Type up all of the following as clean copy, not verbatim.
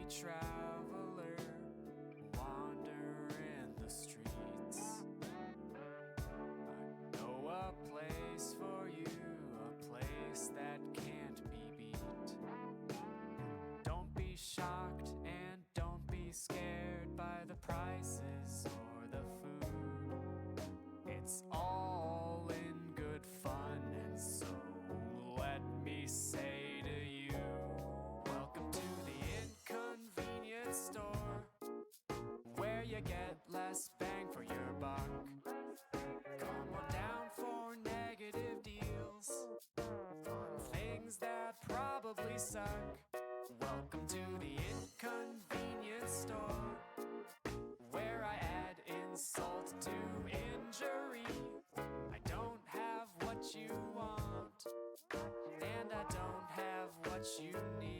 Traveler, wander in the streets. I know a place for you, a place that can't be beat. Don't be shocked and don't be scared by the prices or the food. It's all in good fun, and so let me say to you, welcome to the inconvenience store, where you get less bang for your buck. Come on down for negative deals on things that probably suck. Welcome to the inconvenience store, where I add insult to injury. I don't have what you want, and I don't have what you need.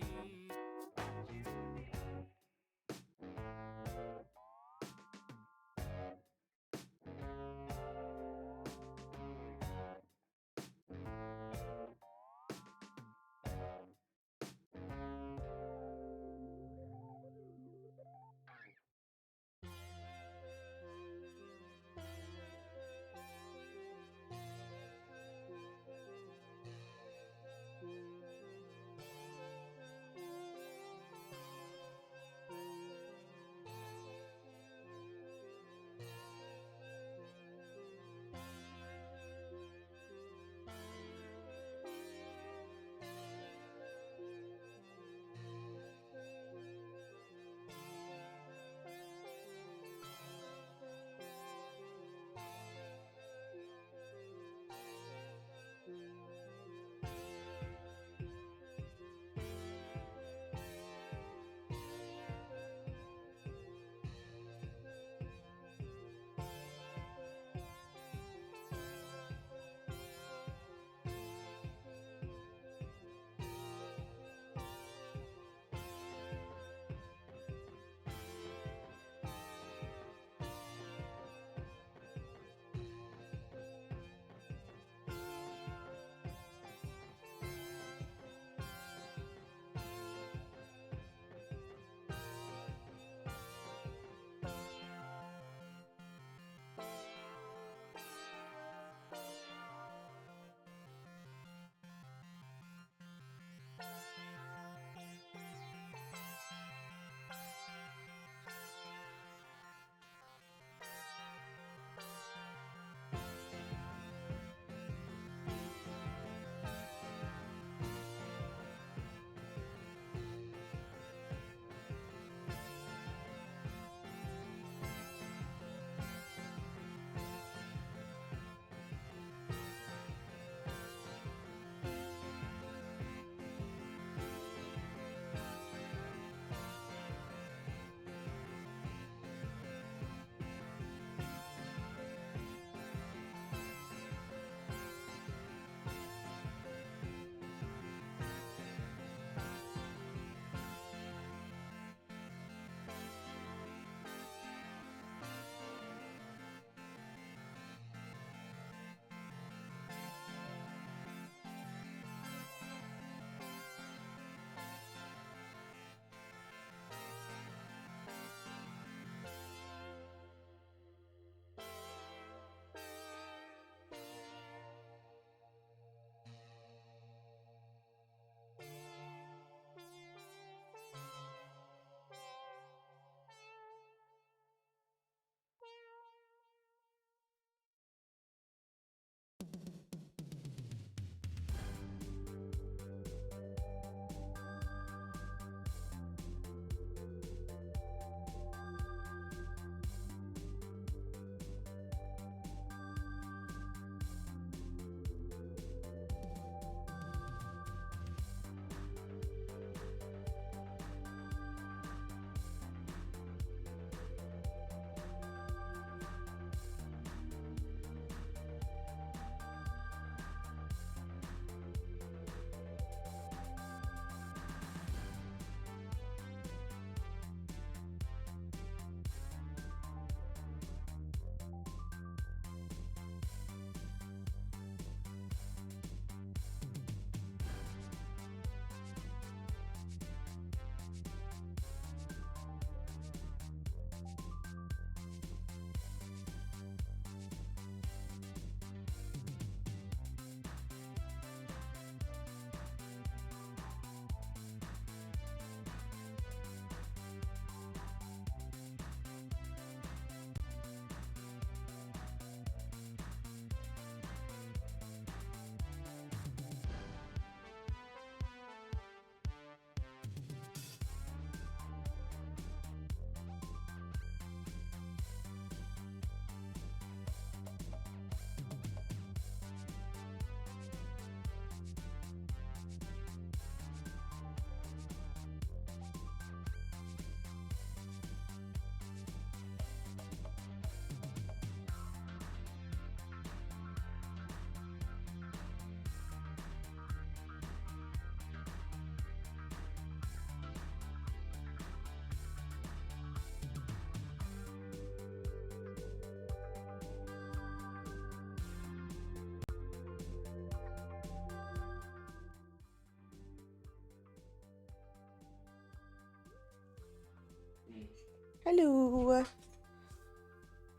Hello.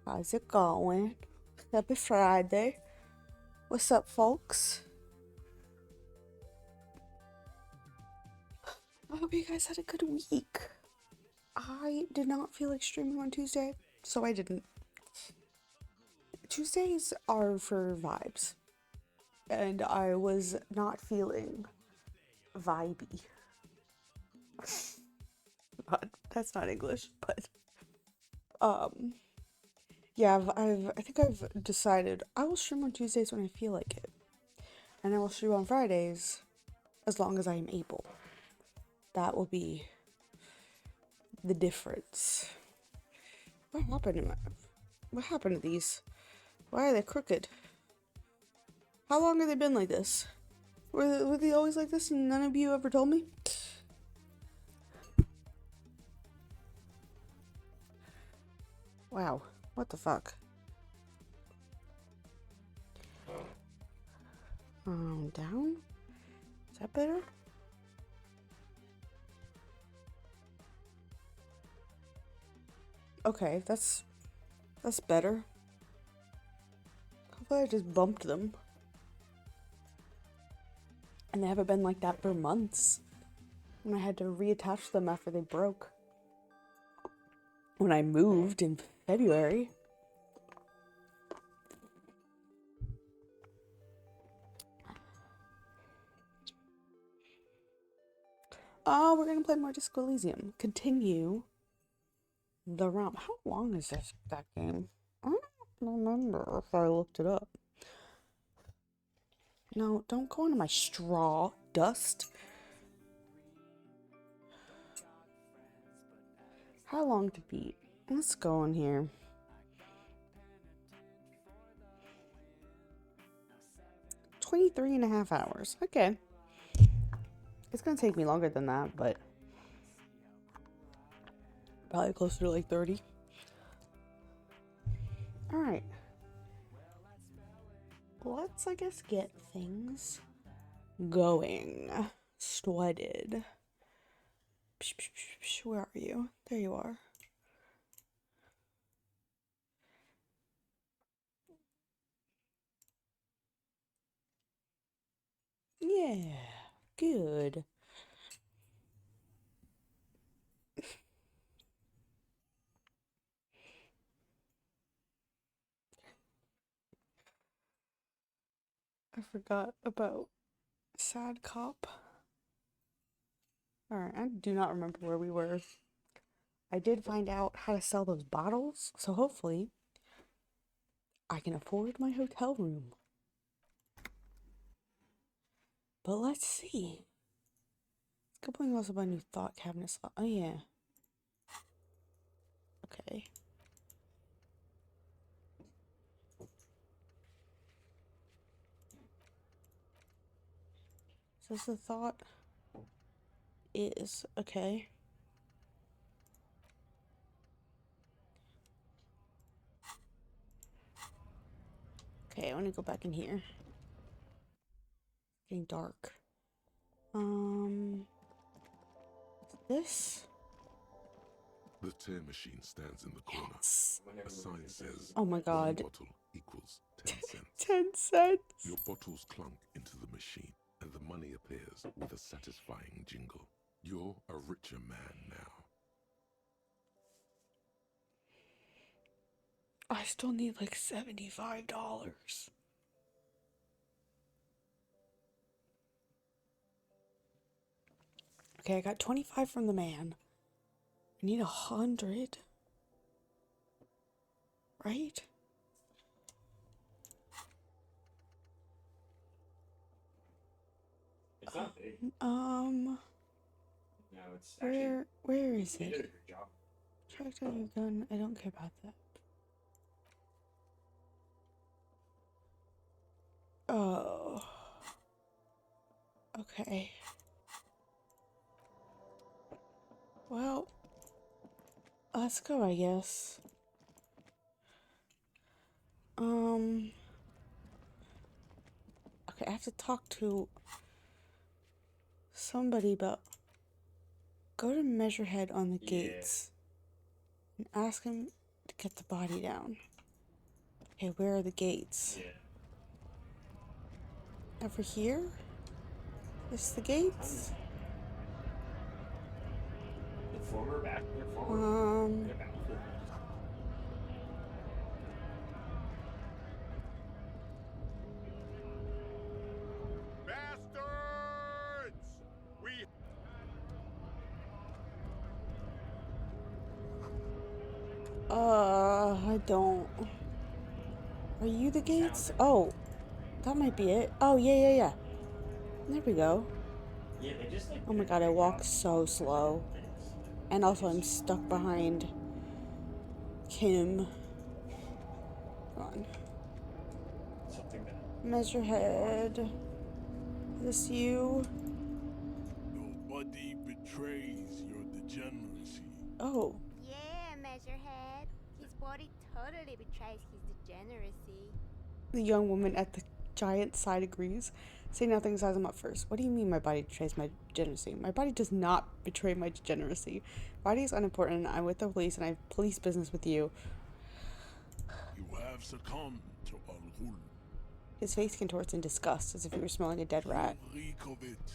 How's it going? Happy Friday. What's up, folks? I hope you guys had a good week. I did not feel like streaming on Tuesday, so I didn't. Tuesdays are for vibes, and I was not feeling vibey. That's not English, but yeah, I think I've decided I will stream on Tuesdays when I feel like it, and I will stream on Fridays as long as I am able. That will be the difference. What happened to What happened to these? Why are they crooked? How long have they been like this? Were they always like this and none of you ever told me? Wow, what the fuck? Down? Is that better? Okay, that's better. Hopefully I just bumped them. And they haven't been like that for months. And I had to reattach them after they broke. When I moved in February. Oh, we're gonna play more Disco Elysium. Continue the realm. How long is that game? I don't remember if I looked it up. No, don't go into my straw dust. How long to beat? Let's go in here. 23.5 hours. Okay. It's gonna take me longer than that, but probably closer to like 30. Alright. Let's, I guess, get things going. Started. Where are you? There you are. Yeah. Good. I forgot about Sad Cop. Alright, I do not remember where we were. I did find out how to sell those bottles, so hopefully I can afford my hotel room. But let's see. Good point also about new thought cabinet slot. Oh yeah. Okay. So the thought is okay. Okay, I want to go back in here. It's getting dark. This? The tear machine stands in the corner. Yes. A sign says, oh my god. 1 bottle equals 10 cents. 10 cents. Your bottles clunk into the machine, and the money appears with a satisfying jingle. You're a richer man now. I still need like $75. Okay, I got 25 from the man. I need 100. Right? Where is it? Tracked out your gun. I don't care about that. Oh. Okay. Well, let's go, I guess. Okay, I have to talk to somebody about... Go to Measurehead on the gates. and ask him to get the body down. Okay, where are the gates? Yeah. Over here? This the gates? The former battlefield. Yeah, battlefield. Bastards! We I don't. Are you the gates? Oh, that might be it. Oh, yeah. There we go. Yeah, they just like. Oh my god, I walk so slow. And also, I'm stuck behind Kim. Come on. Something bad. Measure head. Is this you? Nobody betrays your degeneracy. Oh. Yeah, Measurehead. His body totally betrays his degeneracy. The young woman at the giant side agrees. Say nothing, size him up first. What do you mean my body betrays my degeneracy? My body does not betray my degeneracy. Body is unimportant. I'm with the police and I have police business with you. You have succumbed to Al-Ghul. His face contorts in disgust, as if he were smelling a dead rat. You reek of it.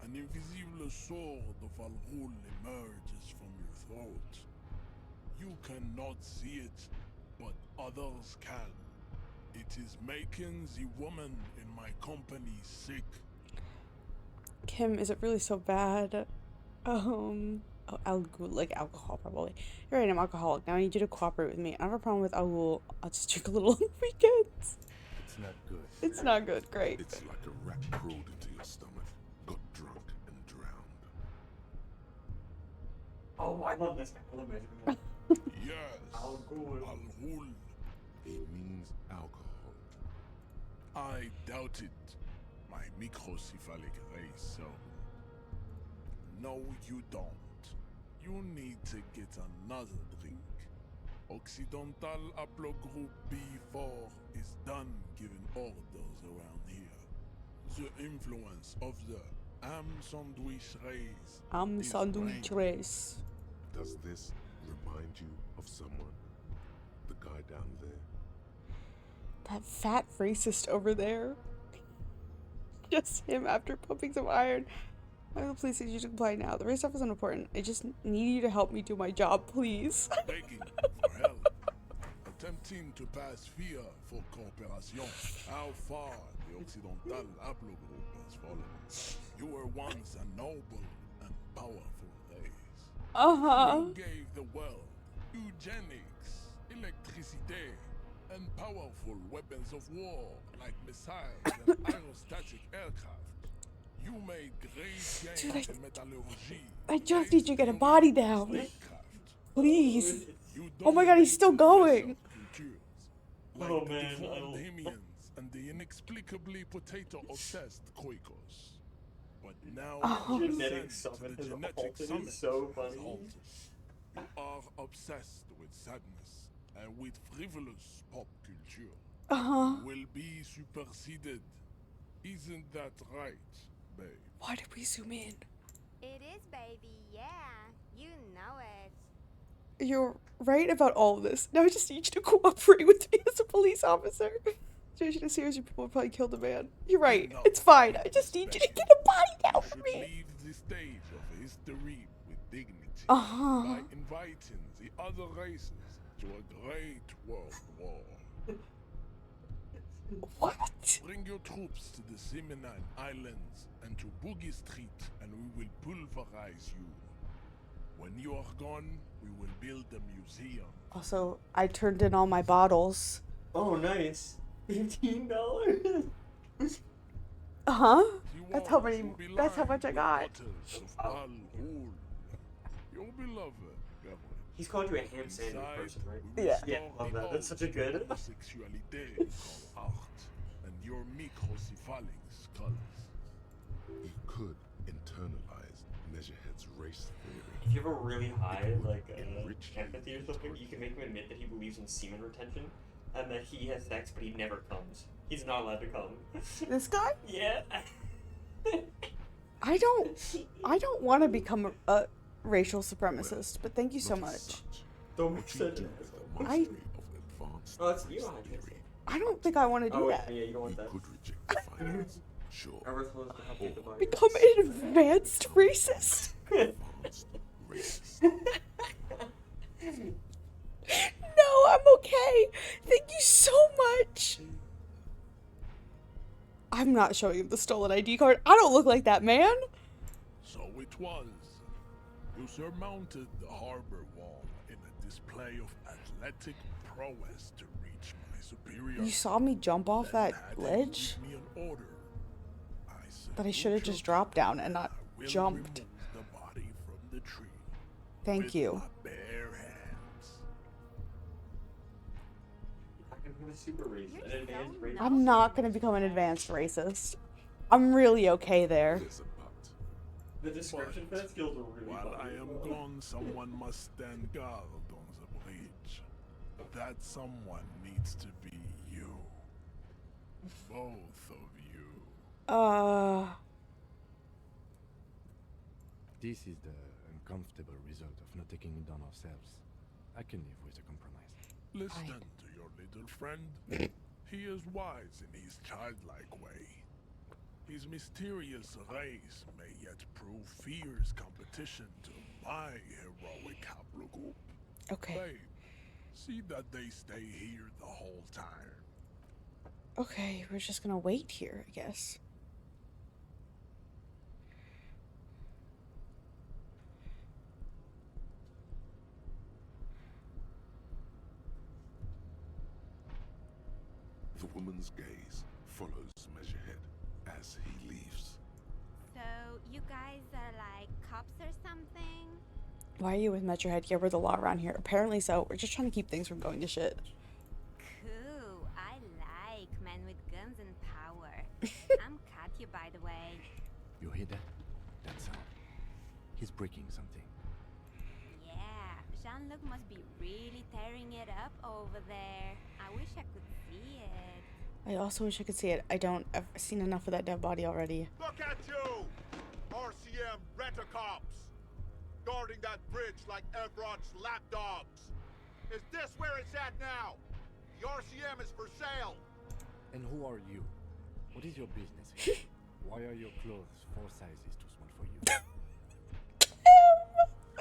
An invisible sword of Al-Ghul emerges from your throat. You cannot see it, but others can. It is making the woman in my company sick. Kim, is it really so bad? Like alcohol, probably. You're right, I'm alcoholic. Now I need you to cooperate with me. I don't have a problem with alcohol. I'll just drink a little on the weekends. It's not good. It's not good. Great. It's like a rat crawled into your stomach, got drunk and drowned. Oh, I love this. I love Measurehead. Yes. Al-Ghul. Al-Ghul. It means alcohol. I doubt it. My microcephalic race, so. No, you don't. You need to get another drink. Occidental Haplogroup B4 is done giving orders around here. The influence of the Am Sandwich race. I'm is sandwich reigning. race. Does this remind you of someone? The guy down there? That fat racist over there. Just him after pumping some iron. I'm the police need you to comply now. The race stuff isn't important. I just need you to help me do my job, please. Begging for help. Attempting to pass via for cooperation. How far the Occidental Haplogroup has fallen. You were once a noble and powerful race. You gave the world eugenics, electricity, and powerful weapons of war like missiles and aerostatic aircraft. You made great Dude, gains in metallurgy. I just need you to get a body down. statecraft. Please. You Oh my god, he's still going. cultures, like Oh, the man, I deformed don't- Hemians and the inexplicably potato-obsessed Quakers. But now Genetic the descent summon to the has genetic halted. It's summit so has funny. halted. You are obsessed with sadness and with frivolous pop culture. You will be superseded. Isn't that right, babe? Why did we zoom in? It is, baby, yeah. You know it. You're right about all of this. Now I just need you to cooperate with me as a police officer. Situation is serious, you people would probably kill the man. You're right. No. It's fine. I just need you to get a body down You for should me. leave the stage of history with dignity Uh-huh. by inviting the other races to a great world war. What? Bring your troops to the Seminine Islands and to Boogie Street, and we will pulverize you. When you are gone, we will build a museum. Also, I turned in all my bottles. Oh, nice. $15. Uh-huh. The That's how walls many- will be that's how lined much I with got. bottles of Al-Ghul. Your beloved Gabriel. He's called you a ham sandwich Inside, person, right? we will Yeah. store Yeah, love the that. That's such a good- old homosexuality called art and your microcephalic skulls. You could internalize Measurehead's race theory. If you have a really high, like, Enrich you empathy or something, you can make him admit that he believes in semen retention and that he has sex, but he never comes. He's not allowed to come. This guy? Yeah. I don't want to become a racial supremacist, but thank you so Not as much. such, Don't be What you such do an with the asshole. mastery of advanced Oh, it's you, race I guess. theory, I don't think I want to do Oh, wait, that. yeah, you don't want you that. could reject the findings. Sure. Are we supposed to help get the body? Become an advanced racist. Advanced racist. No, I'm okay. Thank you so much. I'm not showing him the stolen ID card. I don't look like that man. So it was. You surmounted the harbor wall in a display of athletic prowess to reach my superior. You saw me jump off Then that had him ledge give me an order. that I should have just dropped down and not I will jumped. remove the body from the tree. Thank with you. My bare hands. I can become a super racist. You're An advanced so racist. I'm not gonna become an advanced racist. I'm really okay there. There's a but. The description for that skills are really While I funny. am gone, someone must stand guard on the bridge. That someone needs to be you. Both of you. This is the uncomfortable result of not taking it on ourselves. I can live with a compromise. Listen to your little friend. He is wise in his childlike way. His mysterious race may yet prove fierce competition to my heroic haplogroup. Okay. Babe, see that they stay here the whole time. Okay, we're just gonna wait here, I guess. The woman's gaze follows Measurehead as he leaves. So, you guys are like cops or something? Why are you with Metrohead? Yeah, we're the law around here. Apparently so. We're just trying to keep things from going to shit. Cool. I like men with guns and power. I'm Katya, by the way. You hear that? That sound. He's breaking something. Yeah, Jean-Luc must be really tearing it up over there. I wish I could see it. I also wish I could see it. I've seen enough of that dead body already. Look at you! RCM rent-a-cops! Guarding that bridge like Everott's lapdogs! Is this where it's at now? The RCM is for sale! And who are you? What is your business here? Why are your clothes 4 sizes too small for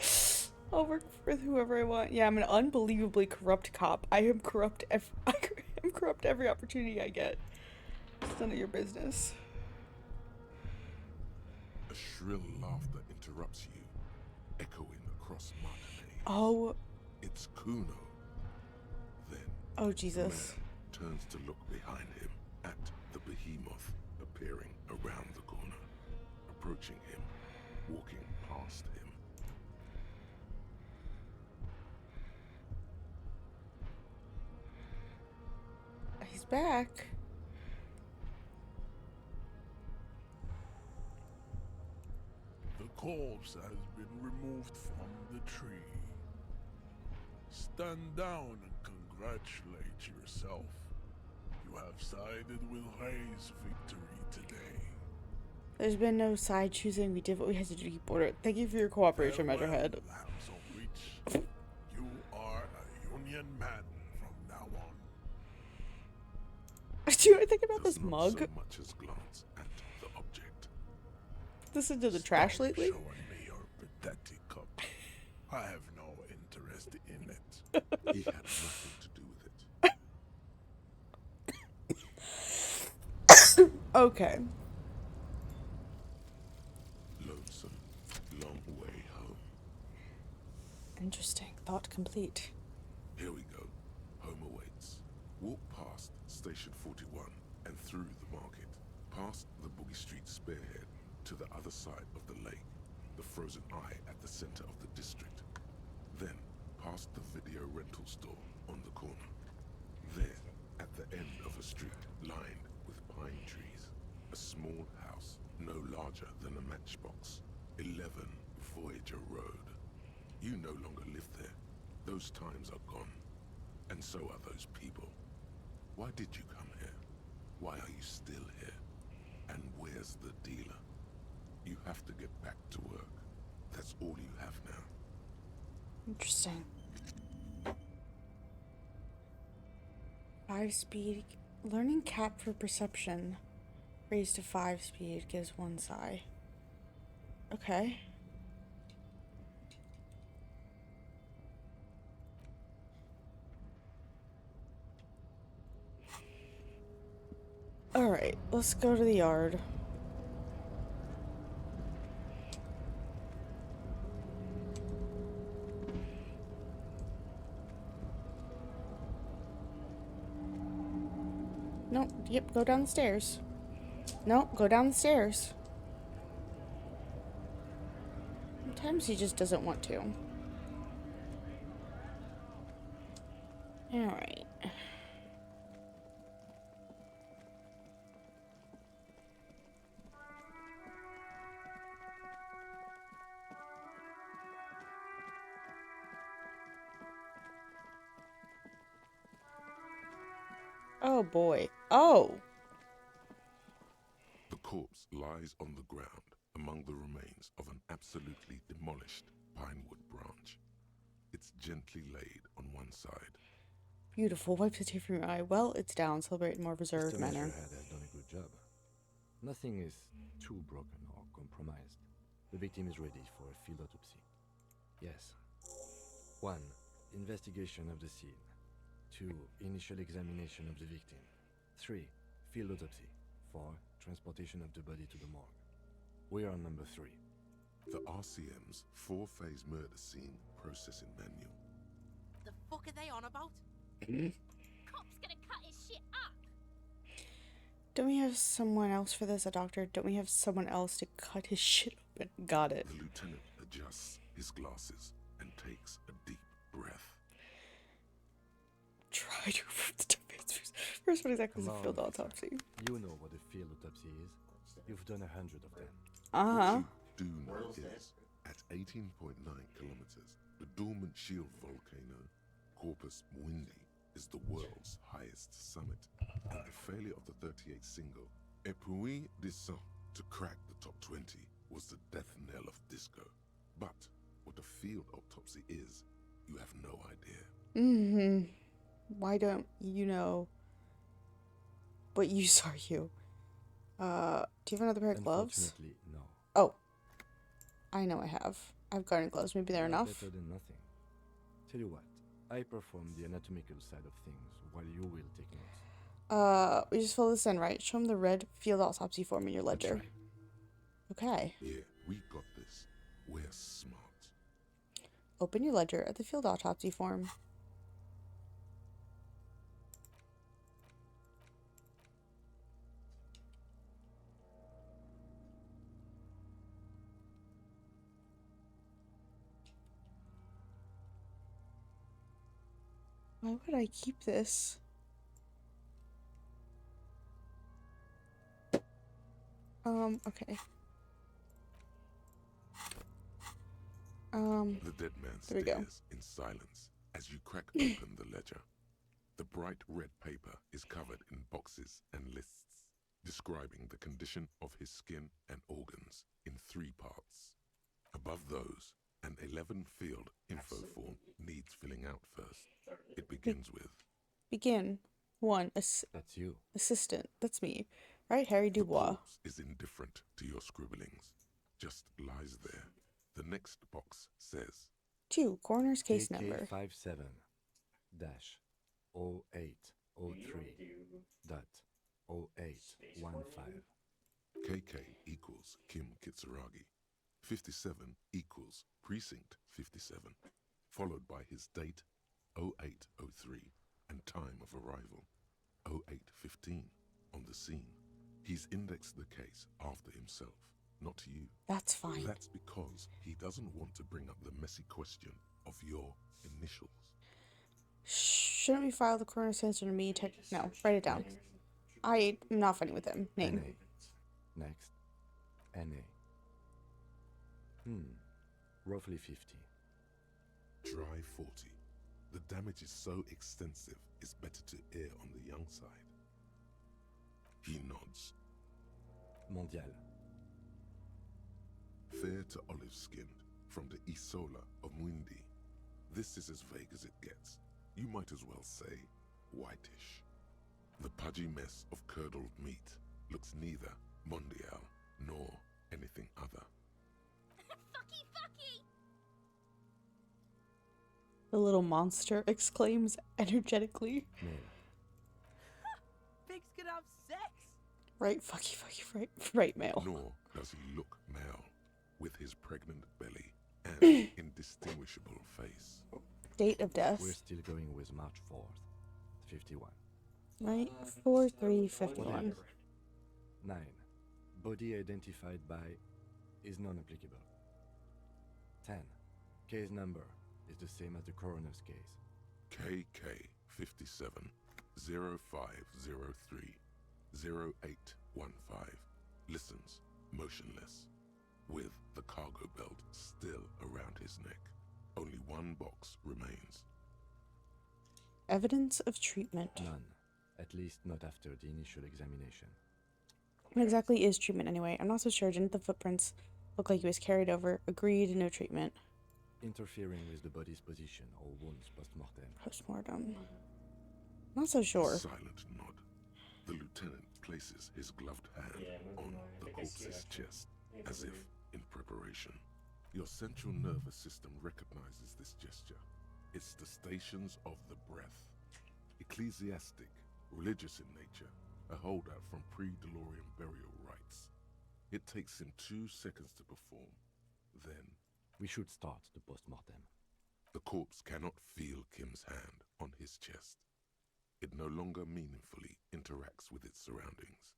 you? I'll work with whoever I want. Yeah, I'm an unbelievably corrupt cop. I am corrupt. I am corrupt every opportunity I get. It's none of your business. A shrill laughter interrupts you, echoing across Martinez. Oh, It's Kuno. Then oh the Jesus. man turns to look behind him at the behemoth appearing around the corner, approaching him, walking past him. He's back. The corpse has been removed from the tree. Stand down and congratulate yourself. You have sided with Ray's victory today. There's been no side choosing. We did what we had to do to keep order. Thank you for your cooperation, Farewell, Measurehead. Lambs of Reach. You are a Union man from now on. Do I think about Does this not mug? so much as glance at the object. This into the trash Stop lately? showing me your pathetic cup. I have no interest in it. He had nothing to do with it. Okay. Lonesome, long way home. Interesting. Thought complete. Here we go. Home awaits. Walk past Station 41 and through the market, past the Boogie Street spearhead to the other side of the lake, the frozen eye at the center of the district. Then past the video rental store on the corner. There, at the end of a street lined with pine trees, a small house no larger than a matchbox. 11 Voyager Road. You no longer live there. Those times are gone. And so are those people. Why did you come here? Why are you still here? And where's the dealer? You have to get back to work. That's all you have now. Interesting. 5 speed. Learning cap for perception. Raised to 5 speed gives 1 psi. Okay. Alright, let's go to the yard. No, yep, go down the stairs. No, go down the stairs. Sometimes he just doesn't want to. Alright. Oh boy. Oh! The corpse lies on the ground among the remains of an absolutely demolished pinewood branch. It's gently laid on one side. Beautiful. Wipes a tear from your eye. Well, it's down. Celebrate in more reserved Mr. manner. Measurehead has done a good job. Nothing is too broken or compromised. The victim is ready for a field autopsy. Yes. 1. Investigation of the scene. 2. Initial examination of the victim. 3. Field autopsy. 4. Transportation of the body to the morgue. We are on number 3. The RCM's 4-phase murder scene processing manual. The fuck are they on about? Cop's gonna cut his shit up. Don't we have someone else for this? A doctor? Don't we have someone else to cut his shit open? Got it. The lieutenant adjusts his glasses and takes a deep breath. Try to remove the defense. First one exactly is a Come on, field officer. autopsy. You know what a field autopsy is. You've done 100 of them. Uh-huh. Do know is, at 18.9 kilometers, the dormant shield volcano, Corpus Mundi, is the world's highest summit, and the failure of the 38 single, Epui Descent, to crack the top 20 was the death knell of disco. But what a field autopsy is, you have no idea. Mm-hmm. Why don't you know? What use are you? Do you have another pair of gloves? Unfortunately, no. Oh. I know I have. I have garden gloves. Maybe they're enough. Better than nothing. Tell you what, I perform the anatomical side of things while you will take notes. We just fill this in, right? Show him the red field autopsy form in your ledger. right. Okay. Yeah, we got this. We're smart. Open your ledger at the field autopsy form. Why would I keep this? Okay. The dead man There we go. stares in silence as you crack open the ledger. The bright red paper is covered in boxes and lists, describing the condition of his skin and organs in 3 parts. Above those, an 11-field info form needs filling out first. It begins with, Begin. 1. That's you. Assistant. That's me. Right, Harry the Dubois. corpse is indifferent to your scribblings, just lies there. The next box says, 2. Coroner's case number. KK57 dash 0803 dot 0815. KK equals Kim Kitsuragi. 57 equals Precinct 57, followed by his date 0803 and time of arrival 0815 on the scene. He's indexed the case after himself, not you. That's fine. That's because he doesn't want to bring up the messy question of your initials. Shouldn't we file the coroner's answer to me? No, write it down. I am not fighting with him. Name. NA. Next. NA. Roughly 50. Try 40. The damage is so extensive, it's better to err on the young side. He nods. Mondial. Fair to olive-skinned, from the Isola of Mundi. This is as vague as it gets. You might as well say whitish. The pudgy mess of curdled meat looks neither mondial nor anything other. Fucky, fucky! The little monster exclaims energetically. Male. Pigs can have sex. Right, fucky, right, male. Nor does he look male, with his pregnant belly and indistinguishable face. Date of death. We're still going with March 4th, 51. Right, 4/3/51. 9. Body identified by is non-applicable. 10. Case number is the same as the coroner's case. KK 57 0503 0815 listens motionless, with the cargo belt still around his neck. Only one box remains. Evidence of treatment. None. At least not after the initial examination. What exactly is treatment anyway? I'm not so sure. Didn't the footprints look like he was carried over? Agreed, no treatment. Interfering with the body's position or wounds post-mortem. Postmortem. Not so sure. A silent nod. The lieutenant places his gloved hand on the corpse's chest, as if in preparation. Your central nervous system recognizes this gesture. It's the stations of the breath. Ecclesiastic, religious in nature, a holdout from pre-Delorian burial rites. It takes him 2 seconds to perform. Then, We should start the post-mortem. the corpse cannot feel Kim's hand on his chest. It no longer meaningfully interacts with its surroundings.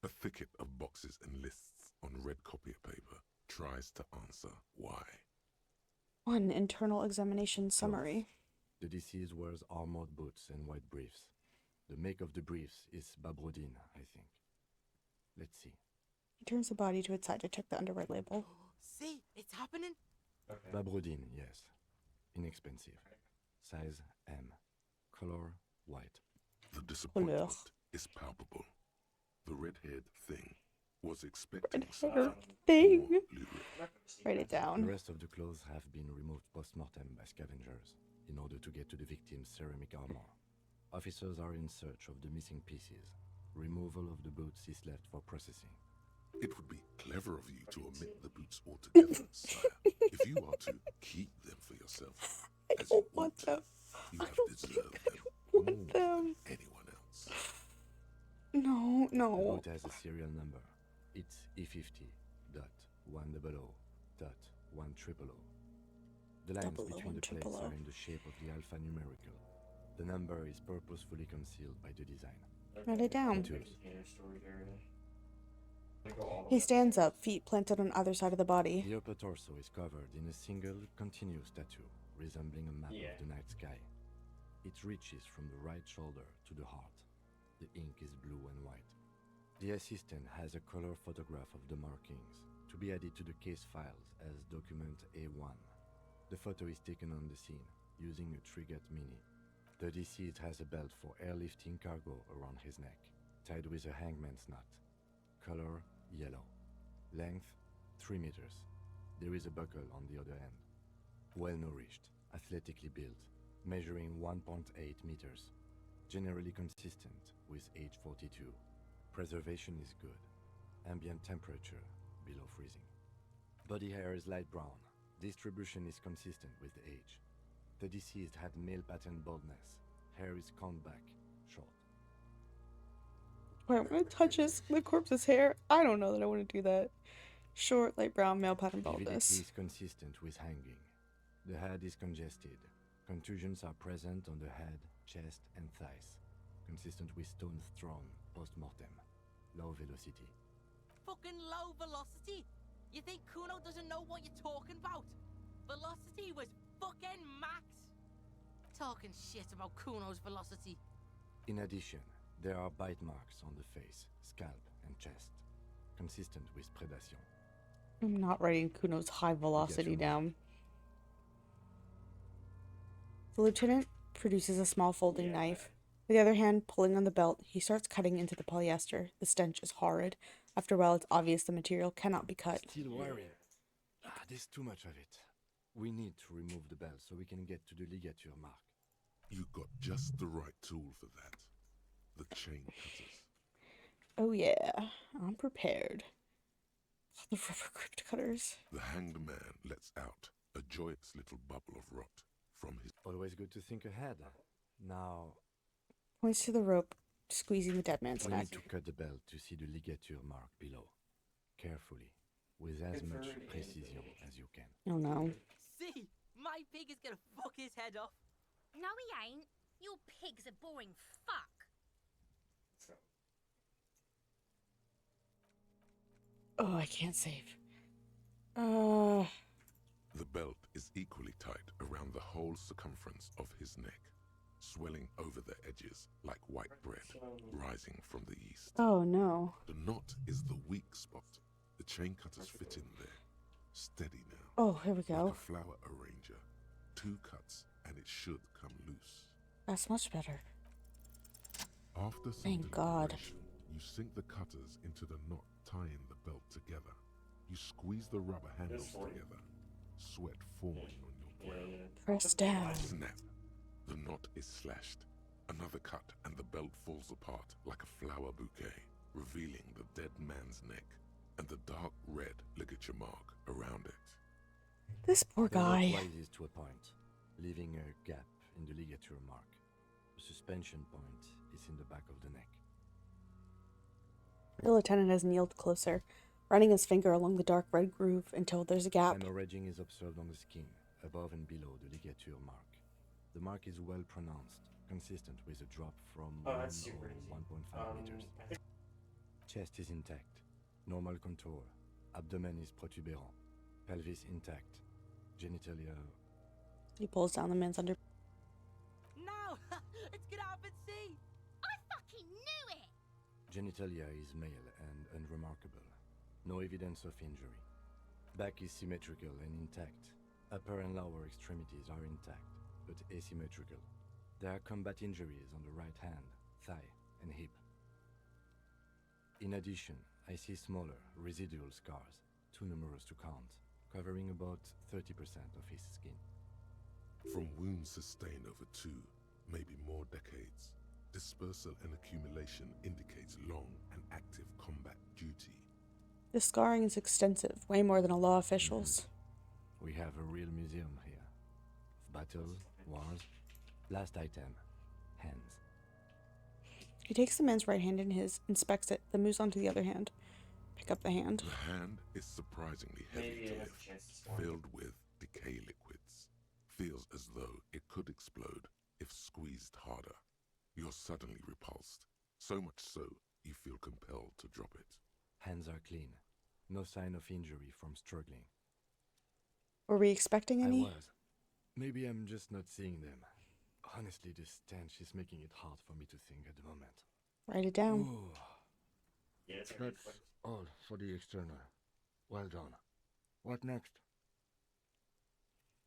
A thicket of boxes and lists on red copier paper tries to answer why. 1. Internal examination summary. The deceased wears armored boots and white briefs. The make of the briefs is Babrodine, I think. Let's see. He turns the body to its side to check the underwear label. See, it's happening. Babrodine, yes. Inexpensive. Size M. Color white. The disappointment is palpable. The red-haired thing was expecting Red-haired something thing. more lurid. Write it The down. rest of the clothes have been removed post-mortem by scavengers in order to get to the victim's ceramic armor. Officers are in search of the missing pieces. Removal of the boots is left for processing. It would be clever of you to omit the boots altogether, sire. If you are to keep them for yourself, I as don't you want to, them. you I have don't think deserved I them want more them. than anyone else. No, The no. boot has a serial number. It's E50.100.100. The lines Double O, between the plates triple O. are in the shape of the alphanumerical. The number is purposefully concealed by the design. Write it down. Twos. He stands up, feet planted on either side of the body. The upper torso is covered in a single, continuous tattoo, resembling a map of the night sky. It reaches from the right shoulder to the heart. The ink is blue and white. The assistant has a color photograph of the markings, to be added to the case files as document A1. The photo is taken on the scene, using a Trigat Mini. The deceased has a belt for airlifting cargo around his neck, tied with a hangman's knot. Color yellow. Length 3 meters. There is a buckle on the other end. Well nourished, athletically built, measuring 1.8 meters. Generally consistent with age 42. Preservation is good. Ambient temperature below freezing. Body hair is light brown. Distribution is consistent with the age. The deceased had male pattern baldness. Hair is combed back, short. Wait, I'm gonna touch the corpse's hair. I don't know that I want to do that. Short, light brown, male pattern Lividity baldness. is consistent with hanging. The head is congested. Contusions are present on the head, chest, and thighs. Consistent with stones thrown post-mortem. Low velocity. Fucking low velocity. You think Kuno doesn't know what you're talking about? Velocity was fucking max. Talking shit about Kuno's velocity. In addition, there are bite marks on the face, scalp, and chest. Consistent with predation. I'm not writing Kuno's high velocity your down. The lieutenant produces a small folding knife. With the other hand pulling on the belt, he starts cutting into the polyester. The stench is horrid. After a while, it's obvious the material cannot be cut. Still wiring. There's too much of it. We need to remove the belt so we can get to the ligature mark. You got just the right tool for that. the chain cutters. Oh yeah, I'm prepared. The rubber gripped cutters. The hanged man lets out a joyous little bubble of rot from his... Always good to think ahead. Now, Points to the rope, squeezing the dead man's we neck. need to cut the belt to see the ligature mark below. Carefully, with as much precision as you can. Oh no. See, my pig is gonna fuck his head off. No, he ain't. Your pig's a boring fuck. Oh, I can't save. The belt is equally tight around the whole circumference of his neck, swelling over the edges like white bread rising from the east. Oh no. The knot is the weak spot. The chain cutters fit in there. Steady now. Oh, here we Like go. a flower arranger. 2 cuts and it should come loose. That's much better. After some Thank God. deliberation, you sink the cutters into the knot tying the belt together. You squeeze the rubber handles together. Sweat forming on your brow. Press down. Snap. The knot is slashed. Another cut and the belt falls apart like a flower bouquet, revealing the dead man's neck and the dark red ligature mark around it. This poor The knot guy. rises to a point, leaving a gap in the ligature mark. The suspension point is in the back of the neck. The lieutenant has kneeled closer, running his finger along the dark red groove until there's a gap. Hemorrhaging is observed on the skin, above and below the ligature mark. The mark is well pronounced, consistent with a drop from 1 that's super or easy. 1.5 meters. I think Chest is intact, normal contour. Abdomen is protuberant, pelvis intact, genitalia. He pulls down the man's under. No, let's get out and see. I fucking knew it! Genitalia is male and unremarkable. No evidence of injury. Back is symmetrical and intact. Upper and lower extremities are intact, but asymmetrical. There are combat injuries on the right hand, thigh, and hip. In addition, I see smaller, residual scars, too numerous to count, covering about 30% of his skin. From wounds sustained over 2, maybe more decades, dispersal and accumulation indicates long and active combat duty. The scarring is extensive, way more than a law official's. We have a real museum here. Of battles, wars. Last item, hands. He takes the man's right hand in his, inspects it, then moves on to the other hand. Pick up the hand. The hand is surprisingly heavy maybe to it has lift, a chance to swarm. filled with decay liquids. Feels as though it could explode if squeezed harder. You're suddenly repulsed, so much so you feel compelled to drop it. Hands are clean. No sign of injury from struggling. Were we expecting any? I was. Maybe I'm just not seeing them. Honestly, this stench is making it hard for me to think at the moment. Write it down. Ooh, Yeah, it's already that's quick. all for the external. Well done. What next?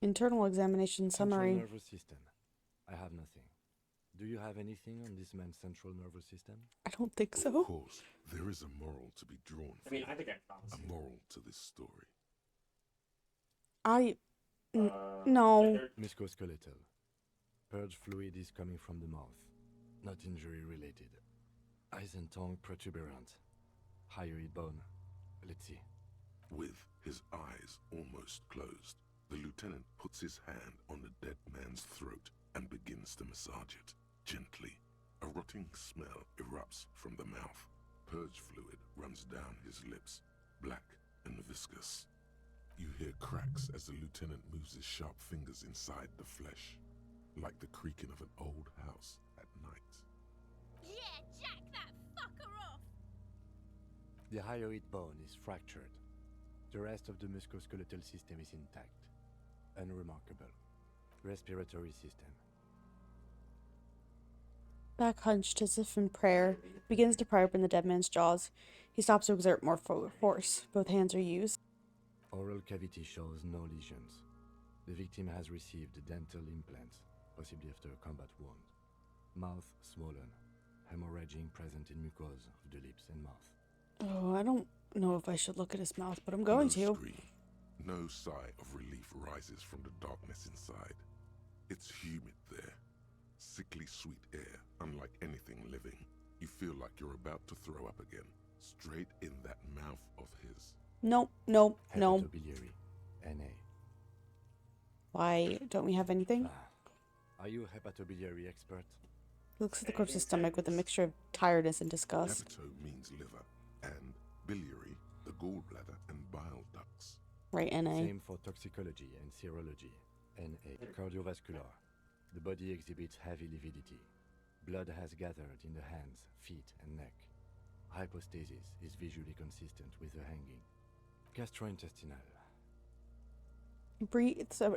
Internal examination summary. Central nervous system. I have nothing. Do you have anything on this man's central nervous system? I don't think Of so. course, there is a moral to be drawn I from mean, it. I think I found A some. moral to this story. No. Musculoskeletal. Purge fluid is coming from the mouth. Not injury related. Eyes and tongue protuberant. Hyoid bone. Let's see. With his eyes almost closed, the lieutenant puts his hand on the dead man's throat and begins to massage it, gently. A rotting smell erupts from the mouth. Purge fluid runs down his lips, black and viscous. You hear cracks as the lieutenant moves his sharp fingers inside the flesh, like the creaking of an old house at night. Yeah, jack that fucker off! The hyoid bone is fractured. The rest of the musculoskeletal system is intact. Unremarkable. Respiratory system. Back hunched as if in prayer, begins to pry open the dead man's jaws. He stops to exert more force. Both hands are used. Oral cavity shows no lesions. The victim has received dental implants, possibly after a combat wound. Mouth swollen. Hemorrhaging present in mucosa of the lips and mouth. Oh, I don't know if I should look at his mouth, but I'm going No to. scream. No sigh of relief rises from the darkness inside. It's humid there. Sickly sweet air, unlike anything living. You feel like you're about to throw up again, straight in that mouth of his. Nope, nope, no. Hepatobiliary, NA. Why don't we have anything? Are you a hepatobiliary expert? He looks at the corpse's stomach with a mixture of tiredness and disgust. Hepato means liver, and biliary, the gallbladder and bile ducts. Right, NA. Same for toxicology and serology. NA. Cardiovascular. The body exhibits heavy lividity. Blood has gathered in the hands, feet, and neck. Hypostasis is visually consistent with the hanging. Gastrointestinal. Breathes a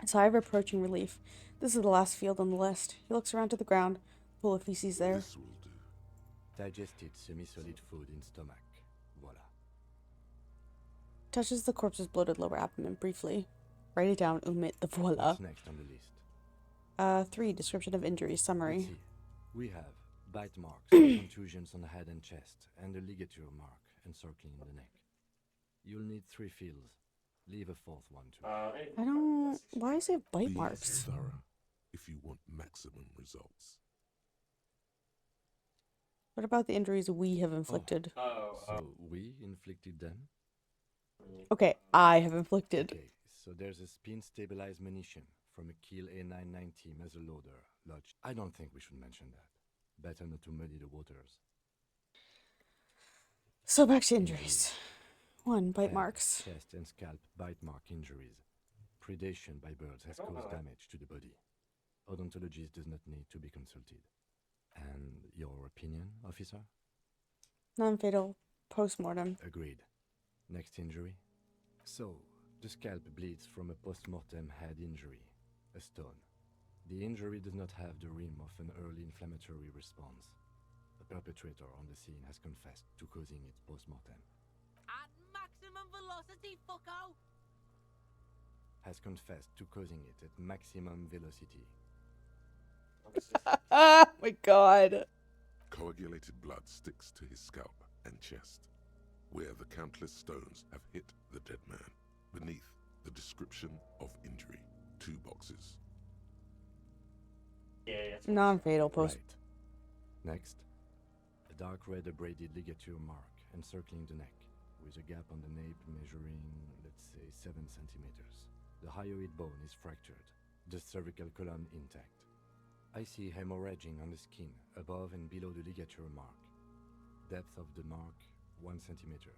sigh of approaching relief. This is the last field on the list. He looks around to the ground, full of feces there. This will do. Digested semi-solid food in stomach. Voila. Touches the corpse's bloated lower abdomen briefly. Write it down, omit the voila. What's next on the list? 3. Description of injuries. Let's Summary. see. We have bite marks, contusions on the head and chest, and a ligature mark encircling the neck. You'll need 3 fields. Leave a 4th one too. I don't... Why is it bite Be marks? thorough if you want maximum results. What about the injuries we have inflicted? So we inflicted them? Okay, I have inflicted. Okay, so there's a spin-stabilized munition from a Kiel A990 muzzleloader lodged. I don't think we should mention that. Better not to muddy the waters. So back to injuries. 1. Bite Head, marks. Chest and scalp bite mark injuries. Predation by birds has caused damage to the body. Odontologist does not need to be consulted. And your opinion, officer? Non-fatal. Post-mortem. Agreed. Next injury? So, the scalp bleeds from a post-mortem head injury, a stone. The injury does not have the rim of an early inflammatory response. The perpetrator on the scene has confessed to causing it post-mortem. At maximum velocity, fucko! Has confessed to causing it at maximum velocity. Oh my god. Coagulated blood sticks to his scalp and chest, where the countless stones have hit the dead man. Beneath, the description of injury. 2 boxes. Non-fatal. Post. Right. Next, a dark red abraded ligature mark encircling the neck, with a gap on the nape measuring, let's say, 7 centimeters. The hyoid bone is fractured, the cervical column intact. I see hemorrhaging on the skin, above and below the ligature mark. Depth of the mark, 1 centimeter.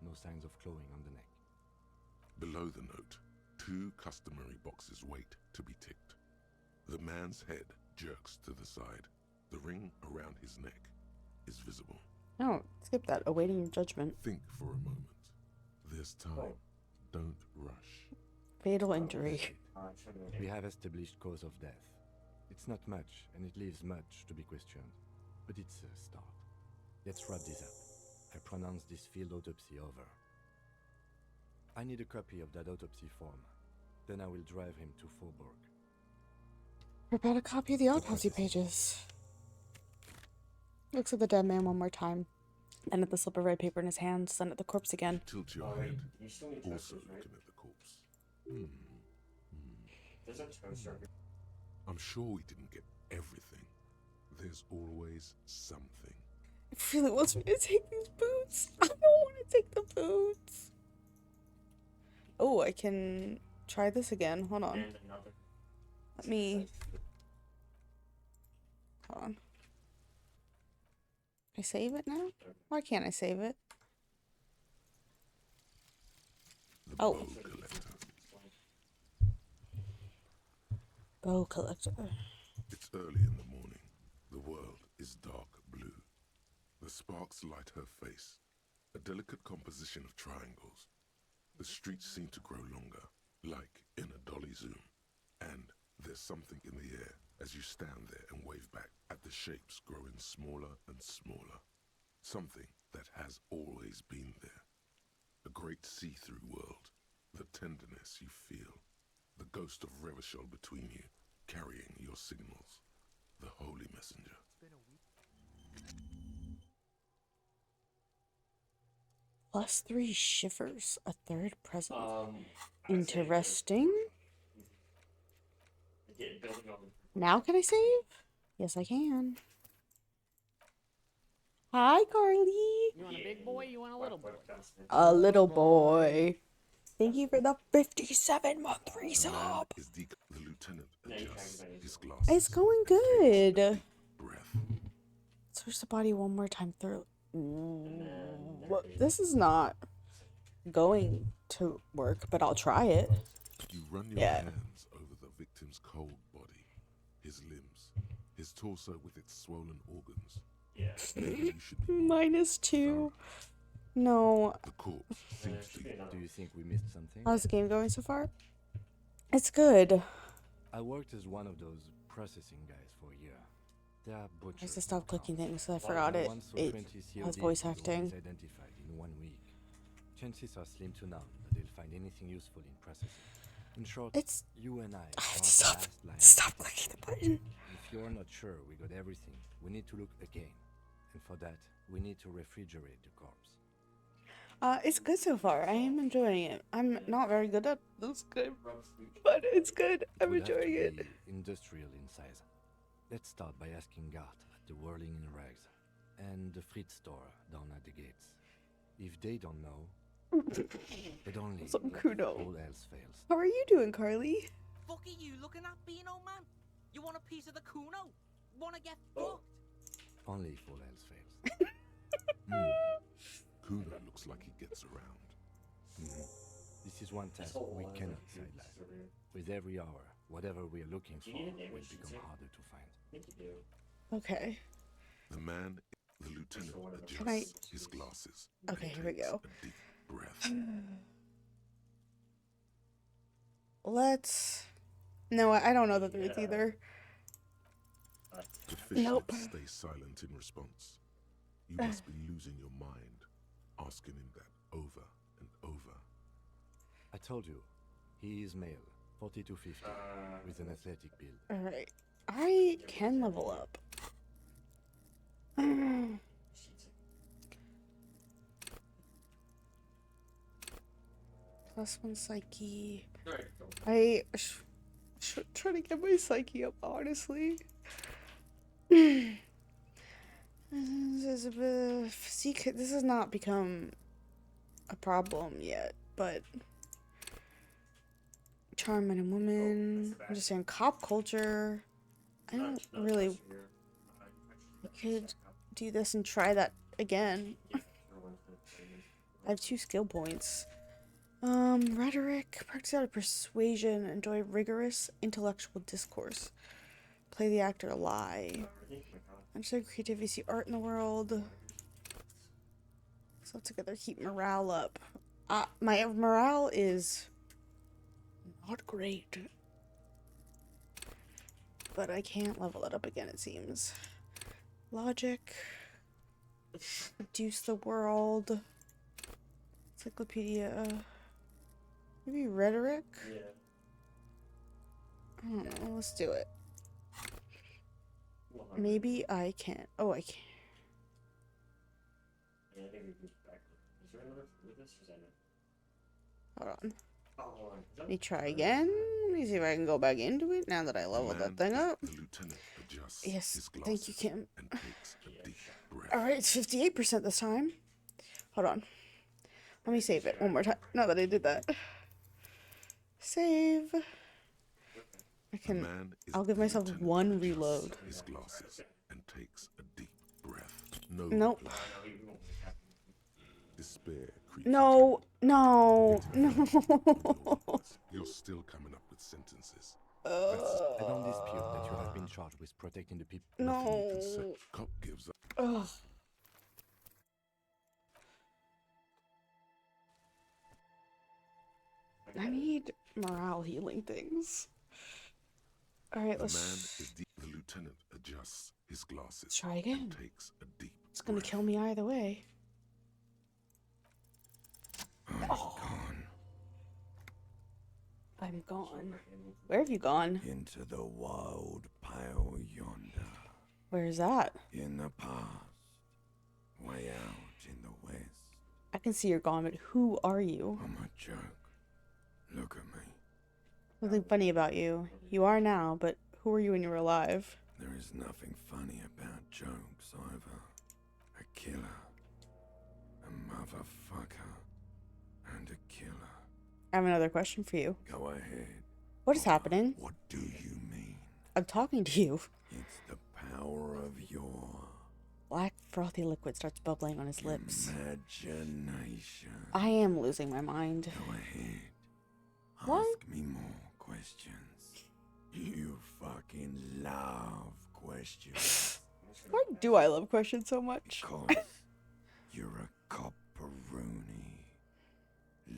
No signs of clawing on the neck. Below the note, 2 customary boxes wait to be ticked. The man's head jerks to the side. The ring around his neck is visible. No, skip that. Awaiting judgment. Think for a moment. There's time. Don't rush. Fatal injury. We have established cause of death. It's not much, and it leaves much to be questioned. But it's a start. Let's wrap this up. I pronounce this field autopsy over. I need a copy of that autopsy form. Then I will drive him to Faubourg. Prepare a copy of the autopsy pages. Looks at the dead man one more time. Then at the slip of red paper in his hands, then at the corpse again. Tilt your head. Also looking at the corpse. There's a toaster. I'm sure we didn't get everything. There's always something. It really wants me to take these boots. I don't want to take the boots. Oh, I can try this again. Hold on. And another. Let me... Hold on. Can I save it now? Why can't I save it? The Oh. bow collector. Bow collector. It's early in the morning. The world is dark blue. The sparks light her face. A delicate composition of triangles. The streets seem to grow longer, like in a dolly zoom. And there's something in the air as you stand there and wave back at the shapes growing smaller and smaller. Something that has always been there. A great see-through world. The tenderness you feel. The ghost of Revachol between you, carrying your signals. The holy messenger. +3 shivers. A third present. I'd say Interesting. building on Now can I save? Yes, I can. Hi, Carly. You want a big boy? You want a little boy? A little boy. Thank you for the 57-month The man resub. is the lieutenant No, you adjusts tried to his glasses. It's going and takes a good. deep breath. Search the body one more time through. then- This is not going to work, but I'll try it. You run your Yeah. hands over the victim's cold body, his limbs, his torso with its swollen organs. Yeah. Maybe you should be -2. No. The corpse seems to be Do you think we missed something? How's the game going so far? It's good. I worked as one of those processing guys for a year. There are I butchers. used to stop in clicking town. things, so I forgot I it. once saw It 20 has COD voice kills acting. always identified in 1 week. Chances are slim to none that they'll find anything useful in processing. In short, It's. you and I I have are to the stop. last line. Stop clicking the button. If you're not sure we got everything, we need to look again. And for that, we need to refrigerate the corpse. It's good so far. I am enjoying it. I'm not very good at this game, but it's good. I'm Would have to enjoying it. be industrial in size. Let's start by asking Gart at the Whirling in Rags and the Fritz store down at the gates. If they don't know, but only Some if kudo. all else fails. How are you doing, Carly? Fuck are you looking at, Beano man? You want a piece of the Kuno? Wanna get fucked? Only if all else fails. Kuna looks like he gets around. This is one task we cannot sideline. With every hour, whatever we are looking for will become harder to find. I think you do. Okay. The man, the lieutenant, Can I- adjusts his glasses. and Okay, here we takes go. A deep breath. Let's. No, I don't know the threads either. The fish Nope. stays silent in response. You must be losing your mind, asking him that over and over. I told you, he is male, 40 to 50, with an athletic build. Alright. I can level up. +1 psyche. I should try to get my psyche up, honestly. This has not become a problem yet, but charm men and women, understand cop culture. I don't really. I could do this and try that again. I have 2 skill points. Rhetoric, practice out of persuasion, enjoy rigorous intellectual discourse. Play the actor lie. Understand creativity, see art in the world. So together, keep morale up. My morale is not great. But I can't level it up again, it seems. Logic. Reduce the world. Encyclopedia. Maybe rhetoric? Yeah. I don't know. Let's do it. Maybe I can. Oh, I can. Yeah, I think we moved back. Is there another with this? Is that it? Hold on. Oh, hold on. Is that Let me try again. Let me see if I can go back into it now that I leveled that thing up. The lieutenant adjusts Yes, his thank glasses you, Kim. and takes a deep breath. Alright, it's 58% this time. Hold on. Let me save it one more time. Now that I did that. Save. I The can. man is I'll give the myself lieutenant one adjusts reload. His glasses and takes a deep breath. No Nope. reply. Despair creeps No, no, into him. no. You're still coming up with sentences. I don't dispute that you have been charged with protecting the people. Nothing you can say. No. Cop gives up. Ugh. I need morale healing things. Alright, The man let's. is the lieutenant adjusts his glasses Try again. and takes a deep It's gonna breath. kill me either way. I'm gone. Where have you gone? Into the wild pale yonder, Where's that? in the past, way out in the west. I can see you're gone, but who are you? I'm a joke. Look at me. Nothing funny about you. You are now, but who were you when you were alive? There is nothing funny about jokes either. A killer. A motherfucker. And a killer. I have another question for you. Go ahead. What is happening? What do you mean? I'm talking to you. It's the power of your Black frothy liquid starts bubbling on his lips. imagination. I am losing my mind. Go ahead. What? Ask me more questions. You fucking love questions. Why do I love questions so much? Because you're a copperoonie.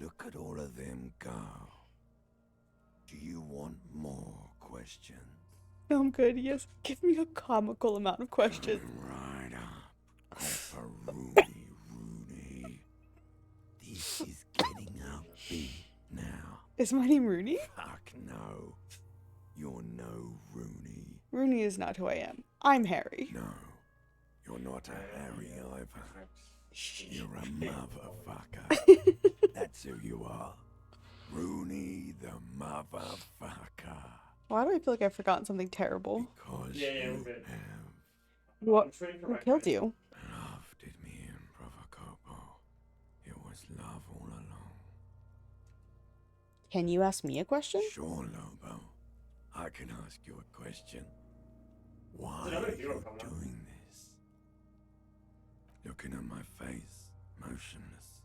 Look at all of them go. Do you want more questions? No, I'm good. Yes, give me a comical amount of questions. Right up. Copperoonie, Rooney. This is getting upbeat now. Is my name Rooney? Fuck no. You're no Rooney. Rooney is not who I am. I'm Harry. No. You're not a Harry either. You're a motherfucker. That's who you are. Rooney the motherfucker. Why do I feel like I've forgotten something terrible? Because Yeah, you we're good. have What? Who killed you? loved me in Provocopo. It was love all along. Can you ask me a question? Sure, Lobo. I can ask you a question. Why There's another are hero you coming up. doing this? Looking at my face, motionless.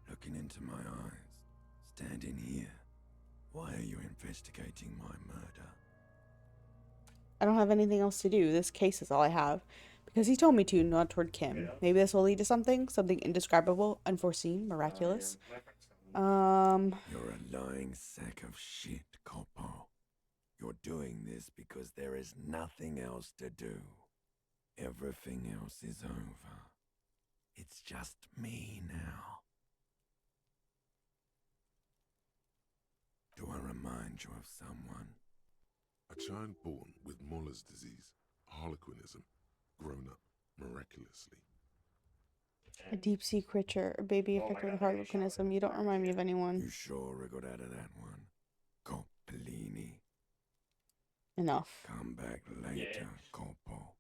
Looking into my eyes, standing here. Why are you investigating my murder? I don't have anything else to do. This case is all I have. Because he told me to, not toward Kim. Maybe this will lead to something. Something indescribable, unforeseen, miraculous. You're a lying sack of shit, Coppo. You're doing this because there is nothing else to do. Everything else is over. It's just me now. Do I remind you of someone? A child born with Muller's disease, harlequinism, grown up miraculously. A deep sea creature, a baby affected with harlequinism. You don't remind me of anyone. You sure we got out of that one? Coppellini. Enough. Come back later, Coppo.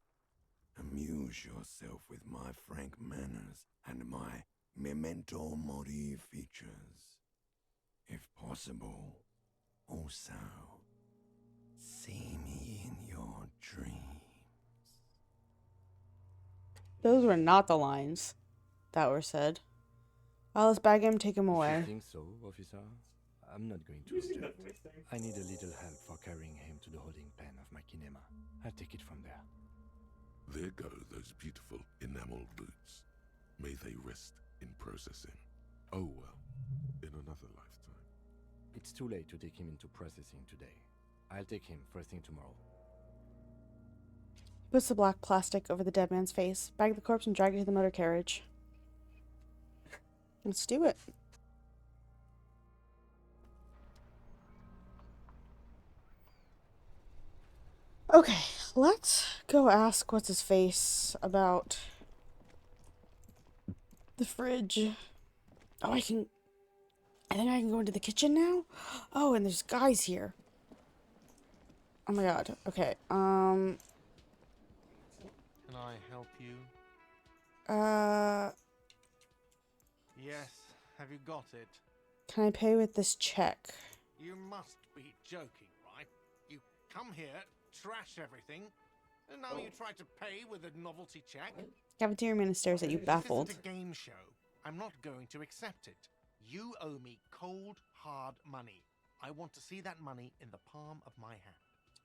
Amuse yourself with my frank manners and my memento mori features. If possible, also, see me in your dreams. Those were not the lines that were said. Let's bag him, take him If away. you think so, officer, I'm not going to object. I need a little help for carrying him to the holding pen of my kinema. I'll take it from there. There go those beautiful enamel boots. May they rest in processing. Oh well, in another lifetime. It's too late to take him into processing today. I'll take him first thing tomorrow. Puts the black plastic over the dead man's face, bag the corpse, and drag it to the motor carriage. Let's do it. Okay, let's go ask what's his face about the fridge. Oh, I think I can go into the kitchen now? Oh, and there's guys here. Oh my god. Okay. Can I help you? Yes. Have you got it? Can I pay with this check? You must be joking, right? You come here, trash everything, and now you try to pay with a novelty check? Cafeteria man stares at you, baffled. This isn't a game show. I'm not going to accept it. You owe me cold, hard money. I want to see that money in the palm of my hand.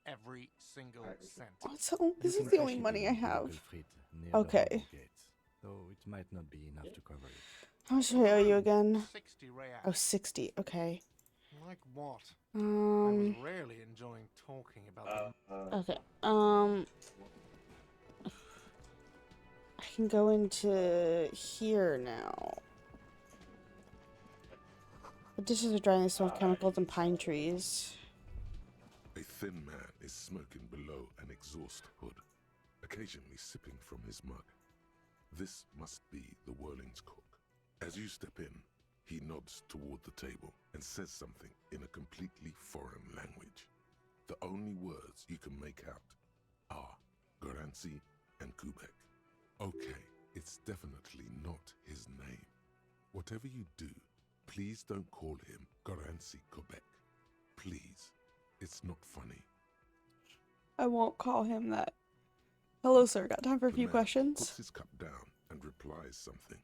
Every single cent. So, this is the only money I have. Okay. Though it might not be enough to cover it. How much do I owe you again? 60 reals. Oh, 60. Okay. Like what? I was really enjoying talking about them. Okay. I can go into here now. The dishes are drying. They smell of chemicals and pine trees. A thin man is smoking below an exhaust hood, occasionally sipping from his mug. This must be the Whirling's cook. As you step in, he nods toward the table and says something in a completely foreign language. The only words you can make out are Garancy and Kubek. Okay, It's definitely not his name. Whatever you do, please don't call him Garancy Quebec. Please. It's not funny. I won't call him that. Hello, sir. Got time for a The few man questions? puts his cup down and replies something.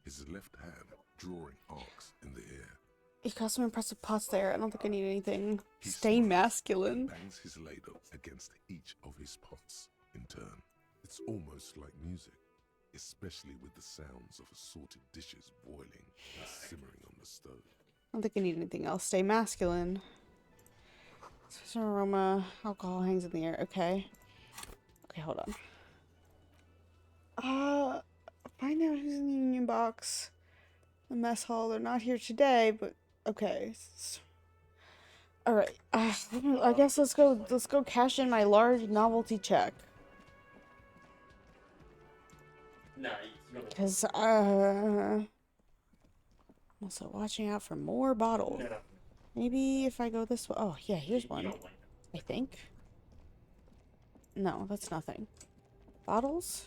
His left hand drawing arcs in the air. You got some impressive pots there. I don't think I need anything. He Stay smiles masculine. and bangs his ladle against each of his pots in turn. It's almost like music, especially with the sounds of assorted dishes boiling and simmering on the stove. I don't think I need anything else. Stay masculine. Some aroma. Alcohol hangs in the air. Okay. Okay, hold on. Find out who's in the union box. The mess hall. They're not here today, but okay. All right. I guess let's go cash in my large novelty check. Nah, Because I'm also watching out for more bottles. no. Maybe if I go this way. Oh yeah, here's You one. don't like I think. No, that's nothing. Bottles,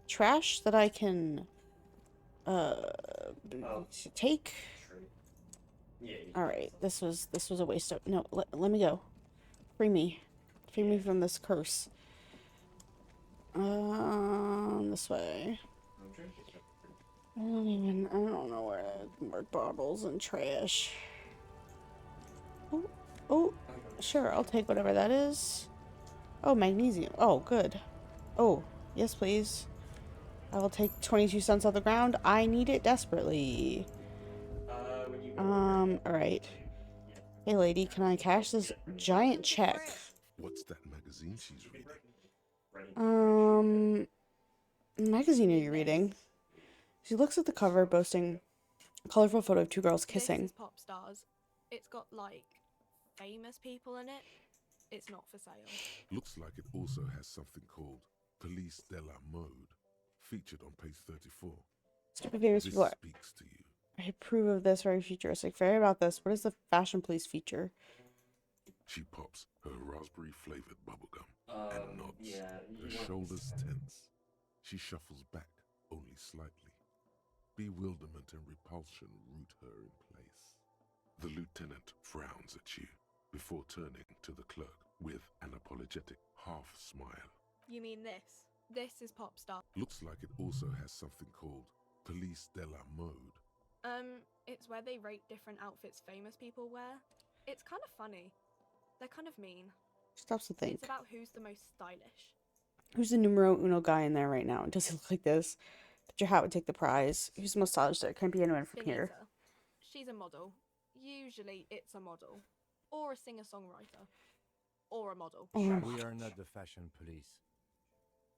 trash that I can take. True. Yeah. All right, this was a waste of. No, let me go. Free me from this curse. This way. I don't know where to mark bottles and trash. Oh, sure, I'll take whatever that is. Oh, magnesium. Oh, good. Oh, yes, please. I will take 22 cents off the ground. I need it desperately. Alright. Hey, lady, can I cash this giant check? What's that magazine she's reading? Magazine are you reading? She looks at the cover, boasting a colorful photo of two girls kissing. This is Pop Stars. It's got, like, famous people in it. It's not for sale. Looks like it also has something called Police de la Mode, featured on page 34. Stupid famous This people. speaks to you. I approve of this, very futuristic. Very about this. What is the fashion police feature? She pops her raspberry-flavored bubblegum and nods. Yeah, Her shoulders tense. She shuffles back, only slightly. Bewilderment and repulsion root her in place. The lieutenant frowns at you before turning to the clerk with an apologetic half-smile. You mean this? This is Pop Star. Looks like it also has something called Police de la Mode. It's where they rate different outfits famous people wear. It's kind of funny. They're kind of mean. Stops to think. It's about who's the most stylish. Who's the numero uno guy in there right now? Does it look like this? But your hat would take the prize. Who's the most stylish there? Can't be anyone from here. Benita. She's a model. Usually it's a model. Or a singer-songwriter. Or a model. Oh. We are not the fashion police.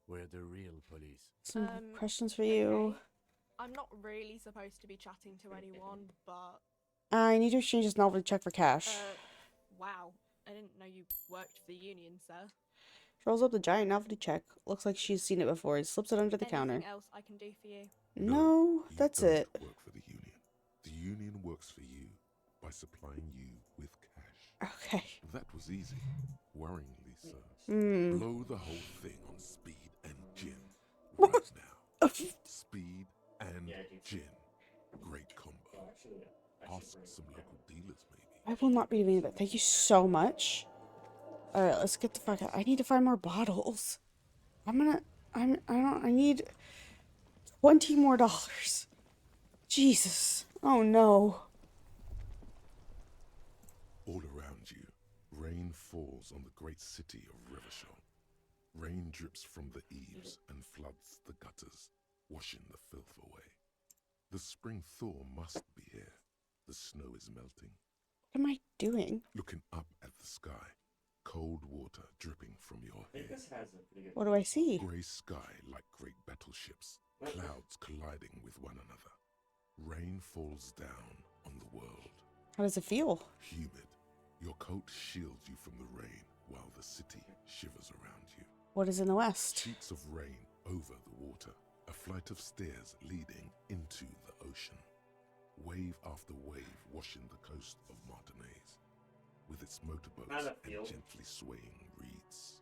We're the real police. Some questions for you. Okay. I'm not really supposed to be chatting to anyone, but... I need to exchange this novelty check for cash. Wow. I didn't know you worked for the union, sir. She rolls up the giant novelty check. Looks like she's seen it before and slips it under the counter. Anything else I can do for you? No, You that's don't it. work for the union. The union works for you by supplying you with cash. Okay. That was easy. Worryingly so. Hmm. Blow the whole thing on speed and gin. Right now. Speed and gin. Great combo. Ask some local dealers, maybe. I will not be doing that. Thank you so much. Alright, let's get the fuck out. I need to find more bottles. I need $20 more. Jesus. Oh no. All around you, rain falls on the great city of Revachol. Rain drips from the eaves and floods the gutters, washing the filth away. The spring thaw must be here. The snow is melting. What am I doing? Looking up at the sky, cold water dripping from your hair. What do I see? Grey sky like great battleships, clouds colliding with one another. Rain falls down on the world. How does it feel? Humid. Your coat shields you from the rain while the city shivers around you. What is in the west? Sheets of rain over the water, a flight of stairs leading into the ocean. Wave after wave washing the coast of Martinaise, with its motorboats and gently swaying reeds.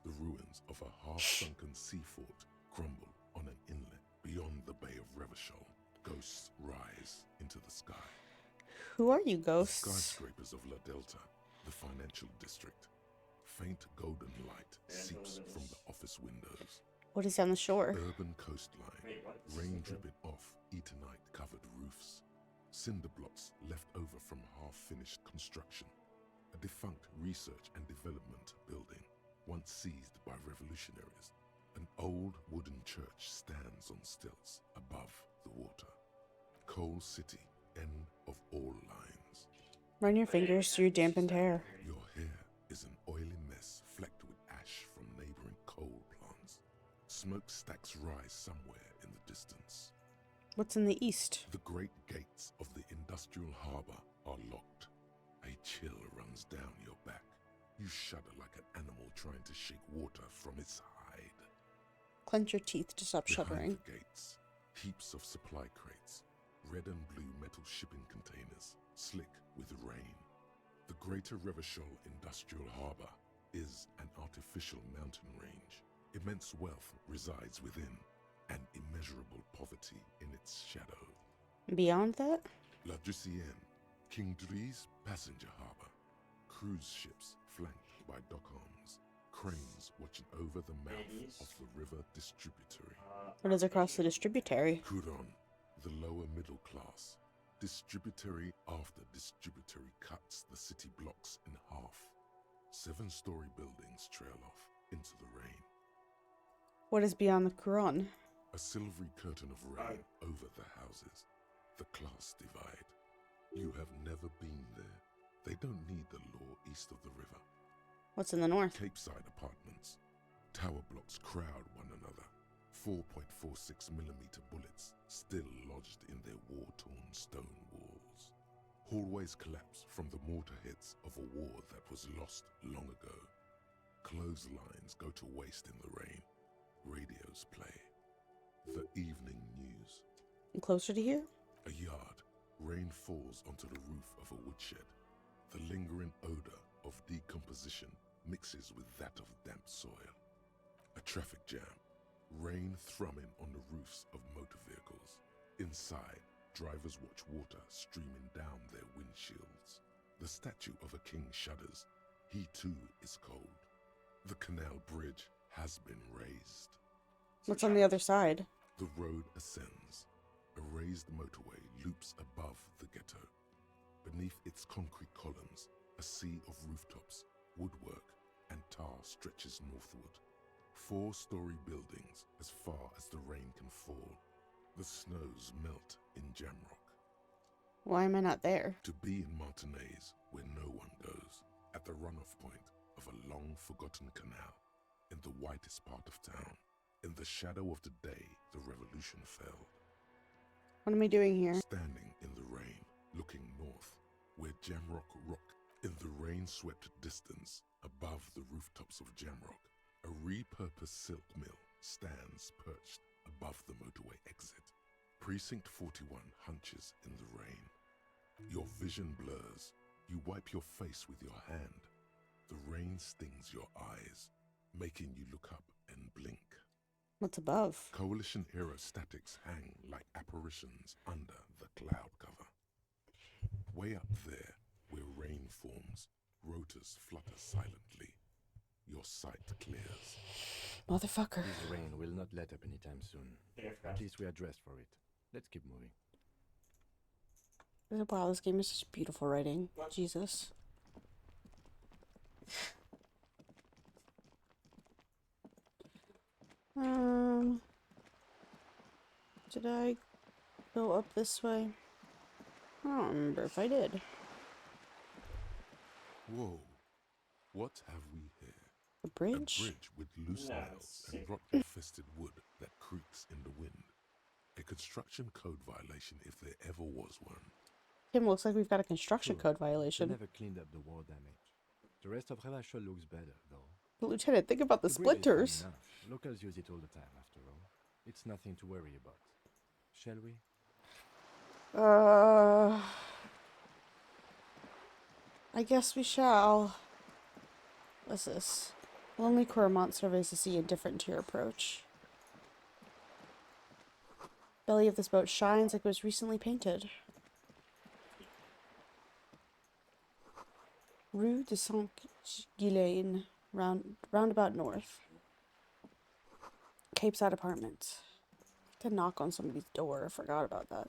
The ruins of a half-sunken sea fort crumble On an inlet beyond the Bay of Revachol, ghosts rise into the sky. Who are you, The ghosts? skyscrapers of La Delta, the financial district. Faint golden light seeps from the office windows. What is on the shore? Urban coastline, Wait, what? rain dripping off Eternite-covered roofs. Cinder blocks left over from half-finished construction. A defunct research and development building, once seized by revolutionaries. An old wooden church stands on stilts above the water. Coal City, end of all lines. Run your fingers through your dampened hair. Your hair is an oily mess flecked with ash from neighboring coal plants. Smokestacks rise somewhere in the distance. What's in the east? The great gates of the industrial harbor are locked. A chill runs down your back. You shudder like an animal trying to shake water from its hide. Clench your teeth to stop shuddering. Behind the gates, heaps of supply crates, red and blue metal shipping containers, slick with rain. The Greater Revachol Industrial Harbor is an artificial mountain range. Immense wealth resides within, and immeasurable poverty in its shadow. Beyond that? La Ducienne, King Dries passenger harbor. Cruise ships flanked by dockhams. Cranes watching over the mouth of the river distributary. What is across the distributary? Couronne, the lower middle class. Distributary after distributary cuts the city blocks in half. 7-story buildings trail off into the rain. What is beyond the Quran? A silvery curtain of rain over the houses. The class divide. You have never been there. They don't need the law east of the river. What's in the north? Capeside apartments. Tower blocks crowd one another. 4.46mm bullets still lodged in their war-torn stone walls. Hallways collapse from the mortar hits of a war that was lost long ago. Clotheslines go to waste in the rain. Radios play. The evening news. And closer to here? A yard. Rain falls onto the roof of a woodshed. The lingering odor of decomposition mixes with that of damp soil. A traffic jam. Rain thrumming on the roofs of motor vehicles. Inside, drivers watch water streaming down their windshields. The statue of a king shudders. He too is cold. The canal bridge has been raised. What's on the other side? The road ascends. A raised motorway loops above the ghetto. Beneath its concrete columns, a sea of rooftops, woodwork, and tar stretches northward. 4-story buildings as far as the rain can fall. The snows melt in Jamrock. Why am I not there? To be in Martinez, where no one goes, at the runoff point of a long-forgotten canal, in the whitest part of town. In the shadow of the day the revolution fell. What am I doing here? Standing in the rain, looking north, where Jamrock Rock, in the rain-swept distance, above the rooftops of Jamrock, a repurposed silk mill stands perched above the motorway exit. Precinct 41 hunches in the rain. Your vision blurs. You wipe your face with your hand. The rain stings your eyes, making you look up and blink. What's above? Coalition aerostatics hang like apparitions under the cloud cover. Way up there, where rain forms, rotors flutter silently. Your sight clears. Motherfucker. This rain will not let up anytime soon. At least we are dressed for it. Let's keep moving. Wow, this game is such beautiful writing. Jesus. Did I go up this way? I don't remember if I did. Whoa. What have we here? A bridge? A bridge with loose nails and rot-infested wood that creaks in the wind. A construction code violation if there ever was one. Tim, looks like we've got a construction code violation. They never cleaned up the war damage. The rest of Revachol looks better, though. But Lieutenant, think about the The grid is splinters. fine enough. Locals use it all the time, after all. It's nothing to worry about. Shall we? I guess we shall. What's this? Lonely Cormont surveys the sea indifferent to your approach. Belly of this boat shines like it was recently painted. Rue de Saint-Ghislain, roundabout north. Cape Side Apartments. To knock on somebody's door. I forgot about that.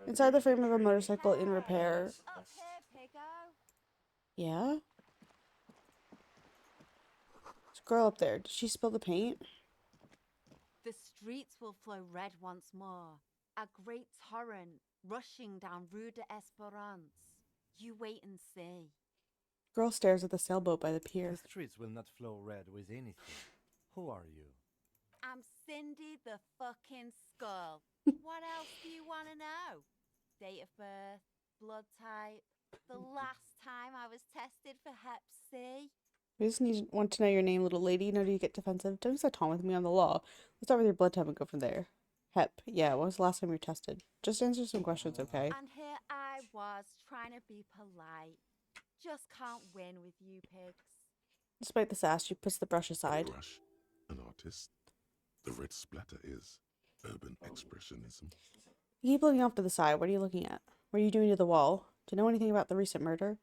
Inside the frame of a motorcycle in repair. Up here, Piggo. Yeah? There's a girl up there. Did she spill the paint? The streets will flow red once more. A great torrent rushing down Rue de Esperance. You wait and see. Girl stares at the sailboat by the pier. The streets will not flow red with anything. Who are you? I'm Cindy the fucking Skull. What else do you want to know? Date of birth, blood type, the last time I was tested for Hep C. We just want to know your name, little lady. No, do you get defensive? Don't start talking with me on the law. Let's start with your blood type and go from there. Hep. Yeah, when was the last time you were tested? Just answer some questions, okay? And here I was trying to be polite. Just can't win with you pigs. Despite the sass, she puts the brush aside. A brush, an artist. The red splatter is urban expressionism. You keep looking off to the side. What are you looking at? What are you doing to the wall? Do you know anything about the recent murder?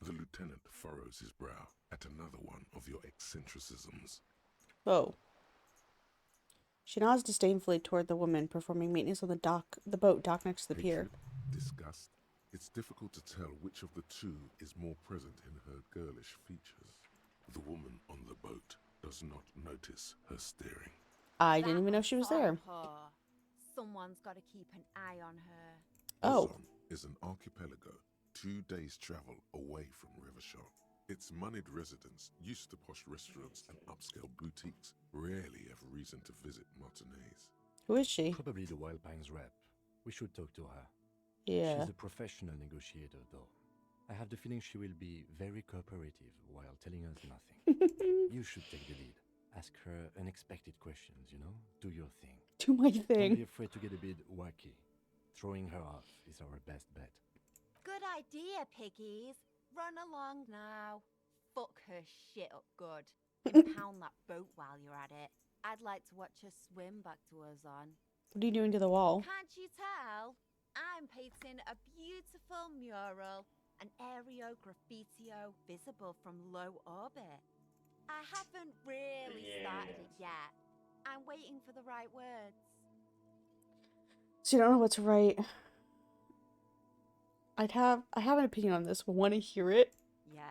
The lieutenant furrows his brow at another one of your eccentricisms. Oh. She nods disdainfully toward the woman performing maintenance on the boat docked next to the pier. Disgust. It's difficult to tell which of the two is more present in her girlish features. The woman on the boat does not notice her staring. I didn't even know she was there. Someone's got to keep an eye on her. Oh. Luzon is an archipelago 2 days' travel away from Rivershore. Its moneyed residents, used to posh restaurants and upscale boutiques, rarely have reason to visit Martinez. Who is she? Probably the Wild Pines rep. We should talk to her. Yeah. She's a professional negotiator, though. I have the feeling she will be very cooperative while telling us nothing. You should take the lead. Ask her unexpected questions, you know? Do your thing. Do my Don't thing. be afraid to get a bit wacky. Throwing her off is our best bet. Good idea, piggies. Run along now. Fuck her shit up good. And pound that boat while you're at it. I'd like to watch her swim back to her on. What are you doing to the wall? Can't you tell? I'm painting a beautiful mural, an aereo graffitio visible from low orbit. I haven't really started it yet. I'm waiting for the right words. So you don't know what to write. I have an opinion on this, but want to hear it? Yeah?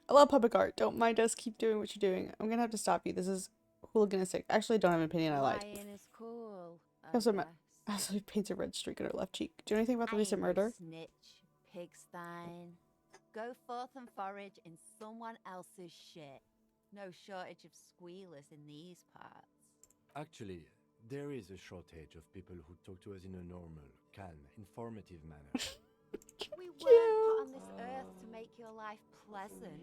I love public art. Don't mind us. Keep doing what you're doing. I'm gonna have to stop you. This is hooliganistic. Actually, I don't have an opinion. I lied. Lying is cool. Absolutely paints a red streak on her left cheek. Do you know anything about the recent I ain't no murder? Snitch, pigstein. Go forth and forage in someone else's shit. No shortage of squealers in these parts. Actually, there is a shortage of people who talk to us in a normal, calm, informative manner. We weren't put on this earth to make your life pleasant,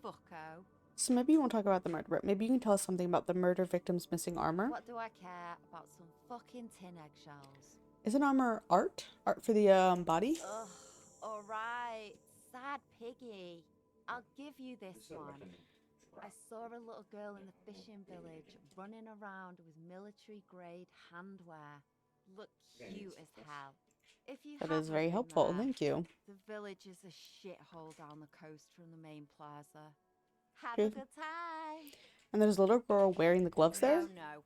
fucko. So maybe you won't talk about the murder, but maybe you can tell us something about the murder victim's missing armor. What do I care about some fucking tin eggshells? Isn't armor art? Art for the body? Ugh, alright. Sad piggy. I'll give you this one. I saw a little girl in the fishing village running around with military-grade handwear. Look cute as hell. If you That is haven't very been helpful. there, Thank you. The village is a shithole down the coast from the main plaza. Have Okay. a good time. And there's a little girl wearing the gloves there? No.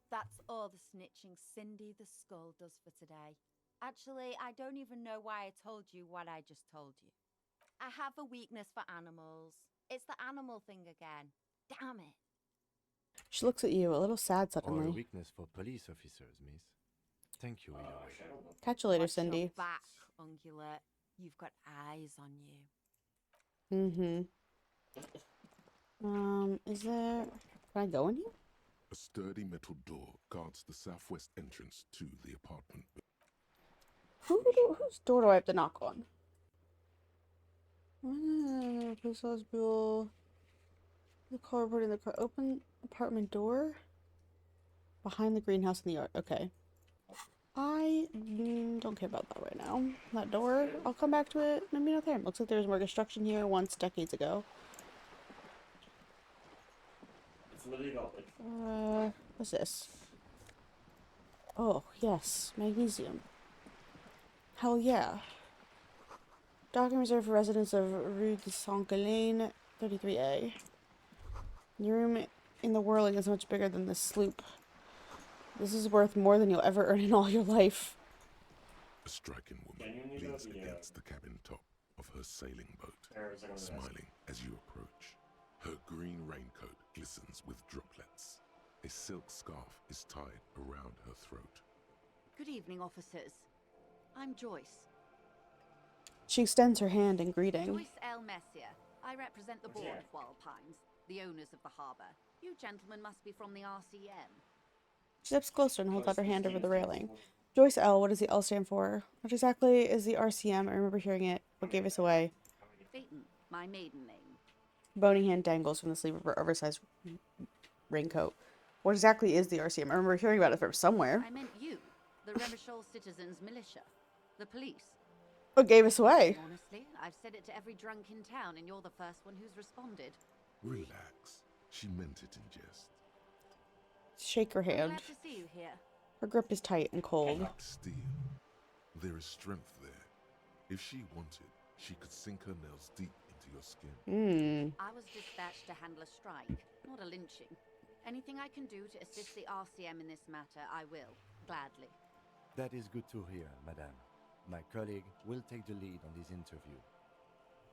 That's all the snitching Cindy the Skull does for today. Actually, I don't even know why I told you what I just told you. I have a weakness for animals. It's the animal thing again. Damn it. She looks at you, a little sad Or a suddenly. weakness for police officers, miss. Thank you, either way. Catch you later, Watch Cindy. your back, ungulate. You've got eyes on you. Is there... Can I go in here? A sturdy metal door guards the southwest entrance to the apartment. Whose door do I have to knock on? Police hospital. The car reporting the car. Open apartment door. Behind the greenhouse in the yard. Okay. I don't care about that right now. That door, I'll come back to it. Maybe not there. Looks like there was more construction here once decades ago. It's literally got like What's this? Oh, yes. Magnesium. Hell yeah. Document reserved for residents of Rue de Saint-Ghislain, 33A. Your room in the whirling is much bigger than this sloop. This is worth more than you'll ever earn in all your life. A striking woman leans against the cabin top of her sailing boat, smiling as you approach. Her green raincoat glistens with droplets. A silk scarf is tied around her throat. Good evening, officers. I'm Joyce. She extends her hand in greeting. Joyce L. Messier. I represent the board of Wild Pines, the owners of the harbour. You gentlemen must be from the RCM. She steps closer and holds out her hand over the railing. Joyce L., what does the L stand for? What exactly is the RCM? I remember hearing it. What gave us away? Phaeton, my maiden name. Bony hand dangles from the sleeve of her oversized raincoat. What exactly is the RCM? I remember hearing about it from somewhere. I meant you, the Revachol Citizens Militia, the police. What gave us away? Honestly, I've said it to every drunk in town, and you're the first one who's responded. Relax. She meant it in jest. Shake her hand. I'm glad to see you here. Her grip is tight and cold. Like steel. There is strength there. If she wanted, she could sink her nails deep into your skin. I was dispatched to handle a strike, not a lynching. Anything I can do to assist the RCM in this matter, I will, gladly. That is good to hear, madame. My colleague will take the lead on this interview.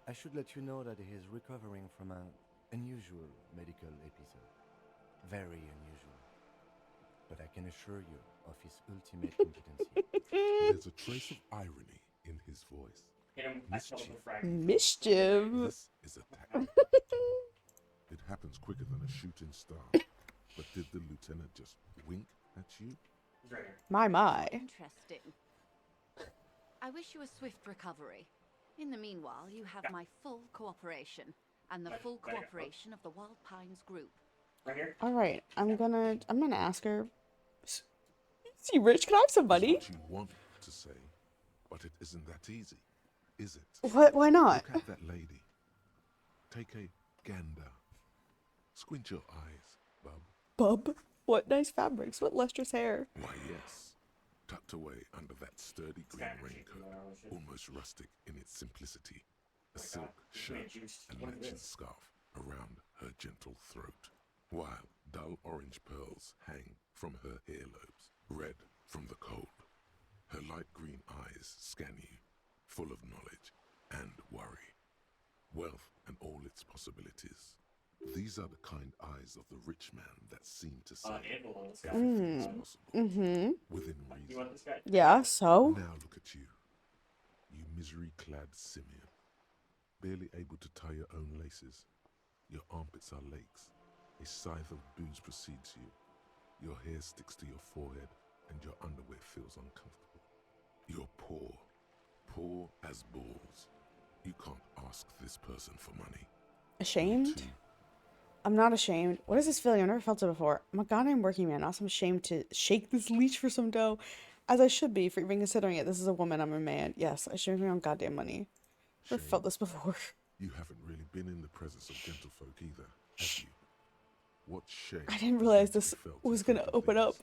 I should let you know that he is recovering from an unusual medical episode. Very unusual. But I can assure you of his ultimate competency. There's a trace of irony in his voice. Mischief. This is a tactic. It happens quicker than a shooting star. But did the lieutenant just wink at you? My. Interesting. I wish you a swift recovery. In the meanwhile, you have my full cooperation, and the full cooperation of the Wild Pines group. All right, I'm gonna ask her. Is he rich? Can I have some money? That's what you want to say, but it isn't that easy, is it? What? Why not? Look at that lady. Take a gander. Squint your eyes, bub. Bub? What nice fabrics. What lustrous hair. Why, yes. Tucked away under that sturdy green raincoat, almost rustic in its simplicity, a silk shirt and matching scarf around her gentle throat, while dull orange pearls hang from her earlobes, red from the cold. Her light green eyes scan you, full of knowledge and worry, wealth and all its possibilities. These are the kind eyes of the rich man that seem to say everything is possible, within reason. Yeah, so? Now look at you, you misery-clad simian, barely able to tie your own laces. Your armpits are lakes. A scythe of booze precedes you. Your hair sticks to your forehead, and your underwear feels uncomfortable. You're poor as balls. You can't ask this person for money. Ashamed? I'm not ashamed. What is this feeling? I've never felt it before. I'm a goddamn working man. Also, I'm ashamed to shake this leech for some dough. As I should be, for even considering it. This is a woman, I'm a man. Yes, I should make my own goddamn money. I've never felt this before. You haven't really been in the presence of gentlefolk either, have you? What shame. I didn't realize this was gonna open up.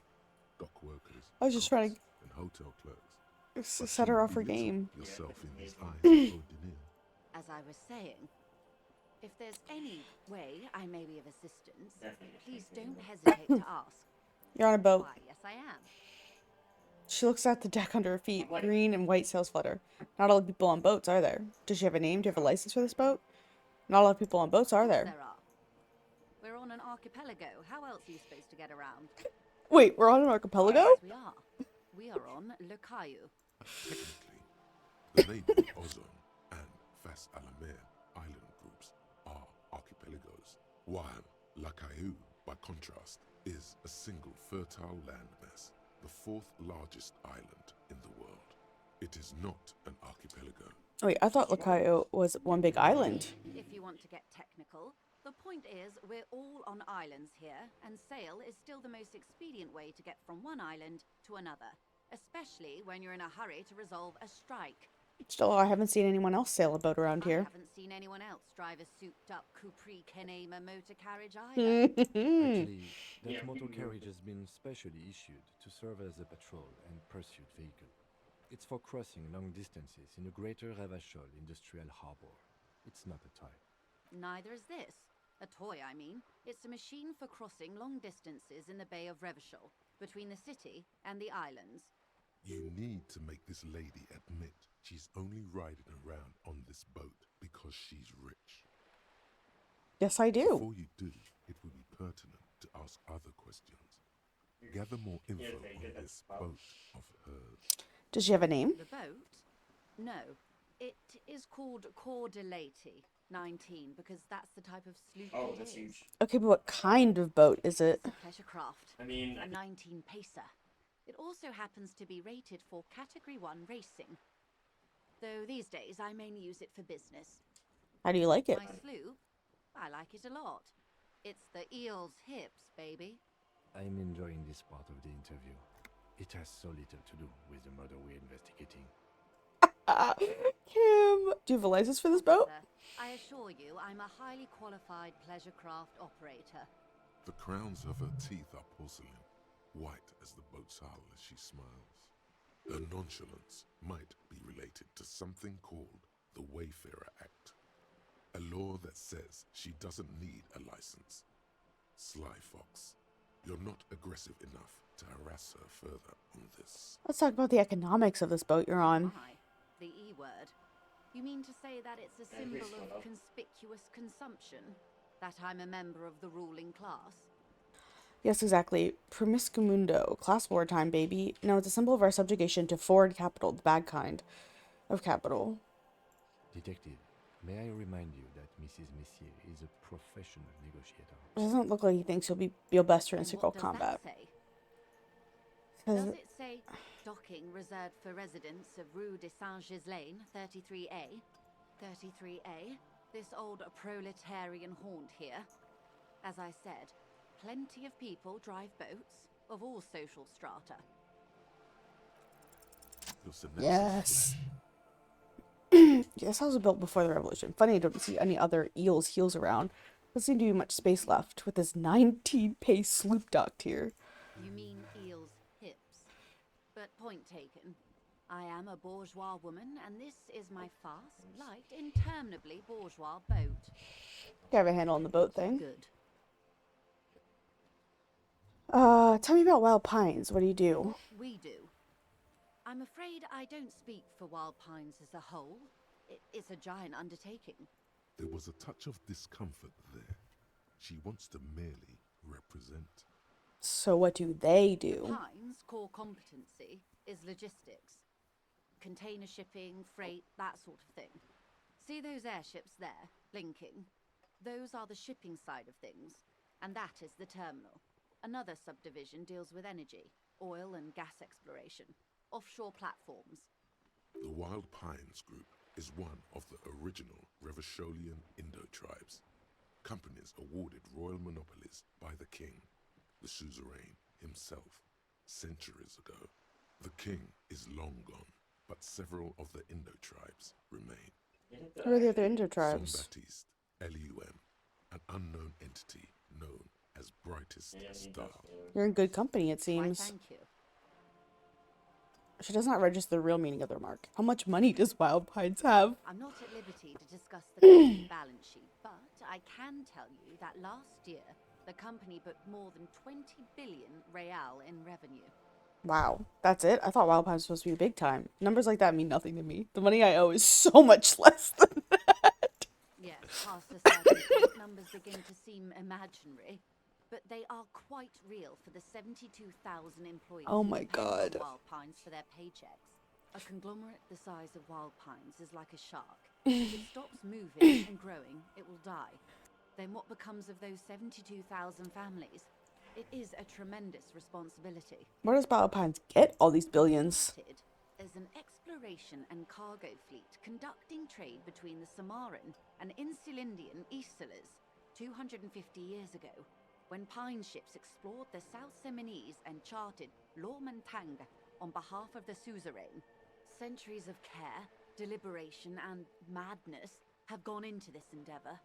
Dock workers, I was just trying to and hotel clerks. set her off her game. Yourself in his eyes, As I was saying, if there's any way I may be of assistance, please don't hesitate to ask. You're on a boat. Why, yes, I am. She looks at the deck under her feet. Green and white sails flutter. Not all the people on boats, are there? Does she have a name? Do you have a license for this boat? Not a lot of people on boats, are there? There are. We're on an archipelago. How else are you supposed to get around? Wait, we're on an archipelago? Yes, we are. We are on Le Caillou. Technically, the Lady Ozone and Fas Alamer island groups are archipelagos, while La Caillou, by contrast, is a single fertile landmass, the fourth largest island in the world. It is not an archipelago. Wait, I thought Lacayo was one big island. If you want to get technical, the point is we're all on islands here, and sail is still the most expedient way to get from one island to another, especially when you're in a hurry to resolve a strike. Still, I haven't seen anyone else sail a boat around here. I haven't seen anyone else drive a souped-up Capri Kenema motor carriage either. Actually, that Yeah, motor people carriage do. has been specially issued to serve as a patrol and pursuit vehicle. It's for crossing long distances in the greater Ravachol industrial harbor. It's not a toy. Neither is this. A toy, I mean. It's a machine for crossing long distances in the Bay of Revachol, between the city and the islands. You need to make this lady admit she's only riding around on this boat because she's rich. Yes, I do. Before you do, it would be pertinent to ask other questions. Gather more info on this boat of hers. Does she have a name? The boat? No. It is called Cordelati 19 because that's the type of sloop Oh, it that's is. huge. Okay, but what kind of boat is it? It's a pleasure craft. I mean, A 19 pacer. It also happens to be rated for Category 1 racing. Though these days I mainly use it for business. How do you like it? My sloop? I like it a lot. It's the eel's hips, baby. I'm enjoying this part of the interview. It has so little to do with the murder we're investigating. Kim, do you have a license for this boat? I assure you, I'm a highly qualified pleasure craft operator. The crowns of her teeth are porcelain, white as the boat's hull as she smiles. Her nonchalance might be related to something called the Wayfarer Act, a law that says she doesn't need a license. Sly Fox, you're not aggressive enough to harass her further on this. Let's talk about the economics of this boat you're on. My, the E word. You mean to say that it's a symbol of conspicuous consumption? That I'm a member of the ruling class? Yes, exactly. Promiscumundo, class wartime, baby. No, it's a symbol of our subjugation to forward capital, the bad kind of capital. Detective, may I remind you that Mrs. Messier is a professional negotiator. It doesn't look like he thinks he'll be your best friend in And single what does combat. that say? Says- Does it say docking reserved for residents of Rue de Saint-Gislain, 33A? 33A? This old proletarian haunt here. As I said, plenty of people drive boats of all social strata. Your synapses Yes. Yes, house was built before the revolution. Funny I don't see any other eel's heels around. Doesn't seem to be much space left with this 19-pace sloop docked here. You mean eel's hips. But point taken. I am a bourgeois woman, and this is my fast, light, interminably bourgeois boat. You have a handle on the boat thing. Good. Tell me about Wild Pines. What do you do? We do. I'm afraid I don't speak for Wild Pines as a whole. It's a giant undertaking. There was a touch of discomfort there. She wants to merely represent. So what do they do? Pines' core competency is logistics. Container shipping, freight, that sort of thing. See those airships there, blinking? Those are the shipping side of things, and that is the terminal. Another subdivision deals with energy, oil and gas exploration, offshore platforms. The Wild Pines Group is one of the original Revacholian Indo-tribes. Companies awarded royal monopolies by the king, the suzerain himself, centuries ago. The king is long gone, but several of the Indo-tribes remain. Who are the other Indo-tribes? Saint-Baptiste, Elysium, an unknown entity known as Brightest Star. You're in good company, it Why, seems. thank you. She does not register the real meaning of the remark. How much money does Wild Pines have? I'm not at liberty to discuss the company balance sheet, but I can tell you that last year, the company booked more than 20 billion real in revenue. Wow, that's it? I thought Wild Pines was supposed to be big time. Numbers like that mean nothing to me. The money I owe is so much less than that. Yes, past a certain point, numbers begin to seem imaginary, but they are quite real for the 72,000 employees Oh who my depend on God. Wild Pines for their paychecks. A conglomerate the size of Wild Pines is like a shark. If it stops moving and growing, it will die. Then what becomes of those 72,000 families? It is a tremendous responsibility. Where does Wild Pines get all these billions? As an exploration and cargo fleet conducting trade between the Samaran and Insulindian Isolas 250 years ago, when pine ships explored the South Seminese and charted Lormentang on behalf of the suzerain. Centuries of care, deliberation, and madness have gone into this endeavor.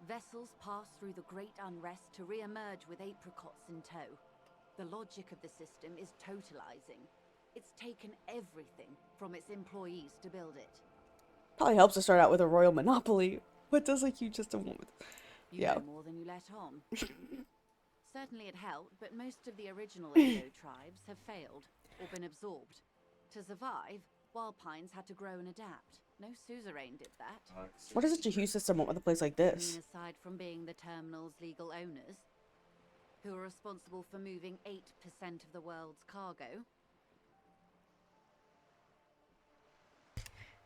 Vessels pass through the Great Unrest to re-emerge with apricots in tow. The logic of the system is totalizing. It's taken everything from its employees to build it. Probably helps to start out with a royal monopoly. What does a huge system want with? You Yeah. know more than you let on. Certainly it helped, but most of the original Edo tribes have failed or been absorbed. To survive, Wild Pines had to grow and adapt. No suzerain did that. What does such a huge system want with a place like I this? mean, aside from being the terminal's legal owners, who are responsible for moving 8% of the world's cargo.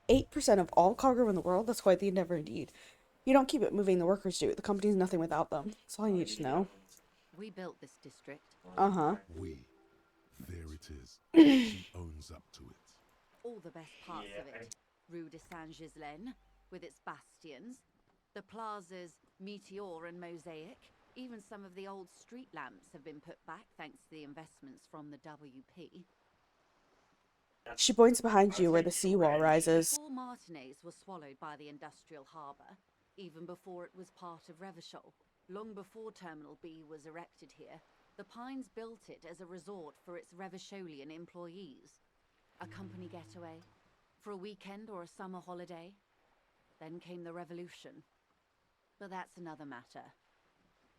8% of all cargo in the world? That's quite the endeavor indeed. You don't keep it moving, the workers do. The company's nothing without them. That's all I need to know. We built this district. Uh-huh. There it is. She owns up to it. All the best parts of it. Rue de Saint-Ghislain, with its bastions. The plazas Meteor and Mosaic. Even some of the old street lamps have been put back thanks to the investments from the WP. She points behind you where the seawall rises. Before Martinez was swallowed by the industrial harbour, even before it was part of Revachol, long before Terminal B was erected here, the Pines built it as a resort for its Revacholian employees. A company getaway, for a weekend or a summer holiday. Then came the revolution. But that's another matter.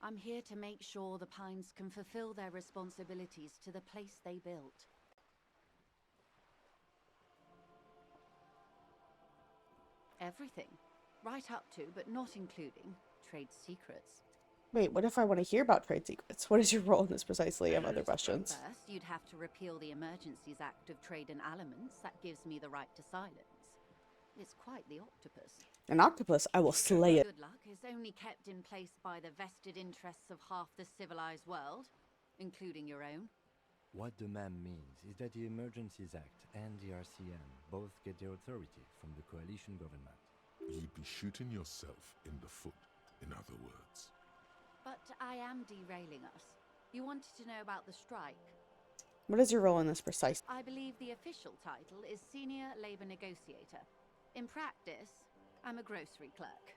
I'm here to make sure the Pines can fulfill their responsibilities to the place they built. Everything. Right up to, but not including, trade secrets. Wait, what if I want to hear about trade secrets? What is your role in this precisely? I have other questions. First, you'd have to repeal the Emergencies Act of Trade in Aliments. That gives me the right to silence. It's quite the octopus. An octopus? I will slay it. Good luck is only kept in place by the vested interests of half the civilized world, including your own. What the ma'am means is that the Emergencies Act and the RCM both get their authority from the coalition government. You'd be shooting yourself in the foot, in other words. But I am derailing us. You wanted to know about the strike. What is your role in this precisely? I believe the official title is Senior Labor Negotiator. In practice, I'm a grocery clerk.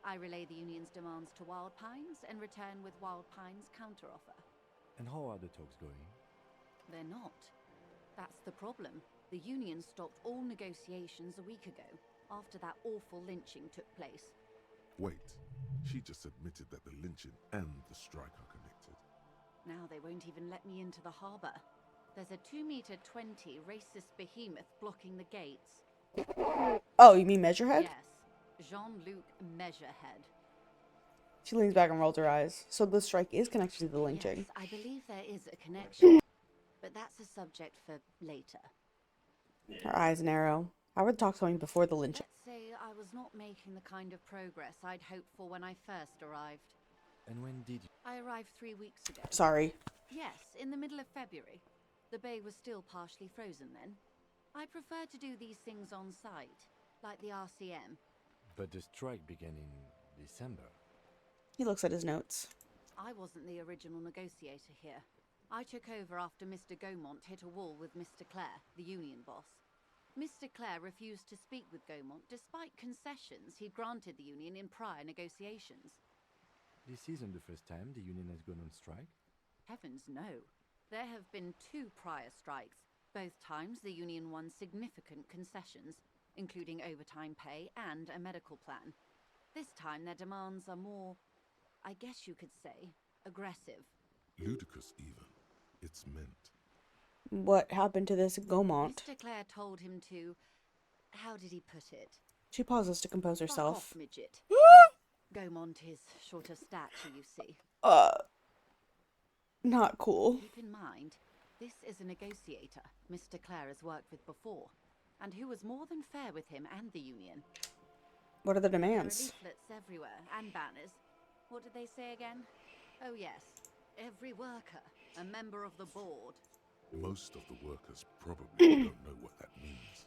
I relay the union's demands to Wild Pines and return with Wild Pines' counteroffer. And how are the talks going? They're not. That's the problem. The union stopped all negotiations a week ago, after that awful lynching took place. Wait, she just admitted that the lynching and the strike are connected. Now they won't even let me into the harbour. There's a 2-meter 20 racist behemoth blocking the gates. Oh, you mean Measurehead? Yes, Jean-Luc Measurehead. She leans back and rolls her eyes. So the strike is connected to the lynching. Yes, I believe there is a connection, but that's a subject for later. Her eyes narrow. I would talk to me before the lynching. Let's say I was not making the kind of progress I'd hoped for when I first arrived. And when did you? I arrived 3 weeks ago. Sorry. Yes, in the middle of February. The bay was still partially frozen then. I prefer to do these things on site, like the RCM. But the strike began in December. He looks at his notes. I wasn't the original negotiator here. I took over after Mr. Gaumont hit a wall with Mr. Clare, the union boss. Mr. Clare refused to speak with Gaumont despite concessions he'd granted the union in prior negotiations. This isn't the first time the union has gone on strike. Heavens no. There have been 2 prior strikes. Both times the union won significant concessions, including overtime pay and a medical plan. This time their demands are more, I guess you could say, aggressive. Ludicrous even. It's meant. What happened to this Gaumont? Mr. Clare told him to... How did he put it? She pauses to compose herself. Fuck off, midget. Gaumont is short of stature, you see. Not cool. Keep in mind, this is a negotiator Mr. Clare has worked with before, and who was more than fair with him and the union. What are the There are demands? leaflets everywhere, and banners. What did they say again? Oh yes, every worker, a member of the board. Most of the workers probably don't know what that means.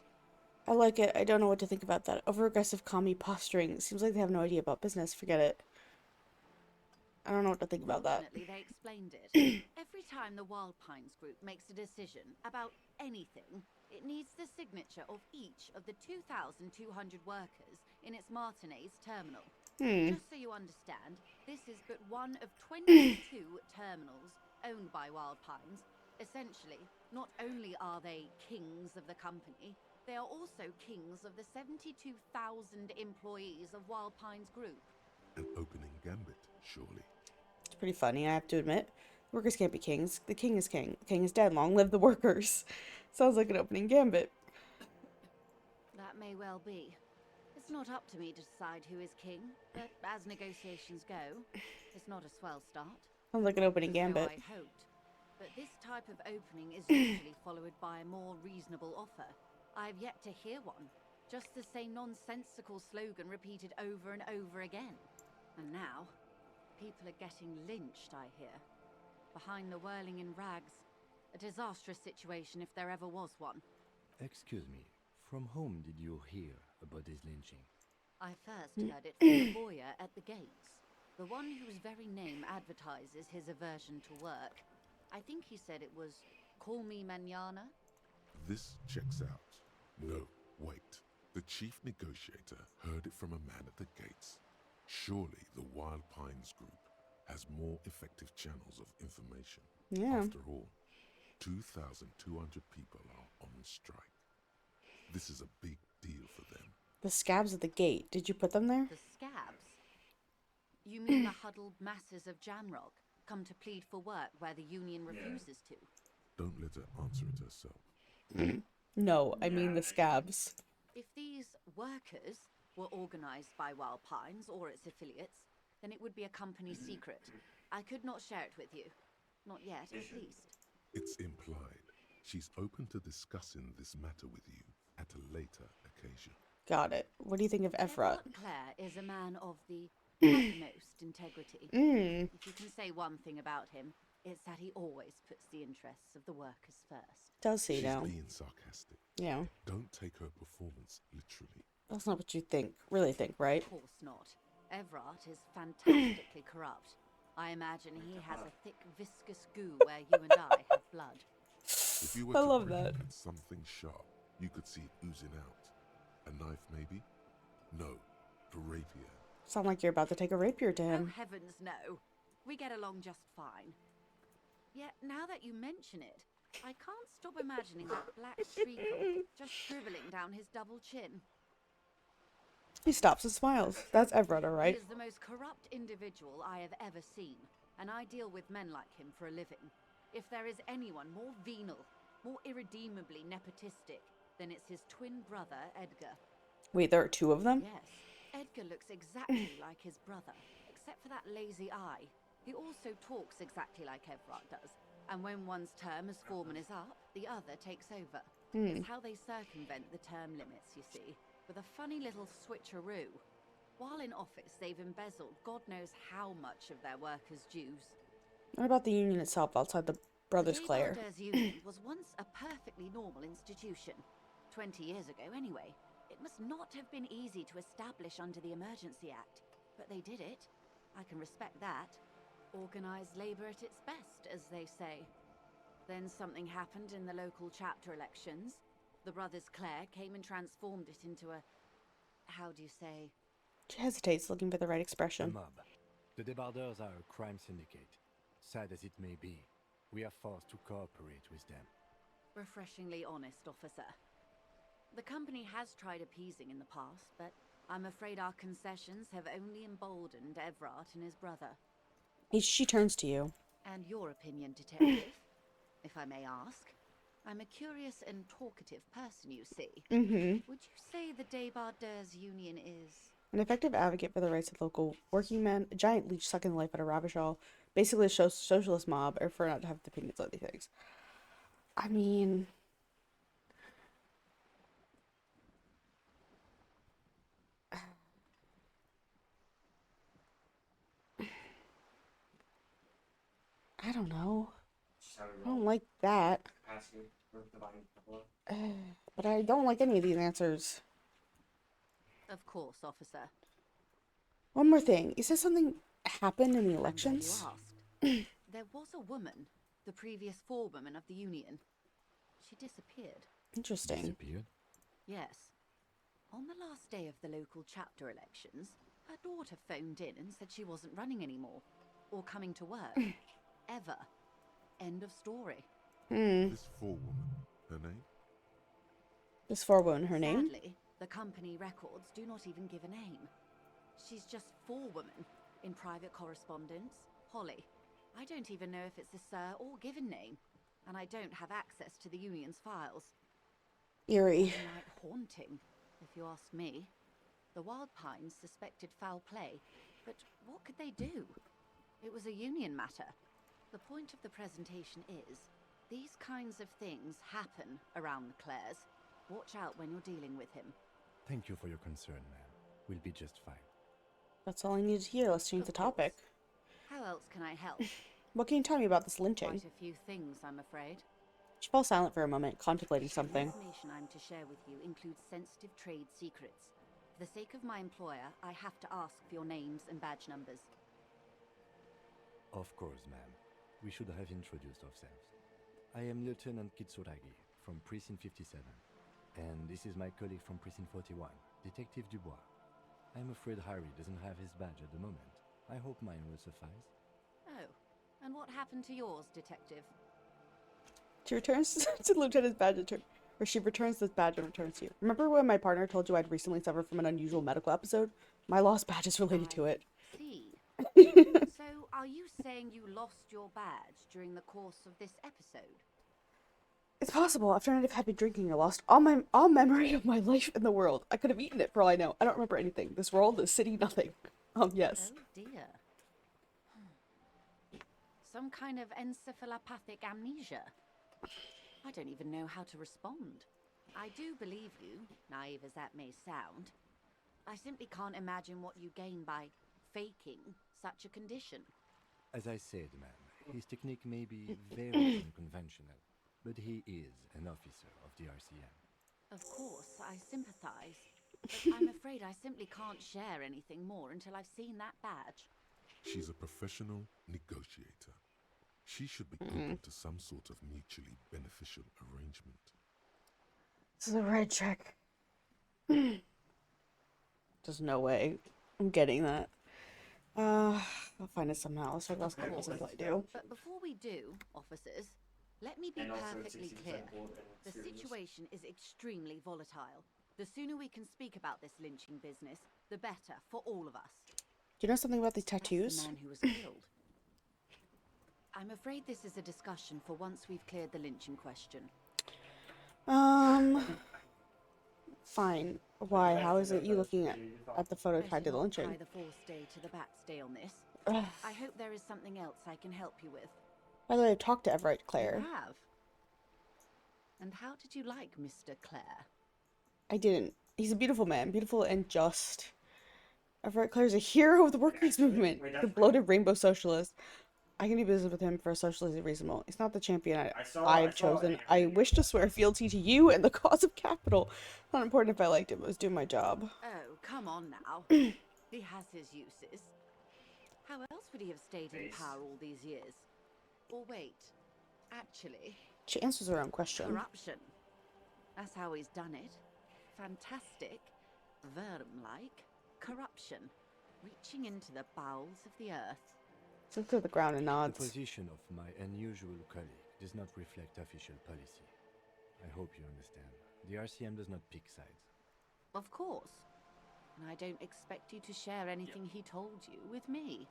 I like it. I don't know what to think about that. Over-aggressive commie posturing. Seems like they have no idea about business. Forget it. I don't know what to think about that. Fortunately, they explained it. Every time the Wild Pines group makes a decision about anything, it needs the signature of each of the 2,200 workers in its Martinez terminal. Hmm. Just so you understand, this is but one of 22 terminals owned by Wild Pines. Essentially, not only are they kings of the company, they are also kings of the 72,000 employees of Wild Pines Group. An opening gambit, surely. It's pretty funny, I have to admit. Workers can't be kings. The king is king. The king is dead. Long live the workers. Sounds like an opening gambit. That may well be. It's not up to me to decide who is king, but as negotiations go, it's not a swell start. Sounds like an opening gambit. So I hoped. But this type of opening is usually followed by a more reasonable offer. I have yet to hear one. Just the same nonsensical slogan repeated over and over again. And now, people are getting lynched, I hear. Behind the whirling in rags. A disastrous situation if there ever was one. Excuse me, from whom did you hear about this lynching? I first heard it from the lawyer at the gates. The one whose very name advertises his aversion to work. I think he said it was, "Call me mañana." This checks out. No, wait. The chief negotiator heard it from a man at the gates. Surely the Wild Pines Group has more effective channels of information. Yeah. After all, 2,200 people are on strike. This is a big deal for them. The scabs at the gate. Did you put them there? The scabs? You mean the huddled masses of Jamrock, come to plead for work where the union refuses to? Don't let her answer it herself. No, I mean the scabs. If these workers were organized by Wild Pines or its affiliates, then it would be a company secret. I could not share it with you. Not yet, at least. It's implied. She's open to discussing this matter with you at a later occasion. Got it. What do you think of Efrat? Claire is a man of the utmost integrity. If you can say one thing about him, it's that he always puts the interests of the workers first. Does he now? She's being sarcastic. Yeah. Don't take her performance literally. That's not what you really think, right? Of course not. Everett is fantastically corrupt. I imagine he has a thick, viscous goo where you and I have blood. If you were I to love prick that. it at something sharp, you could see it oozing out. A knife, maybe? No, a rapier. Sound like you're about to take a rapier to Oh, him. heavens no. We get along just fine. Yet, now that you mention it, I can't stop imagining that black streak just scribbling down his double chin. He stops and smiles. That's Everett, He alright? is the most corrupt individual I have ever seen, and I deal with men like him for a living. If there is anyone more venal, more irredeemably nepotistic, then it's his twin brother, Edgar. Wait, there are two of them? Yes, Edgar looks exactly like his brother, except for that lazy eye. He also talks exactly like Everett does, and when one's term as foreman is up, the other takes over. It's how they circumvent the term limits, you see, with a funny little switcheroo. While in office, they've embezzled God knows how much of their workers' dues. What about the union itself outside the Brothers The Clare? Brothers Union was once a perfectly normal institution. 20 years ago, anyway. It must not have been easy to establish under the Emergency Act, but they did it. I can respect that. Organised labour at its best, as they say. Then something happened in the local chapter elections. The Brothers Clare came and transformed it into a... how do you say? She hesitates, looking for the right The expression. mob. The debarders are a crime syndicate. Sad as it may be, we are forced to cooperate with them. Refreshingly honest, officer. The company has tried appeasing in the past, but I'm afraid our concessions have only emboldened Everett and his brother. She turns to you. And your opinion, detective, if I may ask? I'm a curious and talkative person, you see. Would you say the Debardeurs Union is... An effective advocate for the rights of local working men, a giant leech sucking life out of Ravishall, basically a socialist mob, or for not to have opinions on these things. I mean... I don't know. I don't like that. But I don't like any of these answers. Of course, officer. One more thing. You said something happened in the I'm glad elections? you asked. There was a woman, the previous forewoman of the union. She disappeared. Interesting. Disappeared? Yes. On the last day of the local chapter elections, her daughter phoned in and said she wasn't running anymore. Or coming to work. Ever. End of story. This forewoman, her name? This forewoman, her name? Sadly, the company records do not even give a name. She's just forewoman in private correspondence, Holly. I don't even know if it's a sir or given name, and I don't have access to the union's files. Eerie. Downright haunting, if you ask me. The Wild Pines suspected foul play, but what could they do? It was a union matter. The point of the presentation is, these kinds of things happen around the Clares. Watch out when you're dealing with him. Thank you for your concern, ma'am. We'll be just fine. That's all I need to hear. Let's change the topic. How else can I help? What can you tell me about this lynching? Quite a few things, I'm afraid. She fell silent for a moment, contemplating something. The information I'm to share with you includes sensitive trade secrets. For the sake of my employer, I have to ask for your names and badge numbers. Of course, ma'am. We should have introduced ourselves. I am Lieutenant Kitsuragi from Precinct 57. And this is my colleague from Precinct 41, Detective Dubois. I'm afraid Harry doesn't have his badge at the moment. I hope mine will suffice. Oh, and what happened to yours, Detective? She returns to the lieutenant's badge, or she returns this badge and returns to you. Remember when my partner told you I'd recently suffered from an unusual medical episode? My lost badge is related to it. See. So, are you saying you lost your badge during the course of this episode? It's possible. After a night of happy drinking, I lost all memory of my life in the world. I could have eaten it for all I know. I don't remember anything. This world, this city, nothing. Yes. Oh dear. Some kind of encephalopathic amnesia. I don't even know how to respond. I do believe you, naive as that may sound. I simply can't imagine what you gain by faking such a condition. As I said, ma'am, his technique may be very unconventional, but he is an officer of the RCM. Of course, I sympathize, but I'm afraid I simply can't share anything more until I've seen that badge. She's a professional negotiator. She should be open to some sort of mutually beneficial arrangement. This is a red check. There's no way I'm getting that. I'll find it somehow. Let's talk about something else I do. But before we do, officers, let me be perfectly clear. The situation is extremely volatile. The sooner we can speak about this lynching business, the better for all of us. Do you know something about these tattoos? That's the man who was killed. I'm afraid this is a discussion for once we've cleared the lynching question. Fine. Why? How is it you looking at the photo tied to the lynching? Try the forced day to the backstay on this. I hope there is something else I can help you with. By the way, I talked to Everett Clare. You have? And how did you like Mr. Clare? I didn't. He's a beautiful man. Beautiful and just. Everett Clare's a hero of the workers' movement. The bloated rainbow socialist. I can do business with him for a socially reasonable. He's not the champion I've chosen. I wish to swear fealty to you and the cause of capital. Not important if I liked him. I was doing my job. Oh, come on now. He has his uses. How else would he have stayed in power all these years? Or wait, actually... She answers her own question. Corruption. That's how he's done it. Fantastic, worm-like corruption. Reaching into the bowels of the earth. She looks at the ground and nods. The position of my unusual colleague does not reflect official policy. I hope you understand. The RCM does not pick sides. Of course. And I don't expect you to share anything he told you with me.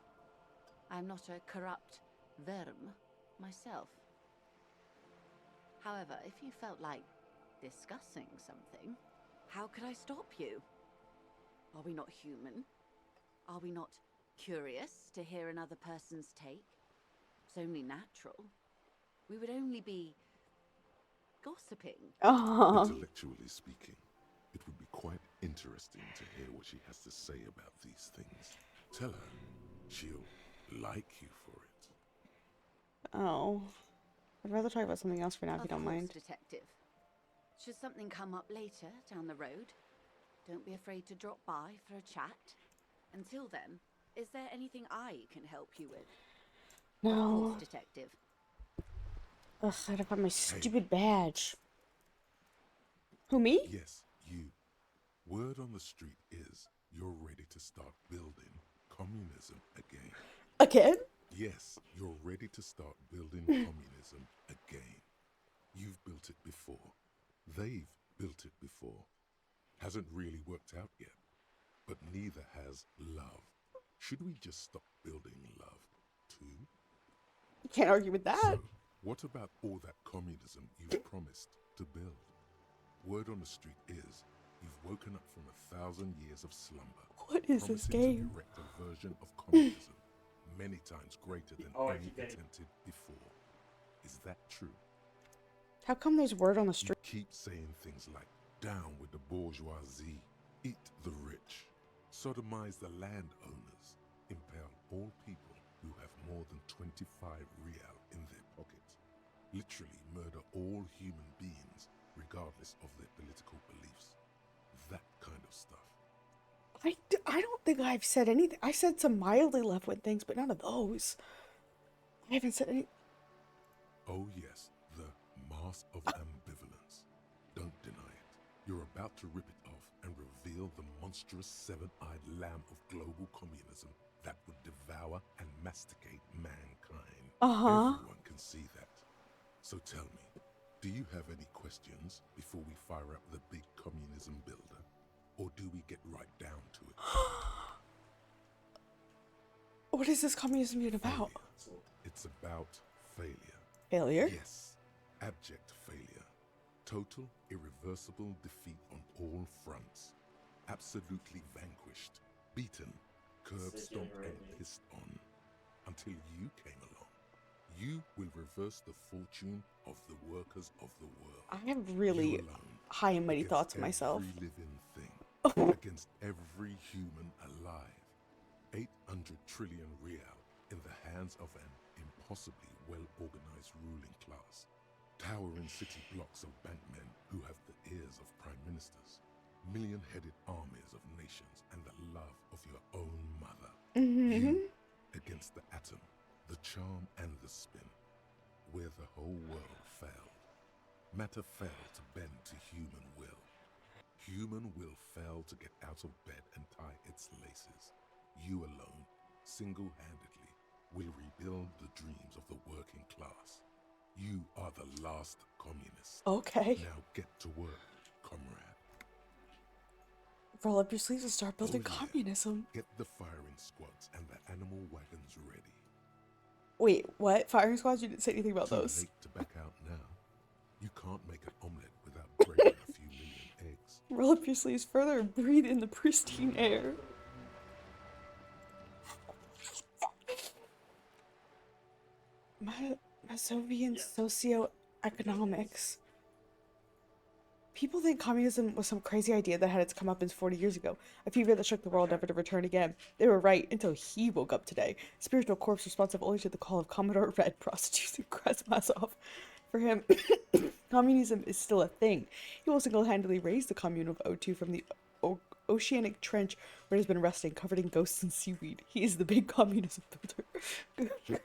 I'm not a corrupt worm myself. However, if you felt like discussing something, how could I stop you? Are we not human? Are we not curious to hear another person's take? It's only natural. We would only be gossiping. Intellectually speaking, it would be quite interesting to hear what she has to say about these things. Tell her she'll like you for it. Oh. I'd rather talk about something else for now if you don't mind. Detective. Should something come up later down the road, don't be afraid to drop by for a chat. Until then, is there anything I can help you with? No. Of course, Detective. Ugh, I gotta find my stupid badge. Who, me? Yes, you. Word on the street is you're ready to start building communism again. Again? Yes, you're ready to start building communism again. You've built it before. They've built it before. Hasn't really worked out yet. But neither has love. Should we just stop building love, too? You can't argue with that. So, what about all that communism you've promised to build? Word on the street is you've woken up from 1,000 years of slumber. What is this promising game? to erect a version of communism many times greater than any attempted before. Is that true? How come there's word on the street? You keep saying things like, down with the bourgeoisie, eat the rich, sodomize the landowners, impale all people who have more than 25 real in their pockets, literally murder all human beings regardless of their political beliefs. That kind of stuff. I don't think I've said anything. I said some mildly left-wing things, but none of those. I haven't said any... Oh yes, the mask of ambivalence. Don't deny it. You're about to rip it off and reveal the monstrous seven-eyed lamb of global communism that would devour and masticate mankind. Everyone can see that. So tell me, do you have any questions before we fire up the big communism builder? Or do we get right down to it? What is this communism being about? Failure. It's about failure. Failure? Yes, abject failure. Total, irreversible defeat on all fronts. Absolutely vanquished, beaten, curb stomped and pissed on. Until you came along. You will reverse the fortune of the workers of the world. I have really high and mighty thoughts of myself. Every living thing. Against every human alive. 800 trillion real in the hands of an impossibly well-organized ruling class. Towering city blocks of bankmen who have the ears of prime ministers. Million-headed armies of nations and the love of your own mother. You against the atom, the charm and the spin. Where the whole world failed. Matter failed to bend to human will. Human will fail to get out of bed and tie its laces. You alone, single-handedly, will rebuild the dreams of the working class. You are the last communist. Okay. Now get to work, comrade. Roll up your sleeves and start building communism. Get the firing squads and the animal wagons ready. Wait, what? Firing squads? You didn't say anything about those. Too late to back out now. You can't make an omelet without breaking a few million eggs. Roll up your sleeves further and breathe in the pristine air. Masovian socioeconomics. People think communism was some crazy idea that had its comeuppance 40 years ago, a fever that shook the world never to return again. They were right, until he woke up today, spiritual corpse responsive only to the call of Commodore Red, prostitutes, and Krasmasov. For him, communism is still a thing. He will single-handedly raise the commune of O2 from the oceanic trench where it has been resting, covered in ghosts and seaweed. He is the big communism builder.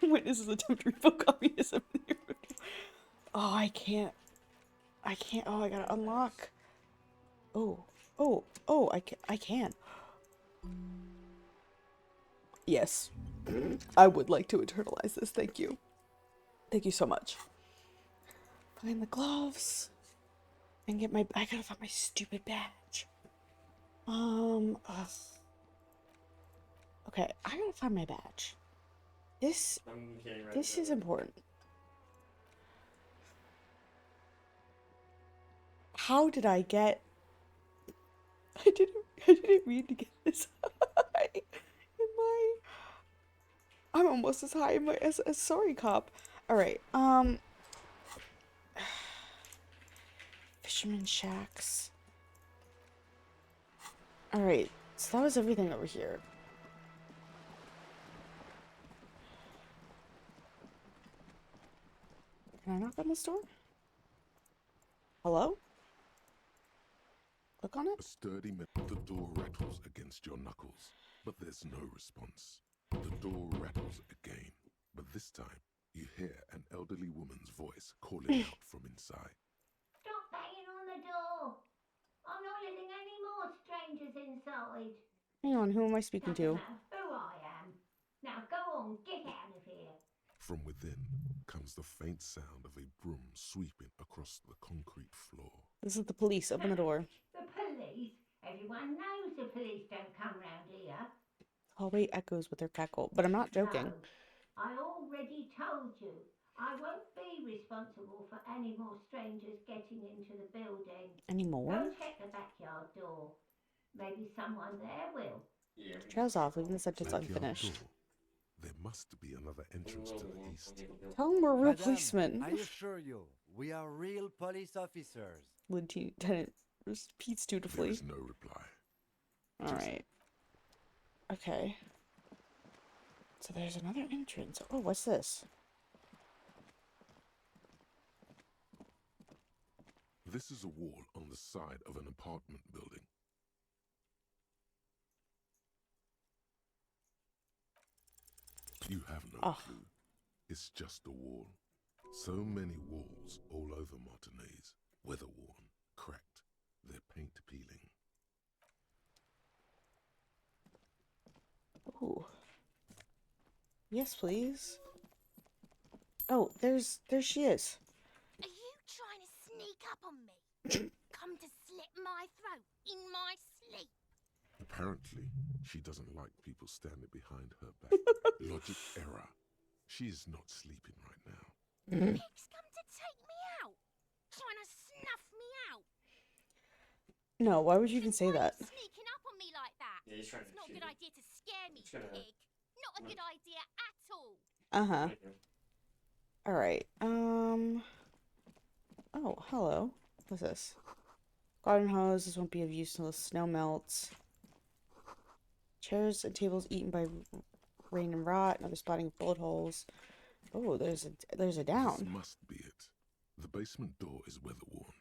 Witnesses attempt to rebuild communism. Oh, I can't. Oh, I gotta unlock. Oh, I can. Yes. I would like to internalize this. Thank you. Thank you so much. Find the gloves. And get I gotta find my stupid badge. Okay, I gotta find my badge. This is important. How did I get... I didn't mean to get this high. I'm almost as high as Sorry Cop. Alright, Fisherman Shacks. Alright, so that was everything over here. Can I knock on this door? Hello? Click on it? A sturdy the door rattles against your knuckles, but there's no response. The door rattles again, but this time you hear an elderly woman's voice calling out from inside. Stop banging on the door! I'm not letting any more stray strangers inside. Hang on, who am I speaking Doesn't to? matter who I am. Now go on, get out of here. From within comes the faint sound of a broom sweeping across the concrete floor. This is the police. Open the door. The police? Everyone knows the police don't come round here. Hallway echoes with their cackle, but I'm not joking. No, I already told you. I won't be responsible for any more strangers getting into the building. Any more? Go check the backyard door. Maybe someone there will. Trails off, leaving the sentence Backyard unfinished. door. There must be another entrance to the east. Tell them we're real Madame, policemen. I assure you, we are real police officers. Lieutenant repeats There dutifully. is no reply. Alright. Okay. So there's another entrance. Oh, what's this? This is a wall on the side of an apartment building. You have no clue. It's just a wall. So many walls all over Martinaise, weather-worn, cracked, their paint peeling. Ooh. Yes, please. Oh, there she is. Are you trying to sneak up on me? Come to slit my throat in my sleep? Apparently, she doesn't like people standing behind her back. Logic error. She is not sleeping right now. Pig's come to take me out. Trying to snuff me out. No, why would you even say that? Sneaking up on me like that. Yeah, he's trying It's to not a shoot good you. idea to scare me, It's gonna pig. Not a good idea at all. Uh-huh. Alright, oh, hello. What's this? Garden hose. This won't be of use until the snow melts. Chairs and tables eaten by rain and rot. Another spotting of bullet holes. Oh, there's a down. This must be it. The basement door is weather-worn.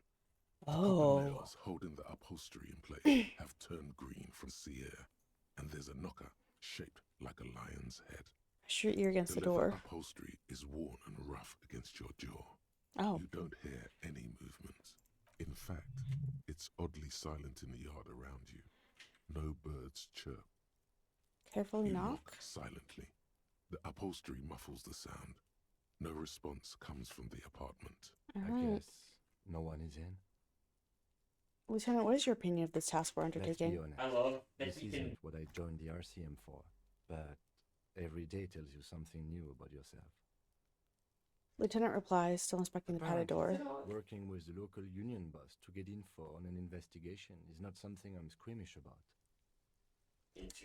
The Oh. copper nails holding the upholstery in place have turned green from sea air, and there's a knocker shaped like a lion's head. Push your ear against the leather door. upholstery is worn and rough against your jaw. Oh. You don't hear any movement. In fact, it's oddly silent in the yard around you. No birds chirp. Carefully You knock. silently. The upholstery muffles the sound. No response comes from the apartment. I Alright. guess no one is in. Lieutenant, what is your opinion of this task we're Let's undertaking? be honest. I love that This he isn't can. what I joined the RCM for, but every day tells you something new about yourself. Lieutenant replies, still inspecting the padded door. Working with the local union boss to get info on an investigation is not something I'm squeamish about.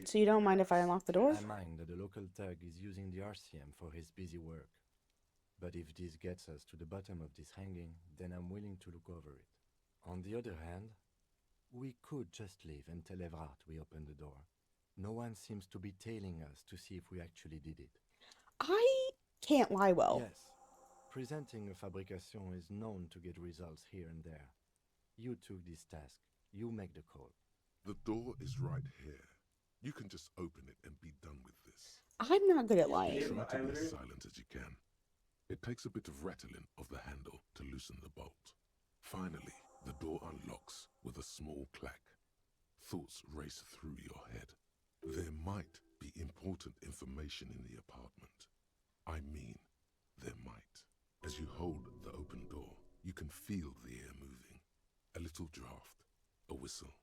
So you don't mind if I unlock the door? I mind that the local thug is using the RCM for his busy work. But if this gets us to the bottom of this hanging, then I'm willing to look over it. On the other hand, we could just leave and tell Evrat we opened the door. No one seems to be tailing us to see if we actually did it. I can't lie well. Yes. Presenting a fabrication is known to get results here and there. You took this task. You make the call. The door is right here. You can just open it and be done with this. I'm not good at lying. Try to be as silent as you can. It takes a bit of rattling of the handle to loosen the bolt. Finally, the door unlocks with a small clack. Thoughts race through your head. There might be important information in the apartment. I mean, there might. As you hold the open door, you can feel the air moving. A little draft, a whistle.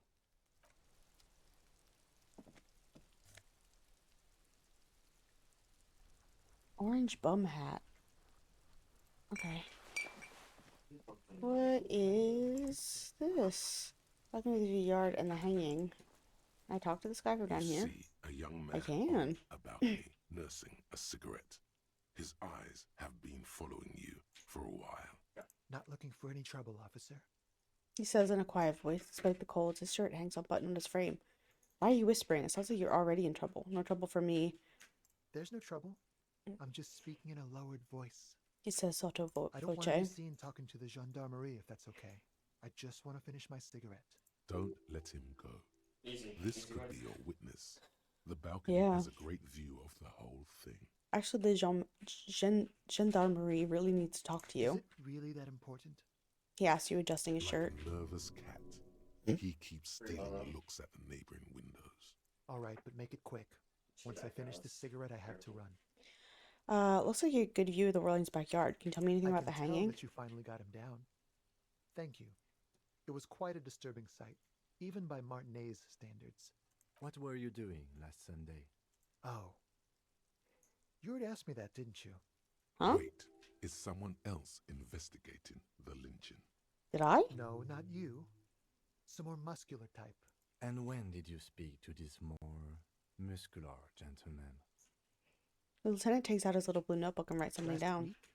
Orange bum hat. Okay. What is this? Welcome to the yard and the hanging. Can I talk to this guy from down You here? see a young man I can. on a balcony nursing a cigarette. His eyes have been following you for a while. Not looking for any trouble, officer. He says in a quiet voice, despite the cold, his shirt hangs unbuttoned on his frame. Why are you whispering? It sounds like you're already in trouble. No trouble for me. There's no trouble. I'm just speaking in a lowered voice. He says sotto I don't want voce. to be seen talking to the gendarmerie if that's okay. I just want to finish my cigarette. Don't let him go. Easy. This Easy could one. be your witness. The balcony Yeah. has a great view of the whole thing. Actually, the gendarmerie really needs to talk to Is you. it really that important? He asks you, adjusting his Like shirt. a nervous cat. He keeps stealing looks at the neighboring windows. All right, but make it quick. Once I finish this cigarette, I have to run. Looks like you get a good view of the Whirling's backyard. Can you tell me anything about the I can hanging? tell that you finally got him down. Thank you. It was quite a disturbing sight, even by Martinet's standards. What were you doing last Sunday? Oh. You already asked me that, didn't you? Huh? Wait, is someone else investigating the lynching? Did I? No, not you. Some more muscular type. And when did you speak to this more muscular gentleman? The lieutenant takes out his little blue notebook and writes something Last down. week?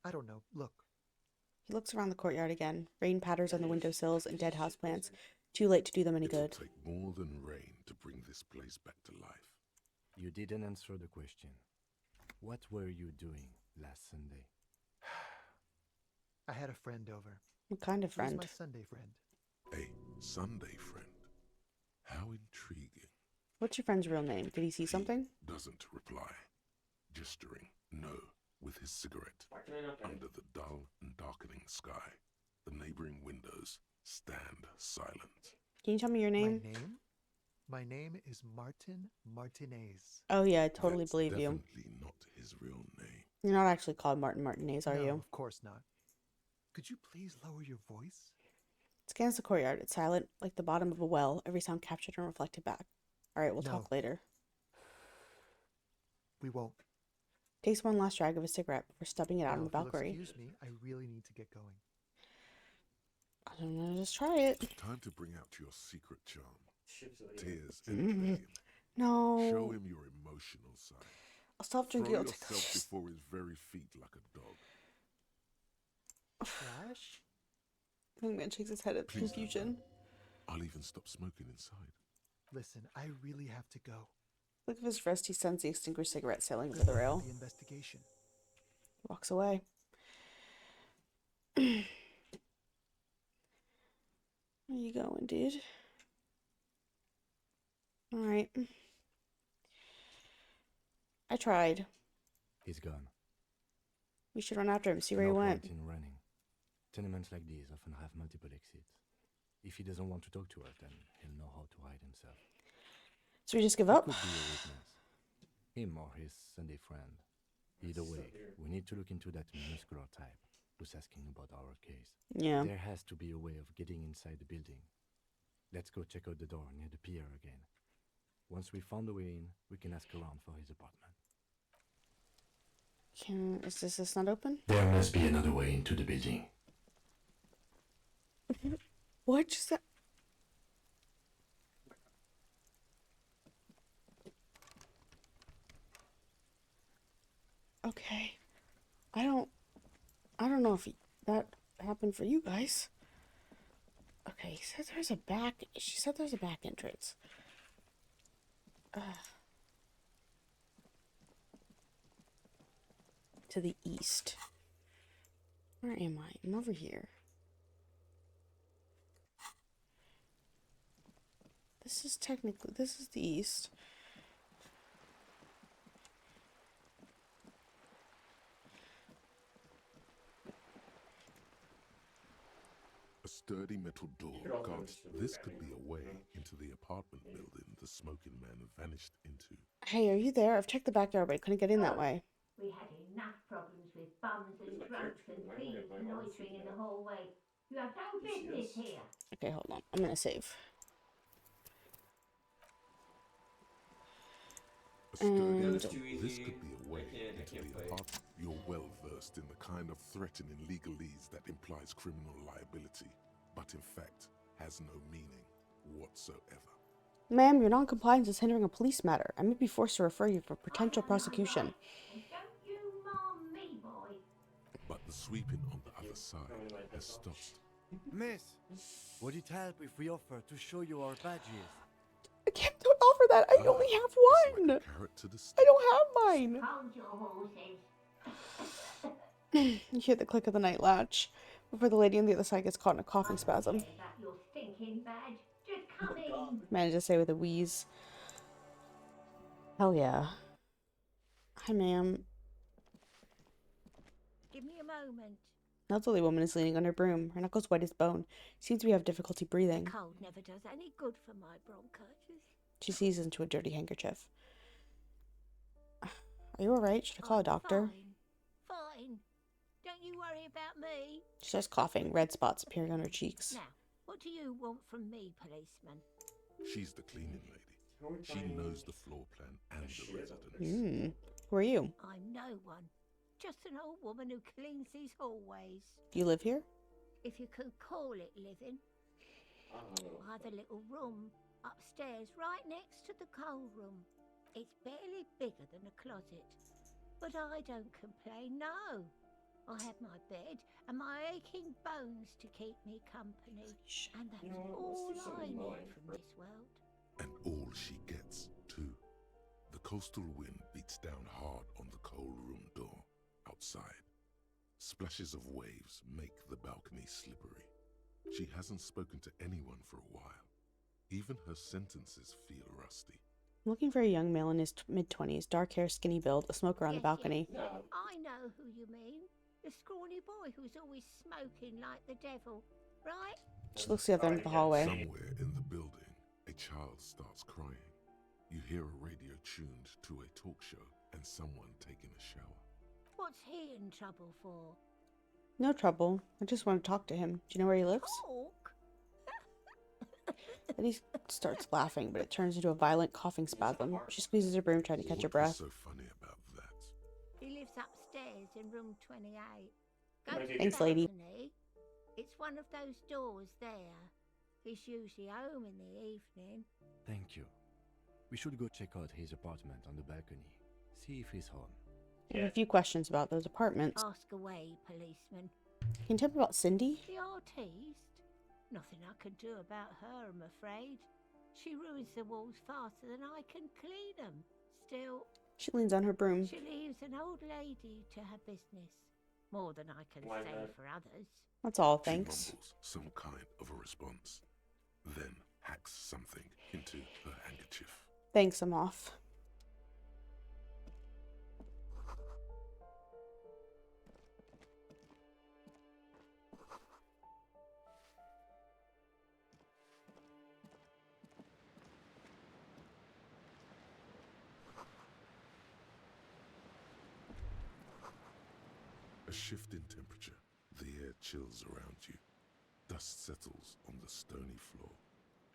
I don't know. Look. He looks around the courtyard again. Rain patters on the windowsills and dead houseplants. Too late to do them any good. It'll take more than rain to bring this place back to life. You didn't answer the question. What were you doing last Sunday? I had a friend over. What kind of friend? He was my Sunday friend. A Sunday friend. How intriguing. What's your friend's real name? Did he see something? Doesn't reply. Gesturing no with his cigarette. Under the dull and darkening sky, the neighboring windows stand silent. Can you tell me your name? My name? My name is Martin Martinez. Oh yeah, I totally That's believe you. definitely not his real name. You're not actually called Martin Martinez, are No, you? of course not. Could you please lower your voice? Scans the courtyard. It's silent, like the bottom of a well, every sound captured and reflected back. Alright, we'll talk later. We won't. Takes one last drag of his cigarette before stubbing it out on the Now, if you'll balcony. excuse me, I really need to get going. I don't know, just try it. Time to bring out your secret charm. Tears and pain. No. Show him your emotional side. I'll stop drinking. Throw I'll take yourself before his very feet like a dog. Flash? The young man shakes his head at Please don't. confusion. I'll even stop smoking inside. Listen, I really have to go. Look at his wrist. He sends the extinguished cigarette sailing over the rail. The investigation. Walks away. Where you going, dude? Alright. I tried. He's gone. We should run after him, see where No he went. point in running. Tenements like these often have multiple exits. If he doesn't want to talk to us, then he'll know how to hide himself. So we just give He up? could be a witness. Him or his Sunday friend. Either way, we need to look into that muscular type who's asking about our case. Yeah. There has to be a way of getting inside the building. Let's go check out the door near the pier again. Once we found a way in, we can ask around for his apartment. Is this not open? There must be another way into the building. What just that? Okay. I don't know if that happened for you guys. Okay, he said there's a back. She said there's a back entrance. To the east. Where am I? I'm over here. This is the east. A sturdy metal door guards. This could be a way into the apartment building the smoking man vanished into. Hey, are you there? I've checked the backyard, but I couldn't get in that way. We had enough problems with bums and drunks and thieves loitering in the hallway. You have no business here. Okay, hold on. I'm gonna save. A sturdy And metal. This could be a way into the apartment. You're well versed in the kind of threatening legalese that implies criminal liability, but in fact has no meaning whatsoever. ma'am, your non-compliance is hindering a police matter. I may be forced to refer you for potential prosecution. And don't you mom me, boy. But the sweeping on the other side has stopped. Miss, would it help if we offer to show you our badges? I can't offer that. I only have one. Carrot to the I don't have mine. Hold your horses. You hear the click of the night latch before the lady on the other side gets caught in a coughing spasm. Is that your stinking badge? Just come in. Managed to say with a wheeze. Hell yeah. Hi, ma'am. Give me a moment. The elderly woman is leaning on her broom, her knuckles white as bone. Seems to have difficulty breathing. Cold never does any good for my bronchitis. She seizes into a dirty handkerchief. Are you alright? Should I call a doctor? Fine. Don't you worry about me. She starts coughing, red spots appearing on her cheeks. Now, what do you want from me, policeman? She's the cleaning lady. She knows the floor plan and the residence. Who are you? I'm no one. Just an old woman who cleans these hallways. Do you live here? If you can call it living. I have a little room upstairs right next to the coal room. It's barely bigger than a closet. But I don't complain, no. I have my bed and my aching bones to keep me company. And that's all I need from this world. And all she gets, too. The coastal wind beats down hard on the coal room door outside. Splashes of waves make the balcony slippery. She hasn't spoken to anyone for a while. Even her sentences feel rusty. I'm looking for a young male in his mid-20s, dark hair, skinny build, a smoker on the balcony. Yes. I know who you mean. The scrawny boy who's always smoking like the devil, right? She looks the other end of the hallway. Somewhere in the building, a child starts crying. You hear a radio tuned to a talk show and someone taking a shower. What's he in trouble for? No trouble. I just want to talk to him. Do you know where he lives? Talk? Then he starts laughing, but it turns into a violent coughing spasm. She squeezes her broom, trying to catch her breath. What's so funny about that? He lives upstairs in room 28. Go to Thanks, the lady. balcony. It's one of those doors there. He's usually home in the evening. Thank you. We should go check out his apartment on the balcony. See if he's home. I have a few questions about those apartments. Ask away, policeman. Can you tell me about Cindy? The artiste? Nothing I can do about her, I'm afraid. She ruins the walls faster than I can clean them. Still, She leans on her broom. she leaves an old lady to her business. More than I can say for others. That's all, She thanks. mumbles some kind of a response, then hacks something into her handkerchief. Thanks, I'm off. A shift in temperature, the air chills around you. Dust settles on the stony floor.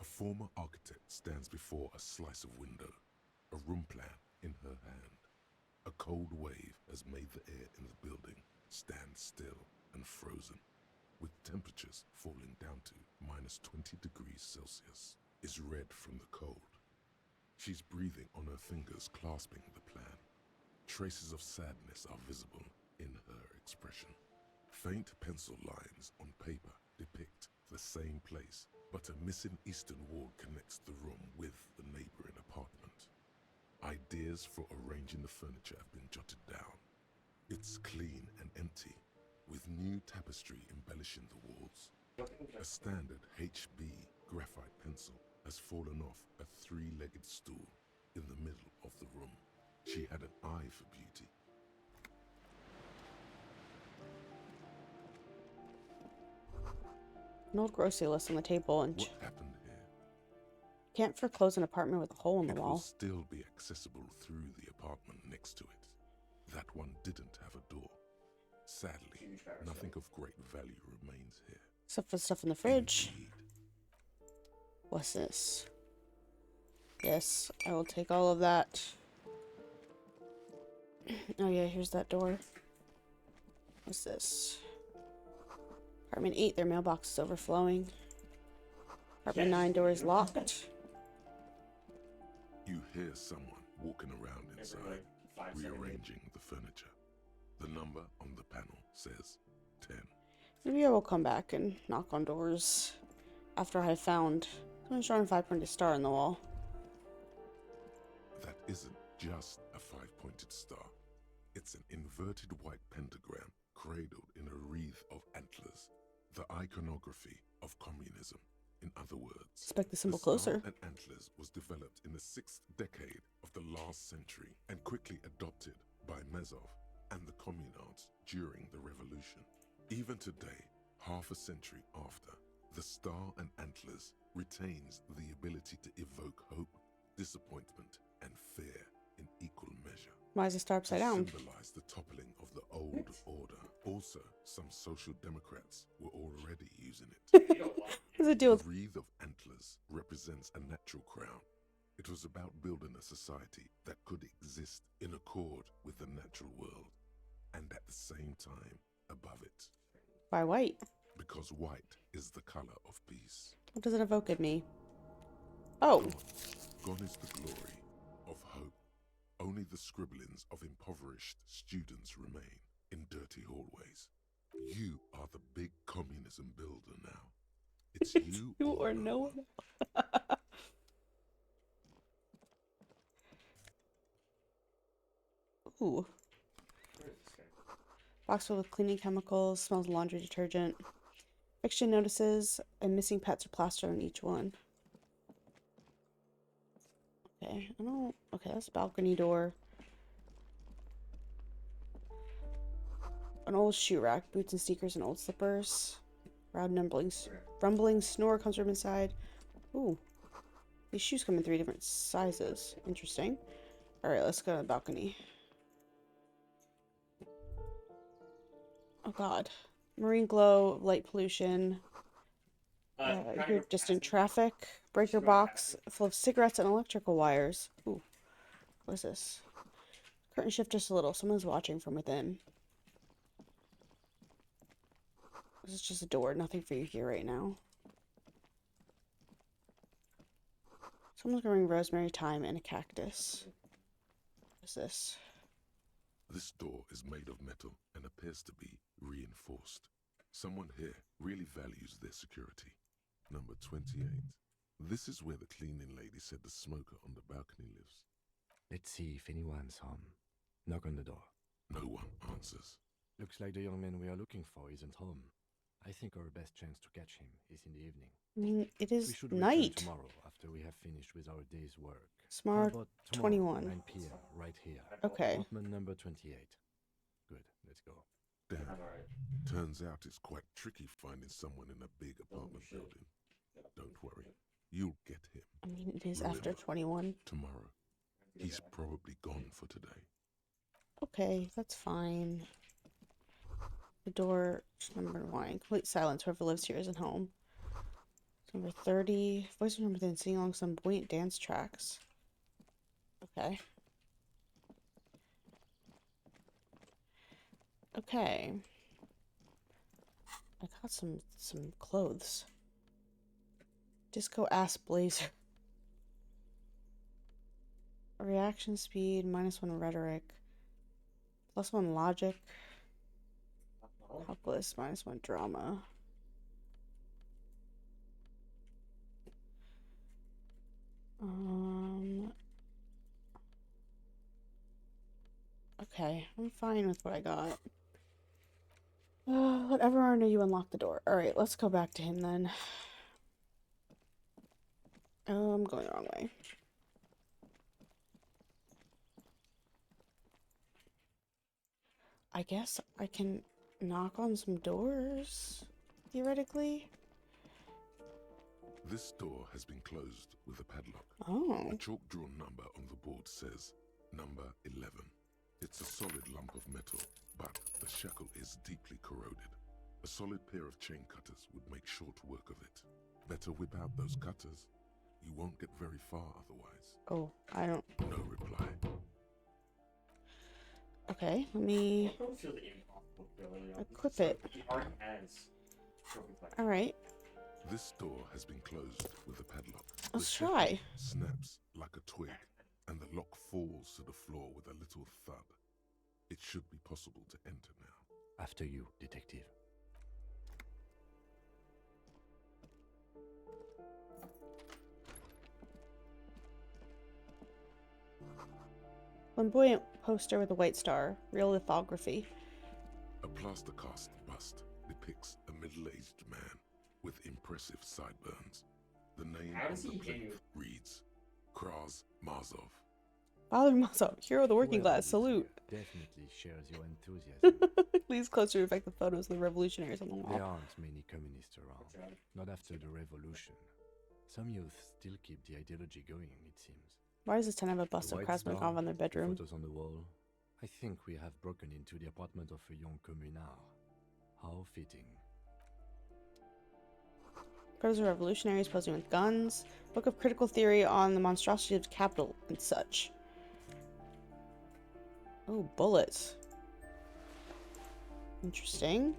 A former architect stands before a slice of window, a room plan in her hand. A cold wave has made the air in the building stand still and frozen, with temperatures falling down to -20 degrees Celsius, is red from the cold. She's breathing on her fingers, clasping the plan. Traces of sadness are visible in her expression. Faint pencil lines on paper depict the same place, but a missing eastern wall connects the room with the neighboring apartment. Ideas for arranging the furniture have been jotted down. It's clean and empty, with new tapestry embellishing the walls. A standard HB graphite pencil has fallen off a three-legged stool in the middle of the room. She had an eye for beauty. An old grocery list on the table, and What happened here? can't foreclose an apartment with a hole in the It will wall. still be accessible through the apartment next to it. That one didn't have a door. Sadly, nothing of great value remains here. Except for stuff in the fridge. Indeed. What's this? Yes, I will take all of that. Oh yeah, here's that door. What's this? Apartment 8, their mailbox is overflowing. Apartment 9, door is locked. You hear someone walking around inside, rearranging the furniture. The number on the panel says 10. Maybe I will come back and knock on doors after I have found someone showing a 5-pointed star on the wall. That isn't just a 5-pointed star. It's an inverted white pentagram cradled in a wreath of antlers. The iconography of communism. In other words, Inspect the symbol star closer. and antlers was developed in the 6th decade of the last century and quickly adopted by Mazov and the communards during the revolution. Even today, half a century after, the star and antlers retains the ability to evoke hope, disappointment, and fear in equal measure. Why is the star upside down? Symbolize the toppling of the old order. Also, some social democrats were already using it. What does it do with... The wreath of antlers represents a natural crown. It was about building a society that could exist in accord with the natural world, and at the same time above it. Why white? Because white is the color of peace. What does it evoke in me? Oh. Gone is the glory of hope. Only the scribblings of impoverished students remain in dirty hallways. You are the big communism builder now. It's you or no one. Ooh. Box filled with cleaning chemicals, smells of laundry detergent. Fiction notices and missing pets are plastered on each one. Okay, I don't... Okay, that's a balcony door. An old shoe rack, boots and sneakers and old slippers. Loud rumbling snore comes from inside. Ooh. These shoes come in 3 different sizes. Interesting. Alright, let's go to the balcony. Oh god. Marine glow, light pollution. You're just in traffic. Breaker box full of cigarettes and electrical wires. Ooh. What is this? Curtain shift just a little. Someone's watching from within. This is just a door. Nothing for you here right now. Someone's growing rosemary, thyme, and a cactus. What is this? This door is made of metal and appears to be reinforced. Someone here really values their security. Number 28. This is where the cleaning lady said the smoker on the balcony lives. Let's see if anyone's home. Knock on the door. No one answers. Looks like the young man we are looking for isn't home. I think our best chance to catch him is in the evening. I mean, it is we should night. Tomorrow after we have finished with our day's work. Smart 21. 9 p.m. right here. Okay. Apartment number 28. Good, let's go. Damn. Turns out it's quite tricky finding someone in a big apartment building. Don't worry. You'll get him. I mean, it is after 21. Tomorrow. He's probably gone for today. Okay, that's fine. The door, number 1. Complete silence. Whoever lives here isn't home. Number 30. Voice from within singing along some buoyant dance tracks. Okay. Okay. I got some clothes. Disco ass blazer. Reaction speed, -1 rhetoric. +1 logic. Calculus, -1 drama. Okay, I'm fine with what I got. Whatever, I know you unlocked the door. Alright, let's go back to him then. I'm going the wrong way. I guess I can knock on some doors, theoretically. This door has been closed with a padlock. Oh. A chalk-drawn number on the board says number 11. It's a solid lump of metal, but the shackle is deeply corroded. A solid pair of chain cutters would make short work of it. Better whip out those cutters. You won't get very far otherwise. Oh, I don't... No reply. Okay, let me equip it. Alright. This door has been closed with a padlock. Let's try. Snaps like a twig, and the lock falls to the floor with a little thud. It should be possible to enter now. After you, detective. Flamboyant poster with a white star. Real lithography. A plaster cast bust depicts a middle-aged man with impressive sideburns. The name on the plate reads Kraz Mazov. Father Mazov, hero of the working class, salute. definitely shares your enthusiasm. Leans closer to affect the photos of the revolutionaries on the wall. There aren't many communists around. Not after the revolution. Some youth still keep the ideology going, it seems. Why does this town have a bust The of white Krasnikov star, on their the bedroom? photos on the wall. I think we have broken into the apartment of a young communard. How fitting. Photos of revolutionaries posing with guns. Book of critical theory on the monstrosity of capital and such. Oh, bullets. Interesting.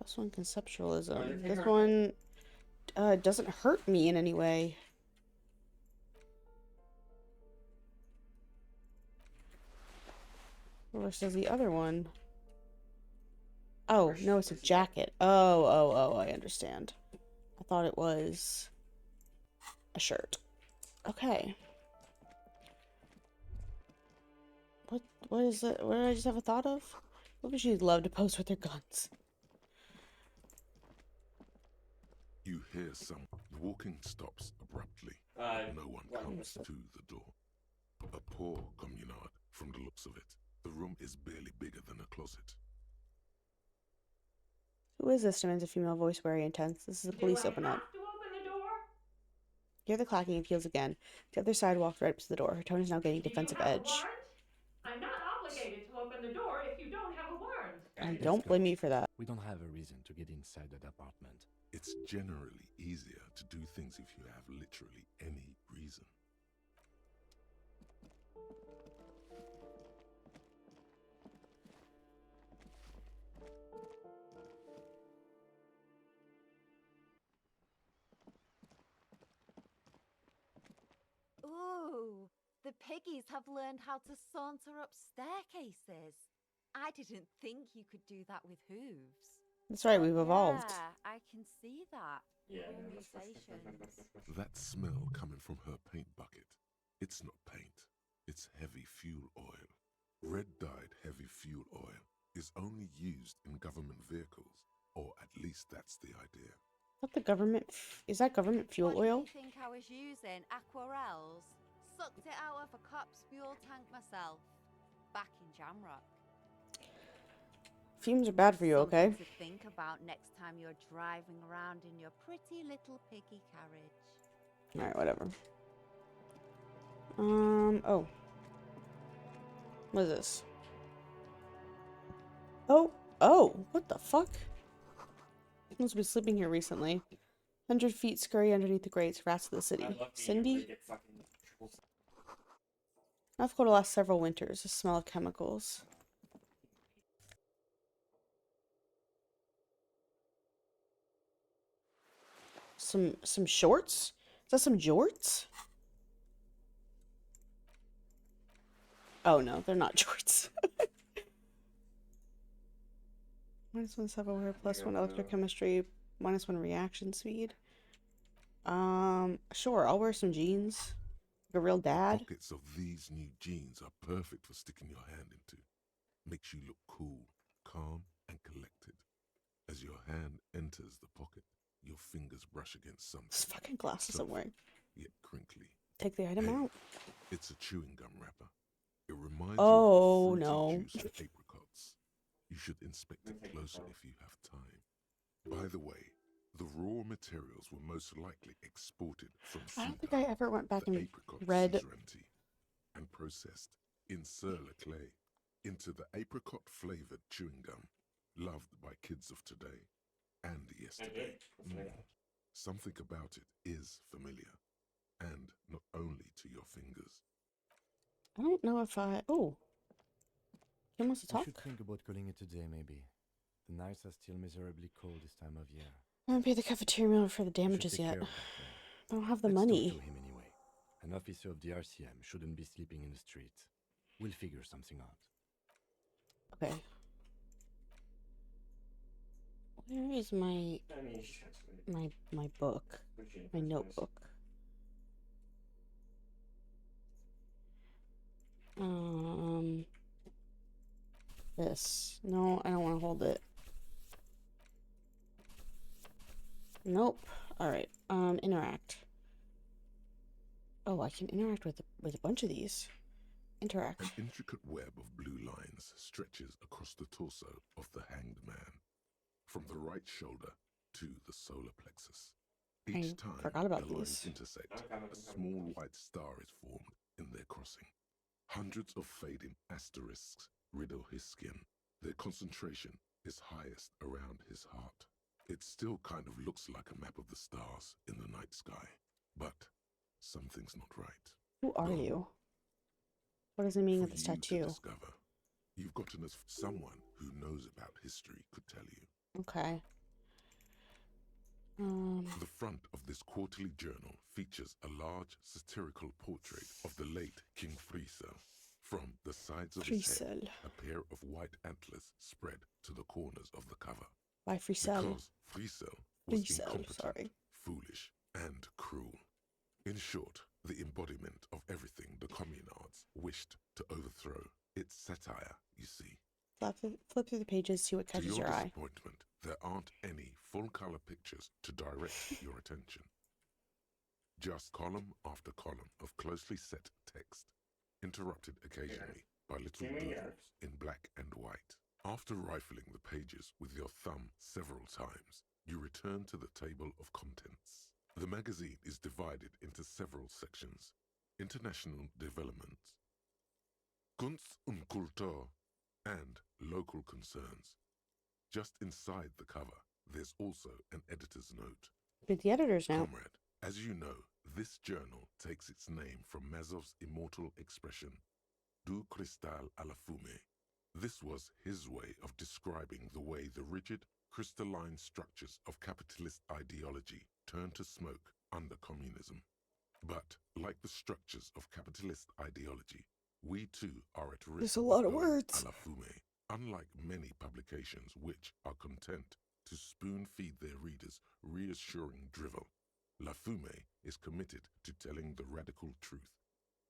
+1 conceptualism. This one doesn't hurt me in any way. Versus the other one. Oh, no, it's a jacket. Oh, I understand. I thought it was a shirt. Okay. What is it? What did I just have a thought of? What would she love to pose with their guns? You hear some walking stops abruptly. No one comes to the door. A poor communard, from the looks of it. The room is barely bigger than a closet. Who is this? Demands a female voice, wary and tense. This is the police. Open up. To open the door? Hear the clacking of heels again. The other side walked right up to the door. Her tone is now getting defensive Do you have edge. a warrant? I'm not obligated to open the door if you don't have a warrant. And don't blame me for that. We don't have a reason to get inside that apartment. It's generally easier to do things if you have literally any reason. Ooh, the piggies have learned how to saunter up staircases. I didn't think you could do that with hooves. That's right, we've evolved. Yeah, I can see that. Yeah. Mutations. That smell coming from her paint bucket. It's not paint. It's heavy fuel oil. Red-dyed heavy fuel oil is only used in government vehicles, or at least that's the idea. What the government? Is that government fuel oil? What do you think I was using? Aquarels. Sucked it out of a cop's fuel tank myself. Back in Jamrock. Fumes are bad for you, okay? Something to think about next time you're driving around in your pretty little piggy carriage. Alright, whatever. Oh. What is this? Oh, what the fuck? Someone's been sleeping here recently. 100 feet scurry underneath the grates, rats of the city. Cindy? Enough coal to last several winters. The smell of chemicals. Some shorts? Is that some jorts? Oh no, they're not jorts. -1 several wear, +1 electrochemistry, -1 reaction speed. Sure, I'll wear some jeans. Like a real dad. Pockets of these new jeans are perfect for sticking your hand into. Makes you look cool, calm, and collected. As your hand enters the pocket, your fingers brush against something. This fucking glasses I'm wearing. Yet crinkly. Take the item out. It's a chewing gum wrapper. It reminds Oh, you of no. fruity juice and apricots. You should inspect it closer if you have time. By the way, the raw materials were most likely exported from I don't think I ever went back and read. And processed in sur-le-clay into the apricot-flavored chewing gum loved by kids of today and yesterday. Something about it is familiar, and not only to your fingers. I don't know if I... Oh. Kim wants to We talk? should think about calling it a day, maybe. The nights are still miserably cold this time of year. I haven't paid the cafeteria meal for the damages yet. I don't have the money. Let's talk to him anyway. An officer of the RCM shouldn't be sleeping in the street. We'll figure something out. Okay. Where is my book? My notebook. This. No, I don't want to hold it. Nope. Alright. Interact. Oh, I can interact with a bunch of these. Interact. An intricate web of blue lines stretches across the torso of the hanged man, from the right shoulder to the solar plexus. Each time forgot about the lines these. intersect, a small white star is formed in their crossing. Hundreds of fading asterisks riddle his skin. Their concentration is highest around his heart. It still kind of looks like a map of the stars in the night sky, but something's not right. Who are you? What does it mean with this For you tattoo? to discover. You've gotten as someone who knows about history could tell you. Okay. The front of this quarterly journal features a large satirical portrait of the late King Friesel. From the sides of his head, a pair of white antlers spread to the corners of the cover. Why Friesel? Because Friesel was incompetent, foolish, and cruel. In short, the embodiment of everything the communards wished to overthrow. It's satire, you see. Flip through the pages, see what catches your eye. Disappointment, there aren't any full-color pictures to direct your attention. Just column after column of closely set text, interrupted occasionally by little doodles in black and white. After rifling the pages with your thumb several times, you return to the table of contents. The magazine is divided into several sections. International development, Kunst und Kultur, and local concerns. Just inside the cover, there's also an editor's note. But the editors now. Comrade, as you know, this journal takes its name from Mazov's immortal expression, du cristal à la fumée. This was his way of describing the way the rigid, crystalline structures of capitalist ideology turn to smoke under communism. But, like the structures of capitalist ideology, we too are at risk. There's a lot of words. À la fumée. Unlike many publications which are content to spoon-feed their readers reassuring drivel, La Fumée is committed to telling the radical truth,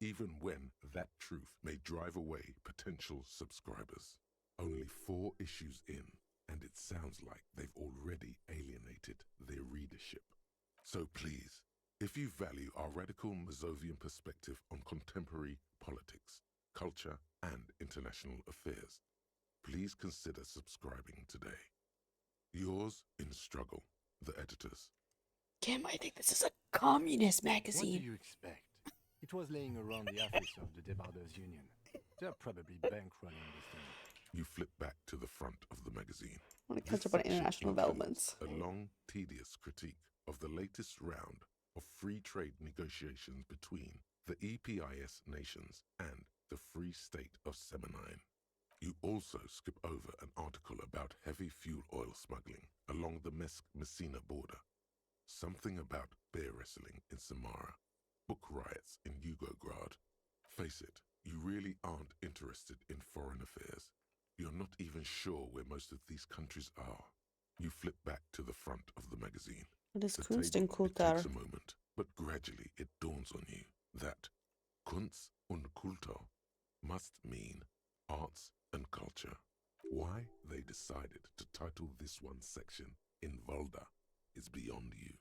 even when that truth may drive away potential subscribers. Only 4 issues in, and it sounds like they've already alienated their readership. So please, if you value our radical Mazovian perspective on contemporary politics, culture, and international affairs, please consider subscribing today. Yours in struggle, the editors. Kim, I think this is a communist magazine. What do you expect? It was laying around the office of the Debarders Union. They're probably bankrunning this thing. You flip back to the front of the magazine. I want to catch up on international developments. A long, tedious critique of the latest round of free trade negotiations between the EPIS nations and the Free State of Semenine. You also skip over an article about heavy fuel oil smuggling along the Messina border, something about bear wrestling in Samara, book riots in Yugograd. Face it, you really aren't interested in foreign affairs. You're not even sure where most of these countries are. You flip back to the front of the magazine. What is The Kunst table, und it Kultur? takes a moment, but gradually it dawns on you that Kunst und Kultur must mean arts and culture. Why they decided to title this one section in Volda is beyond you.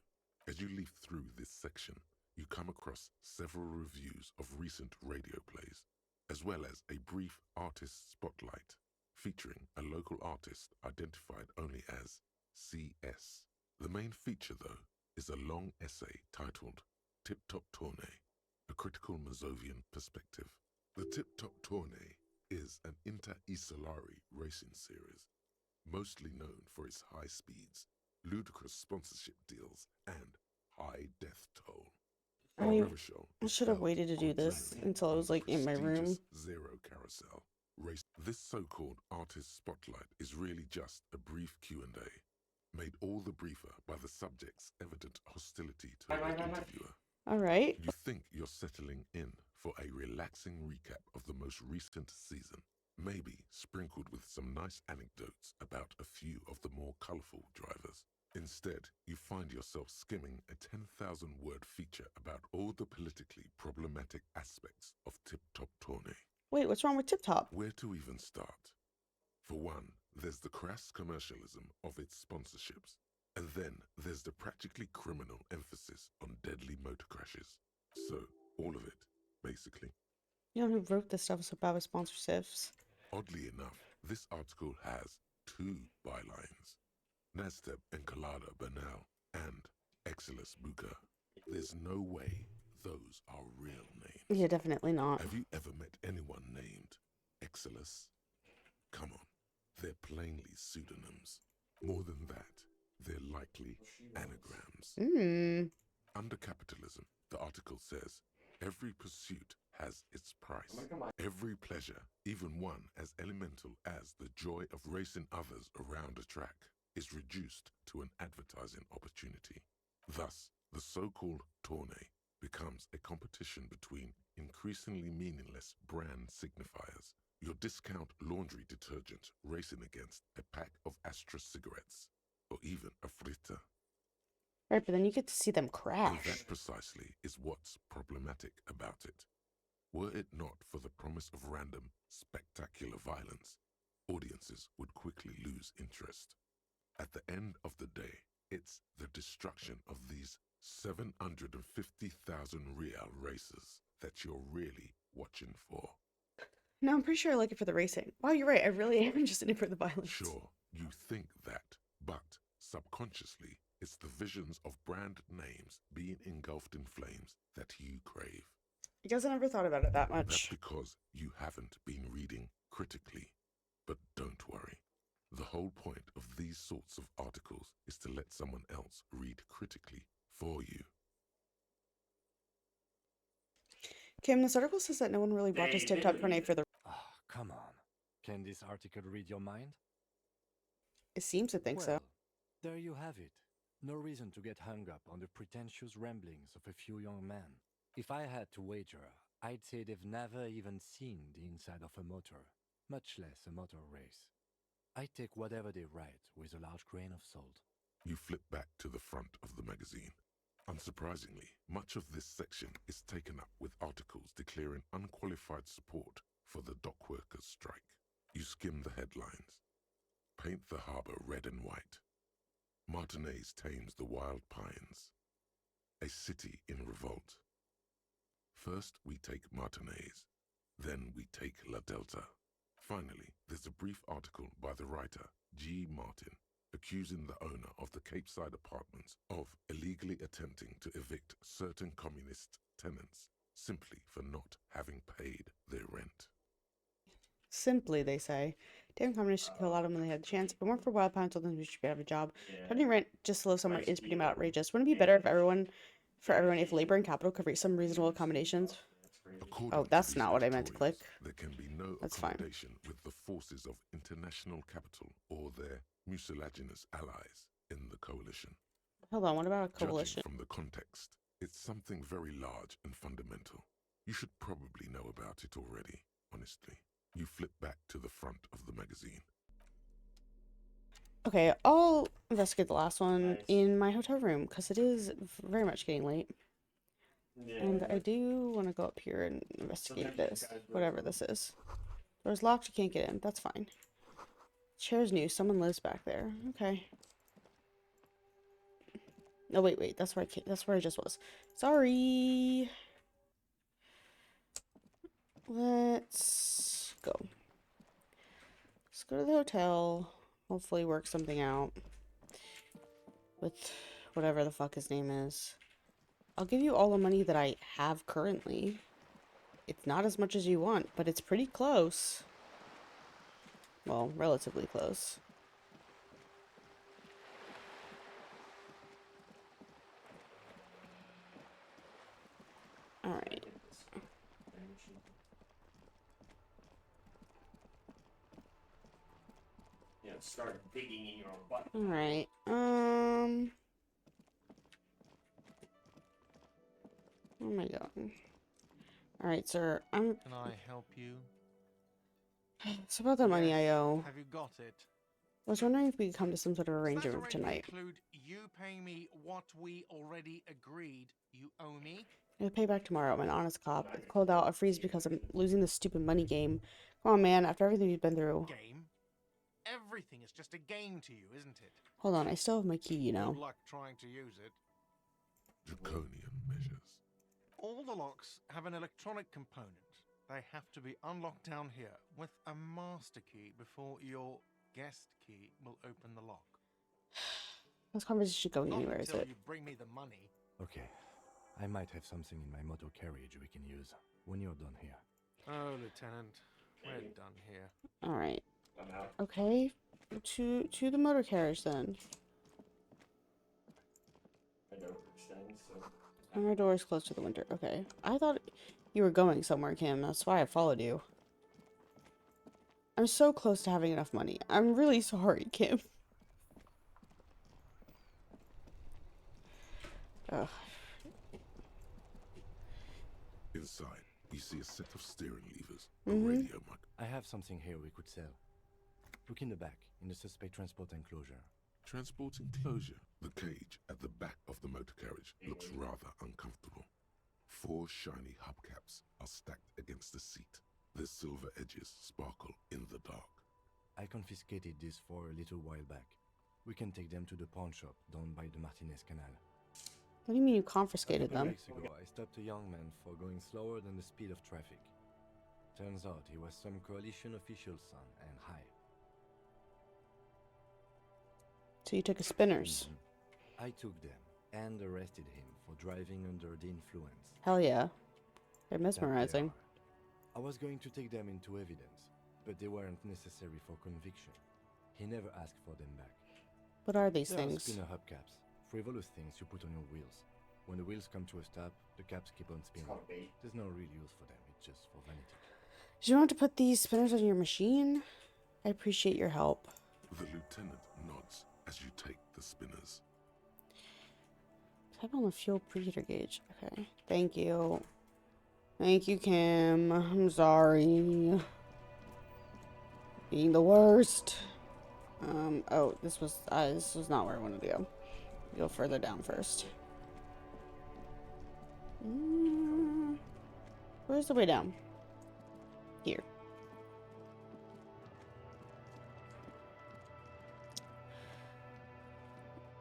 As you leaf through this section, you come across several reviews of recent radio plays, as well as a brief artist spotlight featuring a local artist identified only as CS. The main feature, though, is a long essay titled Tip Top Tournée, a critical Mazovian perspective. The Tip Top Tournée is an inter-Isolari racing series, mostly known for its high speeds, ludicrous sponsorship deals, and high death toll. I should have waited to do this until I was like in my room. Zero carousel race. This so-called artist spotlight is really just a brief Q&A, made all the briefer by the subject's evident hostility to the interviewer. All right. You think you're settling in for a relaxing recap of the most recent season, maybe sprinkled with some nice anecdotes about a few of the more colourful drivers. Instead, you find yourself skimming a 10,000-word feature about all the politically problematic aspects of Tip Top Tournée. Wait, what's wrong with Tip Top? Where to even start? For one, there's the crass commercialism of its sponsorships. And then there's the practically criminal emphasis on deadly motor crashes. So, All of it, basically. You know who wrote this stuff is about with sponsorships. Oddly enough, this article has 2 bylines. Nasteb Encolada Bernal and Exilus Buka. There's no way those are real names. Yeah, definitely not. Have you ever met anyone named Exilus? Come on, they're plainly pseudonyms. More than that, they're likely anagrams. Under capitalism, the article says, every pursuit has its price. Every pleasure, even one as elemental as the joy of racing others around a track, is reduced to an advertising opportunity. Thus, the so-called tournée becomes a competition between increasingly meaningless brand signifiers. Your discount laundry detergent racing against a pack of Astra cigarettes, or even a fritter. Right, but then you get to see them And crash. that precisely is what's problematic about it. Were it not for the promise of random, spectacular violence, audiences would quickly lose interest. At the end of the day, it's the destruction of these 750,000 real races that you're really watching for. No, I'm pretty sure I like it for the racing. Wow, you're right. I really am just in it for the violence. Sure, you think that, but subconsciously, it's the visions of brand names being engulfed in flames that you crave. I guess I never thought about it that much. That's because you haven't been reading critically. But don't worry. The whole point of these sorts of articles is to let someone else read critically for you. Kim, this article says that no one really watches Tip Top Tourney for the... Oh, come on. Can this article read your mind? It seems to think so. There you have it. No reason to get hung up on the pretentious ramblings of a few young men. If I had to wager, I'd say they've never even seen the inside of a motor, much less a motor race. I take whatever they write with a large grain of salt. You flip back to the front of the magazine. Unsurprisingly, much of this section is taken up with articles declaring unqualified support for the dock workers' strike. You skim the headlines. Paint the harbour red and white. Martinez tames the wild pines. A city in revolt. First we take Martinez, then we take La Delta. Finally, there's a brief article by the writer, G. Martin, accusing the owner of the Capeside Apartments of illegally attempting to evict certain communist tenants simply for not having paid their rent. Simply, they say. Damn communists should kill a lot of them when they had the chance. If it weren't for Wild Pine, told them we should be out of a job. Cutting rent just to live somewhere is pretty outrageous. Wouldn't it be better if everyone labor and capital could reach some reasonable accommodations? Oh, that's not what I meant to click. There can be no accommodation with the forces of international capital or their mucilaginous allies in the coalition. Hold on, what about a coalition? Judging from the context, it's something very large and fundamental. You should probably know about it already, honestly. You flip back to the front of the magazine. Okay, I'll investigate the last one in my hotel room, because it is very much getting late. Yeah. And I do want to go up here and investigate this, whatever this is. Door's locked, you can't get in. That's fine. Chair's new, someone lives back there. Okay. No, wait, that's where I just was. Sorry. Let's go. Let's go to the hotel. Hopefully work something out with whatever the fuck his name is. I'll give you all the money that I have currently. It's not as much as you want, but it's pretty close. Well, relatively close. Alright. Yeah, start digging in your butt. Alright, oh my god. Alright, sir, Can I help you? It's about the money I owe. Have you got it? I was wondering if we could come to some sort of arrangement tonight. Include you paying me what we already agreed you owe me? I'll pay back tomorrow. I'm an honest cop. It's cold out. I freeze because I'm losing this stupid money game. Come on, man. After everything we've been through. Game? Everything is just a game to you, isn't it? Hold on. I still have my key, you know. Good luck trying to use it. Draconian measures. All the locks have an electronic component. They have to be unlocked down here with a master key before your guest key will open the lock. This conversation going Not anywhere, is until it? you bring me the money. Okay. I might have something in my motor carriage we can use when you're done here. Oh, Lieutenant, we're done here. All right. Okay. To the motor carriage then. And our door is closed to the winter. Okay. I thought you were going somewhere, Kim. That's why I followed you. I'm so close to having enough money. I'm really sorry, Kim. Ugh. Inside, you see a set of steering levers, a Mm-hmm. radio mic. I have something here we could sell. Look in the back, in the suspect transport enclosure. Transport enclosure. The cage at the back of the motor carriage looks rather uncomfortable. 4 shiny hubcaps are stacked against the seat. Their silver edges sparkle in the dark. I confiscated these 4 a little while back. We can take them to the pawn shop down by the Martinez Canal. What do you mean you confiscated A couple them? weeks ago, I stopped a young man for going slower than the speed of traffic. Turns out he was some coalition official's son and high. So you took his spinners. I took them and arrested him for driving under the influence. Hell yeah. They're That they mesmerizing. are. I was going to take them into evidence, but they weren't necessary for conviction. He never asked for them back. What are these They are things? spinner hubcaps, frivolous things you put on your wheels. When the wheels come to a stop, the caps keep on spinning. There's no real use for them, it's just for vanity. Did you want to put these spinners on your machine? I appreciate your help. The lieutenant nods as you take the spinners. Type on the fuel preheater gauge. Okay. Thank you. Thank you, Kim. I'm sorry. Being the worst. Oh, this was not where I wanted to go. Go further down first. Where's the way down? Here.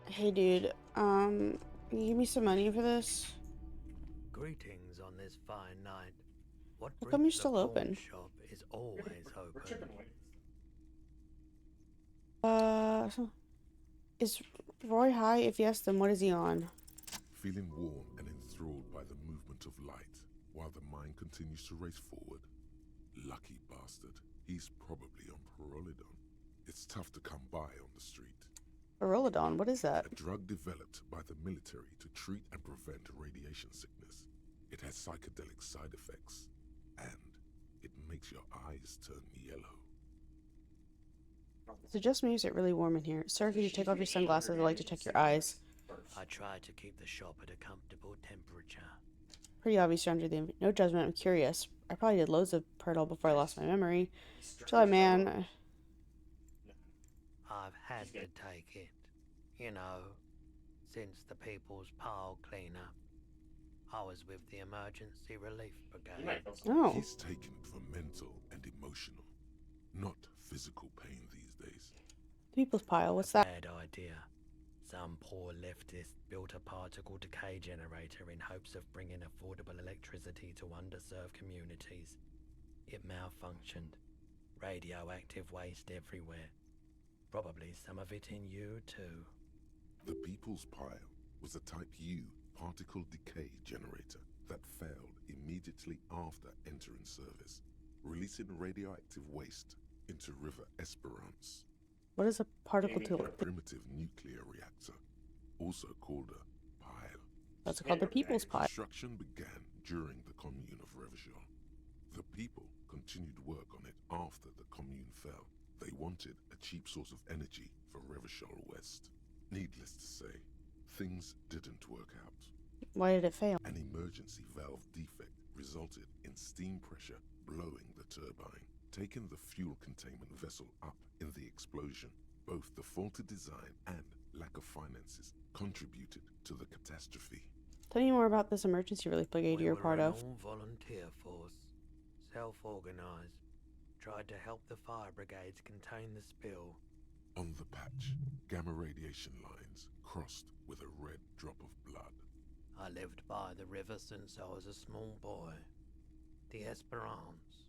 Hey, dude. Can you give me some money for this? Greetings on this fine night. What How come you're brings the still pawn open? shop is always open. Is Roy high? If yes, then what is he on? Feeling warm and enthralled by the movement of light, while the mind continues to race forward. Lucky bastard. He's probably on Perolidon. It's tough to come by on the street. Orolodon, what is that? A drug developed by the military to treat and prevent radiation sickness. It has psychedelic side effects, and it makes your eyes turn yellow. So just me, is it really warm in here? Sir, could you take off your sunglasses? I'd like to check your eyes. I try to keep the shop at a comfortable temperature. Pretty obvious you're under the no judgment, I'm curious. I probably did loads of Pertol before I lost my memory. Chill out, man. I've had to take it. You know, since the People's Pile cleanup. I was with the Emergency Relief Brigade. Oh. He's taken it for mental and emotional, not physical pain these days. People's Pile, what's that? Bad idea. Some poor leftist built a particle decay generator in hopes of bringing affordable electricity to underserved communities. It malfunctioned. Radioactive waste everywhere. Probably some of it in you too. The People's Pile was a Type U particle decay generator that failed immediately after entering service, releasing radioactive waste into River Esperance. What is a particle A to primitive nuclear reactor, also called a pile. That's called the People's Pile. Construction began during the Commune of Revachol. The people continued work on it after the Commune fell. They wanted a cheap source of energy for Revachol West. Needless to say, things didn't work out. Why did it fail? An emergency valve defect resulted in steam pressure blowing the turbine, taking the fuel containment vessel up in the explosion. Both the faulty design and lack of finances contributed to the catastrophe. Tell me more about this emergency relief brigade you're a part of. We were an all-volunteer force, self-organized, tried to help the fire brigades contain the spill. On the patch, gamma radiation lines crossed with a red drop of blood. I lived by the river since I was a small boy. The Esperance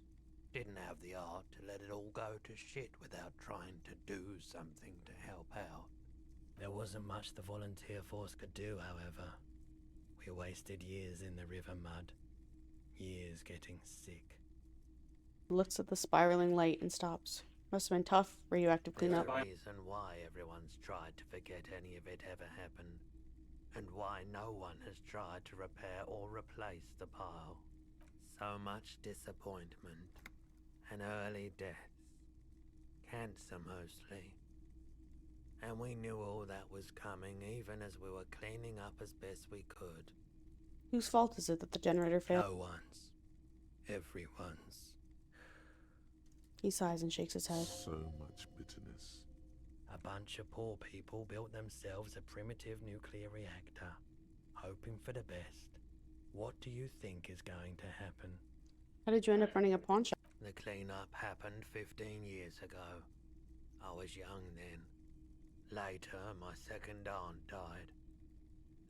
didn't have the art to let it all go to shit without trying to do something to help out. There wasn't much the volunteer force could do, however. We wasted years in the river mud. Years getting sick. Looks at the spiraling light and stops. Must have been tough, radioactive cleanup. There's a reason why everyone's tried to forget any of it ever happened, and why no one has tried to repair or replace the pile. So much disappointment, and early deaths. Cancer mostly. And we knew all that was coming even as we were cleaning up as best we could. Whose fault is it that the generator failed? No one's. Everyone's. He sighs and shakes his head. So much bitterness. A bunch of poor people built themselves a primitive nuclear reactor, hoping for the best. What do you think is going to happen? How did you end up running a pawn shop? The cleanup happened 15 years ago. I was young then. Later, my second aunt died.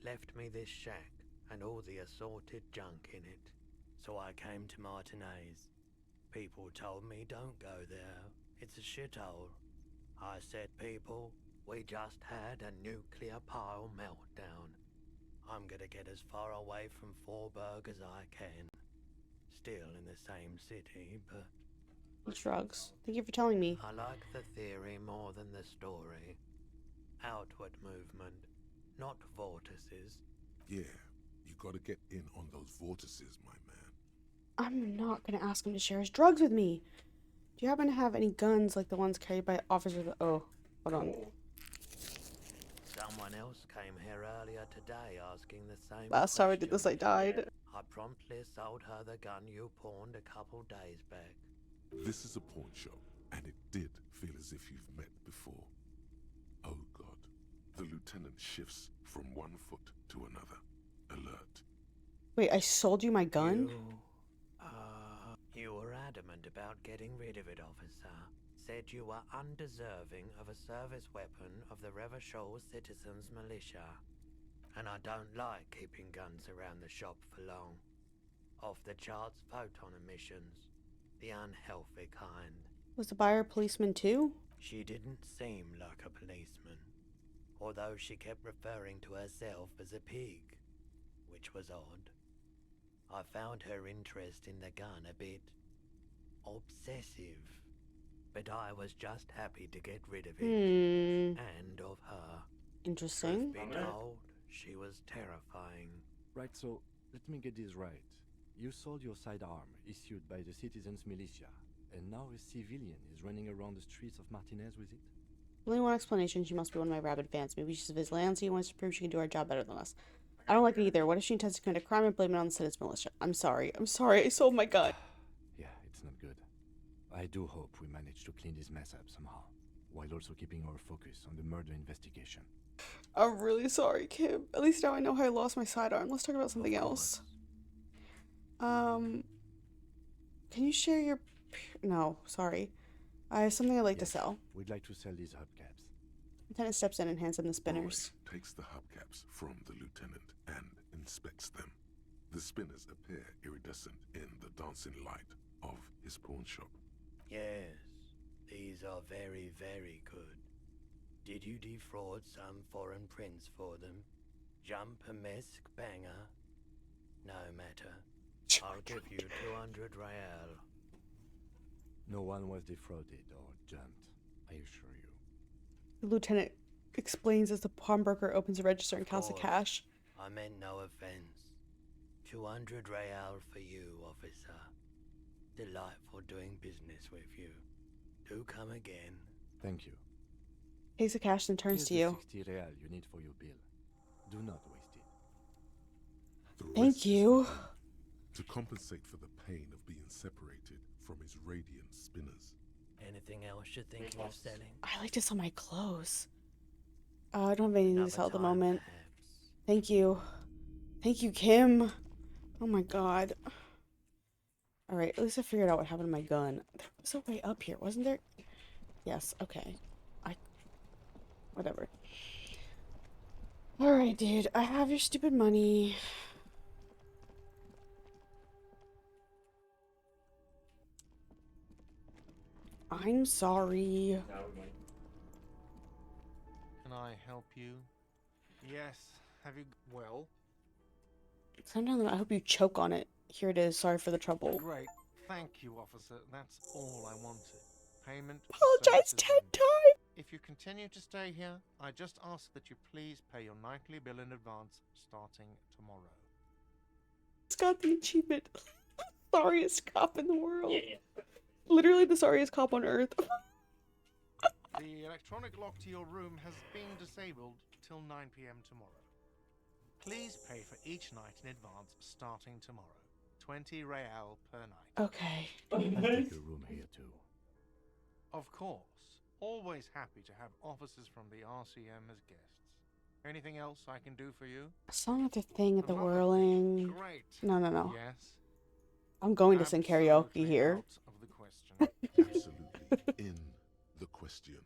Left me this shack and all the assorted junk in it. So I came to Martinez. People told me don't go there. It's a shithole. I said, people, we just had a nuclear pile meltdown. I'm gonna get as far away from Forburg as I can. Still in the same city, but... He shrugs. Thank you for telling me. I like the theory more than the story. Outward movement, not vortices. Yeah, you gotta get in on those vortices, my man. I'm not gonna ask him to share his drugs with me. Do you happen to have any guns like the ones carried by officers of... Oh, hold on. Someone else came here earlier today asking the same Last time I did this, I died. I promptly sold her the gun you pawned a couple days back. This is a pawn shop, and it did feel as if you've met before. Oh God. The lieutenant shifts from one foot to another. Alert. Wait, I sold you my gun? You were adamant about getting rid of it, officer. Said you were undeserving of a service weapon of the Revachol Citizens Militia. And I don't like keeping guns around the shop for long. Off the charts photon emissions. The unhealthy kind. Was the buyer a policeman too? She didn't seem like a policeman. Although she kept referring to herself as a pig. Which was odd. I found her interest in the gun a bit obsessive, but I was just happy to get rid of it, and of her. Interesting. Truth be told, she was terrifying. Right, so let me get this right. You sold your sidearm, issued by the Citizens Militia, and now a civilian is running around the streets of Martinez with it? Only one explanation, she must be one of my rabid fans. Maybe she's a vigilante and wants to prove she can do her job better than us. I don't like it either. What if she intends to commit a crime and blame it on the Citizens Militia? I'm sorry. I sold my gun. Yeah, it's not good. I do hope we manage to clean this mess up somehow, while also keeping our focus on the murder investigation. I'm really sorry, Kim. At least now I know how I lost my sidearm. Let's talk about something else. Can you share your... No, sorry. I have something I'd like to sell. We'd like to sell these hubcaps. Lieutenant steps in and hands him the spinners. Roy takes the hubcaps from the lieutenant and inspects them. The spinners appear iridescent in the dancing light of his pawn shop. Yes, these are very, very good. Did you defraud some foreign prince for them? Jump-a-mesque banger? No matter. I'll give you 200 real. No one was defrauded or jumped, I assure you. The lieutenant explains as the pawnbroker opens a register and counts the cash. I meant no offense. 200 real for you, officer. Delightful doing business with you. Do come again. Thank you. Takes the cash and turns Here's to you. the 60 real you need for your bill. Do not waste it. Thank you. To compensate for the pain of being separated from his radiant spinners. Anything else you're thinking of selling? I like to sell my clothes. I don't have anything to sell at the moment. Thank you. Thank you, Kim. Oh my god. Alright, at least I figured out what happened to my gun. There was a way up here, wasn't there? Yes, okay. Whatever. Alright, dude. I have your stupid money. I'm sorry. Can I help you? Yes. Have you... Well? Sometimes I hope you choke on it. Here it is. Sorry for the trouble. Great. Thank you, officer. That's all I wanted. Payment for Apologize services 10 rendered. times! If you continue to stay here, I just ask that you please pay your nightly bill in advance starting tomorrow. It's got the achievement. Sorriest cop in the world. Yeah. Literally the sorriest cop on earth. The electronic lock to your room has been disabled till 9 p.m. tomorrow. Please pay for each night in advance starting tomorrow. 20 real per night. Okay. I'll take a room here too. Of course. Always happy to have officers from the RCM as guests. Anything else I can do for you? I saw another thing at the Another whirling. Great. No. Yes. I'm going to sing karaoke here. Out of the question. Absolutely in the question.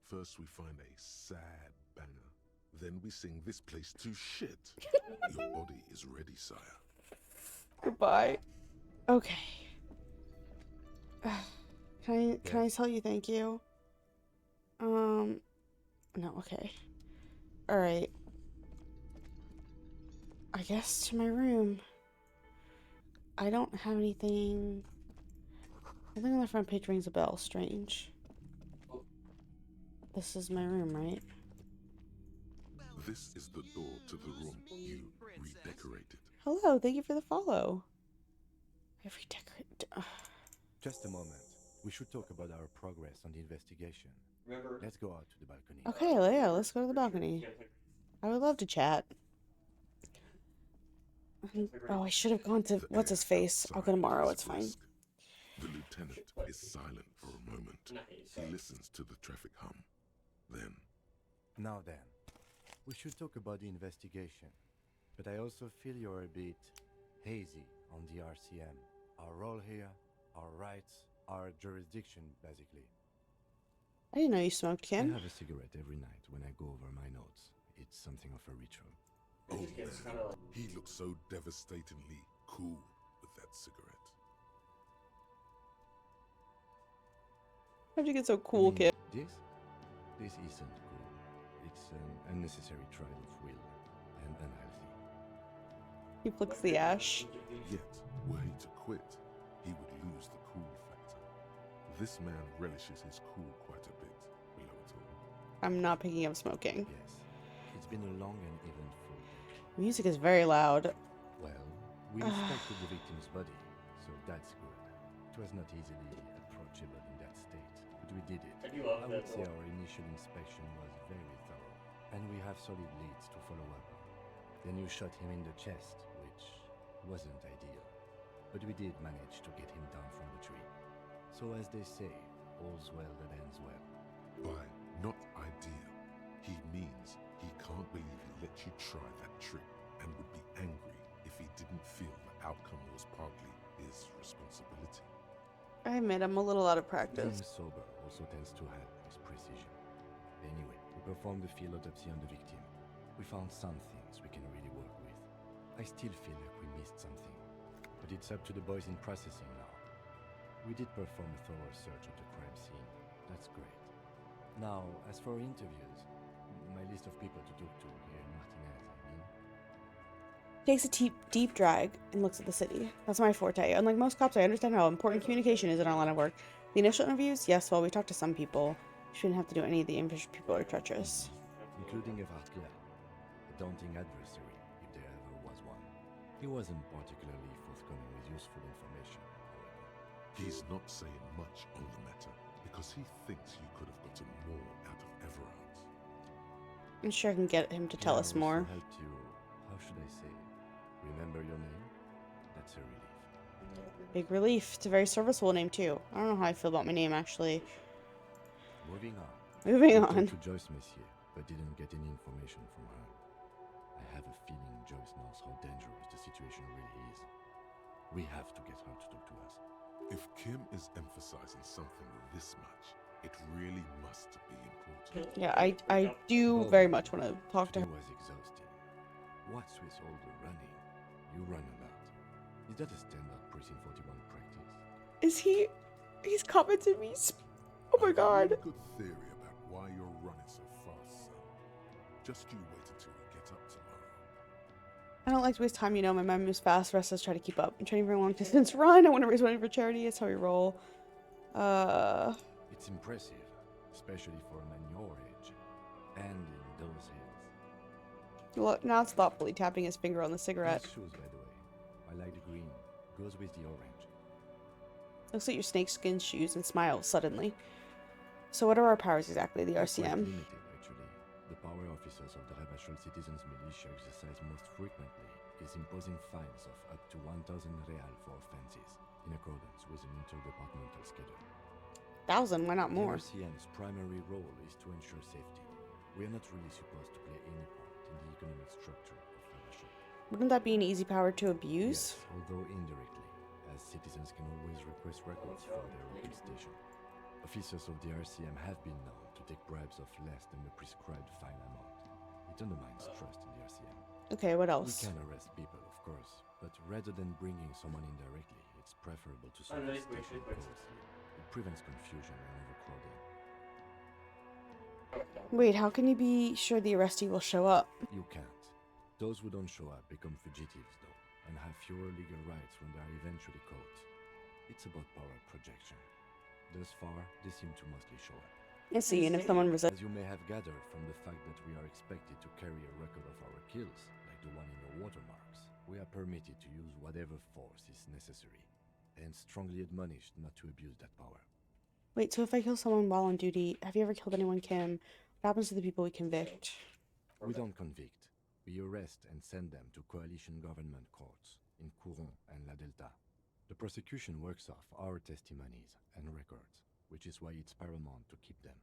First we find a sad banger. Then we sing this place to shit. Your body is ready, sire. Goodbye. Okay. Can I tell you thank you? No, okay. Alright. I guess to my room. I don't have anything. I think on the front page rings a bell. Strange. This is my room, right? This is the door to the room you redecorated. Hello, thank you for the follow. I redecorated. Just a moment. We should talk about our progress on the investigation. Remember? Let's go out to the balcony. Okay, yeah, let's go to the balcony. I would love to chat. Oh, I should have gone to what's his face. I'll go tomorrow. It's fine. The lieutenant is silent for a moment. He listens to the traffic hum. Then, Now then, we should talk about the investigation. But I also feel you're a bit hazy on the RCM. Our role here, our rights, our jurisdiction, basically. I didn't know you smoked, Kim. I have a cigarette every night when I go over my notes. It's something of a ritual. oh man, he looks so devastatingly cool with that cigarette. How'd you get so cool, Kim? This isn't cool. It's an unnecessary trial of will and unhealthy. He flicks the ash. Yet, were he to quit, he would lose the cool factor. This man relishes his cool quite a bit, below it all. I'm not picking up smoking. Yes, it's been a long and eventful day. Music is very loud. Well, we inspected the victim's body, so that's good. It was not easily approachable in that state, but we did it. I would say our initial inspection was very thorough, and we have solid leads to follow up on. Then you shot him in the chest, which wasn't ideal, but we did manage to get him down from the tree. So as they say, all's well that ends well. By not ideal, he means he can't believe he let you try that trick and would be angry if he didn't feel the outcome was partly his responsibility. I admit I'm a little out of Being practice. sober also tends to help his precision. Anyway, we performed the field autopsy on the victim. We found some things we can really work with. I still feel like we missed something, but it's up to the boys in processing now. We did perform a thorough search of the crime scene. That's great. Now, as for interviews, my list of people to talk to here in Martinez, I mean. Takes a deep drag and looks at the city. That's my forte. Unlike most cops, I understand how important communication is in our line of work. The initial interviews, yes, well, we talked to some people. You shouldn't have to do any of the interviews. People are treacherous. Including Evarclair, a daunting adversary, if there ever was one. He wasn't particularly forthcoming with useful information, however. He's not saying much on the matter because he thinks you could have gotten more out of Everard. I'm sure I can get him to tell us more. Helped you, how should I say, remember your name? That's a relief. Big relief. It's a very serviceable name, too. I don't know how I feel about my name, actually. Moving on. Moving I on. talked to Joyce Messier, but didn't get any information from her. I have a feeling Joyce knows how dangerous the situation really is. We have to get her to talk to us. If Kim is emphasizing something this much, It really must be important. Yeah, I do very much want to talk to her. It was exhausting. What's with all the running? You run a lot. Is that a standard Precinct 41 practice? Is he? He's commented me. Oh my god. Good theory about why you're running so fast, son. Just you wait until we get up tomorrow. I don't like to waste time, you know. My mind moves fast. The rest of us try to keep up. I'm training for a long distance run. I want to raise money for charity. That's how we roll. It's impressive, especially for a man your age, and in those hills. Look, now it's thoughtfully tapping his finger on the cigarette. Nice shoes, by the way. I like the green. Goes with the orange. Looks like your snakeskin shoes and smiles suddenly. So what are our powers exactly, the Quite RCM? limited, actually. The power officers of the Ravachol Citizens Militia exercise most frequently is imposing fines of up to 1,000 real for offenses, in accordance with an interdepartmental schedule. 1,000, why not more? The RCM's primary role is to ensure safety. We are not really supposed to play any part in the economic structure of Ravachol. Wouldn't that be an easy power to abuse? Yes, although indirectly, as citizens can always request records for their local station. Officers of the RCM have been known to take bribes of less than the prescribed fine amount. It undermines trust in the RCM. Okay, what We else? can arrest people, of course, but rather than bringing someone in directly, it's preferable to solve the station closely. It prevents confusion and overcrowding. Wait, how can you be sure the arrestee will show up? You can't. Those who don't show up become fugitives, though, and have fewer legal rights when they are eventually caught. It's about power projection. Thus far, they seem to mostly show up. I see, and if someone As you may have gathered from the fact that we are expected to carry a record of our kills, like the one in your watermarks, we are permitted to use whatever force is necessary, and strongly admonished not to abuse that power. Wait, so if I kill someone while on duty, have you ever killed anyone, Kim? What happens to the people we convict? We don't convict. We arrest and send them to coalition government courts in Couron and La Delta. The prosecution works off our testimonies and records, which is why it's paramount to keep them.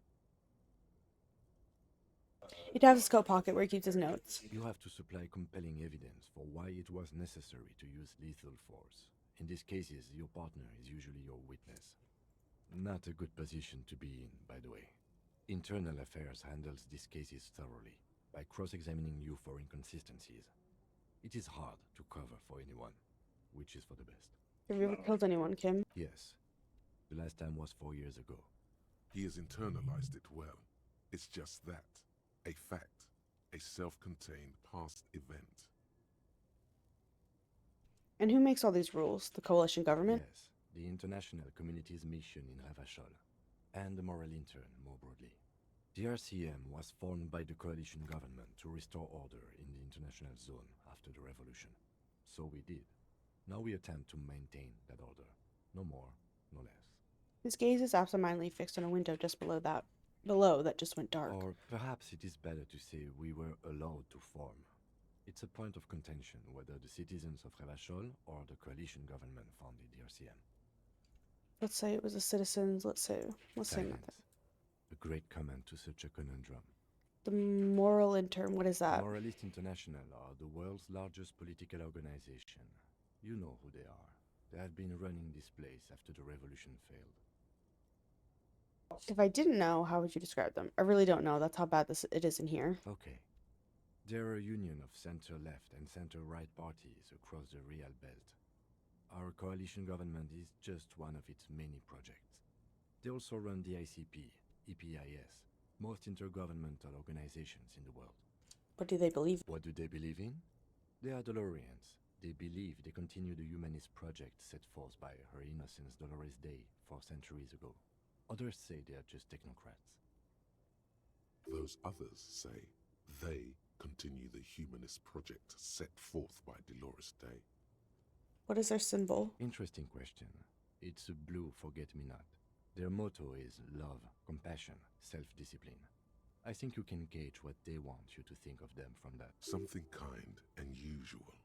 He'd have a scope pocket where he keeps his notes. You have to supply compelling evidence for why it was necessary to use lethal force. In these cases, your partner is usually your witness. Not a good position to be in, by the way. Internal Affairs handles these cases thoroughly, by cross-examining you for inconsistencies. It is hard to cover for anyone, which is for the best. Have you ever killed anyone, Kim? Yes. The last time was 4 years ago. He has internalized it well. It's just that. A fact. A self-contained past event. And who makes all these rules? The coalition government? Yes, the international community's mission in Ravachol, and the moral intern more broadly. The RCM was formed by the coalition government to restore order in the international zone after the revolution. So we did. Now we attempt to maintain that order. No more, no less. His gaze is absentmindedly fixed on a window just below that just went dark. Or perhaps it is better to say we were allowed to form. It's a point of contention whether the citizens of Ravachol or the coalition government founded the RCM. Let's say it was the citizens. Let's say Silence. nothing. A great comment to such a conundrum. The moral intern, what is that? Moralist International are the world's largest political organization. You know who they are. They have been running this place after the revolution failed. If I didn't know, how would you describe them? I really don't know. That's how bad it is in here. Okay. They're a union of center-left and center-right parties across the Real Belt. Our coalition government is just one of its many projects. They also run the ICP, EPIS, most intergovernmental organizations in the world. What do they believe? What do they believe in? They are Dolorians. They believe they continue the humanist project set forth by Her Innocence Dolores Day 4 centuries ago. Others say they are just technocrats. Those others say they continue the humanist project set forth by Dolores Day. What is their symbol? Interesting question. It's a blue forget-me-not. Their motto is love, compassion, self-discipline. I think you can gauge what they want you to think of them from that. Something kind and usual.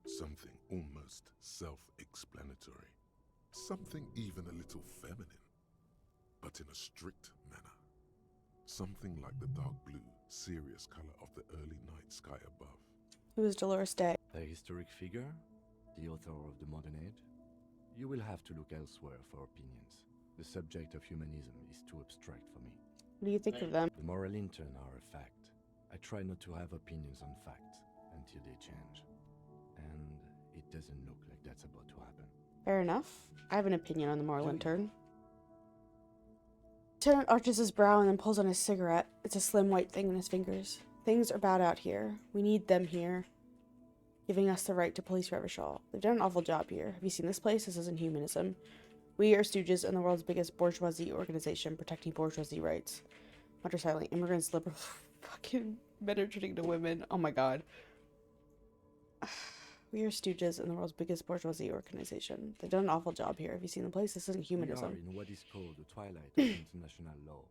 Something almost self-explanatory. Something even a little feminine, but in a strict manner. Something like the dark blue, serious color of the early night sky above. Who is Dolores Day? A historic figure? The author of the modern age? You will have to look elsewhere for opinions. The subject of humanism is too abstract for me. What do you think of them? The moral intern are a fact. I try not to have opinions on facts until they change. And it doesn't look like that's about to happen. Fair enough. I have an opinion on the moral intern. Lieutenant arches his brow and then pulls on his cigarette. It's a slim white thing in his fingers. Things are bad out here. We need them here. Giving us the right to police Revachol. They've done an awful job here. Have you seen this place? This isn't humanism. We are stooges in the world's biggest bourgeoisie organization protecting bourgeoisie rights. Mutter silently. Immigrants, liberal, fucking men are turning to women. Oh my god. We are stooges in the world's biggest bourgeoisie organization. They've done an awful job here. Have you seen the place? This isn't humanism. We are in what is called the twilight of international law.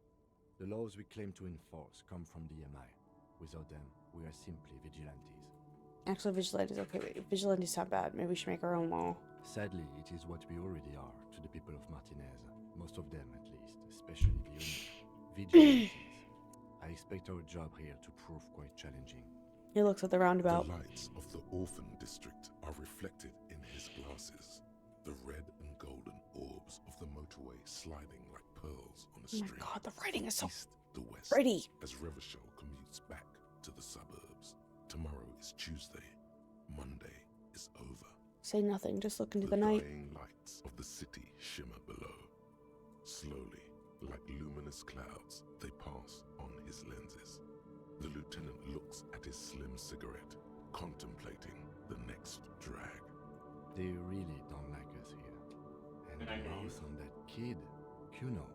The laws we claim to enforce come from the MI. Without them, we are simply vigilantes. Actually, vigilantes. Okay, wait. Vigilantes sound bad. Maybe we should make our own law. Sadly, it is what we already are to the people of Martinez. Most of them, at least. Especially the vigilantes. I expect our job here to prove quite challenging. He looks at the roundabout. The lights of the orphan district are reflected in his glasses. The red and golden orbs of the motorway sliding like pearls on a string. Oh my god, the writing is so East to west, pretty. as Revachol commutes back to the suburbs. Tomorrow is Tuesday. Monday is over. Say nothing, just look into the The night. dying lights of the city shimmer below. Slowly, like luminous clouds, they pass on his lenses. The lieutenant looks at his slim cigarette, contemplating the next drag. They really don't like us here. And the mouth on that kid, Kuno.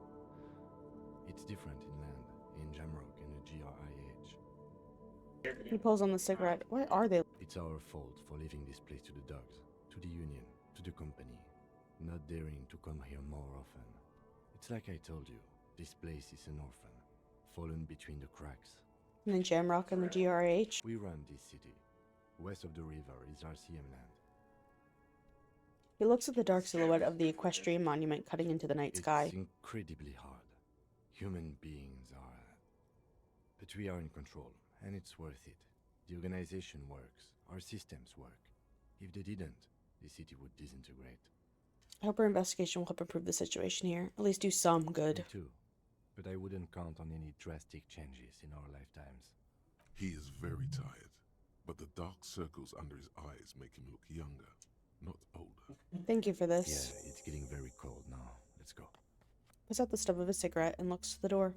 It's different inland, in Jamrock and the GRIH. He pulls on the cigarette. Why are they? It's our fault for leaving this place to the dogs, to the union, to the company, not daring to come here more often. It's like I told you, this place is an orphan, fallen between the cracks. And then Jamrock and the GRH. We run this city. West of the river is RCM land. He looks at the dark silhouette of the equestrian monument cutting into the night sky. It's incredibly hard. Human beings are... But we are in control, and it's worth it. The organization works. Our systems work. If they didn't, the city would disintegrate. I hope our investigation will help improve the situation here. At least do some good. Me too. But I wouldn't count on any drastic changes in our lifetimes. He is very tired, but the dark circles under his eyes make him look younger, not older. Thank you for this. Yeah, it's getting very cold now. Let's go. Puts out the stub of his cigarette and looks to the door.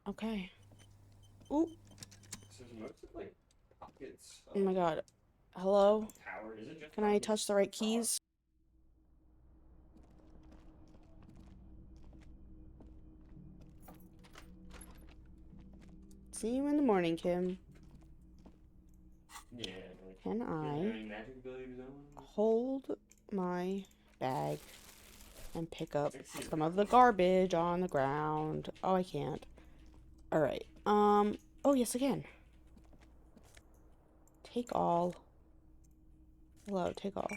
Okay. Ooh. Oh my god. Hello? Can I touch the right keys? See you in the morning, Kim. Yeah. Can I hold my bag and pick up some of the garbage on the ground? Oh, I can't. Alright. Oh, yes, I can. Take all. Hello, take all.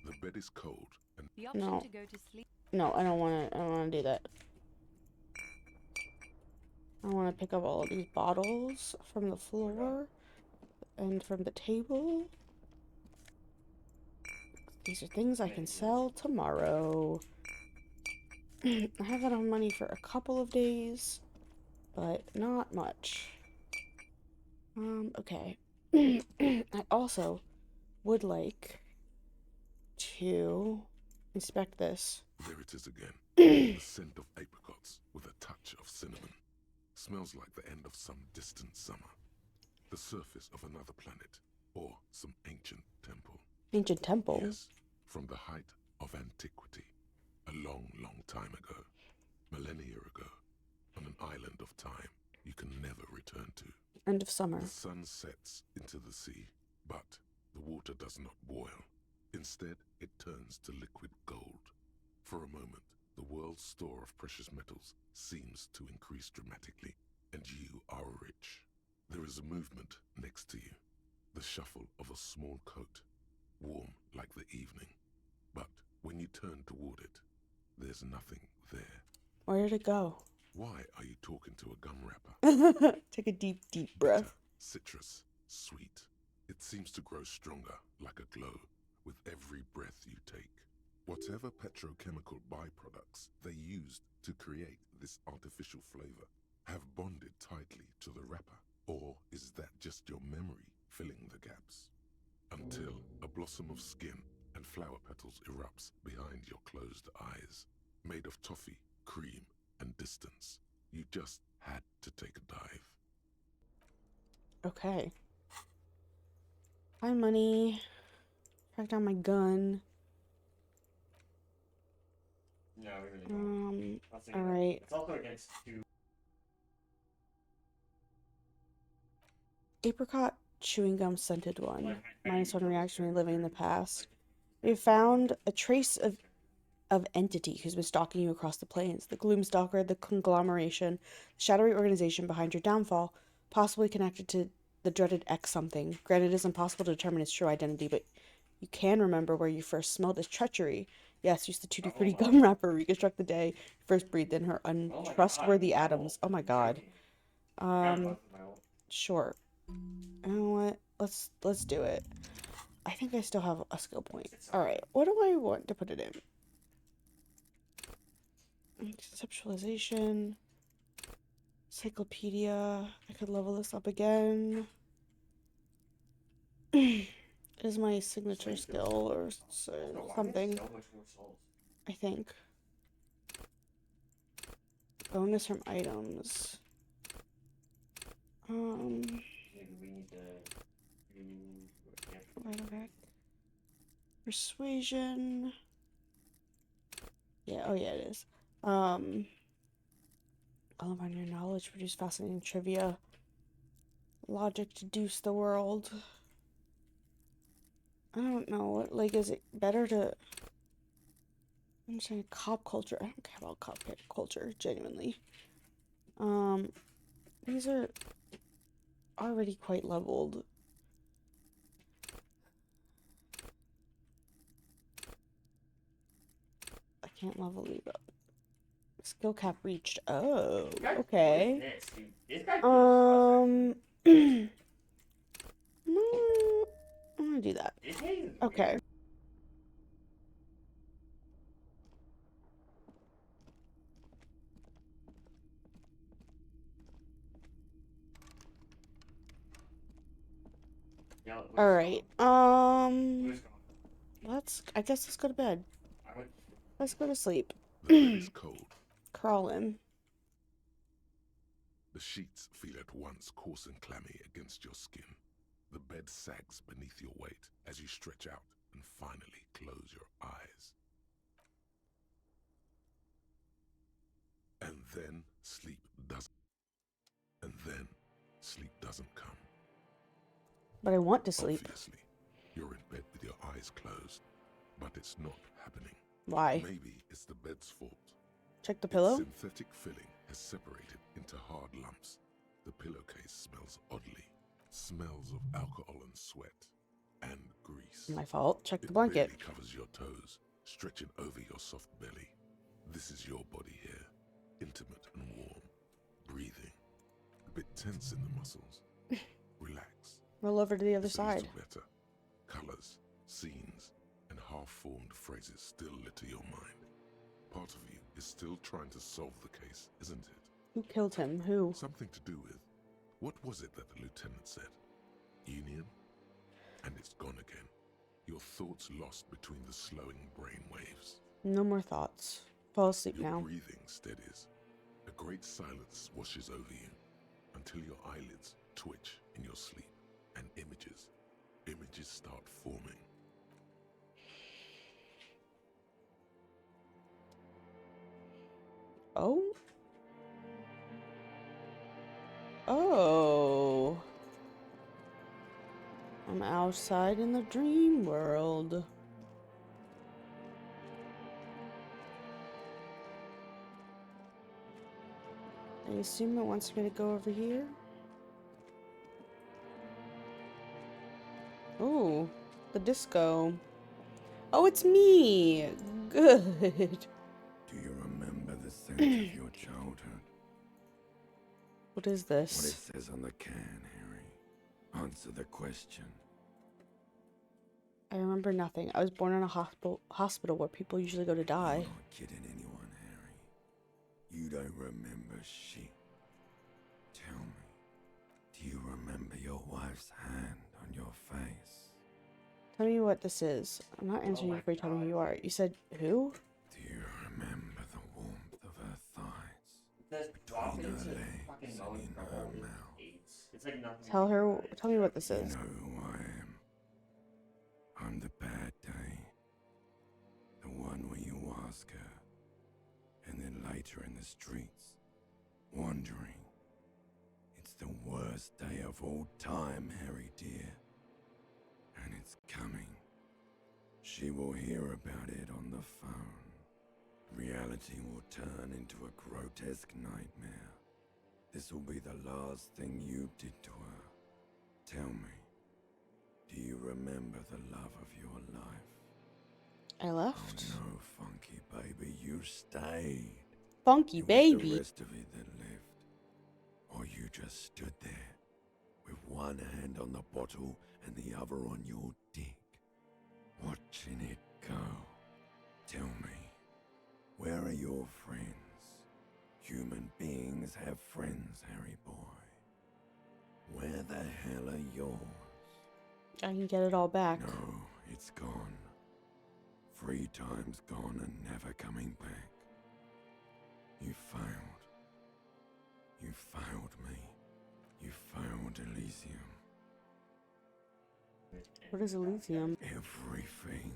The bed is cold and The option No. to go to sleep. No, I don't want to do that. I want to pick up all of these bottles from the floor and from the table. These are things I can sell tomorrow. I have enough money for a couple of days, but not much. Okay. I also would like to inspect this. there it is again. The scent of apricots with a touch of cinnamon. Smells like the end of some distant summer. The surface of another planet or some ancient temple. Ancient temple? Yes, from the height of antiquity. A long, long time ago. Millennia ago. On an island of time you can never return to. End of summer. The sun sets into the sea, but the water does not boil. Instead, it turns to liquid gold. For a moment, the world's store of precious metals seems to increase dramatically, and you are rich. There is a movement next to you, the shuffle of a small coat, warm like the evening. But when you turn toward it, there's nothing there. Where did it go? Why are you talking to a gum wrapper? Take a deep, deep breath. Citrus, sweet. It seems to grow stronger, like a glow, with every breath you take. What Whatever petrochemical byproducts they used to create this artificial flavor have bonded tightly to the wrapper, or is that just your memory filling the gaps? Until a blossom of skin and flower petals erupts behind your closed eyes, made of toffee, cream, and distance. You just had to take a dive. Okay. Hi, money. Track down my gun. No, we really don't. Alright. It's also against 2. Apricot chewing gum scented one. -1 reaction when living in the past. We found a trace of entity who's been stalking you across the plains. The Gloomstalker, the conglomeration, the shadowy organization behind your downfall, possibly connected to the dreaded X something. Granted, it is impossible to determine its true identity, but you can remember where you first smelled its treachery. Yes, use the Tutti Frutti gum wrapper. Reconstruct the day you first breathed in her untrustworthy atoms. Oh my god. Sure. You know what? Let's do it. I think I still have a skill point. Alright, what do I want to put it in? Conceptualization. Encyclopedia. I could level this up again. Is my signature skill or something. I think. Bonus from items. Right. Persuasion. Yeah, oh yeah, it is. All of your knowledge, produce fascinating trivia. Logic, deduce the world. I don't know. Like, is it better to understand cop culture? I don't care about cop culture, genuinely. These are already quite leveled. I can't level these up. Skill cap reached. Oh, okay. I'm gonna do that. Okay. All right. I guess let's go to bed. Let's go to sleep. The bed is cold. Crawl in. The sheets feel at once coarse and clammy against your skin. The bed sags beneath your weight as you stretch out and finally close your eyes. And then sleep doesn't come. But I want to sleep. Obviously, you're in bed with your eyes closed, but it's not happening. Why? Maybe it's the bed's fault. Check the pillow. Its synthetic filling has separated into hard lumps. The pillowcase smells oddly. Smells of alcohol and sweat and grease. My fault. Check the blanket. It barely covers your toes, stretching over your soft belly. This is your body here, intimate and warm, breathing, a bit tense in the muscles. Relax. Roll over to the other side. Better. Colors, scenes, and half-formed phrases still litter your mind. Part of you is still trying to solve the case, isn't it? Who killed him? Who? Something to do with... What was it that the lieutenant said? Union? And it's gone again. Your thoughts lost between the slowing brain waves. No more thoughts. Fall asleep now. Your breathing steadies. A great silence washes over you until your eyelids twitch in your sleep and images start forming. Oh? Oh. I'm outside in the dream world. I assume it wants me to go over here. Ooh, the disco. Oh, it's me! Good. Do you remember the scent of your childhood? What is this? What it says on the can, Harry. Answer the question. I remember nothing. I was born in a hospital where people usually go to die. You're not kidding anyone, Harry. You don't remember shit. Tell me, do you remember your wife's hand on your face? Tell me what this is. I'm not answering you before you tell me who you are. You said who? Do you remember the warmth of her thighs? That's Between her fucking legs and in her mouth. It's like nothing. Tell me what this You is. know who I am. I'm the bad day. The one where you ask her, and then later in the streets, wandering. It's the worst day of all time, Harry dear. And it's coming. She will hear about it on the phone. Reality will turn into a grotesque nightmare. This will be the last thing you did to her. Tell me, do you remember the love of your life? I left. Oh no, Funky baby, you stayed. Funky It was baby. the rest of it that lived. Or you just stood there, with one hand on the bottle and the other on your dick, watching it go. Tell me, where are your friends? Human beings have friends, Harry boy. Where the hell are yours? I can get it all back. No, it's gone. 3 times gone and never coming back. You failed. You failed me. You failed Elysium. What is Elysium? Everything.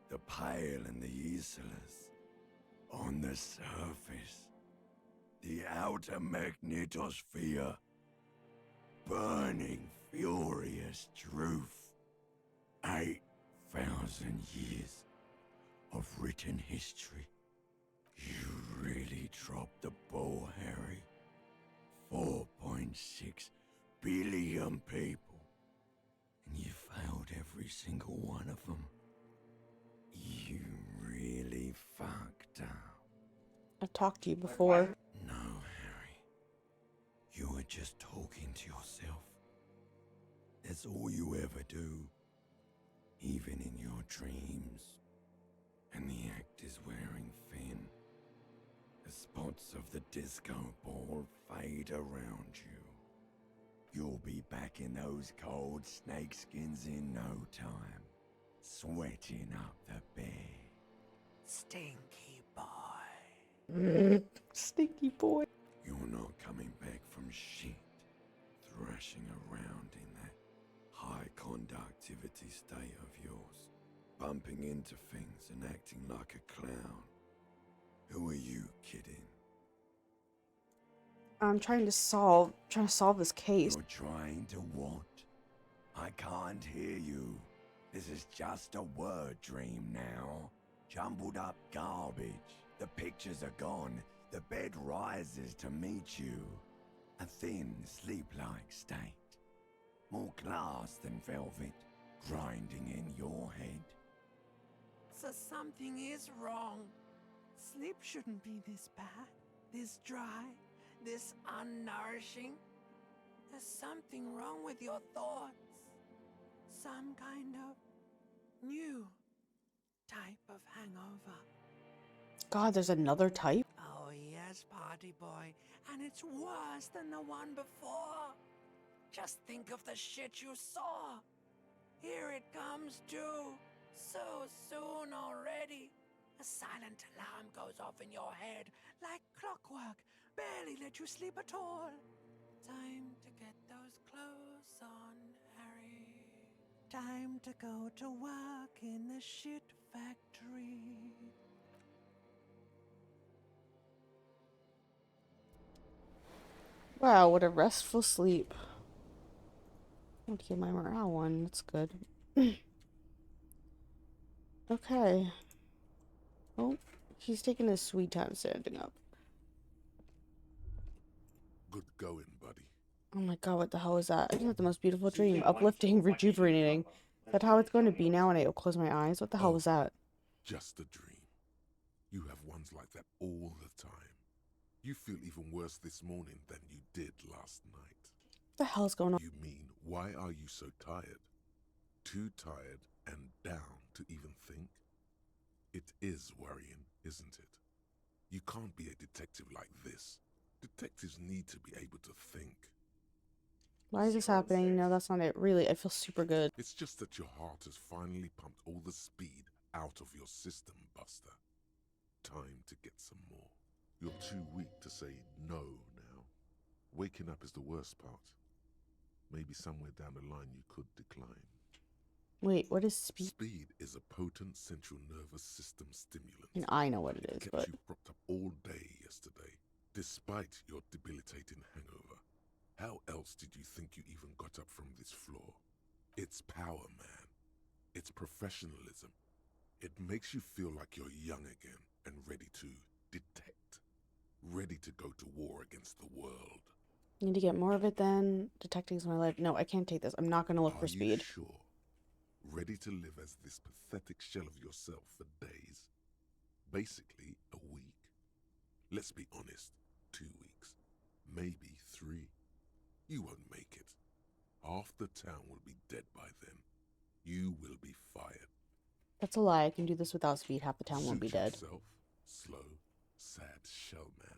The Pale and the Islas. On the surface. The outer magnetosphere. Burning, furious truth. 8,000 years of written history. You really dropped the ball, Harry. 4.6 billion people. And you failed every single one of them. You really fucked up. I've talked to you before. No, Harry. You were just talking to yourself. That's all you ever do. Even in your dreams. And the act is wearing thin. The spots of the disco ball fade around you. You'll be back in those cold snakeskins in no time. Sweating up the bed. Stinky boy. Stinky boy. You're not coming back from shit. Thrashing around in that high conductivity state of yours. Bumping into things and acting like a clown. Who are you kidding? I'm trying to solve this case. You're trying to what? I can't hear you. This is just a word dream now. Jumbled up garbage. The pictures are gone. The bed rises to meet you. A thin, sleep-like state. More glass than velvet, grinding in your head. So something is wrong. Sleep shouldn't be this bad, this dry, this unnourishing. There's something wrong with your thoughts. Some kind of new type of hangover. God, there's another type? Oh yes, party boy, and it's worse than the one before. Just think of the shit you saw. Here it comes too. So soon already. A silent alarm goes off in your head like clockwork. Barely let you sleep at all. Time to get those clothes on, Harry. Time to go to work in the shit factory. Wow, what a restful sleep. I'll give my morale one. That's good. Okay. Oh, he's taking his sweet time standing up. Good going, buddy. Oh my god, what the hell is that? I just had the most beautiful dream. Uplifting, rejuvenating. Is that how it's going to be now when I close my eyes? What the hell was that? Just a dream. You have ones like that all the time. You feel even worse this morning than you did last night. What the hell's going on? You mean, why are you so tired? Too tired and down to even think? It is worrying, isn't it? You can't be a detective like this. Detectives need to be able to think. Why is this happening? No, that's not it. Really, I feel super good. It's just that your heart has finally pumped all the speed out of your system, Buster. Time to get some more. You're too weak to say no now. Waking up is the worst part. Maybe somewhere down the line you could decline. Wait, what is speed? Speed is a potent central nervous system stimulant. And I know what it is, kept but... you propped up all day yesterday, despite your debilitating hangover. How else did you think you even got up from this floor? It's power, man. It's professionalism. It makes you feel like you're young again and ready to detect. Ready to go to war against the world. Need to get more of it then. Detecting's my life. No, I can't take this. I'm not going to look for speed. Are you sure? Ready to live as this pathetic shell of yourself for days? Basically, a week. Let's be honest, 2 weeks. Maybe 3. You won't make it. Half the town will be dead by then. You will be fired. That's a lie. I can do this without speed. Half the town won't be dead. Yourself. Slow, sad shell man.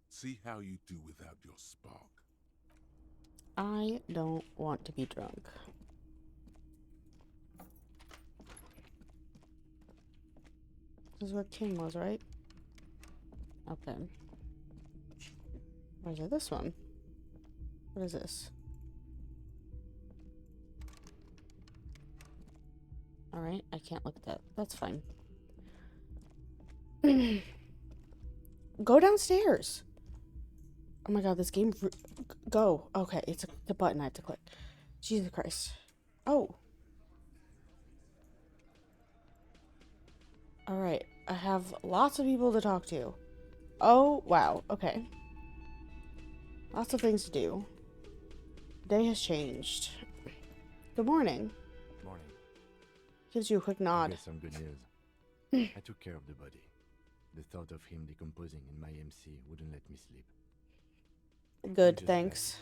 See how you do without your spark. I don't want to be drunk. This is where King was, right? Okay. Or is it this one? What is this? Alright, I can't look at that. That's fine. Go downstairs! Oh my god, this game... Go. Okay, it's the button I have to click. Jesus Christ. Oh. Alright, I have lots of people to talk to. Oh, wow. Okay. Lots of things to do. Day has changed. Good morning. Morning. Gives you a quick nod. I've got some good news. I took care of the body. The thought of him decomposing in my MC wouldn't let me sleep. Good, thanks.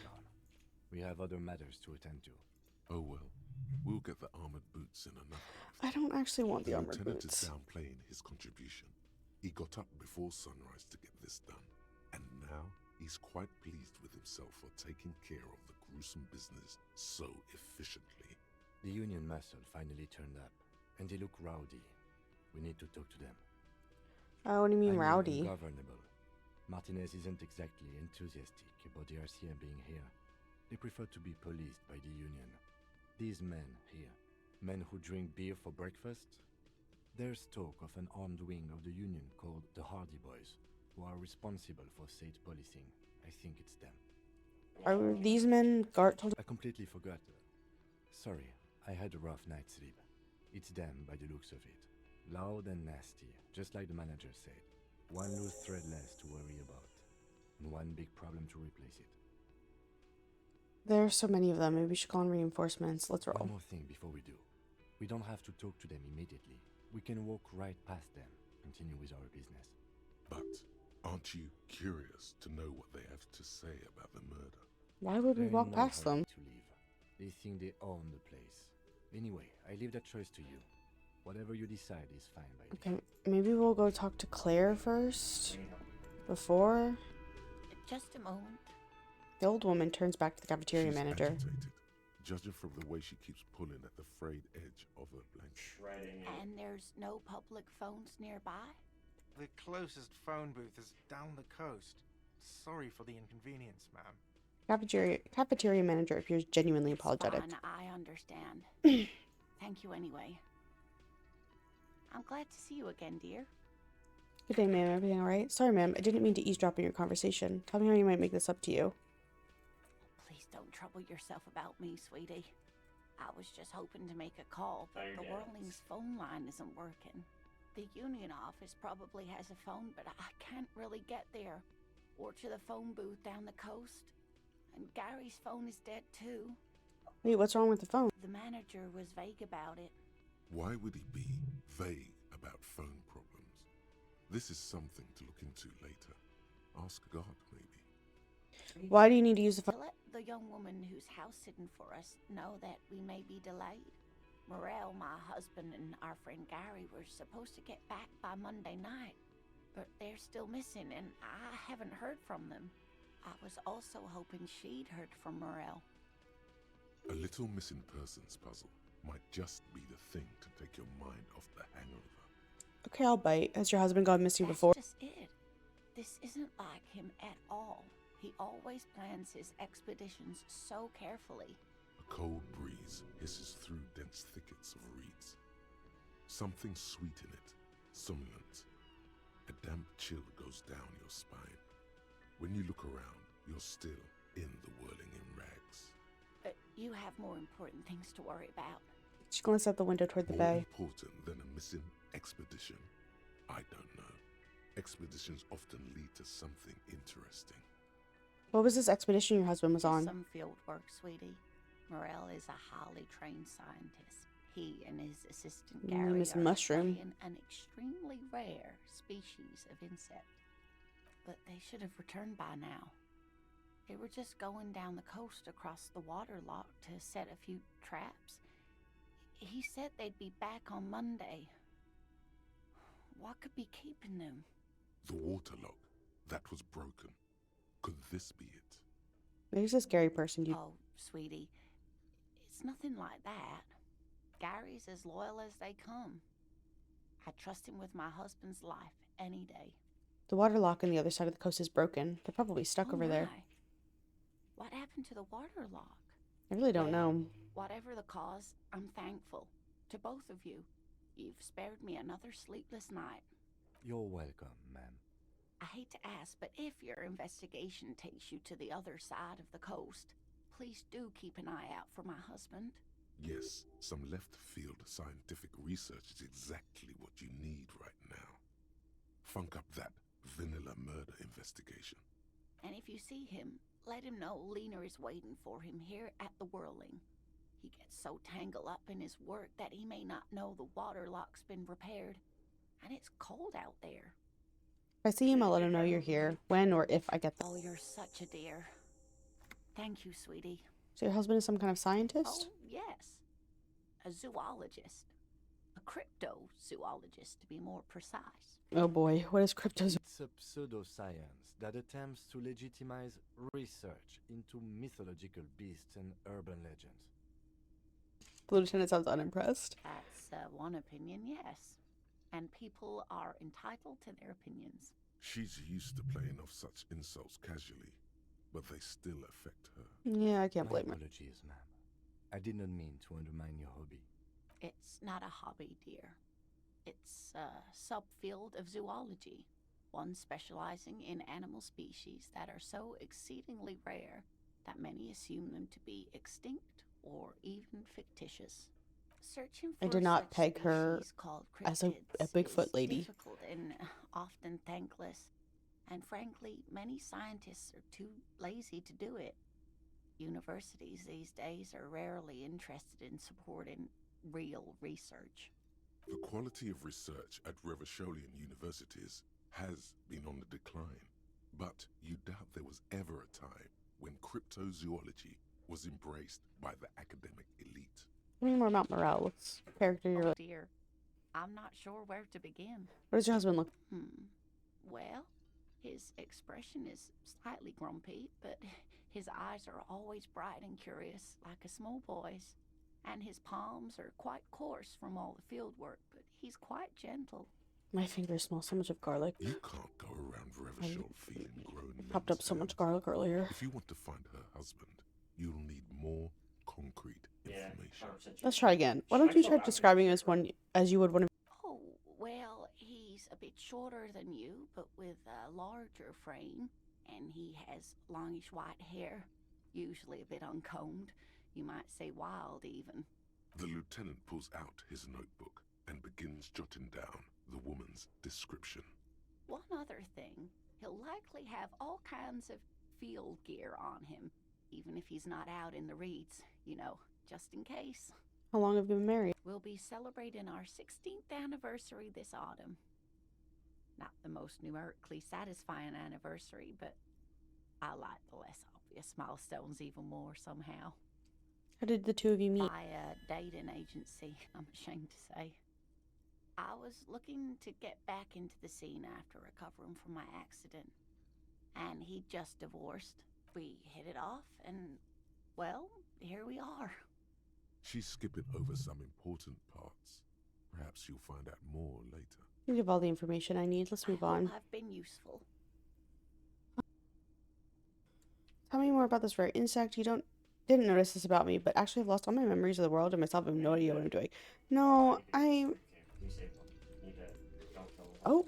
We have other matters to attend to. Oh well, we'll get the armored boots in another. I don't actually want the armored lieutenant boots. is downplaying his contribution. He got up before sunrise to get this done, and now he's quite pleased with himself for taking care of the gruesome business so efficiently. The Union muscle finally turned up, and they look rowdy. We need to talk to them. Oh, what do you mean rowdy? Ungovernable. Martinez isn't exactly enthusiastic about the RCM being here. They prefer to be policed by the Union. These men here, men who drink beer for breakfast, there's talk of an armed wing of the Union called the Hardy Boys, who are responsible for state policing. I think it's them. Are these men Gart told? I completely forgot. Sorry, I had a rough night's sleep. It's them by the looks of it. Loud and nasty, just like the manager said. One loose thread less to worry about, and one big problem to replace it. There are so many of them. Maybe we should call in reinforcements. Let's roll. One more thing before we do. We don't have to talk to them immediately. We can walk right past them, continue with our business. But aren't you curious to know what they have to say about the murder? Why would we walk past them? To leave. They think they own the place. Anyway, I leave that choice to you. Whatever you decide is fine by me. Okay, maybe we'll go talk to Claire first. Before. Just a moment. The old woman turns back to the cafeteria She's manager. agitated, judging from the way she keeps pulling at the frayed edge of her blanket. And there's no public phones nearby? The closest phone booth is down the coast. Sorry for the inconvenience, ma'am. Cafeteria manager appears genuinely apologetic. Fine, I understand. Thank you anyway. I'm glad to see you again, dear. Good day, ma'am. Everything alright? Sorry, ma'am. I didn't mean to eavesdrop in your conversation. Tell me how you might make this up to you. Please don't trouble yourself about me, sweetie. I was just hoping to make a call, but the Whirling's phone line isn't working. The Union office probably has a phone, but I can't really get there. Or to the phone booth down the coast. And Gary's phone is dead too. Wait, what's wrong with the phone? The manager was vague about it. Why would he be vague about phone problems? This is something to look into later. Ask God, maybe. Why do you need to use the phone? To let the young woman who's house sitting for us know that we may be delayed. Morel, my husband, and our friend Gary were supposed to get back by Monday night, but they're still missing, and I haven't heard from them. I was also hoping she'd heard from Morel. A little missing persons puzzle might just be the thing to take your mind off the hangover. Okay, I'll bite. Has your husband gone missing That's before? just it. This isn't like him at all. He always plans his expeditions so carefully. A cold breeze hisses through dense thickets of reeds. Something sweet in it, somnolent. A damp chill goes down your spine. When you look around, you're still in the whirling in rags. You have more important things to worry about. She glanced out the window toward the More bay. important than a missing expedition? I don't know. Expeditions often lead to something interesting. What was this expedition your husband was on? Some field work, sweetie. Morel is a highly trained scientist. He and his assistant Gary Miss are Mushroom. studying an extremely rare species of insect. But they should have returned by now. They were just going down the coast across the water lock to set a few traps. He said they'd be back on Monday. What could be keeping them? The water lock, that was broken. Could this be it? Maybe it's a scary person. Oh, sweetie, it's nothing like that. Gary's as loyal as they come. I trust him with my husband's life any day. The water lock on the other side of the coast is broken. They're probably stuck over there. What happened to the water lock? I really don't know. Whatever the cause, I'm thankful. To both of you. You've spared me another sleepless night. You're welcome, ma'am. I hate to ask, but if your investigation takes you to the other side of the coast, please do keep an eye out for my husband. Yes, some left-field scientific research is exactly what you need right now. Funk up that vanilla murder investigation. And if you see him, let him know Lena is waiting for him here at the Whirling. He gets so tangled up in his work that he may not know the water lock's been repaired. And it's cold out there. If I see him, I'll let him know you're here. When or if I get there. Oh, you're such a dear. Thank you, sweetie. So your husband is some kind of scientist? Oh, yes. A zoologist. A cryptozoologist, to be more precise. Oh boy, what is cryptozoology? It's a pseudoscience that attempts to legitimize research into mythological beasts and urban legends. The lieutenant sounds unimpressed. That's one opinion, yes. And people are entitled to their opinions. She's used to playing off such insults casually, but they still affect her. Yeah, I can't blame her. My apologies, ma'am. I did not mean to undermine your hobby. It's not a hobby, dear. It's a subfield of zoology, one specializing in animal species that are so exceedingly rare that many assume them to be extinct or even fictitious. Searching for I did not such peg her species called as a cryptids Bigfoot is lady. difficult and often thankless, and frankly, many scientists are too lazy to do it. Universities these days are rarely interested in supporting real research. The quality of research at Revacholian universities has been on the decline, but you doubt there was ever a time when cryptozoology was embraced by the academic elite. Tell me more about Morel. What's the character you're Oh dear, I'm not sure where to begin. What does your husband look? Well, his expression is slightly grumpy, but his eyes are always bright and curious, like a small boy's. And his palms are quite coarse from all the field work, but he's quite gentle. My fingers smell so much of garlic. You can't go around Revachol feeling grown. Popped up so much garlic earlier. If you want to find her husband, you'll need more concrete information. Let's try again. Why don't you try describing him as you would one of? Oh, well, he's a bit shorter than you, but with a larger frame, and he has longish white hair, usually a bit uncombed. You might say wild, even. The lieutenant pulls out his notebook and begins jotting down the woman's description. One other thing, he'll likely have all kinds of field gear on him, even if he's not out in the reeds, you know, just in case. How long have you been married? We'll be celebrating our 16th anniversary this autumn. Not the most numerically satisfying anniversary, but I like the less obvious milestones even more somehow. How did the two of you meet? By a dating agency, I'm ashamed to say. I was looking to get back into the scene after recovering from my accident. And he just divorced. We hit it off, and, well, here we are. She's skipping over some important parts. Perhaps you'll find out more later. You have all the information I need. Let's move on. I've been useful. Tell me more about this rare insect. You didn't notice this about me, but actually I've lost all my memories of the world and myself. I have no idea what I'm doing. No, Oh.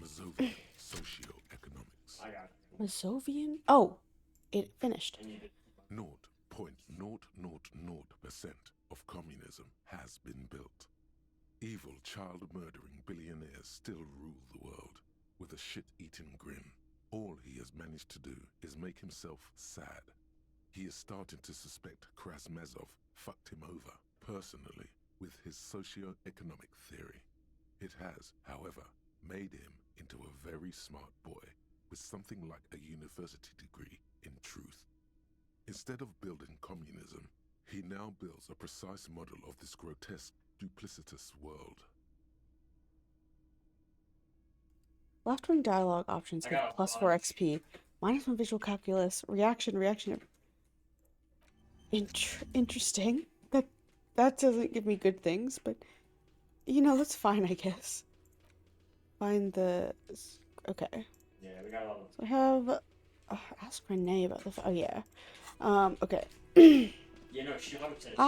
Mazovian socioeconomics. Mazovian? Oh, it finished. 0.000% of communism has been built. Evil, child-murdering billionaires still rule the world with a shit-eating grin. All he has managed to do is make himself sad. He is starting to suspect Krasmezov fucked him over, personally, with his socio-economic theory. It has, however, made him into a very smart boy with something like a university degree in truth. Instead of building communism, he now builds a precise model of this grotesque, duplicitous world. Left-wing dialogue options give +4 XP. -1 visual calculus. Reaction. Interesting. That doesn't give me good things, but you know, that's fine, I guess. Find the... Okay. Yeah, we got all the... So I have... ask Renee about the... Oh, yeah. Okay. Yeah, no, she 100%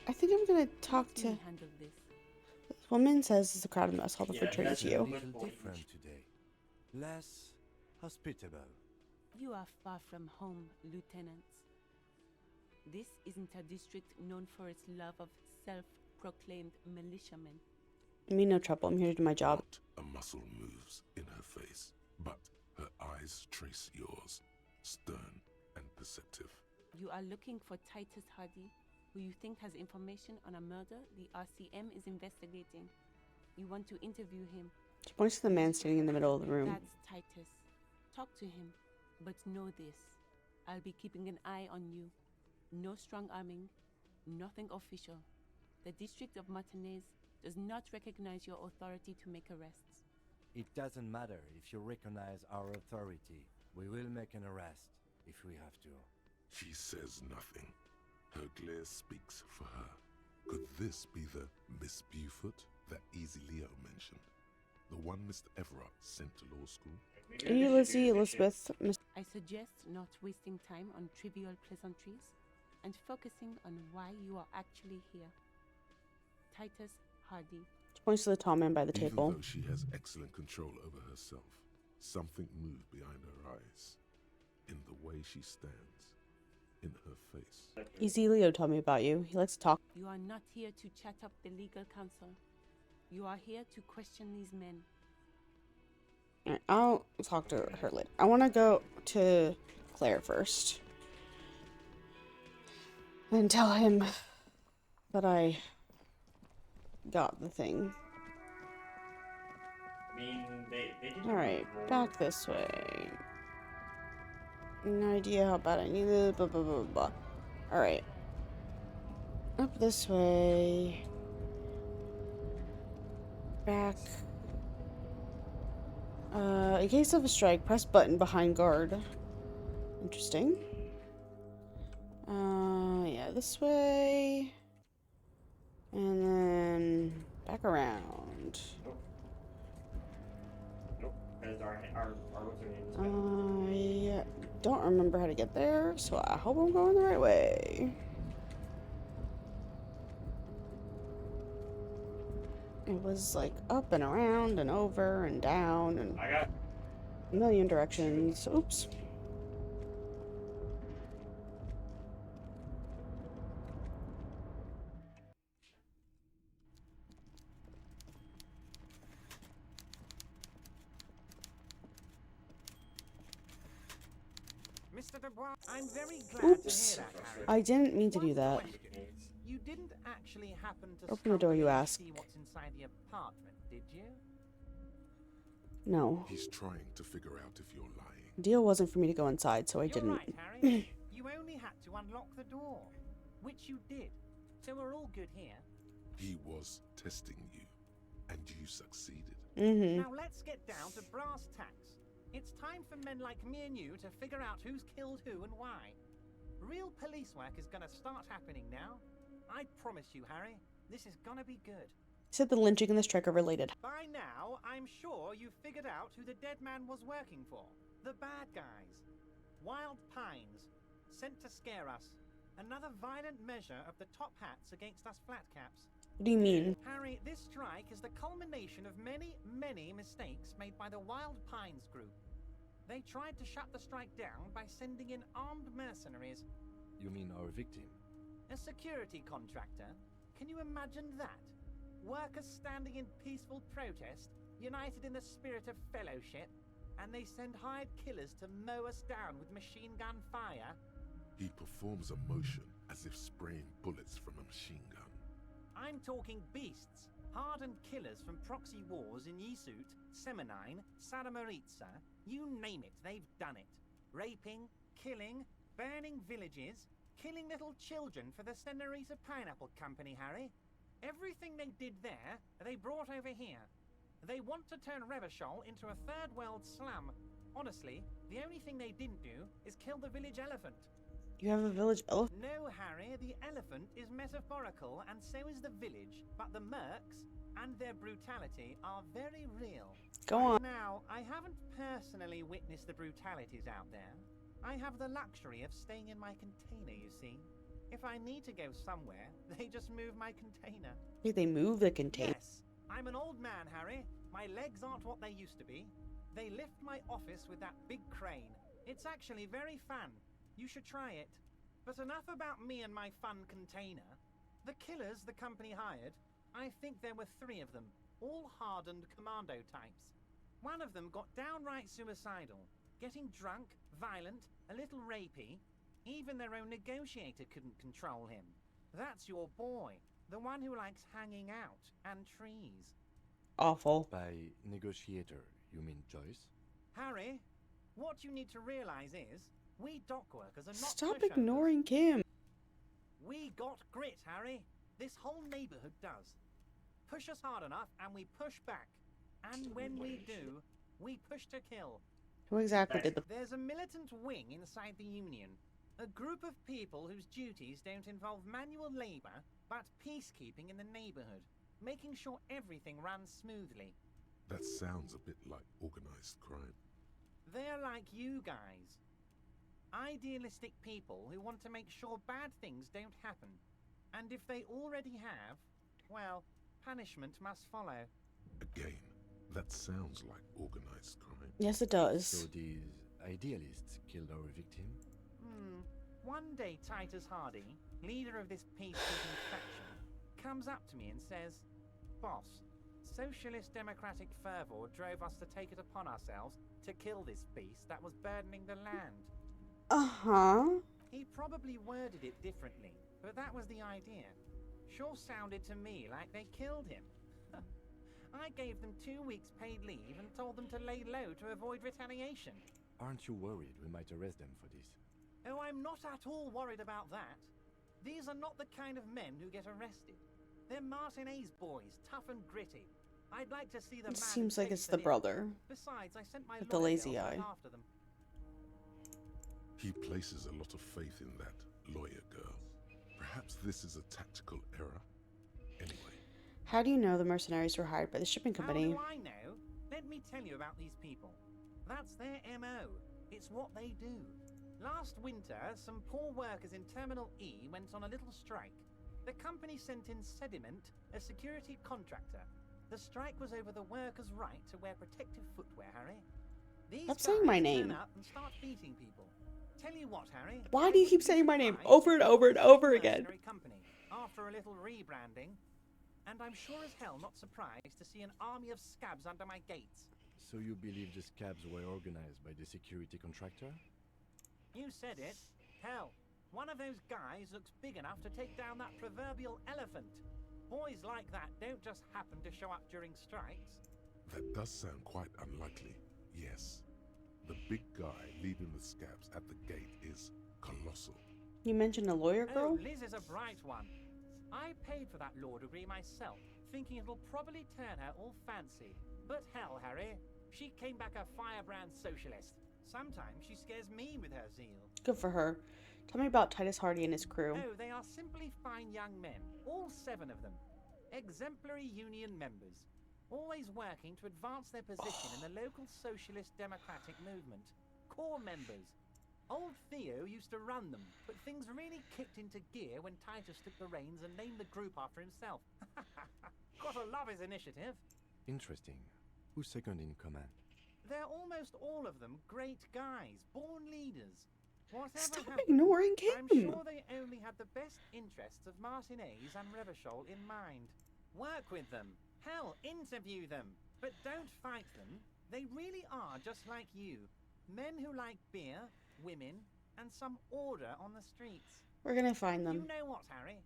I think I'm gonna talk to... This woman says it's a crowded mess. I'll return it to you. Different today. Less hospitable. You are far from home, Lieutenant. This isn't a district known for its love of self-proclaimed militiamen. Me no trouble. I'm here to do my job. Not a muscle moves in her face, but her eyes trace yours, stern and perceptive. You are looking for Titus Hardy, who you think has information on a murder the RCM is investigating. You want to interview him. She points to the man standing in the middle of the room. That's Titus. Talk to him, but know this. I'll be keeping an eye on you. No strong arming, nothing official. The District of Martinez does not recognize your authority to make arrests. It doesn't matter if you recognize our authority. We will make an arrest if we have to. She says nothing. Her glare speaks for her. Could this be the Miss Beaufort that Easy Leo mentioned? The one Mr. Everett sent to law school? Elizabeth. I suggest not wasting time on trivial pleasantries and focusing on why you are actually here. Titus Hardy. She points to the tall man by the table. Even though she has excellent control over herself, something moved behind her eyes. In the way she stands. In her face. Easy Leo told me about you. He likes to talk. You are not here to chat up the legal counsel. You are here to question these men. Alright, I'll talk to her later. I want to go to Claire first. And tell him that I got the thing. I mean, they did... Alright, back this way. No idea how bad I need it, blah blah blah blah. Alright. Up this way. Back. In case of a strike, press button behind guard. Interesting. Yeah, this way. And then back around. Nope. That is our what's her name? Yeah. Don't remember how to get there, so I hope I'm going the right way. It was like up and around and over and down and a million directions. Oops. Mr. Dubois, I'm very glad Oops. to hear that, Harry. I didn't mean to do that. You didn't actually happen to Open the door, you stop ask. to see what's inside the apartment, did you? No. He's trying to figure out if you're lying. Deal wasn't for me to go inside, so I You're didn't. right, Harry. You only had to unlock the door. which you did. So we're all good here. He was testing you, and you succeeded. Now let's get down to brass tacks. It's time for men like me and you to figure out who's killed who and why. Real police work is gonna start happening now. I promise you, Harry, this is gonna be good. He said the lynching and the strike are related. By now, I'm sure you've figured out who the dead man was working for. The bad guys. Wild Pines. Sent to scare us. Another violent measure of the top hats against us flatcaps. What do you mean? Harry, this strike is the culmination of many, many mistakes made by the Wild Pines group. They tried to shut the strike down by sending in armed mercenaries. You mean our victim? A security contractor. Can you imagine that? Workers standing in peaceful protest, united in the spirit of fellowship, and they send hired killers to mow us down with machine gun fire? He performs a motion as if spraying bullets from a machine gun. I'm talking beasts, hardened killers from proxy wars in Yisut, Semenine, Saramaritsa, you name it, they've done it. Raping, killing, burning villages, killing little children for the Senorita Pineapple Company, Harry. Everything they did there, they brought over here. They want to turn Revachol into a third world slum. Honestly, the only thing they didn't do is kill the village elephant. You have a village elephant? No, Harry, the elephant is metaphorical and so is the village, but the mercs and their brutality are very real. Go on. Now, I haven't personally witnessed the brutalities out there. I have the luxury of staying in my container, you see. If I need to go somewhere, they just move my container. Wait, they move the container? Yes, I'm an old man, Harry. My legs aren't what they used to be. They lift my office with that big crane. It's actually very fun. You should try it. But enough about me and my fun container. The killers the company hired, I think there were 3 of them, all hardened commando types. One of them got downright suicidal, getting drunk, violent, a little rapey. Even their own negotiator couldn't control him. That's your boy, the one who likes hanging out and trees. Awful. By negotiator, you mean Joyce? Harry, what you need to realize is, we dock workers are not Stop pushovers. ignoring Kim. We got grit, Harry. This whole neighborhood does. Push us hard enough and we push back. And when we do, we push to kill. Who exactly did the... There's a militant wing inside the Union. A group of people whose duties don't involve manual labor, but peacekeeping in the neighborhood, making sure everything runs smoothly. That sounds a bit like organized crime. They're like you guys. Idealistic people who want to make sure bad things don't happen. And if they already have, well, punishment must follow. Again, that sounds like organized crime. Yes, it does. So these idealists killed our victim? One day Titus Hardy, leader of this peacekeeping faction, comes up to me and says, "Boss, socialist democratic fervor drove us to take it upon ourselves to kill this beast that was burdening the land." Uh-huh. He probably worded it differently, but that was the idea. Sure sounded to me like they killed him. I gave them 2 weeks paid leave and told them to lay low to avoid retaliation. Aren't you worried we might arrest them for this? Oh, I'm not at all worried about that. These are not the kind of men who get arrested. They're Martinez boys, tough and gritty. I'd like to see them. It seems like it's the brother. Besides, I sent my with the lazy lawyer eye. after them. He places a lot of faith in that lawyer girl. Perhaps this is a tactical error. Anyway. How do you know the mercenaries were hired by the shipping company? How do I know? Let me tell you about these people. That's their MO. It's what they do. Last winter, some poor workers in Terminal E went on a little strike. The company sent in Sediment, a security contractor. The strike was over the workers' right to wear protective footwear, Harry. These Stop saying my guys name. turn up and start beating people. Tell you what, Harry. Why do you keep saying my name over and over and over again? Company after a little rebranding, and I'm sure as hell not surprised to see an army of scabs under my gates. So you believe the scabs were organized by the security contractor? You said it. Hell, one of those guys looks big enough to take down that proverbial elephant. Boys like that don't just happen to show up during strikes. That does sound quite unlikely, yes. The big guy leading the scabs at the gate is colossal. You mentioned a lawyer girl? Oh, Liz is a bright one. I paid for that law degree myself, thinking it'll probably turn her all fancy. But hell, Harry, she came back a firebrand socialist. Sometimes she scares me with her zeal. Good for her. Tell me about Titus Hardy and his crew. Oh, they are simply fine young men, all 7 of them. Exemplary union members, always working to advance their position in the local socialist democratic movement. Core members. Old Theo used to run them, but things really kicked into gear when Titus took the reins and named the group after himself. Gotta love his initiative. Interesting. Who's second in command? They're almost all of them great guys, born leaders. Whatever Stop happened, ignoring him. I'm sure they only had the best interests of Martinez and Revachol in mind. Work with them. Hell, interview them. But don't fight them. They really are just like you. Men who like beer, women, and some order on the streets. We're gonna find them. You know what, Harry?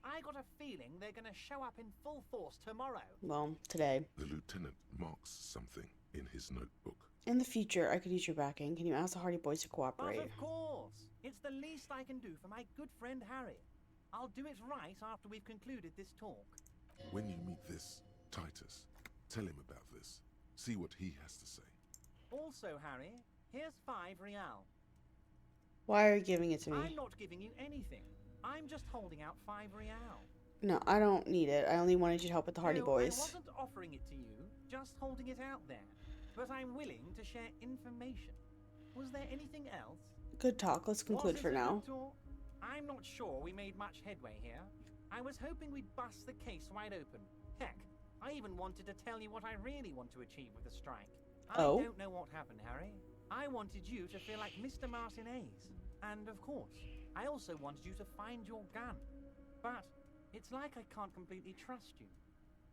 I got a feeling they're gonna show up in full force tomorrow. Well, today. The lieutenant marks something in his notebook. In the future, I could use your backing. Can you ask the Hardy Boys to But cooperate? of course. It's the least I can do for my good friend Harry. I'll do it right after we've concluded this talk. When you meet this Titus, tell him about this. See what he has to say. Also, Harry, here's 5 real. Why are you giving it to me? I'm not giving you anything. I'm just holding out 5 real. No, I don't need it. I only wanted you to help with the Hardy No, Boys. I wasn't offering it to you, just holding it out there. But I'm willing to share information. Was there anything else? Good talk. Let's conclude for now. I'm not sure we made much headway here. I was hoping we'd bust the case wide open. Heck, I even wanted to tell you what I really want to achieve with the strike. Oh? I don't know what happened, Harry. I wanted you to feel like Mr. Martinez. And of course, I also wanted you to find your gun. But it's like I can't completely trust you.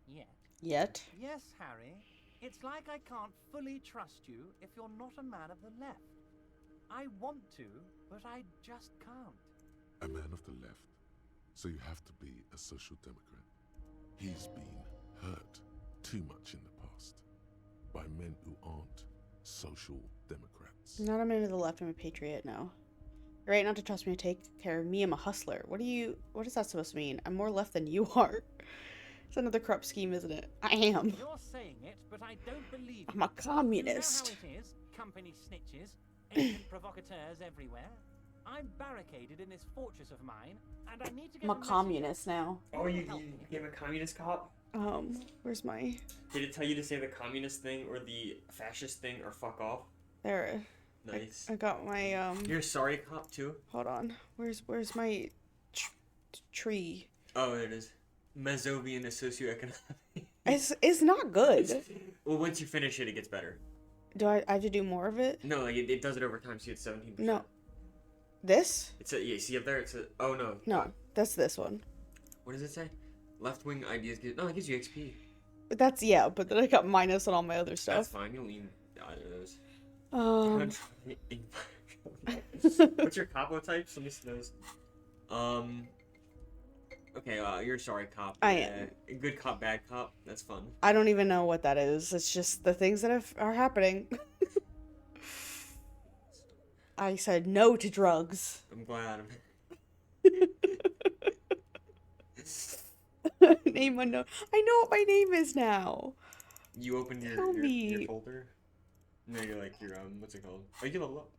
Yet. Yet? Yes, Harry. It's like I can't fully trust you if you're not a man of the left. I want to, but I just can't. A man of the left. So you have to be a social democrat. He's been hurt too much in the past by men who aren't social democrats. Not a man of the left. I'm a patriot now. You're right not to trust me to take care of me. I'm a hustler. What is that supposed to mean? I'm more left than you are. It's another corrupt scheme, isn't it? I am. You're saying it, but I don't believe I'm a communist. You know how it is. Company snitches, ancient provocateurs everywhere. I'm barricaded in this fortress of mine, and I need to get I'm a communist now. Oh, you became a communist cop? Where's my... Did it tell you to say the communist thing or the fascist thing or fuck off? There. Nice. I got my, You're a sorry cop, too? Hold on. Where's my tree? Oh, there it is. Mesovian socioeconomic. It's not good. Well, once you finish it, it gets better. Do I have to do more of it? No, like it does it over time, so you get 17%. No. This? It's a, yeah, see up there? It's a, oh no. No, that's this one. What does it say? Left-wing ideas get, no, it gives you XP. But that's, yeah, but then I got minus on all my other stuff. That's fine, you'll need either of those. What's your capo types? Let me see those. Okay, you're a sorry cop. I am. Good cop, bad cop. That's fun. I don't even know what that is. It's just the things that are happening. I said no to drugs. I'm glad. Name unknown. I know what my name is now. You opened your folder? No, you're like your what's it called? Oh, you can level up.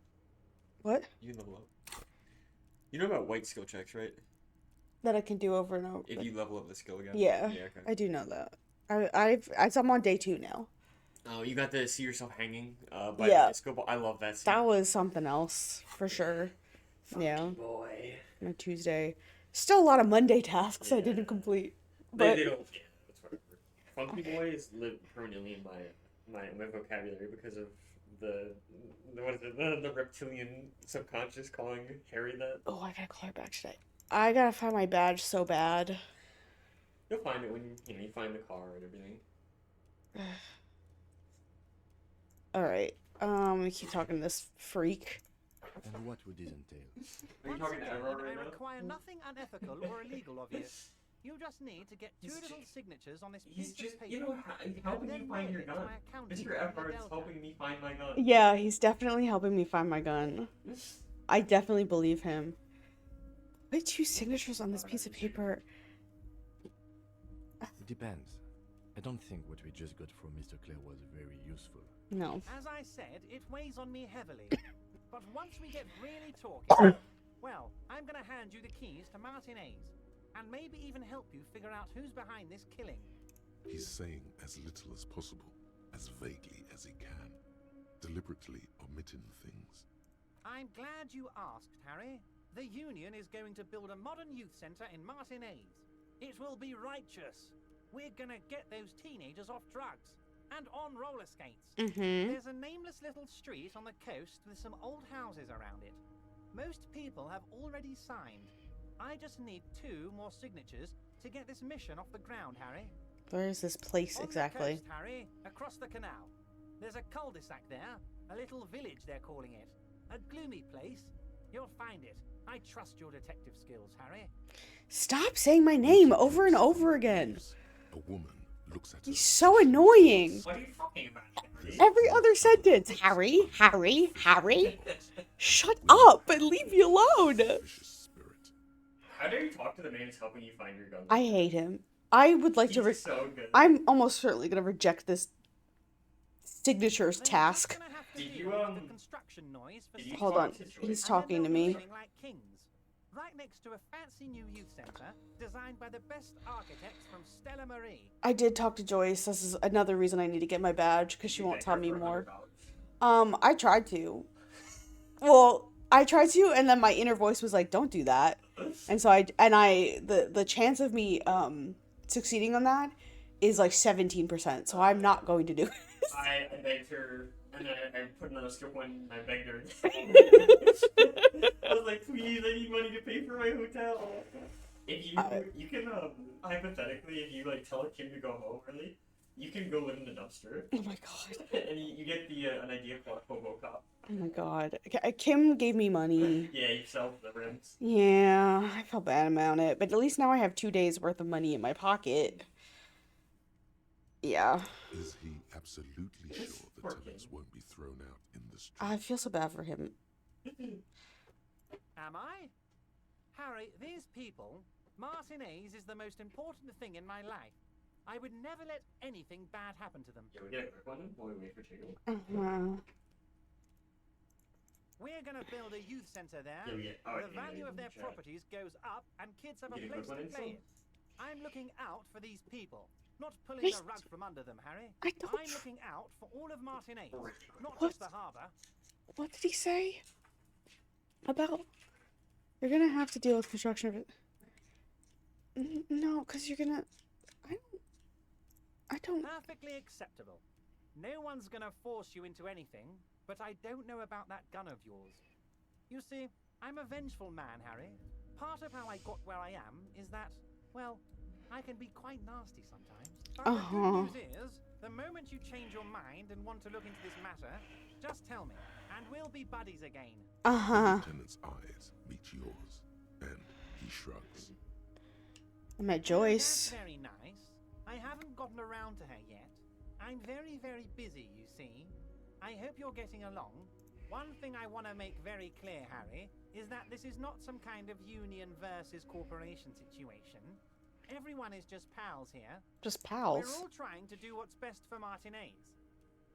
What? You can level up. You know about white skill checks, right? That I can do over and over. If you level up the skill again. Yeah, okay. I do know that. I'm on day 2 now. Oh, you got to see yourself hanging by Yeah. the disco ball. I love that scene. That was something else for sure. Yeah. Boy. On Tuesday. Still a lot of Monday tasks I didn't complete. But They don't. Yeah, that's whatever. Funky boys live permanently in my vocabulary because of the what is it? The reptilian subconscious calling Harry that. oh, I gotta call her back today. I gotta find my badge so bad. You'll find it when you find the car and everything. Alright. We keep talking to this freak. And what would this entail? Are you Once talking to again, Everard I right now? require nothing unethical or illegal of you. You just need to get 2 little signatures on this He's piece just, of paper. you know, helping and you then find mail your it to gun. my accountant Mr. in Everard's Delta. helping me find my gun. Yeah, he's definitely helping me find my gun. I definitely believe him. Why 2 signatures on this piece of paper? It depends. I don't think what we just got from Mr. Clare was very useful. No. As I said, it weighs on me heavily. But once we get really talking, well, I'm gonna hand you the keys to Martinez, and maybe even help you figure out who's behind this killing. He's saying as little as possible, as vaguely as he can, deliberately omitting things. I'm glad you asked, Harry. The Union is going to build a modern youth centre in Martinez. It will be righteous. We're gonna get those teenagers off drugs and on roller skates. There's a nameless little street on the coast with some old houses around it. Most people have already signed. I just need 2 more signatures to get this mission off the ground, Harry. Where is this place exactly? On the coast, Harry, across the canal. There's a cul-de-sac there, a little village they're calling it. A gloomy place. You'll find it. I trust your detective skills, Harry. Stop saying my name over and over again. A woman looks at He's so annoying. What are you talking about, Harry? Every other sentence. Harry, Harry, Harry. Shut up and leave me alone. How do you talk to the man who's helping you find your gun? I hate him. I would like to. He's so good. I'm almost certainly gonna reject this signatures task. Did you Hold on. He's talking to me. Like kings, right next to a fancy new youth centre designed by the best architects from Stella Marie. I did talk to Joyce. This is another reason I need to get my badge because she won't tell me more. I tried to. Well, I tried to, and then my inner voice was like, "Don't do that." And so the chance of me succeeding on that is like 17%. So I'm not going to do it. I begged her, and then I put another skip one, and I begged her. I was like, please, I need money to pay for my hotel. If you can, hypothetically, if you, like, tell Kim to go home early, you can go live in the dumpster. Oh my god. And you get an idea for a Hobo Cop. Oh my god. Kim gave me money. Yeah, you sell the rims. Yeah, I felt bad about it. But at least now I have 2 days worth of money in my pocket. Yeah. Is he absolutely sure the tenants won't be thrown out in the street? I feel so bad for him. Am I? Harry, these people, Martinez is the most important thing in my life. I would never let anything bad happen to them. Yeah, we get a quick one while we wait for Chico. We're gonna build a youth centre there. Yeah, the value of their properties goes up and kids have a place to play in. I'm looking out for these people. Not pulling the rug from under them, Harry. I'm looking out for all of Martinez, not just the harbour. What did he say? About you're gonna have to deal with construction of it. No, because you're gonna. I don't. Perfectly acceptable. No one's gonna force you into anything, but I don't know about that gun of yours. You see, I'm a vengeful man, Harry. Part of how I got where I am is that, well, I can be quite nasty sometimes. But the good news is, the moment you change your mind and want to look into this matter, just tell me, and we'll be buddies again. The lieutenant's eyes meet yours, and he shrugs. I met Joyce. That's very nice. I haven't gotten around to her yet. I'm very, very busy, you see. I hope you're getting along. One thing I want to make very clear, Harry, is that this is not some kind of union versus corporation situation. Everyone is just pals here. Just pals. We're all trying to do what's best for Martinez.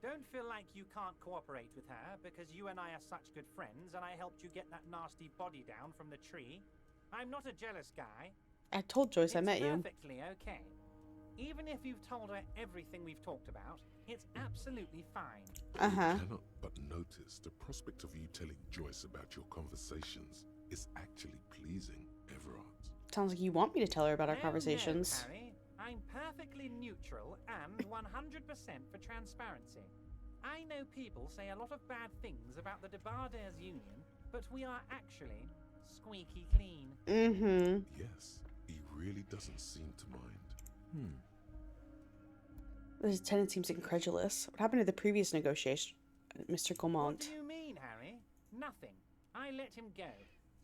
Don't feel like you can't cooperate with her because you and I are such good friends and I helped you get that nasty body down from the tree. I'm not a jealous guy. I told Joyce I met you. Perfectly okay. Even if you've told her everything we've talked about, it's absolutely fine. You cannot but notice the prospect of you telling Joyce about your conversations is actually pleasing, Everard. Sounds like you want me to tell her about our No, conversations. No, Harry. I'm perfectly neutral and 100% for transparency. I know people say a lot of bad things about the Debardairs Union, but we are actually squeaky clean. Yes, he really doesn't seem to mind. The lieutenant seems incredulous. What happened to the previous negotiation, Mr. What Gaumont? do you mean, Harry? Nothing. I let him go.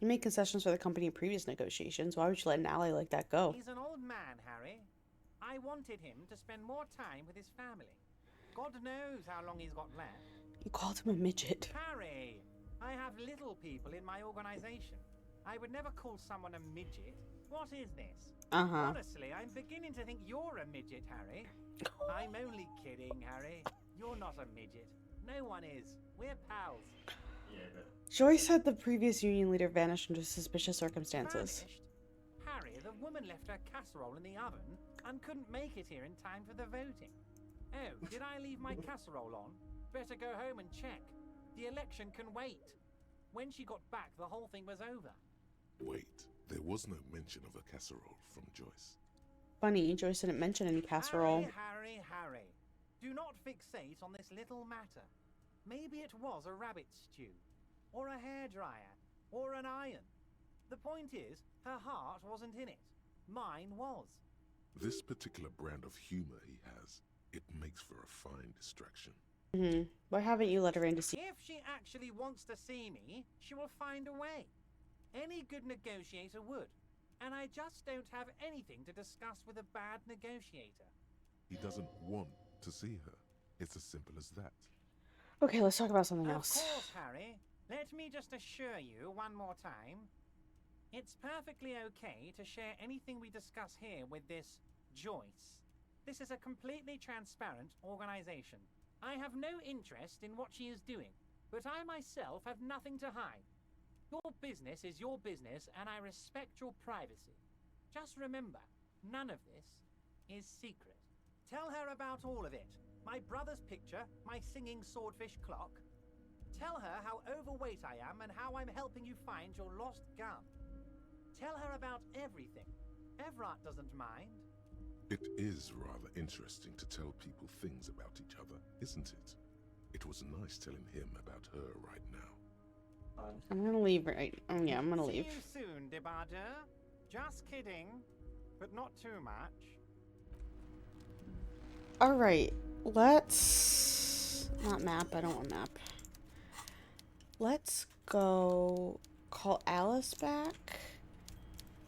You made concessions for the company in previous negotiations. Why would you let an ally like that go? He's an old man, Harry. I wanted him to spend more time with his family. God knows how long he's got left. You called him a midget. Harry, I have little people in my organization. I would never call someone a midget. What is this? Uh-huh. Honestly, I'm beginning to think you're a midget, Harry. I'm only kidding, Harry. You're not a midget. No one is. We're pals. Yeah, but Joyce said the previous union leader vanished under suspicious circumstances. Vanished? Harry, the woman left her casserole in the oven and couldn't make it here in time for the voting. Oh, did I leave my casserole on? Better go home and check. The election can wait. When she got back, the whole thing was over. Wait, there was no mention of a casserole from Joyce. Funny, Joyce didn't mention any casserole. Harry. Do not fixate on this little matter. Maybe it was a rabbit stew, or a hairdryer, or an iron. The point is, her heart wasn't in it. Mine was. This particular brand of humor he has, it makes for a fine distraction. Why haven't you let her in to see? If she actually wants to see me, she will find a way. Any good negotiator would. And I just don't have anything to discuss with a bad negotiator. He doesn't want to see her. It's as simple as that. Okay, let's talk about something else. Of course, Harry. Let me just assure you one more time. It's perfectly okay to share anything we discuss here with this Joyce. This is a completely transparent organization. I have no interest in what she is doing, but I myself have nothing to hide. Your business is your business, and I respect your privacy. Just remember, none of this is secret. Tell her about all of it. My brother's picture, my singing swordfish clock. Tell her how overweight I am and how I'm helping you find your lost gun. Tell her about everything. Everett doesn't mind. It is rather interesting to tell people things about each other, isn't it? It was nice telling him about her right now. I'm gonna leave right. Oh yeah, I'm gonna leave. See you soon, Debarder. Just kidding, but not too much. All right, let's not map. I don't want map. Let's go call Alice back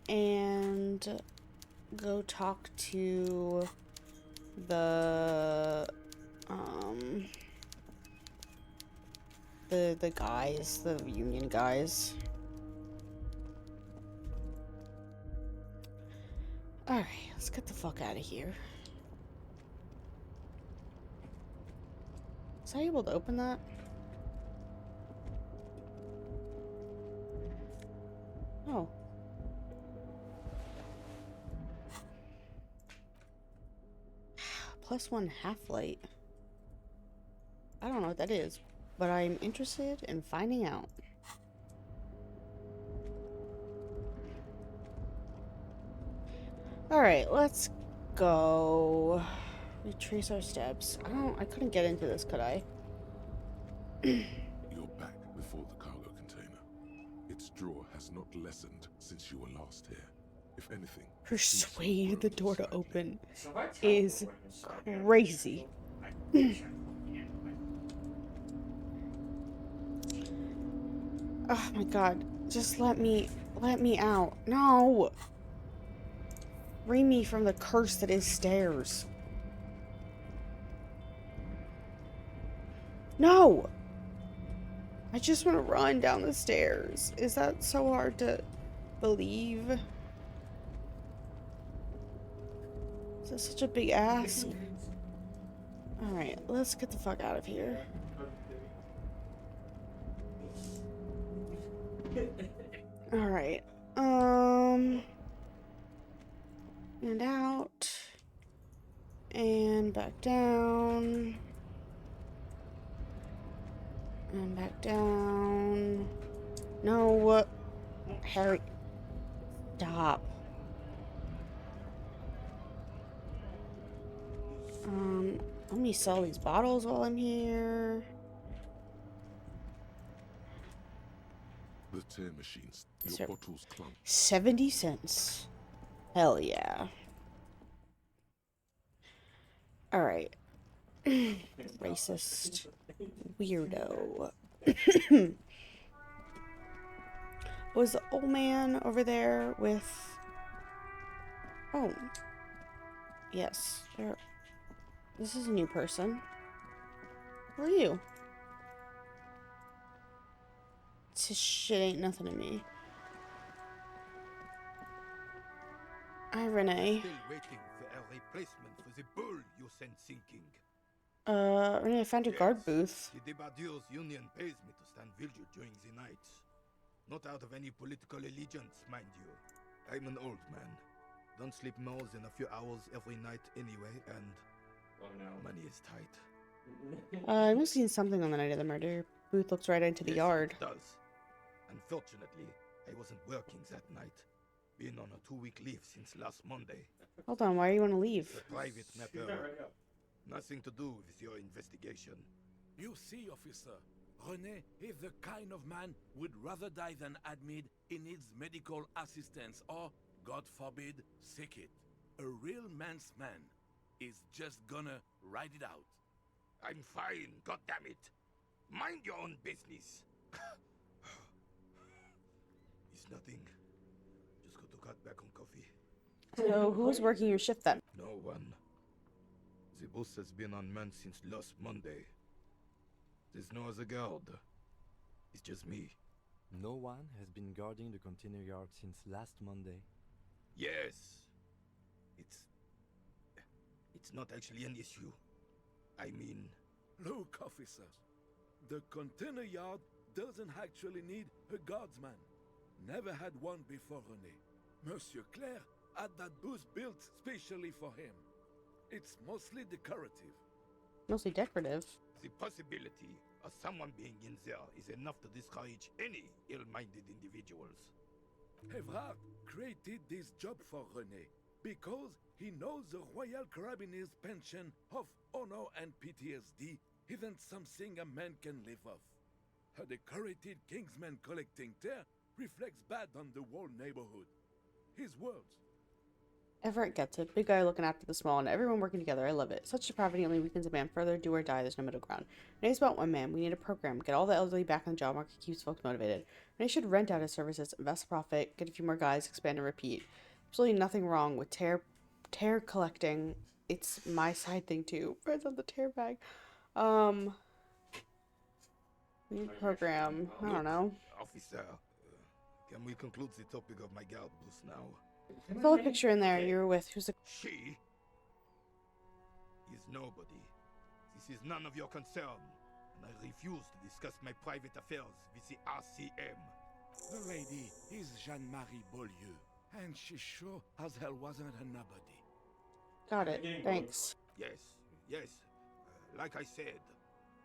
and go talk to the guys, the union guys. All right, let's get the fuck out of here. Was I able to open that? Oh. +1 half-light. I don't know what that is, but I'm interested in finding out. Alright, let's go. Retrace our steps. I couldn't get into this, could I? You're back before the cargo container. Its drawer has not lessened since you were last here. If anything, Persuade the door to open is crazy. Oh my god. Just let me out. No! Free me from the curse that is stairs. No! I just want to run down the stairs. Is that so hard to believe? Is that such a big ask? Alright, let's get the fuck out of here. Alright, and out, and back down, and back down. No, Harry, stop. Let me sell these bottles while I'm here. The tear machines. Your bottles clump. 70 cents. Hell yeah. Alright. Racist. Weirdo. Was the old man over there with... Oh. Yes. There. This is a new person. Who are you? This shit ain't nothing to me. Hi, Renee. Still waiting for a replacement for the bull you sent sinking. Renee, I found your guard booth. The Debardeurs Union pays me to stand vigil during the night. Not out of any political allegiance, mind you. I'm an old man. Don't sleep more than a few hours every night anyway, and money is tight. I must have seen something on the night of the murder. Booth looks right into the yard. It does. Unfortunately, I wasn't working that night. Been on a 2-week leave since last Monday. Hold on, why do you want to leave? A private matter. Nothing to do with your investigation. You see, officer, René is the kind of man would rather die than admit he needs medical assistance or, God forbid, sick it. A real man's man is just gonna ride it out. I'm fine, goddammit. Mind your own business. It's nothing. Just got to cut back on coffee. So, who's working your shift then? No one. The boss has been unmanned since last Monday. There's no other guard. It's just me. No one has been guarding the container yard since last Monday. Yes. It's not actually an issue. I mean... Look, officer. The container yard doesn't actually need a guardsman. Never had one before René. Monsieur Claire had that booth built specially for him. It's mostly decorative. Mostly decorative. The possibility of someone being in there is enough to discourage any ill-minded individuals. Evrard created this job for René because he knows the Royal Carabiniers' pension of honor and PTSD isn't something a man can live off. A decorated Kingsman collecting tear reflects bad on the whole neighborhood. His words. Everett gets it. Big guy looking after the small and everyone working together. I love it. Such depravity only weakens a man further. Do or die. There's no middle ground. Renee's about one man. We need a program. Get all the elderly back on the job market. Keeps folks motivated. Renee should rent out his services, invest a profit, get a few more guys, expand and repeat. Absolutely nothing wrong with tear collecting. It's my side thing too. Friends on the tear bag. New program. I don't know. Officer, can we conclude the topic of my guard booth now? Fill a picture in there you were with. Who's the... She is nobody. This is none of your concern, and I refuse to discuss my private affairs with the RCM. The lady is Jeanne-Marie Beaulieu, and she sure as hell wasn't a nobody. Got it. Thanks. Yes. Like I said,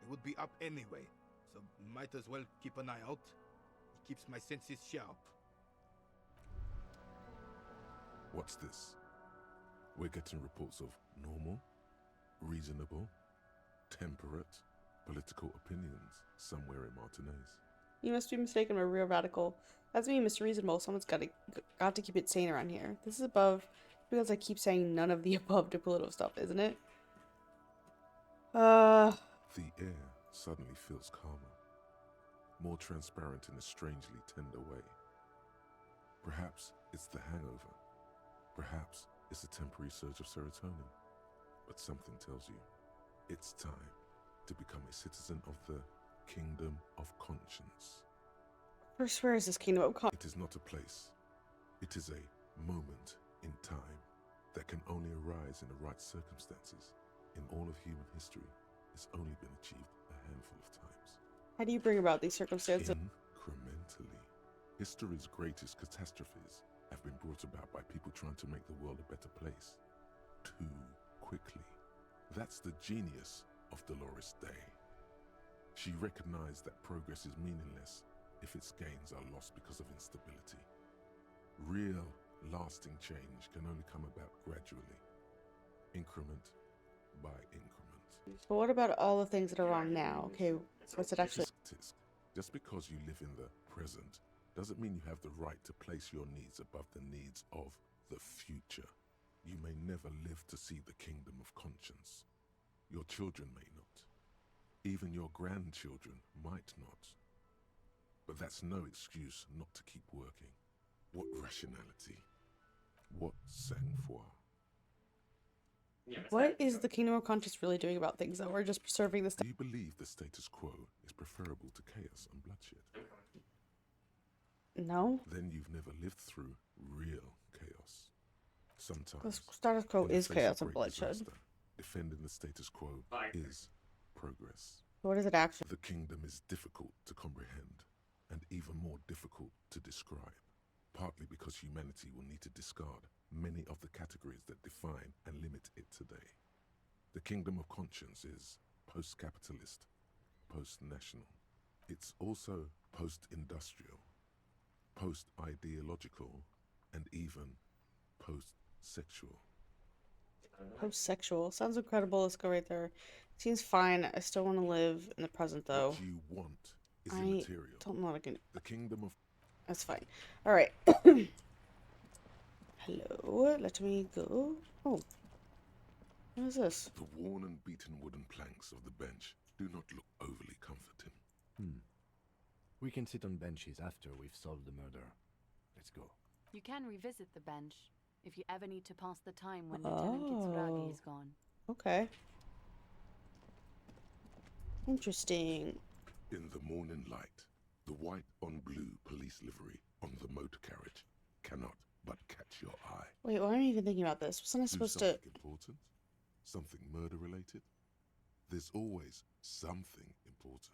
I would be up anyway, so might as well keep an eye out. It keeps my senses sharp. What's this? We're getting reports of normal, reasonable, temperate, political opinions somewhere in Martinez. You must be mistaken for a real radical. That's me, Mr. Reasonable. Someone's got to keep it sane around here. This is above, because I keep saying none of the above to political stuff, isn't it? The air suddenly feels calmer, more transparent in a strangely tender way. Perhaps it's the hangover. Perhaps it's a temporary surge of serotonin. But something tells you it's time to become a citizen of the Kingdom of Conscience. First, where is this Kingdom of Conscience? It is not a place. It is a moment in time that can only arise in the right circumstances. In all of human history, it's only been achieved a handful of times. How do you bring about these circumstances? Incrementally. History's greatest catastrophes have been brought about by people trying to make the world a better place. Too quickly. That's the genius of Dolores Day. She recognized that progress is meaningless if its gains are lost because of instability. Real, lasting change can only come about gradually, increment by increment. But what about all the things that are wrong now? Okay, so what's it actually? Just because you live in the present doesn't mean you have the right to place your needs above the needs of the future. You may never live to see the Kingdom of Conscience. Your children may not. Even your grandchildren might not. But that's no excuse not to keep working. What rationality? What sang-froid? What is the Kingdom of Conscience really doing about things that we're just preserving this? Do you believe the status quo is preferable to chaos and bloodshed? No. Then you've never lived through real chaos. Sometimes The status quo in the is face chaos of and great bloodshed. disaster, defending the status quo is progress. What is it actually? The kingdom is difficult to comprehend and even more difficult to describe, partly because humanity will need to discard many of the categories that define and limit it today. The kingdom of conscience is post-capitalist, post-national. It's also post-industrial, post-ideological, and even post-sexual. Post-sexual. Sounds incredible. Let's go right there. Seems fine. I still want to live in the present, though. What you want is I immaterial. don't know what I can... The kingdom of... That's fine. Alright. Hello. Let me go. Oh. What is this? The worn and beaten wooden planks of the bench do not look overly comforting. We can sit on benches after we've solved the murder. Let's go. You can revisit the bench if you ever need to pass the time when Lieutenant Kitsuragi is gone. Okay. Interesting. In the morning light, the white on blue police livery on the motor carriage cannot but catch your eye. Wait, why am I even thinking about this? Wasn't I supposed to... something important? Something murder-related? There's always something important.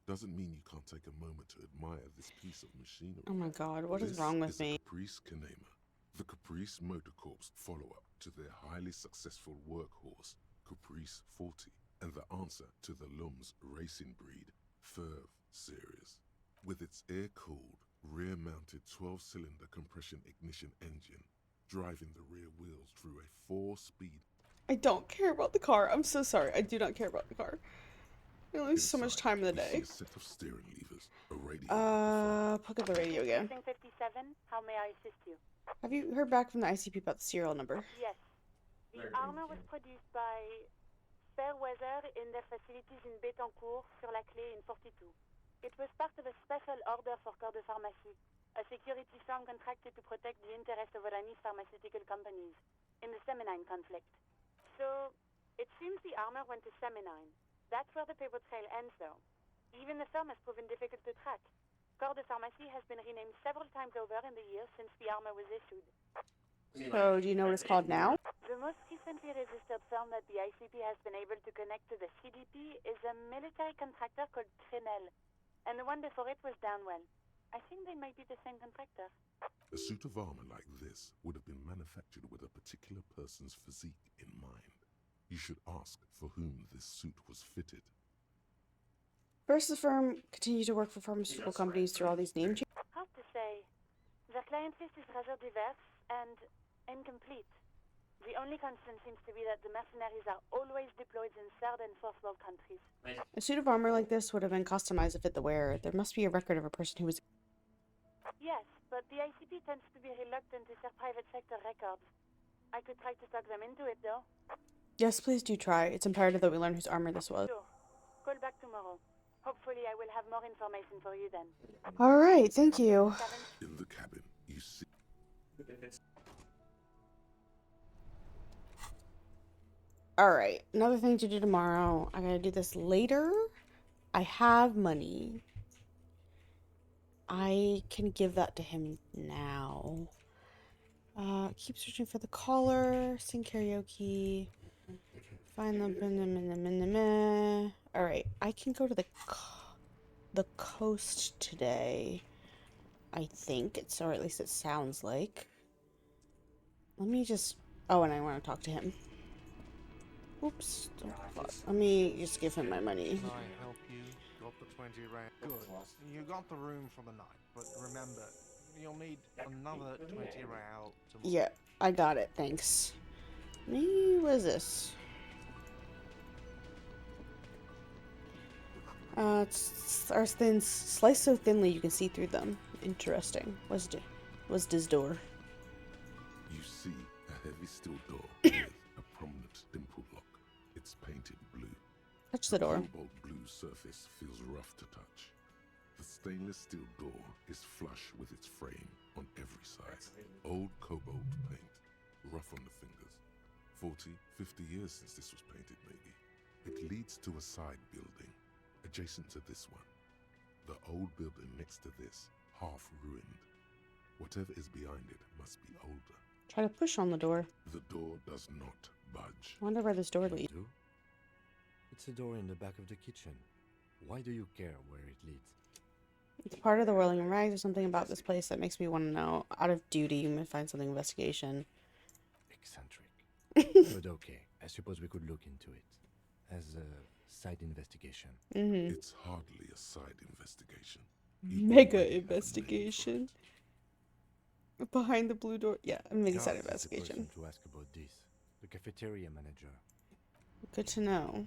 Doesn't mean you can't take a moment to admire this piece of machinery. Oh my god, what is wrong with me? This is Caprice Kanema, the Caprice Motor Corps follow-up to their highly successful workhorse, Caprice 40, and the answer to the Lum's racing breed, Ferv series. With its air-cooled, rear-mounted 12-cylinder compression ignition engine, driving the rear wheels through a 4-speed... I don't care about the car. I'm so sorry. I do not care about the car. I only have so much time in the day. A set of steering levers, a radio... Plug up the radio again. 57, how may I assist you? Have you heard back from the ICP about the serial number? Yes. The armor was produced by Fairweather in their facilities in Betancourt sur la Clé in 42. It was part of a special order for Corps de Pharmacie, a security firm contracted to protect the interests of Oranese pharmaceutical companies in the Seminine conflict. So, it seems the armor went to Seminine. That's where the paper trail ends, though. Even the firm has proven difficult to track. Corps de Pharmacie has been renamed several times over in the years since the armor was issued. So, do you know what it's called now? The most recently registered firm that the ICP has been able to connect to the CDP is a military contractor called Trinell, and the one before it was Downwell. I think they might be the same contractor. A suit of armor like this would have been manufactured with a particular person's physique in mind. You should ask for whom this suit was fitted. First, the firm continued to work for pharmaceutical companies through all these name changes. Hard to say. Their client list is rather diverse and incomplete. The only constant seems to be that the mercenaries are always deployed in third and fourth world countries. A suit of armor like this would have been customized to fit the wearer. There must be a record of a person who was... Yes, but the ICP tends to be reluctant to share private sector records. I could try to talk them into it, though. Yes, please do try. It's imperative that we learn whose armor this was. Sure. Call back tomorrow. Hopefully I will have more information for you then. Alright, thank you. In the cabin, you see... Alright, another thing to do tomorrow. I gotta do this later. I have money. I can give that to him now. Keep searching for the caller. Sing karaoke. Find them. Alright, I can go to the coast today. I think it's, or at least it sounds like. Let me just... Oh, and I want to talk to him. Oops. Let me just give him my money. Can I help you? Got the 20 rand. Good. You got the room for the night, but remember, you'll need another 20 real tomorrow. Yeah, I got it. Thanks. What is this? Are thin, sliced so thinly you can see through them. Interesting. What's this door? You see a heavy steel door with a prominent dimple lock. It's painted blue. Touch the door. Cobalt blue surface feels rough to touch. The stainless steel door is flush with its frame on every side. Old cobalt paint, rough on the fingers. 40, 50 years since this was painted, maybe. It leads to a side building, adjacent to this one. The old building next to this, half ruined. Whatever is behind it must be older. Try to push on the door. The door does not budge. I wonder where this door leads. Do? It's a door in the back of the kitchen. Why do you care where it leads? It's part of the whirling rags or something about this place that makes me want to know. Out of duty, you might find something investigation. Eccentric. But okay, I suppose we could look into it. As a side investigation. Mm-hmm. It's hardly a side investigation. Mega investigation. Behind the blue door. Yeah, a mega side investigation. To ask about this. The cafeteria manager. Good to know.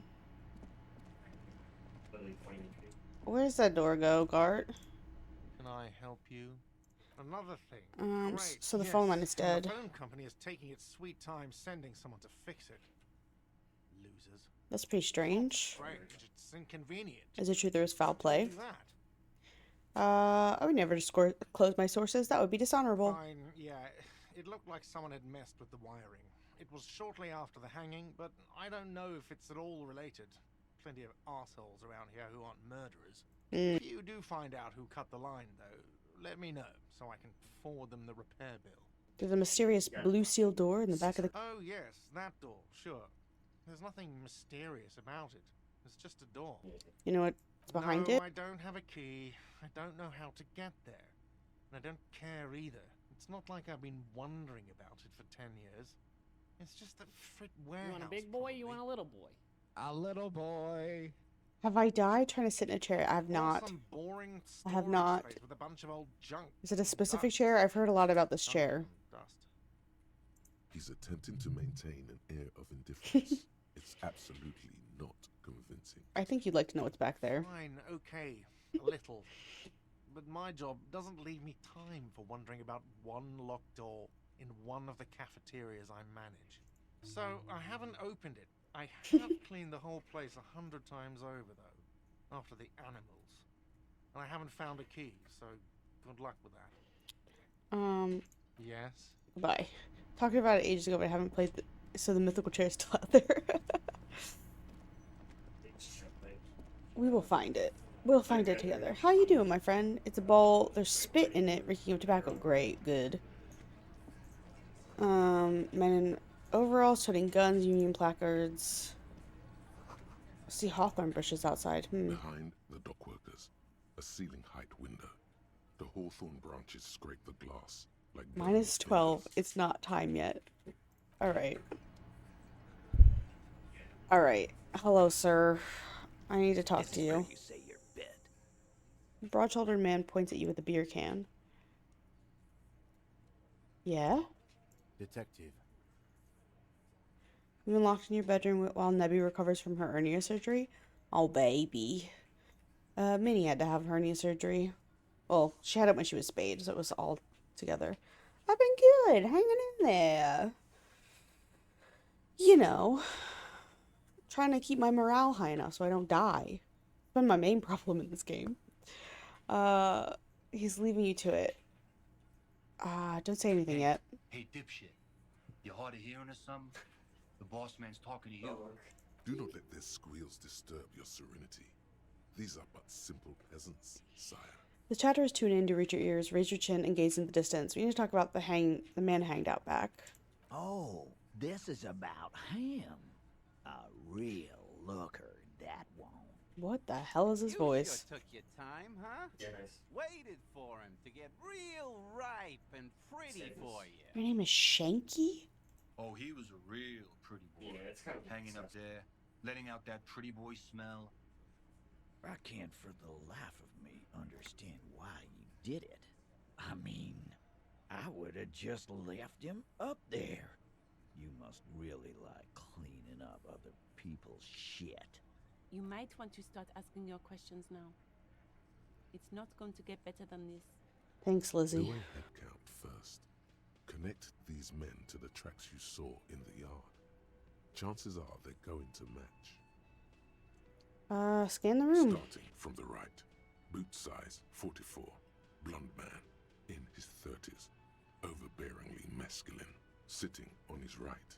Where's that door go, Gart? Can I help you? Another thing. Great. So the phone line is dead. The phone company is taking its sweet time sending someone to fix it. Losers. That's pretty strange. Strange. It's inconvenient. Is it true there was foul play? Do that. I would never disclose my sources. That would be dishonorable. Fine, yeah. It looked like someone had messed with the wiring. It was shortly after the hanging, but I don't know if it's at all related. Plenty of assholes around here who aren't murderers. If you do find out who cut the line, though, let me know so I can forward them the repair bill. There's a mysterious blue sealed door in the back of the... Oh, yes, that door, sure. There's nothing mysterious about it. It's just a door. You know what's behind No, it? I don't have a key. I don't know how to get there. And I don't care either. It's not like I've been wondering about it for 10 years. It's just that Frit warehouse. You want a big boy? You want a little boy? A little boy. Have I died trying to sit in a chair? I have not. Some boring I have not. with a bunch of old junk. Is it a specific chair? I've heard a lot about this chair. Dust. He's attempting to maintain an air of indifference. It's absolutely not convincing. I think you'd like to know what's back there. Fine, okay, a little. But my job doesn't leave me time for wondering about one locked door in one of the cafeterias I manage. So I haven't opened it. I have cleaned the whole place 100 times over, though, after the animals. And I haven't found a key, so good luck with that. Yes? Bye. Talking about it ages ago, but I haven't played so the mythical chair is still out there. We will find it. We'll find it together. How you doing, my friend? It's a bowl. There's spit in it, reeking of tobacco. Great, good. Men in overalls, toting guns, Union placards. I see hawthorn bushes outside. Behind the dock workers, a ceiling height window. The hawthorn branches scrape the glass like Minus 12. It's not time yet. Alright. Alright. Hello, sir. I need to talk to you. Broad-shouldered man points at you with a beer can. Yeah? Detective. You've been locked in your bedroom while Nebby recovers from her hernia surgery? Oh, baby. Minnie had to have hernia surgery. Well, she had it when she was spayed, so it was all together. I've been good, hanging in there. You know, trying to keep my morale high enough so I don't die. It's been my main problem in this game. He's leaving you to it. Don't say anything yet. Hey, dipshit. You hard of hearing or something? The boss man's talking to you. Do not let their squeals disturb your serenity. These are but simple peasants, sire. The chatter is tuned in to reach your ears. Raise your chin and gaze in the distance. We need to talk about the man hanged out back. Oh, this is about him. A real looker, that one. What the hell is his voice? Sure took your time, huh? Yeah, nice. Waited for him to get real ripe and pretty for you. Your name is Shanky? Oh, he was a real pretty boy. Yeah, it's kind of hanging up there, letting out that pretty boy smell. I can't for the life of me understand why you did it. I mean, I would have just left him up there. You must really like cleaning up other people's shit. You might want to start asking your questions now. It's not going to get better than this. Thanks, Lizzie. Do a head count first. Connect these men to the tracks you saw in the yard. Chances are they're going to match. Scan the room. Starting from the right. Boot size 44. Blonde man in his 30s. Overbearingly masculine. Sitting on his right.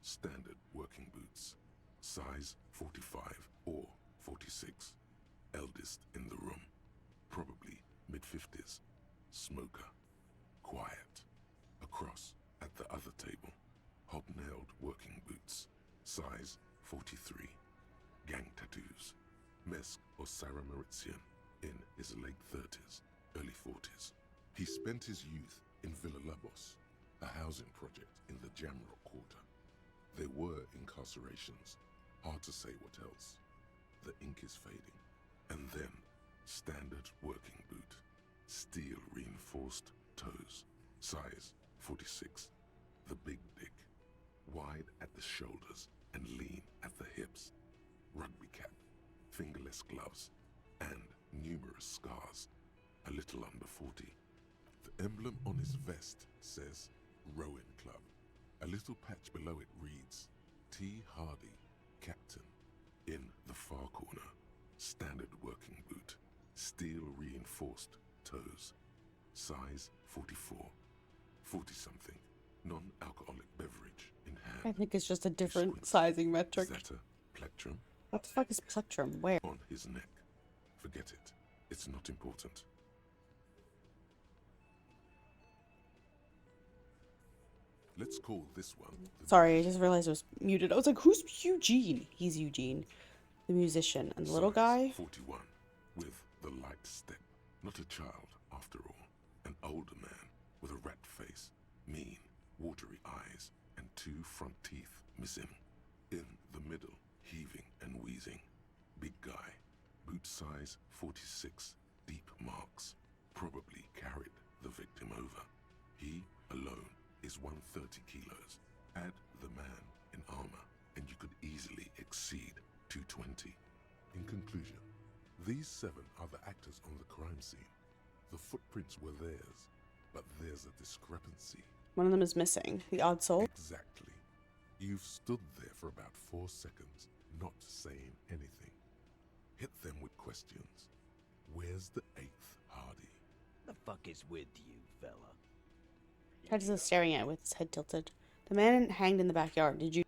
Standard working boots. Size 45 or 46. Eldest in the room. Probably mid-50s. Smoker. Quiet. Across at the other Mesk or Sarah Maritzian, in his late 30s, early 40s. He spent his youth in Villa Labos, a housing project in the Jamrock quarter. There were incarcerations, hard to say what else. The ink is fading. And then, standard working boot, steel reinforced toes, size 46, the big dick, wide at the shoulders and lean at the hips, rugby cap, fingerless gloves, and numerous scars, a little under 40. The emblem on his vest says Rowing Club. A little patch below it reads T. Hardy, Captain. In the far corner, standard working boot, steel reinforced toes, size 44, 40-something, non-alcoholic beverage in hand. I think it's just a different sizing metric. Zeta, plectrum. What the fuck is plectrum? Where? On his neck. Forget it. It's not important. Let's call this one. Sorry, I just realized it was muted. I was like, who's Eugene? He's Eugene, the musician. And the little guy? 41, with the light step. Not a child, after all. An older man with a rat face, mean, watery eyes, and 2 front teeth missing. In the middle, heaving and wheezing. Big guy, boot size 46, deep marks. Probably carried the victim over. He, alone, is 130 kilos. Add the man in armor, and you could easily exceed 220. In conclusion, these 7 are the actors on the crime scene. The footprints were theirs, but there's a discrepancy. One of them is missing. The odd soul? Exactly. You've stood there for about 4 seconds, not saying anything. Hit them with questions. Where's the 8th Hardy? The fuck is with you, fella? Ted is staring at it with his head tilted. The man hanged in the backyard. Did you?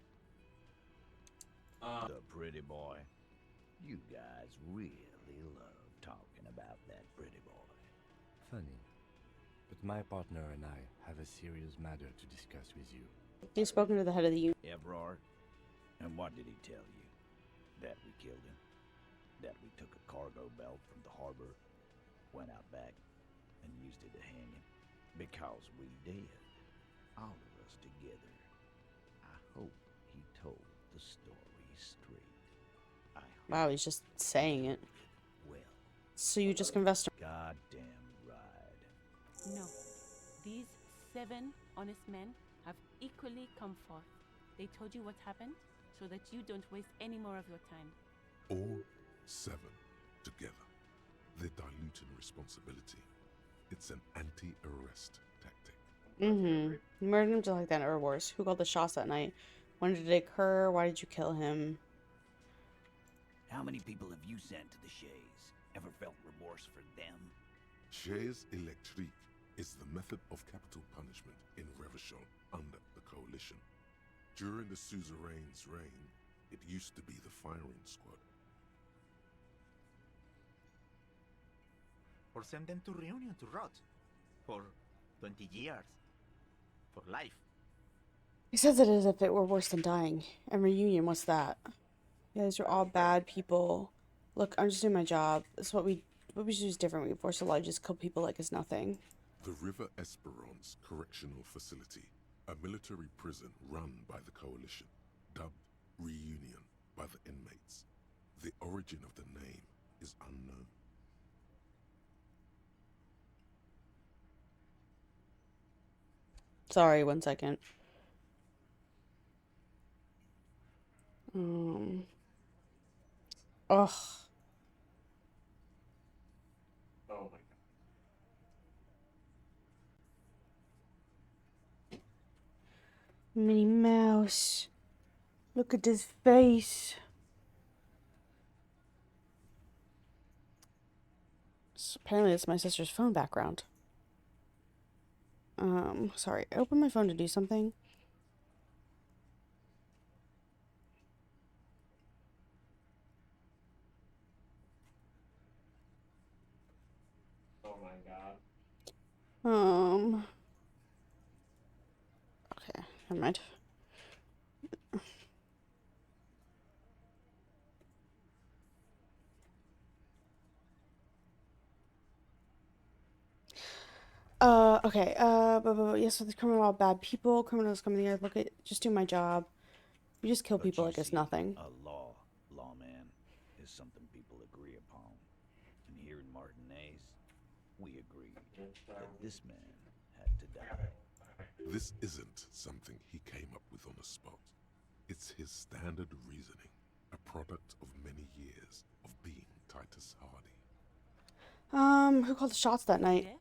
The pretty boy. You guys really love talking about that pretty boy. Funny. But my partner and I have a serious matter to discuss with you. You've spoken to the head of the union. Evrard? And what did he tell you? That we killed him? That we took a cargo belt from the harbor, went out back, and used it to hang him? Because we did. All of us together. I hope he told the story straight. Wow, he's just saying it. Well. So you just confessed to Goddamn right. No. These 7 honest men have equally come forth. They told you what happened so that you don't waste any more of your time. All 7 together. They're diluting responsibility. It's an anti-arrest tactic. Mm-hmm. You murdered him just like that, or worse. Who called the shots that night? When did it occur? Why did you kill him? How many people have you sent to the Shays? Ever felt remorse for them? Chaise électrique is the method of capital punishment in Revachol under the Coalition. During the suzerain's reign, it used to be the firing squad. Or send them to Reunion to rot. For 20 years. For life. He says it as if it were worse than dying. And reunion, what's that? You guys are all bad people. Look, I'm just doing my job. That's what we should do is different. We force the law, just kill people like it's nothing. The River Esperance Correctional Facility, a military prison run by the Coalition, dubbed Reunion by the inmates. The origin of the name is unknown. Sorry, 1 second. Ugh. Oh my god. Minnie Mouse. Look at his face. Apparently it's my sister's phone background. Sorry. I opened my phone to do something. Oh my god. Okay, never mind. Okay. Yes, so the criminal are bad people. Criminals come in the earth. Look at, just do my job. You just kill But people you like it's see, nothing. A lawman, is something people agree upon. And here in Martinez, we agreed that this man had to die. This isn't something he came up with on the spot. It's his standard reasoning, a product of many years of being Titus Hardy. Who called the shots that night? Deaf?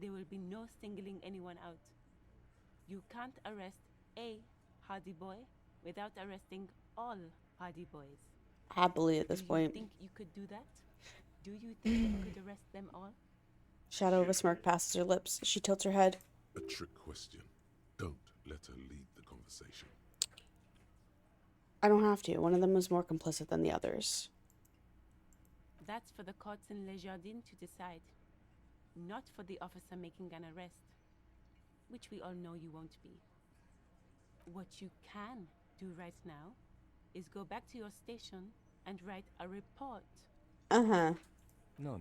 There will be no singling anyone out. You can't arrest a Hardy boy without arresting all Hardy boys. Happily at this point. Do you think you could do that? Do you think you could arrest them all? Shadow of a smirk passes her lips. She tilts her head. A trick question. Don't let her lead the conversation. I don't have to. One of them was more complicit than the others. That's for the courts in Le Jardin to decide. Not for the officer making an arrest. Which we all know you won't be. What you can do right now is go back to your station and write a report. Uh-huh. No.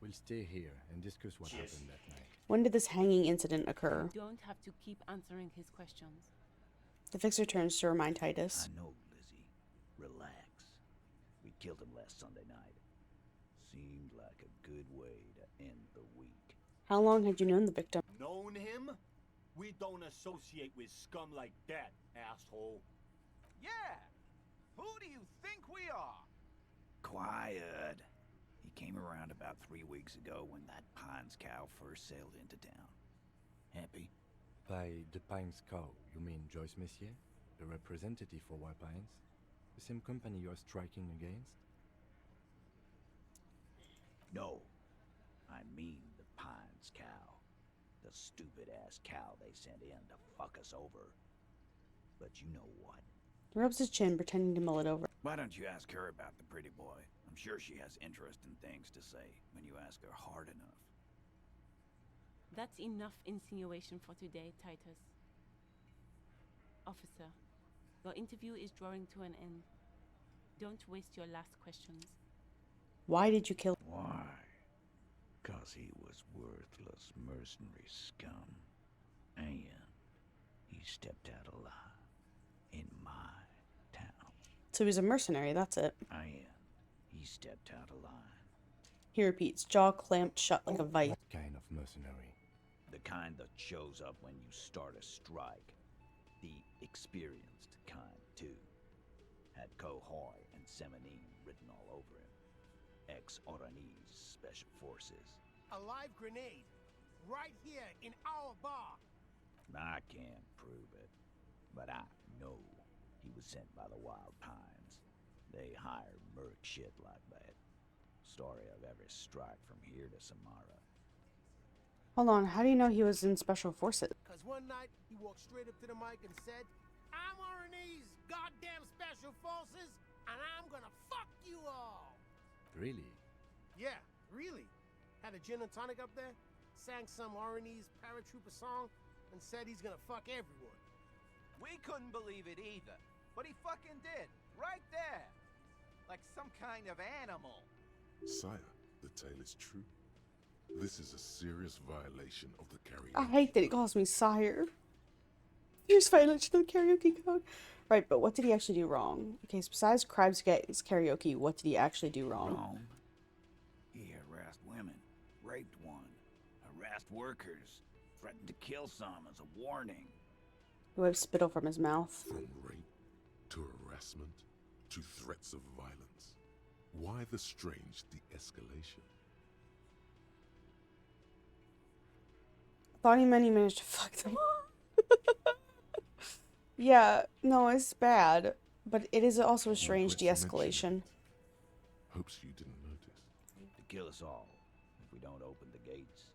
We'll stay here and discuss what happened that night. When did this hanging incident occur? You don't have to keep answering his questions. The fixer turns to remind Titus. I know, Lizzie. Relax. We killed him last Sunday night. Seemed like a good way to end the week. How long had you known the victim? Known him? We don't associate with scum like that, asshole. Yeah! Who do you think we are? Quiet. He came around about 3 weeks ago when that Pines cow first sailed into town. Happy? By the Pines cow, you mean Joyce Messier, the representative for White Pines? The same company you are striking against? No. I mean the Pines cow. The stupid-ass cow they sent in to fuck us over. But you know what? He rubs his chin, pretending to mull it over. Why don't you ask her about the pretty boy? I'm sure she has interesting things to say when you ask her hard enough. That's enough insinuation for today, Titus. Officer, your interview is drawing to an end. Don't waste your last questions. Why did you kill him? Why? 'Cause he was worthless mercenary scum. And he stepped out alive in my town. So he's a mercenary, that's it. And he stepped out of line. He repeats, jaw clamped shut like a vice. What kind of mercenary? The kind that shows up when you start a strike. The experienced kind, too. Had Cohoy and Seminine written all over him. Ex-Oranese Special Forces. A live grenade. Right here in our bar. I can't prove it, but I know he was sent by the Wild Pines. They hire merc shit like that. Story of every strike from here to Samara. Hold on, how do you know he was in Special Forces? Cause one night he walked straight up to the mic and said, "I'm Oranese goddamn Special Forces, and I'm gonna fuck you all." Really? Yeah, really. Had a gin and tonic up there, sang some Oranese paratrooper song, and said he's gonna fuck everyone. We couldn't believe it either, but he fucking did, right there. Like some kind of animal. Sire, the tale is true. This is a serious violation of the karaoke. I hate that he calls me sire. Here's violation of the karaoke code. Right, but what did he actually do wrong? Okay, so besides crimes against karaoke, what did he actually do wrong? He harassed women, raped one, harassed workers, threatened to kill some as a warning. He wipes spittle from his mouth. From rape to harassment to threats of violence. Why the strange de-escalation? Thought he meant he managed to fuck them all. Yeah, no, it's bad. But it is also a strange de-escalation. Hopes you didn't notice. To kill us all, if we don't open the gates,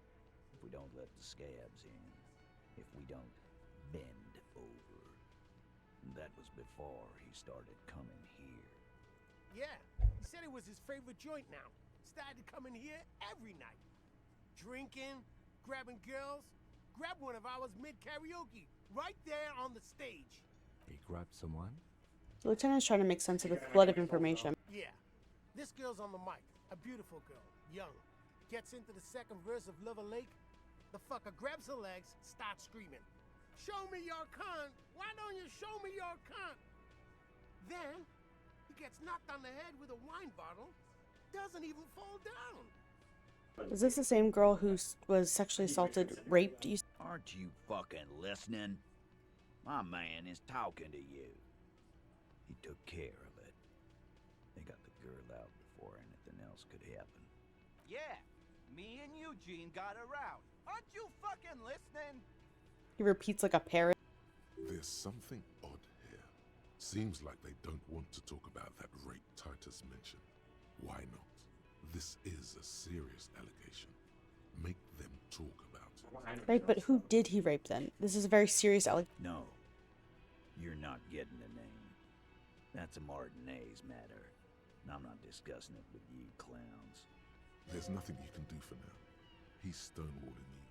if we don't let the scabs in, if we don't bend over. That was before he started coming here. Yeah, he said it was his favorite joint now. Started coming here every night. Drinking, grabbing girls. Grab one of ours mid-karaoke, right there on the stage. He grabbed someone? The lieutenant's trying to make sense of the flood of information. Yeah, this girl's on the mic, a beautiful girl, young. Gets into the second verse of Lover Lake, The fucker grabs her legs, starts screaming, "Show me your cunt! Why don't you show me your cunt?" Then, he gets knocked on the head with a wine bottle, doesn't even fall down. Is this the same girl who was sexually assaulted, raped? Aren't you fucking listening? My man is talking to you. He took care of it. They got the girl out before anything else could happen. Yeah, me and Eugene got her out. Aren't you fucking listening? He repeats like a parrot. There's something odd here. Seems like they don't want to talk about that rape Titus mentioned. Why not? This is a serious allegation. Make them talk about it. Right, but who did he rape then? This is a very serious allegation. No, you're not getting the name. That's a Martinez matter, and I'm not discussing it with you clowns. There's nothing you can do for now. He's stonewalling you.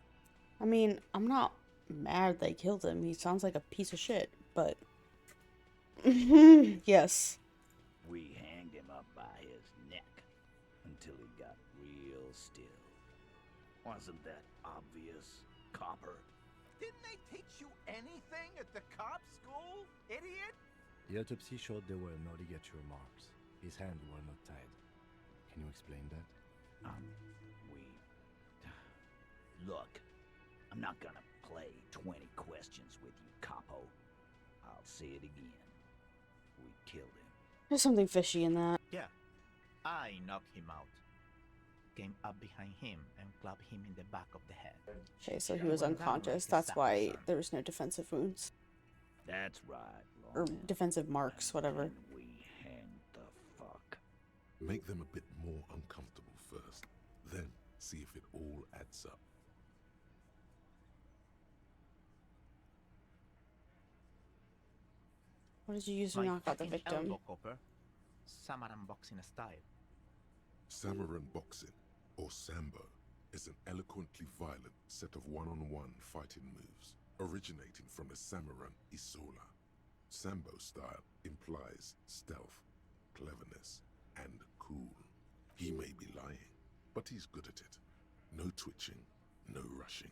I mean, I'm not mad they killed him. He sounds like a piece of shit, but... yes. We hanged him up by his neck until he got real still. Wasn't that obvious, Copper? Didn't they teach you anything at the cop school, idiot? The autopsy showed there were no ligature marks. His hands were not tied. Can you explain that? Look, I'm not gonna play 20 questions with you, Capo. I'll say it again. We killed him. There's something fishy in that. Yeah, I knocked him out. Came up behind him and clubbed him in the back of the head. Okay, so he was unconscious. That's why there was no defensive wounds. That's right, Or defensive marks, whatever. We hanged the fuck. Make them a bit more uncomfortable first, then see if it all adds up. What did you use to knock out the victim? Elbow, Copper. Samaran boxing style. Samaran boxing, or Sambo, is an eloquently violent set of one-on-one fighting moves, originating from the Samaran Isola. Sambo style implies stealth, cleverness, and cool. He may be lying, but he's good at it. No twitching, no rushing,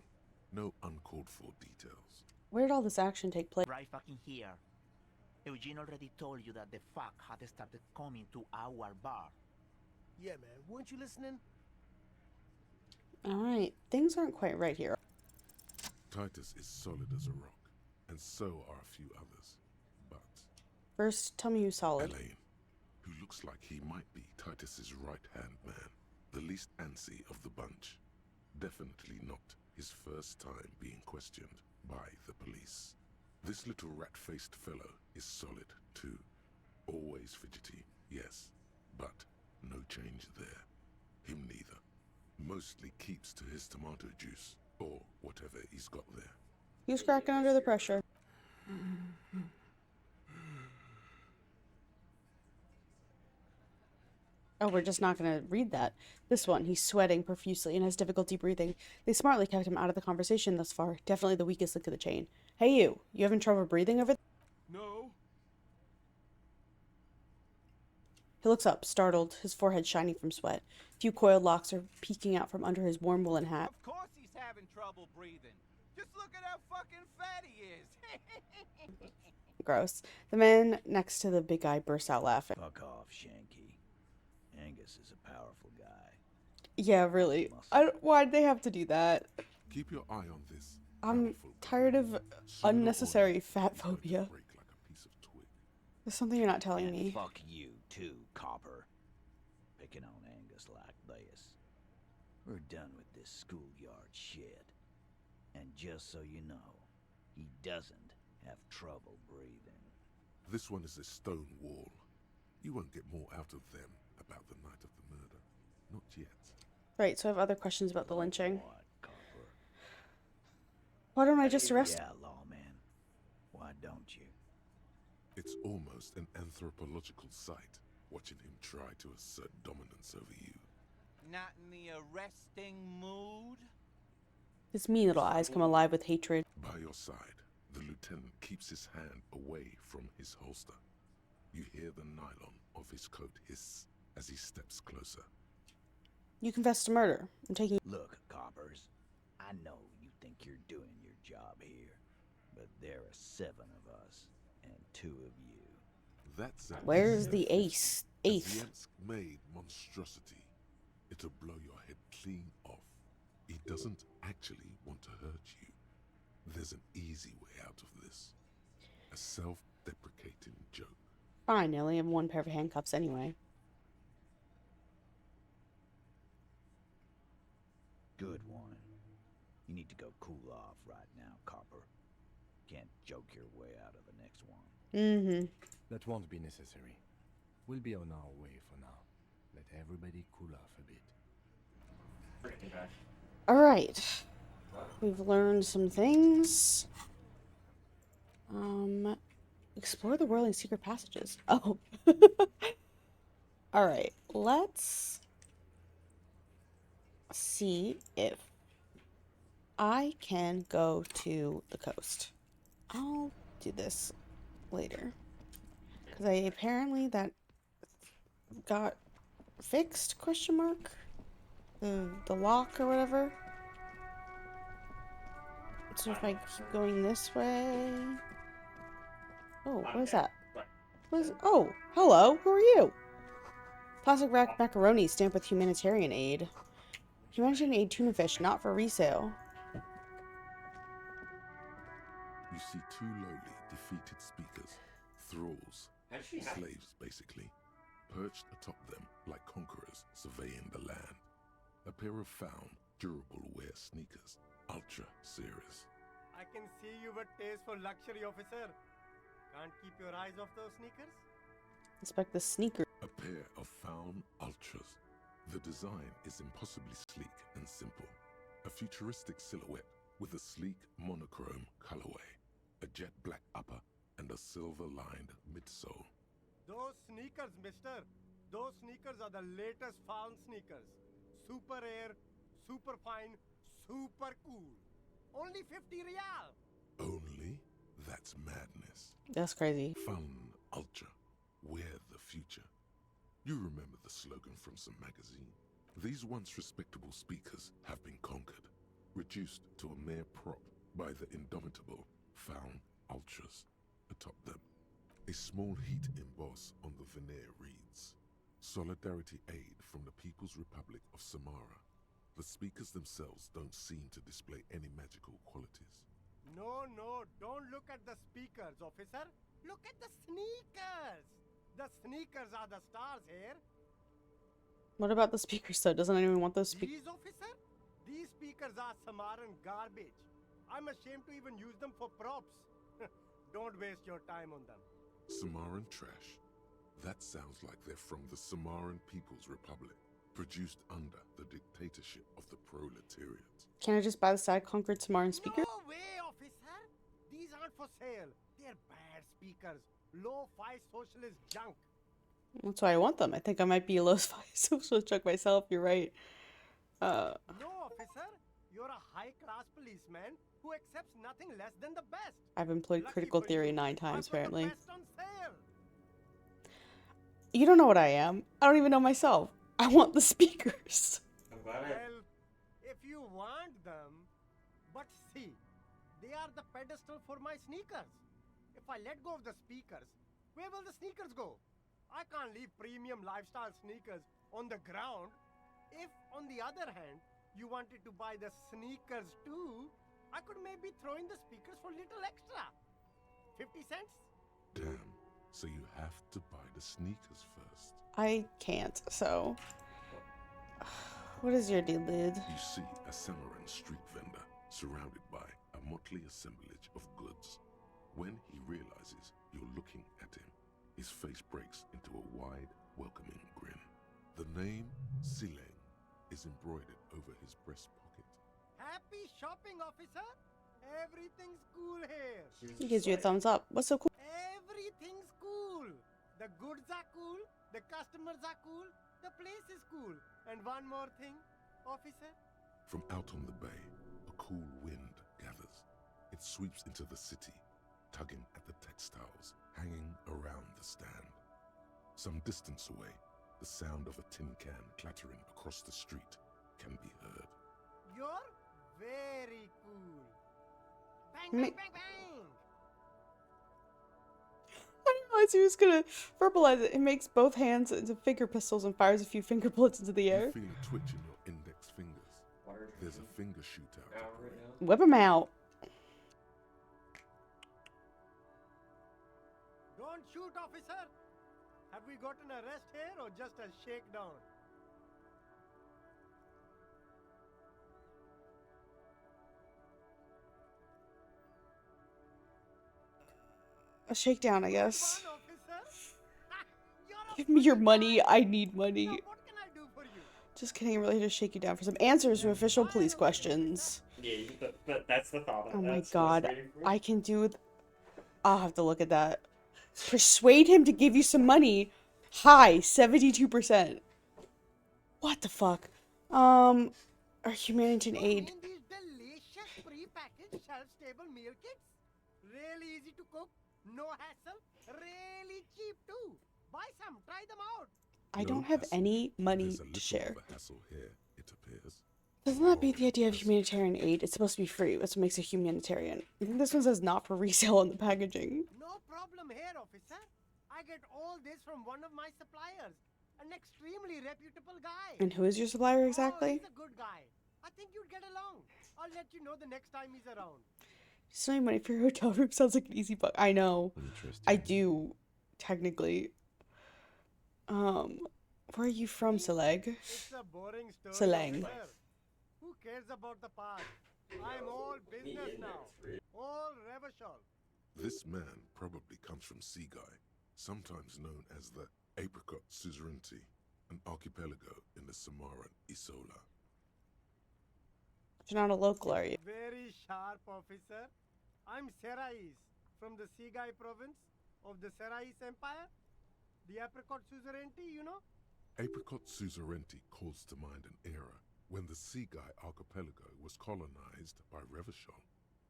no uncalled for details. Where did all this action take place? Right fucking here. Eugene already told you that the fuck had started coming to our bar. Yeah, man, weren't you listening? Alright, things aren't quite right here. Titus is solid as a rock, and so are a few others. But First, tell me who's solid. Elaine, who looks like he might be Titus's right-hand man, the least antsy of the bunch. Definitely not his first time being questioned by the police. This little rat-faced fellow is solid, too. Always fidgety, yes, but no change there. Him neither. Mostly keeps to his tomato juice, or whatever he's got there. He was cracking under the pressure. Oh, we're just not going to read that. This one, he's sweating profusely and has difficulty breathing. They smartly kept him out of the conversation thus far. Definitely the weakest link of the chain. Hey you having trouble breathing over there? No. He looks up, startled, his forehead shining from sweat. A few coiled locks are peeking out from under his warm woolen hat. Of course he's having trouble breathing. Just look at how fucking fat he is. Gross. The man next to the big guy bursts out laughing. Fuck off, Shanky. Angus is a powerful guy. Yeah, really. Why'd they have to do that? Keep your eye on this. I'm tired of unnecessary fat phobia. There's something you're not telling me. Fuck you too, Copper. Picking on Angus like this. We're done with this schoolyard shit. And just so you know, he doesn't have trouble breathing. This one is a stone wall. You won't get more out of them about the night of the murder. Not yet. Right, so I have other questions about the lynching. Why don't I just arrest him? Yeah, lawman. Why don't you? It's almost an anthropological sight, watching him try to assert dominance over you. Not in the arresting mood? His mean little eyes come alive with hatred. By your side, the lieutenant keeps his hand away from his holster. You hear the nylon of his coat hiss as he steps closer. You confessed to murder. I'm taking... Look, Coppers, I know you think you're doing your job here, but there are 7 of us and 2 of you. That's Where's the ace? Eighth. Made monstrosity. It'll blow your head clean off. He doesn't actually want to hurt you. There's an easy way out of this. A self-deprecating joke. Fine, I only have 1 pair of handcuffs anyway. Good one. You need to go cool off right now, Copper. Can't joke your way out of the next one. Mm-hmm. That won't be necessary. We'll be on our way for now. Let everybody cool off a bit. Alright. We've learned some things. Explore the whirling secret passages. Oh. Alright, let's see if I can go to the coast. I'll do this later. Because apparently that got fixed, question mark? The lock or whatever. So if I keep going this way... Oh, what is that? What is... Oh, hello, who are you? Plastic wrapped macaroni stamped with humanitarian aid. Humanitarian aid tuna fish, not for resale. You see 2 lowly, defeated speakers, thralls, slaves basically, perched atop them like conquerors surveying the land. A pair of found, durable wear sneakers, ultra serious. I can see you with taste for luxury, officer. Can't keep your eyes off those sneakers? Inspect the sneaker. A pair of found ultras. The design is impossibly sleek and simple. A futuristic silhouette with a sleek monochrome colorway, a jet black upper, and a silver-lined midsole. Those sneakers, mister. Those sneakers are the latest found sneakers. Super air, super fine, super cool. Only 50 real. Only? That's madness. That's crazy. Fun ultra. Wear the future. You remember the slogan from some magazine. These once respectable speakers have been conquered, reduced to a mere prop by the indomitable found ultras atop them. A small heat emboss on the veneer reads, Solidarity Aid from the People's Republic of Samara. The speakers themselves don't seem to display any magical qualities. No, don't look at the speakers, officer. Look at the sneakers. The sneakers are the stars here. What about the speakers, though? Doesn't anyone want those speakers? These, officer? These speakers are Samaran garbage. I'm ashamed to even use them for props. Don't waste your time on them. Samaran trash? That sounds like they're from the Samaran People's Republic, produced under the dictatorship of the proletariat. Can I just buy the side-conquered Samaran speaker? No way, officer! These aren't for sale. They're bad speakers. Low-fi socialist junk. That's why I want them. I think I might be a low-fi socialist junk myself. You're right. No, officer. You're a high-class policeman who accepts nothing less than the best. I've employed critical theory 9 times, apparently. The best on sale. You don't know what I am. I don't even know myself. I want the speakers. Well, if you want them, but see, they are the pedestal for my sneakers. If I let go of the speakers, where will the sneakers go? I can't leave premium lifestyle sneakers on the ground. If, on the other hand, you wanted to buy the sneakers too, I could maybe throw in the speakers for little extra. 50 cents? Damn, so you have to buy the sneakers first. I can't, so... What is your deal, lid? You see a Samaran street vendor surrounded by a motley assemblage of goods. When he realizes you're looking at him, his face breaks into a wide, welcoming grin. The name Sileng is embroidered over his breast pocket. Happy shopping, officer! Everything's cool here. He gives you a thumbs up. What's so cool? Everything's cool. The goods are cool, the customers are cool, the place is cool. And one more thing, officer. From out on the bay, a cool wind gathers. It sweeps into the city, tugging at the textiles hanging around the stand. Some distance away, the sound of a tin can clattering across the street can be heard. You're Very cool. Bang, Ma- bang, bang, bang. I didn't realize he was gonna verbalize it. It makes both hands into finger pistols and fires a few finger bullets into the air. You feel a twitch in your index fingers. There's a finger shootout. Whip him out. Don't shoot, officer. Have we got an arrest here or just a shakedown? A shakedown, I guess. Come on, officer. Give me your money. I need money. Just kidding. I'm really here to shake you down for some answers to official police questions. Yeah, that's the thought. Oh my That's god. waiting for. I can do... I'll have to look at that. Persuade him to give you some money. High. 72%. What the fuck? Our humanitarian aid. These delicious pre-packaged shelf-stable meal kits. Really easy to cook. No hassle. Really cheap too. Buy some. Try them out. I don't have any money to share. Of a hassle here, it appears. Doesn't that beat the idea of humanitarian aid? It's supposed to be free. That's what makes it humanitarian. I think this one says not for resale on the packaging. No problem here, officer. I get all this from one of my suppliers. An extremely reputable guy. And who is your supplier Oh, exactly? he's a good guy. I think you'd get along. I'll let you know the next time he's around. Saving money for your hotel room sounds like an easy buck. I know. Interesting. I do, technically. Where are you from, Seleg? It's a boring story. Selang. officer. Who cares about the past? I'm all business now. All Revachol. This man probably comes from Seaguy, sometimes known as the Apricot Suzerainty, an archipelago in the Samaran Isola. You're not a local, are you? Very sharp, officer. I'm Serais from the Sigai province of the Serais Empire. The Apricot Suzerainty, you know? Apricot Suzerainty calls to mind an era when the Seaguy archipelago was colonized by Revachol.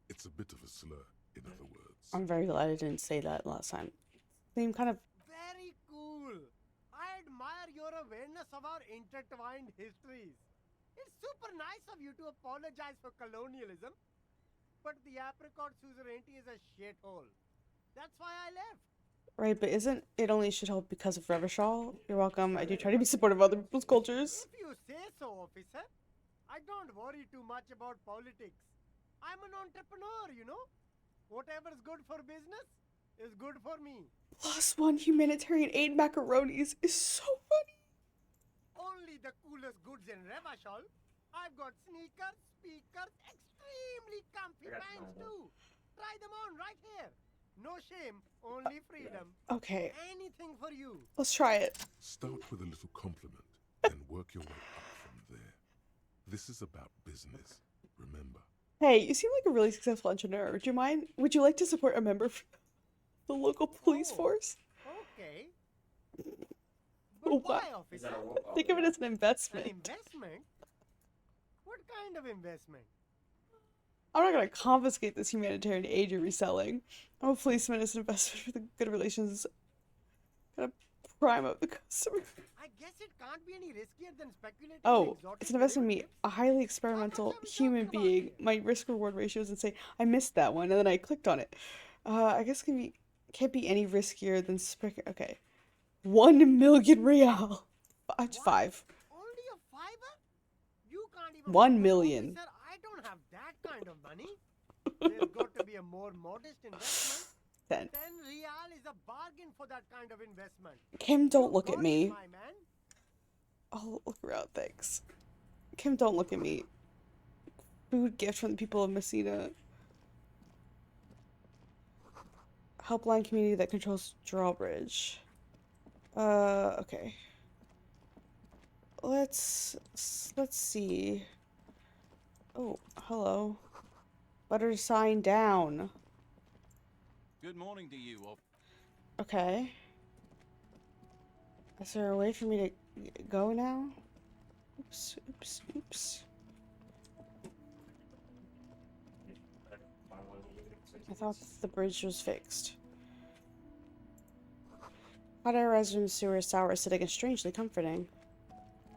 It's a bit of a slur, in other words. I'm very glad I didn't say that last time. Seem kind of... Very cool. I admire your awareness of our intertwined histories. It's super nice of you to apologize for colonialism. But the Apricot Suzerainty is a shithole. That's why I left. Right, but isn't it only a shithole because of Revachol? You're welcome. I do try to be supportive of other people's cultures. If you say so, officer. I don't worry too much about politics. I'm an entrepreneur, you know? Whatever's good for business is good for me. +1 humanitarian aid macaronis is so funny. Only the coolest goods in Revachol. I've got sneakers, speakers, extremely comfy pants too. Try them on right here. No shame, only freedom. Okay. Anything for you. Let's try it. Start with a little compliment, then work your way up from there. This is about business, remember. Hey, you seem like a really successful entrepreneur. Would you like to support a member of the local police force? Okay. Oh, But why, wow. officer? Think of it as an An investment. investment? What kind of investment? I'm not gonna confiscate this humanitarian aid you're reselling. I'm a policeman as an investment for the good relations. Gonna prime up the customer. I guess it can't be any riskier than speculating. Oh, it's an investment in me, a highly experimental human being. My risk-reward ratio is insane. I missed that one, and then I clicked on it. I guess it can't be any riskier than okay. 1 million real. It's 5. Only a fiver? You can't even. 1 million. Officer, I don't have that kind of money. There's got to be a more modest investment. 10. 10 real is a bargain for that kind of investment. Kim, don't look at Got it, me. my man. Oh, look around, thanks. Kim, don't look at me. Food gift from the people of Messina. Helpline community that controls drawbridge. Okay. Let's see. Oh, hello. Butter sign down. Good morning to you. Okay. Is there a way for me to go now? Oops, oops, oops. I thought the bridge was fixed. Hot air residence sewer sour acidic and strangely comforting.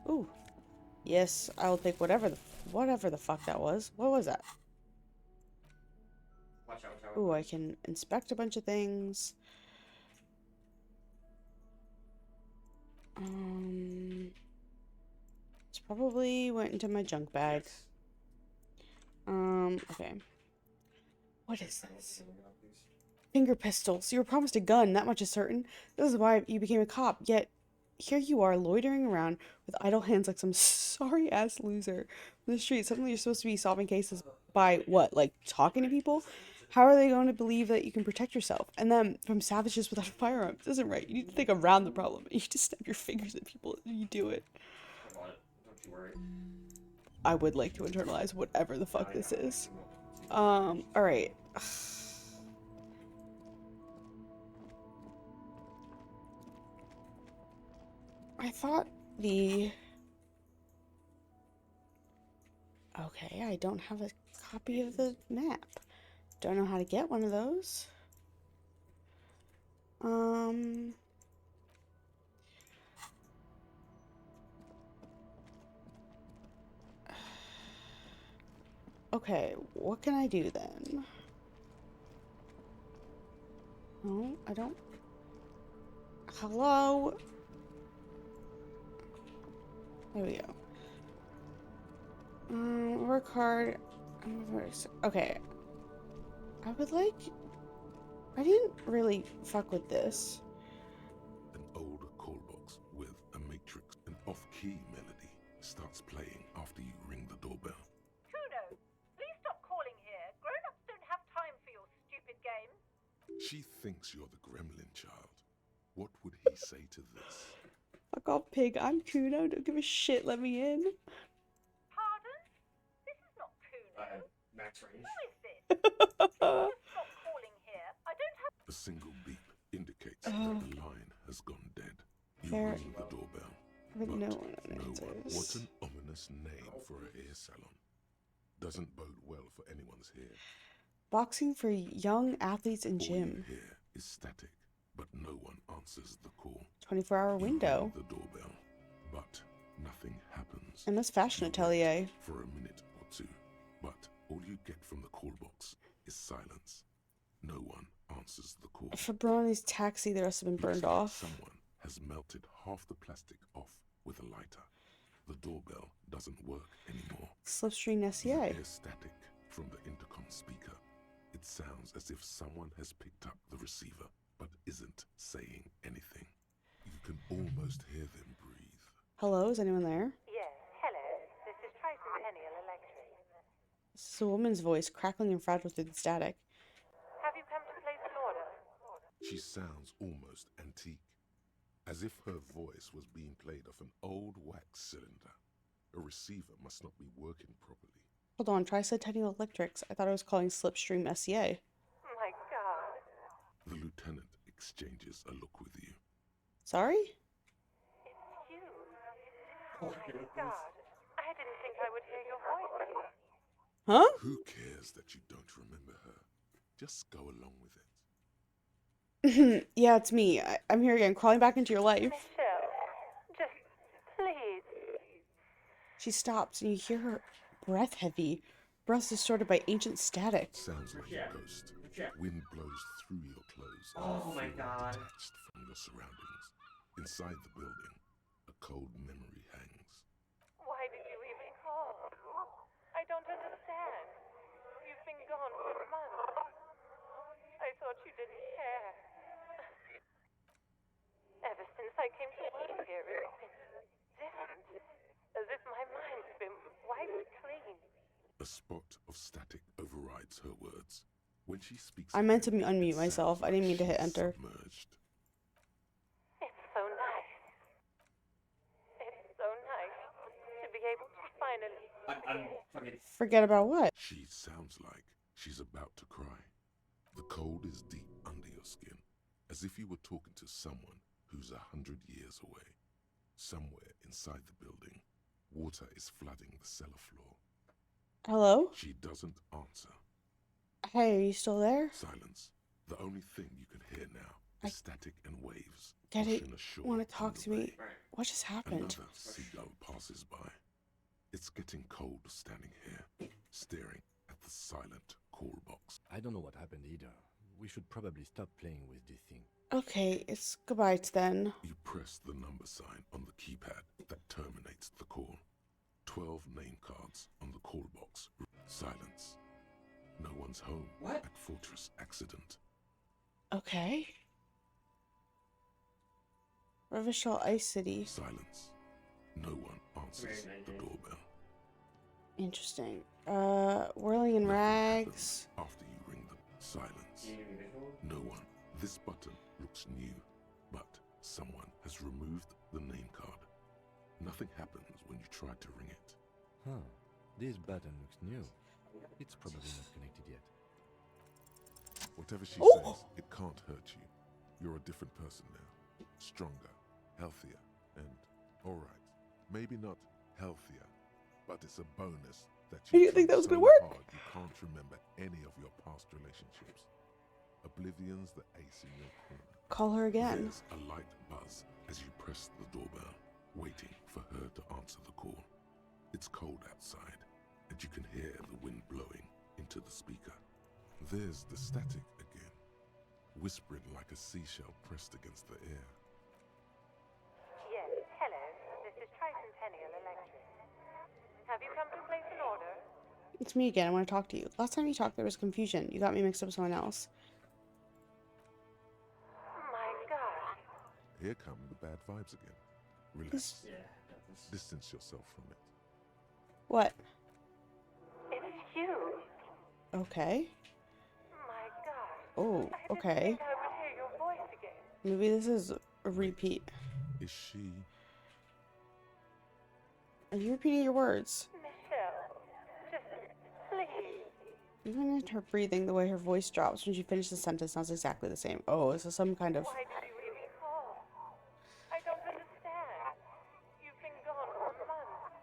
Ooh. Yes, I will take whatever the fuck that was. What was that? Watch out, watch out. Ooh, I can inspect a bunch of things. It's probably went into my junk bag. Yes. Okay. What is this? Finger pistols. You were promised a gun, that much is certain. This is why you became a cop, yet here you are loitering around with idle hands like some sorry ass loser in the street. Suddenly you're supposed to be solving cases by what? Like talking to people? How are they going to believe that you can protect yourself? And then from savages without a firearm. This isn't right. You need to think around the problem. You just snap your fingers at people and you do it. Don't you worry. I would like to internalize whatever the fuck this is. Alright. I thought the... Okay, I don't have a copy of the map. Don't know how to get one of those. Okay, what can I do then? No, I don't... Hello? There we go. Work hard. Okay. I would like... I didn't really fuck with this. An old call box with a matrix and off-key melody starts playing after you ring the doorbell. Kuno, please stop calling here. Grown-ups don't have time for your stupid games. She thinks you're the gremlin child. What would he say to this? Fuck off, pig. I'm Kuno. Don't give a shit. Let me in. Pardon? This is not Kuno. Max range. Who is this? Please just stop calling here. I don't have... A single beep indicates that the line has gone dead. You ring the doorbell. But no one What answers. an ominous name for a hair salon. Doesn't bode well for anyone's hair. Boxing for young athletes in All gym. you hear is static, but no one answers the call. 24-hour window. The doorbell, but nothing happens. And this fashion atelier. For a minute or two, but all you get from the call box is silence. No one answers the call. For Bronny's taxi, the rest have been burned off. Someone has melted half the plastic off with a lighter. The doorbell doesn't work anymore. Slipstream You SCA. hear static from the intercom speaker. It sounds as if someone has picked up the receiver, but isn't saying anything. You can almost hear them breathe. Hello, is anyone there? Yes, hello. This is Tricentennial Electric. This is a woman's voice, crackling and fragile through the static. Have you come to place an order? She sounds almost antique, as if her voice was being played off an old wax cylinder. A receiver must not be working properly. Hold on, Tricentennial Electrics. I thought I was calling Slipstream SCA. My God. The lieutenant exchanges a look with you. Sorry? It's you. Oh my God. I didn't think I would hear your voice here. Huh? Who cares that you don't remember her? Just go along with it. Yeah, it's me. I'm here again, crawling back into your life. Michelle, just please. She stops, and you hear her breath heavy, breath distorted by ancient static. Sounds like a ghost. Wind blows through your clothes. And Oh you my feel God. detached from your surroundings. Inside the building, a cold memory hangs. Why did you even call? I don't understand. You've been gone for months. I thought you didn't care. Ever since I came to work here, it's been different. As if my mind's been wiped clean. A spot of static overrides her words. When she speaks, I meant to unmute myself. I didn't mean to hit enter. submerged. It's so nice. It's so nice to be able to finally forget. Forget about what? She sounds like she's about to cry. The cold is deep under your skin, as if you were talking to someone who's 100 years away. Somewhere inside the building, water is flooding the cellar floor. Hello? She doesn't answer. Hey, are you still there? Silence. The only thing you can hear now is static and waves. Get it? washing ashore Want to on talk the to me? bay. What just happened? Another seagull passes by. It's getting cold standing here, staring at the silent call box. I don't know what happened either. We should probably stop playing with this thing. Okay, it's goodbye then. You press the number sign on the keypad that terminates the call. 12 name cards on the call box. Silence. No one's home at Fortress Accident. Okay. Revishal Ice City. Silence. No one answers the doorbell. Interesting. Whirling in Rags. After you ring the silence. No one. This button looks new, but someone has removed the name card. Nothing happens when you try to ring it. Huh. This button looks new. It's probably not connected yet. Whatever she says, it can't hurt you. You're a different person now. Stronger, healthier, and alright. Maybe not healthier, but it's a bonus that I didn't think that was so gonna work. hard you can't remember any of your past relationships. Oblivion's the ace in your corner. Call her again. There's a light buzz as you press the doorbell, waiting for her to answer the call. It's cold outside, and you can hear the wind blowing into the speaker. There's the static again, whispering like a seashell pressed against the air. Yes, hello. This is Tricentennial Electric. Have you come to place an order? It's me again. I want to talk to you. Last time you talked, there was confusion. You got me mixed up with someone else. My God. Here come the bad vibes again. Relax. Distance yourself from it. What? It's you. Okay. My God. Oh, okay. I would hear your voice again. Maybe this is a repeat. Is she? Are you repeating your words? Michelle, just please. Even in her breathing, the way her voice drops when she finishes the sentence sounds exactly the same. Oh, this is some kind of... Why did you even call? I don't understand. You've been gone for months.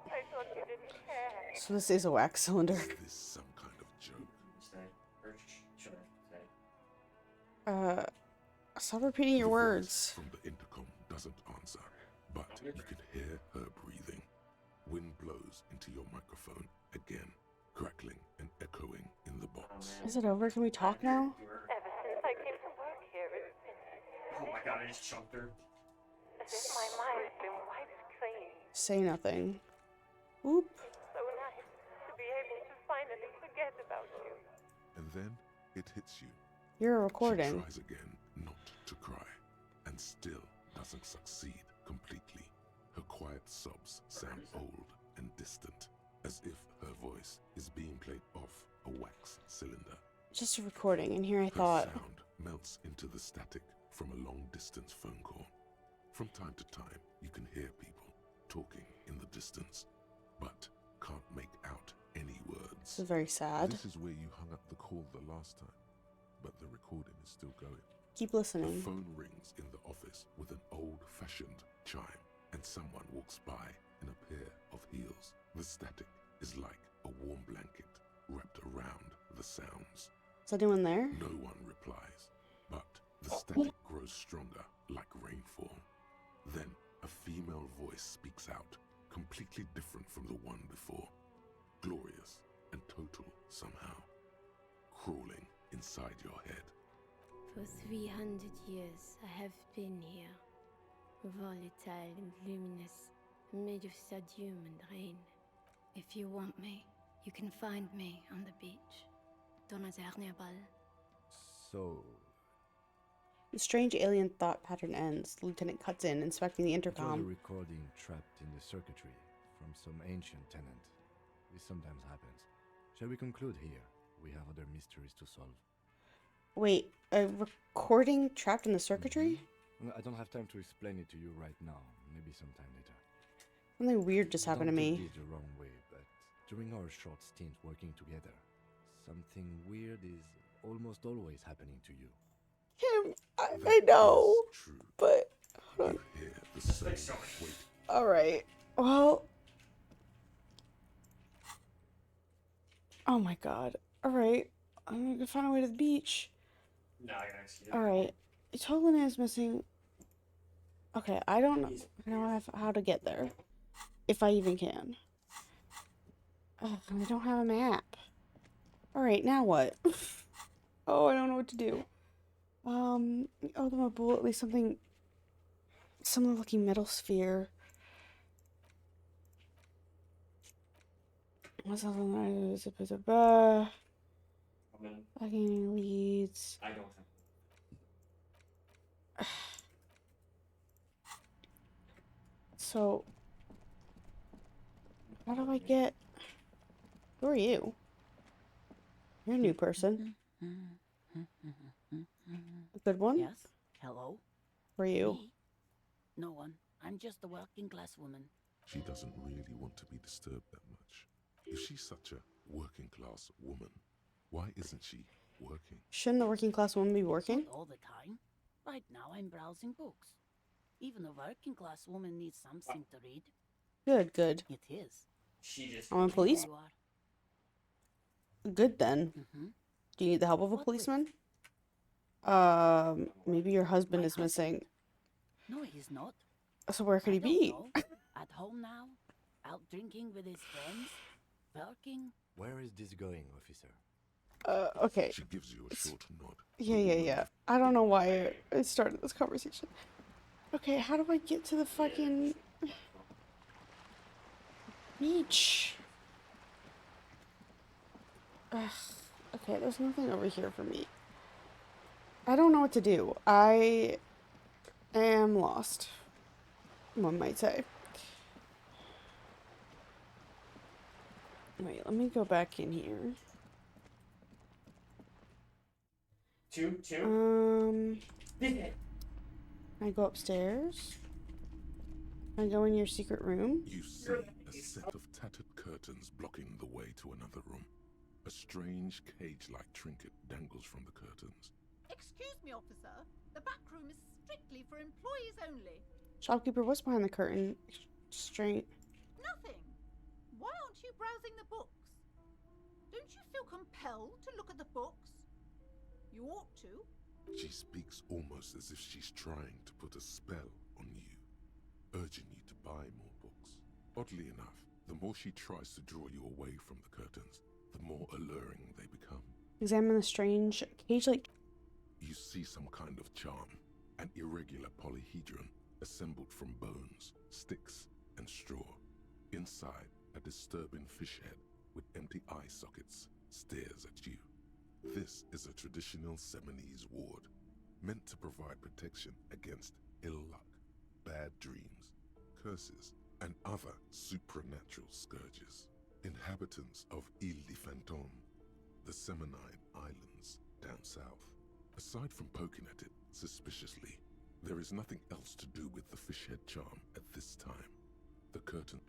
I thought you didn't care. So this is a wax cylinder. Is this some kind of joke? Stop repeating your words. From the intercom doesn't answer, but you can hear her breathing. Wind blows into your microphone again, crackling and echoing in the box. Is it over? Can we talk now? Ever since I came to work here, it's been... Oh my God, I just chunked her. As if my mind's been wiped clean. Say nothing. Oop. So nice to be able to finally forget about you. And then it hits you. You're a recording. She tries again not to cry, and still doesn't succeed completely. Her quiet sobs sound old and distant, as if her voice is being played off a wax cylinder. Just a recording, and here I Her thought... sound melts into the static from a long-distance phone call. From time to time, you can hear people talking in the distance, but can't make out any words. This is very sad. This is where you hung up the call the last time, but the recording is still going. Keep listening. The phone rings in the office with an old-fashioned chime, and someone walks by in a pair of heels. The static is like a warm blanket wrapped around the sounds. Is anyone there? No one replies, but the static grows stronger like rainfall. Then a female voice speaks out, completely different from the one before. Glorious and total somehow, crawling inside your head. For 300 years I have been here, volatile and luminous, made of sodium and rain. If you want me, you can find me on the beach. Dans la dernière balle. So... The strange alien thought pattern ends. The lieutenant cuts in, inspecting the It was a intercom. recording trapped in the circuitry from some ancient tenant. This sometimes happens. Shall we conclude here? We have other mysteries to solve. Wait, a recording trapped in the circuitry? No, I don't have time to explain it to you right now. Maybe sometime later. Something weird just happened to Don't me. take it the wrong way, but during our short stint working together, something weird is almost always happening to you. Him, I know, but hold on. You hear the same weight. All right. Well. Oh my God. All right. I'm gonna find a way to the beach. No, I gotta see it. All right. Tolan is missing. Okay, I don't know how to get there. if I even can. Ugh, I don't have a map. Alright, now what? Oh, I don't know what to do. Oh, them a bullet, at least something similar looking metal sphere. What's else on that? Fucking leads. I don't have. So, how do I get... Who are you? You're a new person. A good one? Yes? Hello? Who are you? Me? No one. I'm just a working class woman. She doesn't really want to be disturbed that much. If she's such a working class woman, why isn't she working? Shouldn't a working class woman be working? Not all the time. Right now I'm browsing books. Even a working class woman needs something to read. Good, good. It is. She just... I'm a police? You are. Good then. Do you need the help of a policeman? Maybe your husband is missing. No, he's not. So where could he be? At home now? Out drinking with his friends? Working? Where is this going, officer? Okay. She gives you a short nod. Yeah. I don't know why I started this conversation. Okay, how do I get to the fucking beach? Ugh. Okay, there's nothing over here for me. I don't know what to do. I am lost, one might say. Wait, let me go back in here. Two. I go upstairs. I go in your secret room. You see a set of tattered curtains blocking the way to another room. A strange cage-like trinket dangles from the curtains. Excuse me, officer. The back room is strictly for employees only. Shopkeeper, what's behind the curtain? Straight. Nothing. Why aren't you browsing the books? Don't you feel compelled to look at the books? You ought to. She speaks almost as if she's trying to put a spell on you, urging you to buy more books. Oddly enough, the more she tries to draw you away from the curtains, the more alluring they become. Examine the strange cage-like... You see some kind of charm, an irregular polyhedron assembled from bones, sticks, and straw. Inside, a disturbing fish head with empty eye sockets stares at you. This is a traditional Seminese ward, meant to provide protection against ill luck, bad dreams, curses, and other supernatural scourges. Inhabitants of Ile de Fantôme, the Seminine Islands down south. Aside from poking at it suspiciously, there is nothing else to do with the fish head charm at this time. The curtain.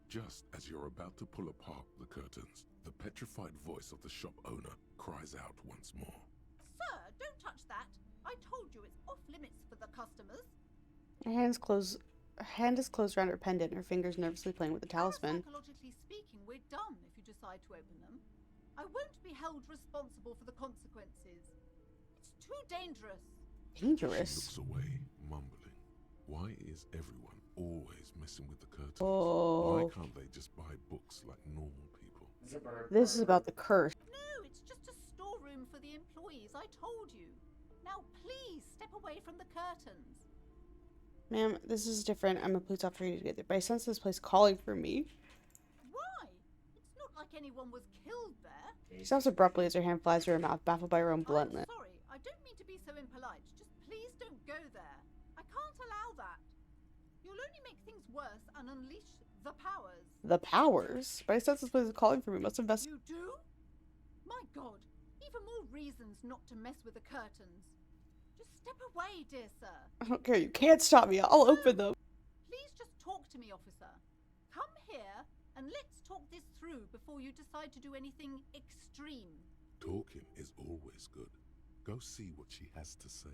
Just as you're about to pull apart the curtains, the petrified voice of the shop owner cries out once more. Sir, don't touch that. I told you it's off limits for the customers. Her hand is closed around her pendant, her fingers nervously playing with the talisman. Psychologically speaking, we're done if you decide to open them. I won't be held responsible for the consequences. It's too dangerous. Dangerous? She looks away, mumbling. Why is everyone always messing with the curtains? Oh. Why can't they just buy books like normal people? This is about the curse. No, it's just a storeroom for the employees, I told you. Now please step away from the curtains. Ma'am, this is different. I'm a police officer together, but I sense this place calling for me. Why? It's not like anyone was killed there. She stops abruptly as her hand flies to her mouth, baffled by her own bluntness. I'm sorry, I don't mean to be so impolite. Just please don't go there. I can't allow that. You'll only make things worse and unleash the powers. The powers? But I sense this place is calling for me. Must invest. You do? My God, even more reasons not to mess with the curtains. Just step away, dear sir. I don't care. You can't stop me. I'll open them. Please just talk to me, officer. Come here and let's talk this through before you decide to do anything extreme. Talking is always good. Go see what she has to say.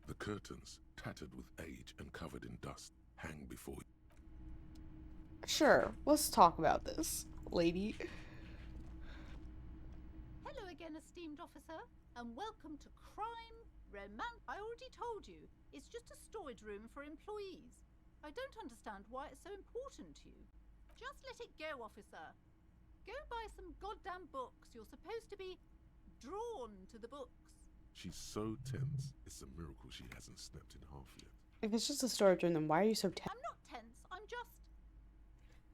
The curtains, tattered with age and covered in dust, hang before you. Sure, let's talk about this, lady. Hello again, esteemed officer, and welcome to Crime Romance. I already told you, it's just a storage room for employees. I don't understand why it's so important to you. Just let it go, officer. Go buy some goddamn books. You're supposed to be drawn to the books. She's so tense, it's a miracle she hasn't snapped in half yet. If it's just a storage room, then why are you so tense? I'm not tense. I'm just...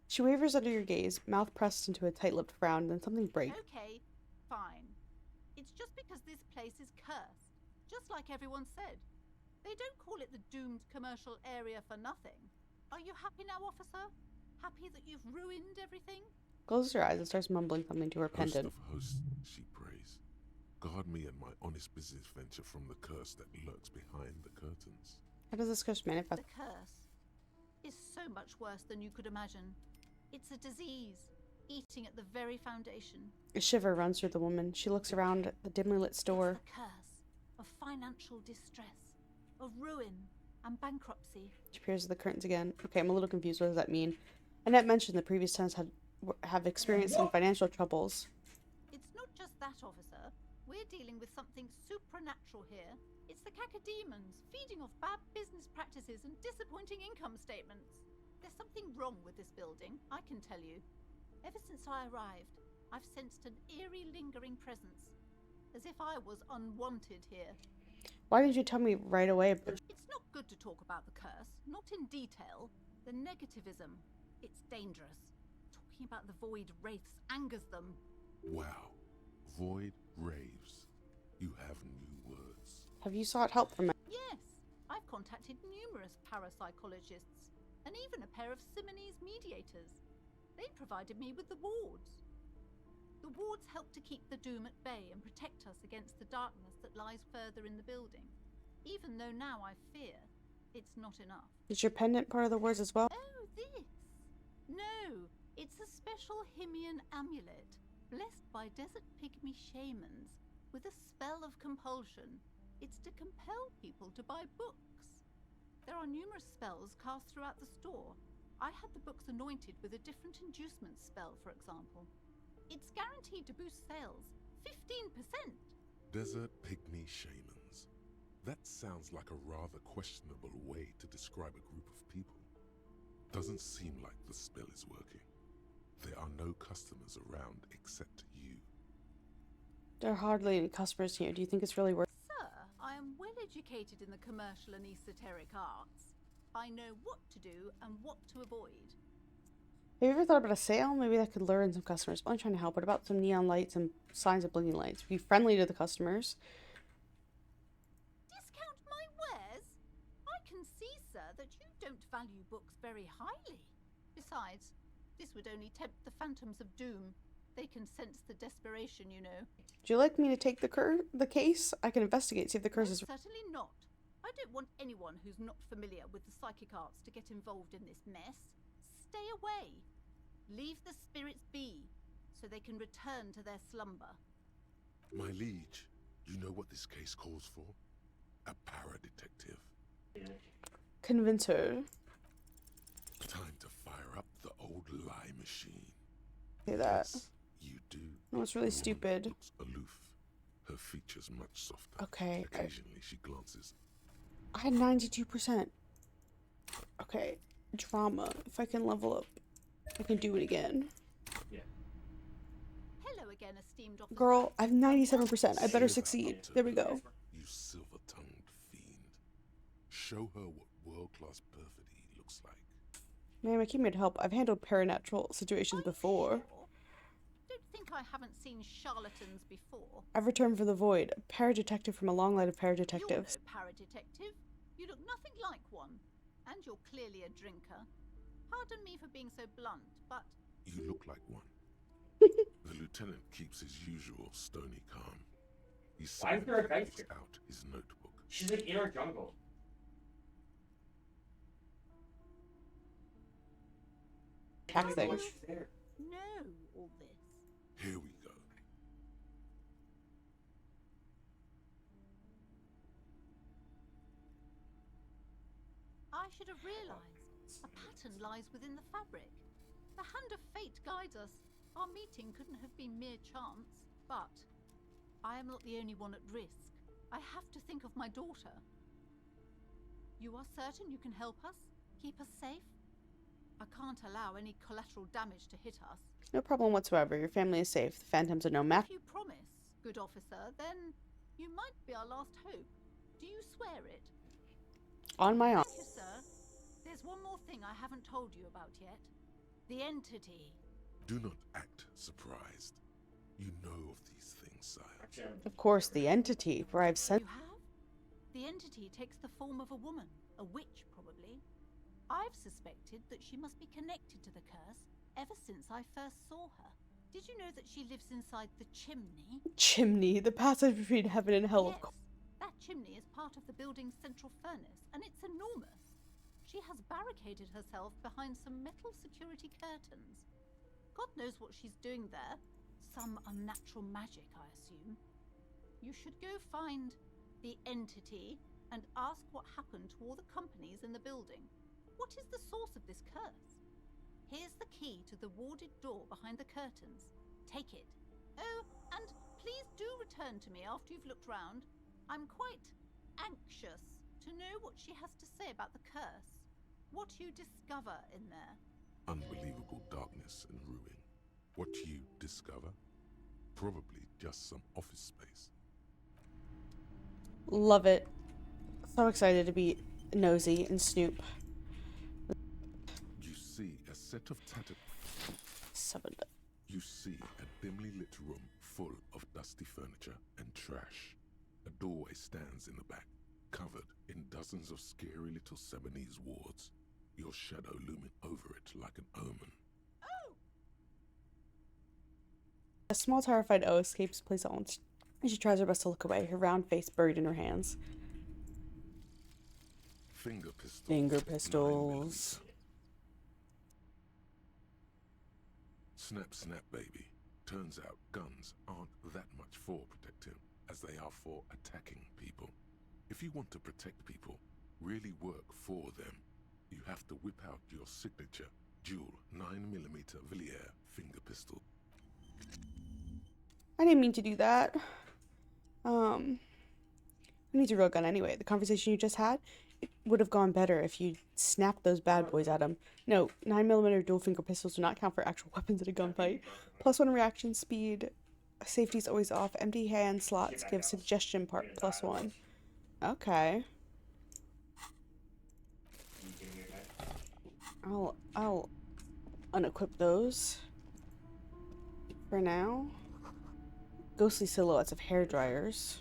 She wavers under your gaze, mouth pressed into a tight-lipped frown, then something breaks. Okay, fine. It's just because this place is cursed, just like everyone said. They don't call it the doomed commercial area for nothing. Are you happy now, officer? Happy that you've ruined everything? Closes her eyes and starts mumbling something to her pendant. Host of hosts, she prays. Guard me and my honest business venture from the curse that lurks behind the curtains. How does this curse manifest? The curse is so much worse than you could imagine. It's a disease, eating at the very foundation. A shiver runs through the woman. She looks around at the dimly lit store. It's the curse of financial distress, of ruin and bankruptcy. She peers at the curtains again. Okay, I'm a little confused. What does that mean? Annette mentioned the previous tenants have experienced some financial troubles. It's not just that, officer. We're dealing with something supernatural here. It's the cacodemons feeding off bad business practices and disappointing income statements. There's something wrong with this building, I can tell you. Ever since I arrived, I've sensed an eerie lingering presence, as if I was unwanted here. Why didn't you tell me right away? It's not good to talk about the curse, not in detail. The negativism, it's dangerous. Talking about the void wraiths angers them. Wow. Void raves. You have new words. Have you sought help from it? Yes, I've contacted numerous parapsychologists, and even a pair of Simonese mediators. They provided me with the wards. The wards help to keep the doom at bay and protect us against the darkness that lies further in the building. Even though now I fear it's not enough. Is your pendant part of the words as well? Oh, this? No, it's a special Himian amulet, blessed by desert pygmy shamans, with a spell of compulsion. It's to compel people to buy books. There are numerous spells cast throughout the store. I had the books anointed with a different inducement spell, for example. It's guaranteed to boost sales 15%. Desert pygmy shamans. That sounds like a rather questionable way to describe a group of people. Doesn't seem like the spell is working. There are no customers around except you. There are hardly any customers here. Do you think it's really worth? Sir, I am well educated in the commercial and esoteric arts. I know what to do and what to avoid. Have you ever thought about a sale? Maybe that could lure in some customers. I'm trying to help. What about some neon lights and signs of blinking lights? Be friendly to the customers. Discount my wares? I can see, sir, that you don't value books very highly. Besides, this would only tempt the phantoms of doom. They can sense the desperation, you know. Would you like me to take the case? I can investigate, see if the curse is... Certainly not. I don't want anyone who's not familiar with the psychic arts to get involved in this mess. Stay away. Leave the spirits be, so they can return to their slumber. My liege, you know what this case calls for? A para-detective. Convince her. Time to fire up the old lie machine. Say that. Yes, you do. No, it's really The woman stupid. Looks aloof. Her features much softer. Okay. Occasionally she glances. I had 92%. Okay. Drama. If I can level up, I can do it again. Yeah. Hello again, esteemed officer. Girl, I have 97%. I better succeed. There we go. You silver-tongued fiend. Show her what world-class perfidy looks like. Ma'am, I came here to help. I've handled paranatural situations before. Don't think I haven't seen charlatans before. I've returned for the void. A paradetective from a long line of paradetectives. You're no paradetective. You look nothing like one. And you're clearly a drinker. Pardon me for being so blunt, but... You look like one. The lieutenant keeps his usual stony calm. He Why is there a silently kite here? pulls out his notebook. She's like in our jungle. Taxing. know all this. Here we go. I should have realized. A pattern lies within the fabric. The hand of fate guides us. Our meeting couldn't have been mere chance. But I am not the only one at risk. I have to think of my daughter. You are certain you can help us? Keep us safe? I can't allow any collateral damage to hit us. No problem whatsoever. Your family is safe. The phantoms are no match. If you promise, good officer, then you might be our last hope. Do you swear it? On my own. Thank you, sir. There's one more thing I haven't told you about yet. The entity. Do not act surprised. You know of these things, sire. Of course, the entity, for I've sent. You have? The entity takes the form of a woman, a witch probably. I've suspected that she must be connected to the curse ever since I first saw her. Did you know that she lives inside the chimney? Chimney, the passage between heaven and hell. Yes, that chimney is part of the building's central furnace, and it's enormous. She has barricaded herself behind some metal security curtains. God knows what she's doing there. Some unnatural magic, I assume. You should go find the entity and ask what happened to all the companies in the building. What is the source of this curse? Here's the key to the warded door behind the curtains. Take it. Oh, and please do return to me after you've looked round. I'm quite anxious to know what she has to say about the curse. What you discover in there. Unbelievable darkness and ruin. What you discover? Probably just some office space. Love it. So excited to be nosy and snoop. You see a set of tattered... Summoned. You see a dimly lit room full of dusty furniture and trash. A doorway stands in the back, covered in dozens of scary little Seminese wards, your shadow looming over it like an omen. A small terrified O escapes place at once, and she tries her best to look away, her round face buried in her hands. Finger pistols. Finger pistols. Snap, snap, baby. Turns out guns aren't that much for protecting as they are for attacking people. If you want to protect people, really work for them, you have to whip out your signature dual 9mm Villiers finger pistol. I didn't mean to do that. Who needs a real gun anyway? The conversation you just had, it would have gone better if you snapped those bad boys at him. No, 9mm dual finger pistols do not count for actual weapons in a gunfight. +1 reaction speed. Safety's always off. Empty hand slots give suggestion part +1. Okay. I'll unequip those for now. Ghostly silhouettes of hair dryers.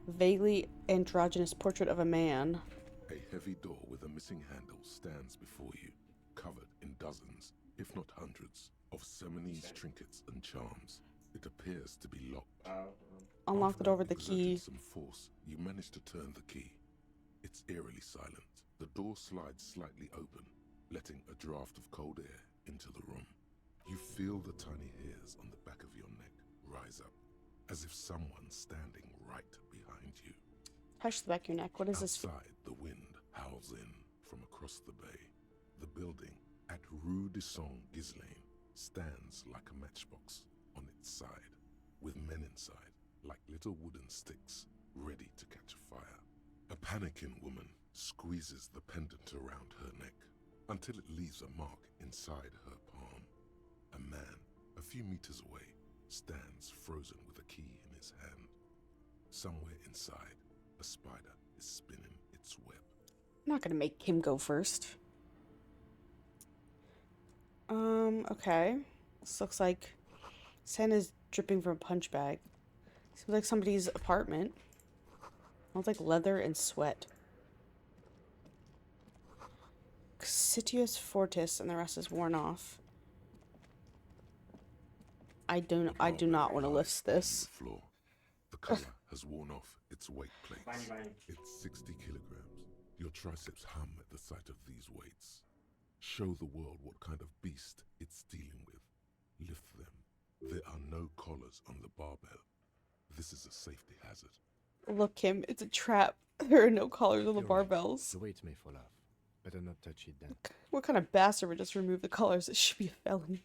Vaguely androgynous portrait of a man. A heavy door with a missing handle stands before you, covered in dozens, if not hundreds, of Seminese trinkets and charms. It appears to be locked. Unlock the door with the key. Some force, you manage to turn the key. It's eerily silent. The door slides slightly open, letting a draft of cold air into the room. You feel the tiny hairs on the back of your neck rise up, as if someone's standing right behind you. Touch the back of your neck. What is this? Outside, the wind howls in from across the bay. The building at Rue de Saint-Ghislain stands like a matchbox on its side, with men inside, like little wooden sticks, ready to catch a fire. A panicking woman squeezes the pendant around her neck until it leaves a mark inside her palm. A man, a few meters away, stands frozen with a key in his hand. Somewhere inside, a spider is spinning its web. I'm not gonna make him go first. Okay. This looks like sand is dripping from a punch bag. Seems like somebody's apartment. Smells like leather and sweat. Citius Fortis, and the rest is worn off. I do not want to lift this. Floor. The color has worn off its weight plates. It's 60 kilograms. Your triceps hum at the sight of these weights. Show the world what kind of beast it's dealing with. Lift them. There are no collars on the barbell. This is a safety hazard. Look, Kim, it's a trap. There are no collars on the You're right. barbells. The weight may fall off. Better not touch it then. What kind of bastard would just remove the collars? It should be a felony.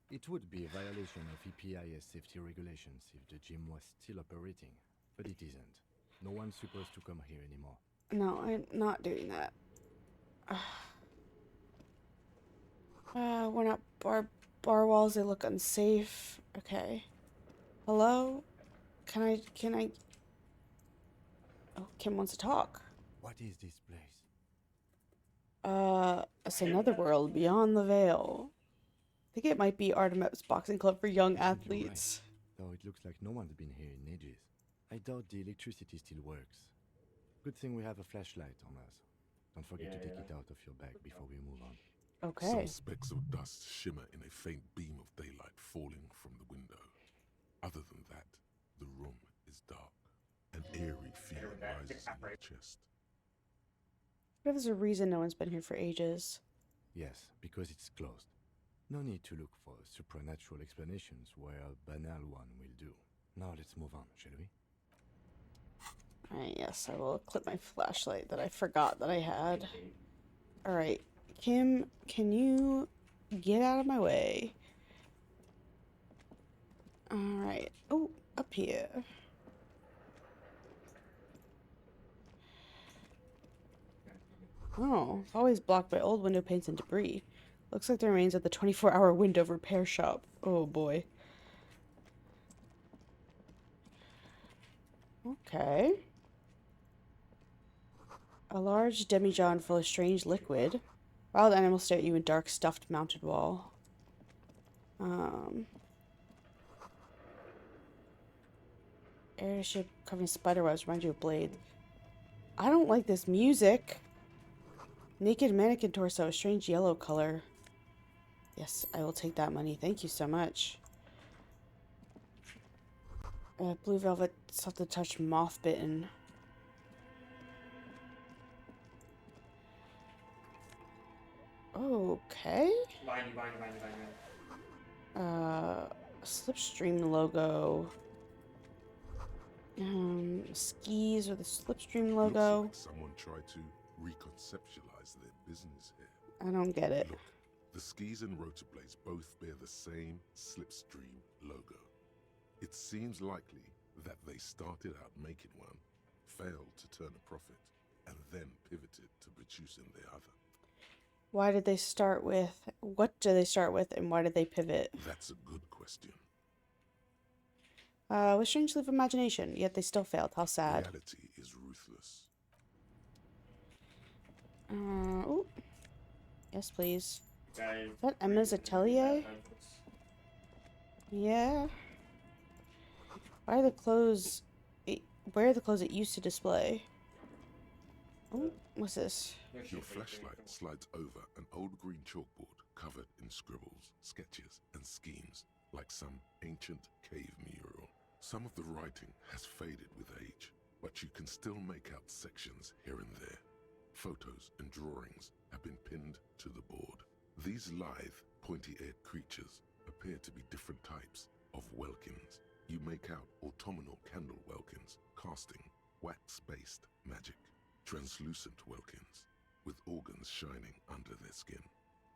It would be a violation of EPIS safety regulations if the gym was still operating, but it isn't. No one's supposed to come here anymore. No, I'm not doing that. We're not bar walls. They look unsafe. Okay. Hello? Can I? Oh, Kim wants to talk. What is this place? It's another world beyond the veil. I think it might be Artemis Boxing Club for young I think you're athletes. right, though it looks like no one's been here in ages. I doubt the electricity still works. Good thing we have a flashlight on us. Don't forget to take it out of your bag before we move on. Okay. Some specks of dust shimmer in a faint beam of daylight falling from the window. Other than that, the room is dark. An eerie feeling rises in your chest. What if there's a reason no one's been here for ages? Yes, because it's closed. No need to look for supernatural explanations where a banal one will do. Now let's move on, shall we? Yes, I will clip my flashlight that I forgot that I had. Alright, Kim, can you get out of my way? Alright. Oh, up here. Oh, it's always blocked by old window panes and debris. Looks like the remains of the 24-hour window repair shop. Oh boy. Okay. A large demijohn full of strange liquid. Wild animals stare at you in dark, stuffed mounted wall. Airship covering spiderwebs remind you of blades. I don't like this music. Naked mannequin torso, a strange yellow color. Yes, I will take that money. Thank you so much. Blue velvet, soft to touch, moth bitten. Okay. Slipstream logo. Skis or the Slipstream logo. Looks like someone tried to reconceptualize their business here. I don't get it. Look, the skis and rotor blades both bear the same Slipstream logo. It seems likely that they started out making one, failed to turn a profit, and then pivoted to producing the other. Why did they start with? What do they start with, and why did they pivot? That's a good question. With strange leap of imagination, yet they still failed. How sad. Reality is ruthless. Oh. Yes, please. Is that Emma's atelier? Yeah. Why are the clothes... Where are the clothes it used to display? Oh, what's this? Your flashlight slides over an old green chalkboard covered in scribbles, sketches, and schemes, like some ancient cave mural. Some of the writing has faded with age, but you can still make out sections here and there. Photos and drawings have been pinned to the board. These lithe, pointy-eared creatures appear to be different types of welkins. You make out autumnal candle welkins, casting wax-based magic. Translucent welkins, with organs shining under their skin,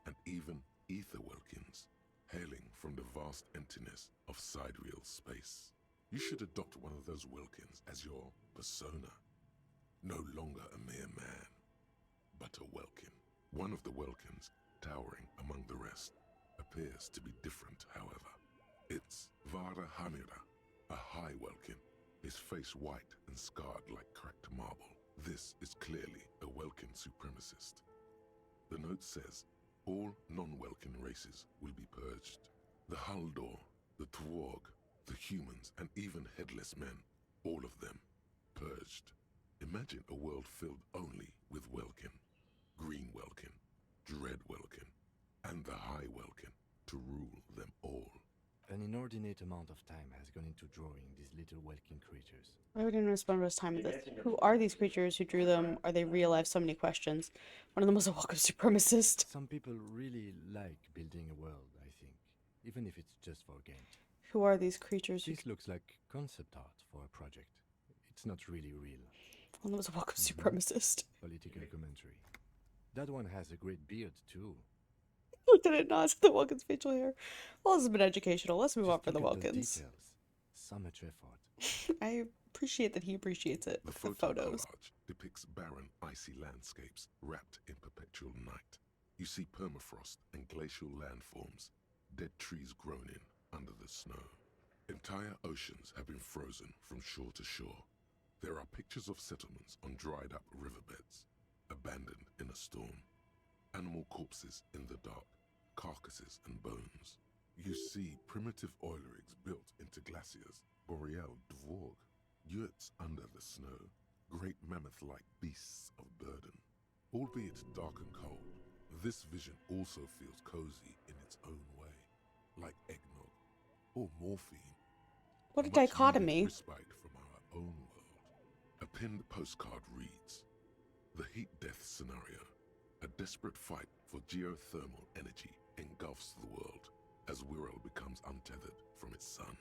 and even ether welkins, hailing from the vast emptiness of sidereal space. You should adopt one of those welkins as your persona. No longer a mere man, but a welkin. One of the welkins, towering among the rest, appears to be different, however. It's Vara Hamira, a high welkin, his face white and scarred like cracked marble. This is clearly a Welkin supremacist. The note says, all non-Welkin races will be purged. The Haldor, the Tworg, the humans, and even headless men, all of them, purged. Imagine a world filled only with Welkin, Green Welkin, Dread Welkin, and the High Welkin to rule them all. An inordinate amount of time has gone into drawing these little Welkin creatures. I wouldn't want to spend much time with this. Who are these creatures? Who drew them? Are they real? I have so many questions. One of them was a welcome supremacist. Some people really like building a world, I think, even if it's just for a game. Who are these creatures? This looks like concept art for a project. It's not really real. One of them was a welcome supremacist. Political commentary. That one has a great beard, too. Looked at it, not the Welkin's facial hair. Well, this has been educational. Let's move on for the Welkins. Details. So much effort. I appreciate that he appreciates it. The photos collage depicts barren, icy landscapes wrapped in perpetual night. You see permafrost and glacial landforms, dead trees grown in under the snow. Entire oceans have been frozen from shore to shore. There are pictures of settlements on dried up riverbeds, abandoned in a storm. Animal corpses in the dark, carcasses and bones. You see primitive oil rigs built into glaciers, boreal dvorg, yurts under the snow, great mammoth-like beasts of burden. Albeit dark and cold, this vision also feels cozy in its own way, like eggnog or morphine. What a Much needed dichotomy. respite from our own world. A pinned postcard reads, "The heat death scenario. A desperate fight for geothermal energy engulfs the world as Wirral becomes untethered from its sun,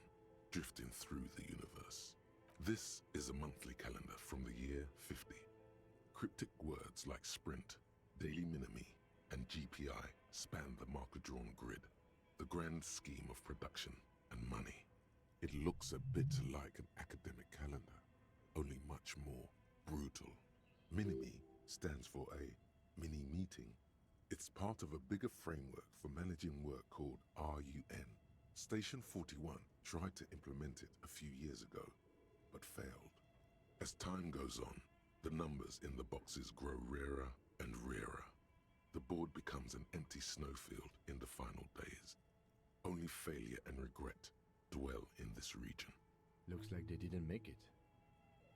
drifting through the universe." This is a monthly calendar from the year 50. Cryptic words like sprint, daily minimi, and GPI span the marker-drawn grid, the grand scheme of production and money. It looks a bit like an academic calendar, only much more brutal. Minimi stands for a mini-meeting. It's part of a bigger framework for managing work called RUN. Station 41 tried to implement it a few years ago, but failed. As time goes on, the numbers in the boxes grow rarer and rarer. The board becomes an empty snowfield in the final days. Only failure and regret dwell in this region. Looks like they didn't make it.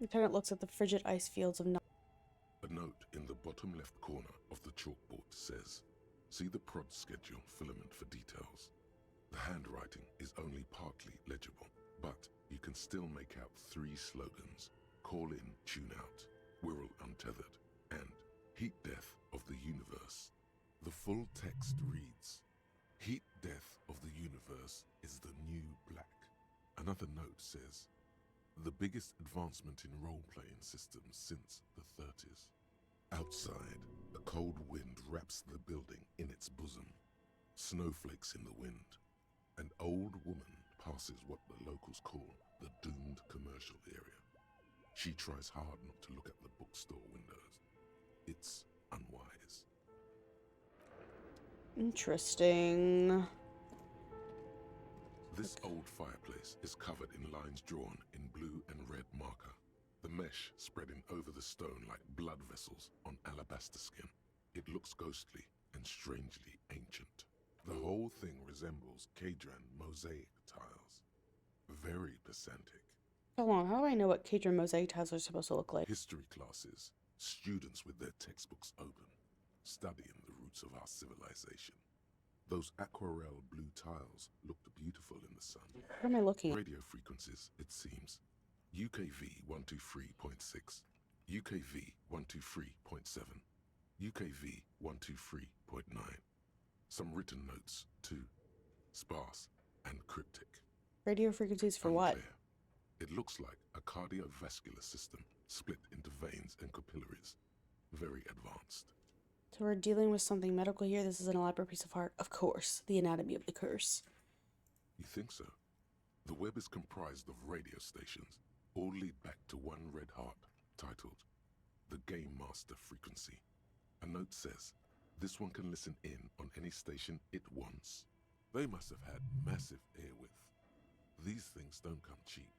Lieutenant looks at the frigid ice fields of A note in the bottom left corner of the chalkboard says, "See the prod schedule filament for details." The handwriting is only partly legible, but you can still make out 3 slogans: "Call in, tune out," "Wirral untethered," and "Heat death of the universe." The full text reads, "Heat death of the universe is the new black." Another note says, "The biggest advancement in role-playing systems since the 30s. Outside, a cold wind wraps the building in its bosom. Snowflakes in the wind. An old woman passes what the locals call the doomed commercial area. She tries hard not to look at the bookstore windows. It's unwise." Interesting. This old fireplace is covered in lines drawn in blue and red marker, the mesh spreading over the stone like blood vessels on alabaster skin. It looks ghostly and strangely ancient. The whole thing resembles Kadran mosaic tiles. Very pedantic. Hold on, how do I know what Cadron mosaic tiles are supposed to look like? History classes, students with their textbooks open, studying the roots of our civilization. Those aquarelle blue tiles looked beautiful in the sun. What am I looking at? Radio frequencies, it seems. UKV 123.6, UKV 123.7, UKV 123.9. Some written notes, too. Sparse and cryptic. Radio frequencies for what? Unclear. It looks like a cardiovascular system split into veins and capillaries. Very advanced. So we're dealing with something medical here. This is an elaborate piece of art. Of course, the anatomy of the curse. You think so? The web is comprised of radio stations, all lead back to one red heart, titled the Game Master Frequency. A note says, this one can listen in on any station it wants. They must have had massive airwidth. These things don't come cheap.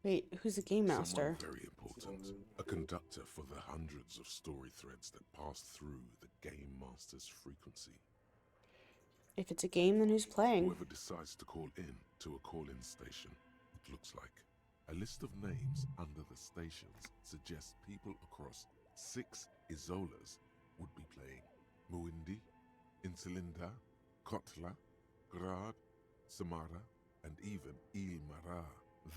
Wait, who's the Game Master? Someone very important. A conductor for the hundreds of story threads that pass through the Game Master's frequency. If it's a game, then who's playing? Whoever decides to call in to a call-in station, it looks like. A list of names under the stations suggests people across 6 Isolas would be playing. Muindi, Insulinda, Kotla, Grad, Samara, and even Ilmara.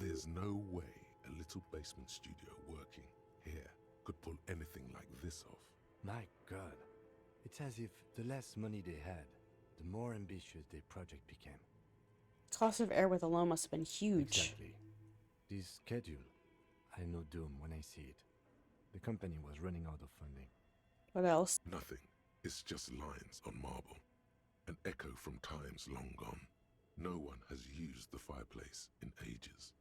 There's no way a little basement studio working here could pull anything like this off. My God. It's as if the less money they had, the more ambitious their project became. Cost of airwidth alone must have been huge. Exactly. This schedule, I know doom when I see it. The company was running out of funding. What else? Nothing. It's just lines on marble. An echo from times long gone. No one has used the fireplace in ages.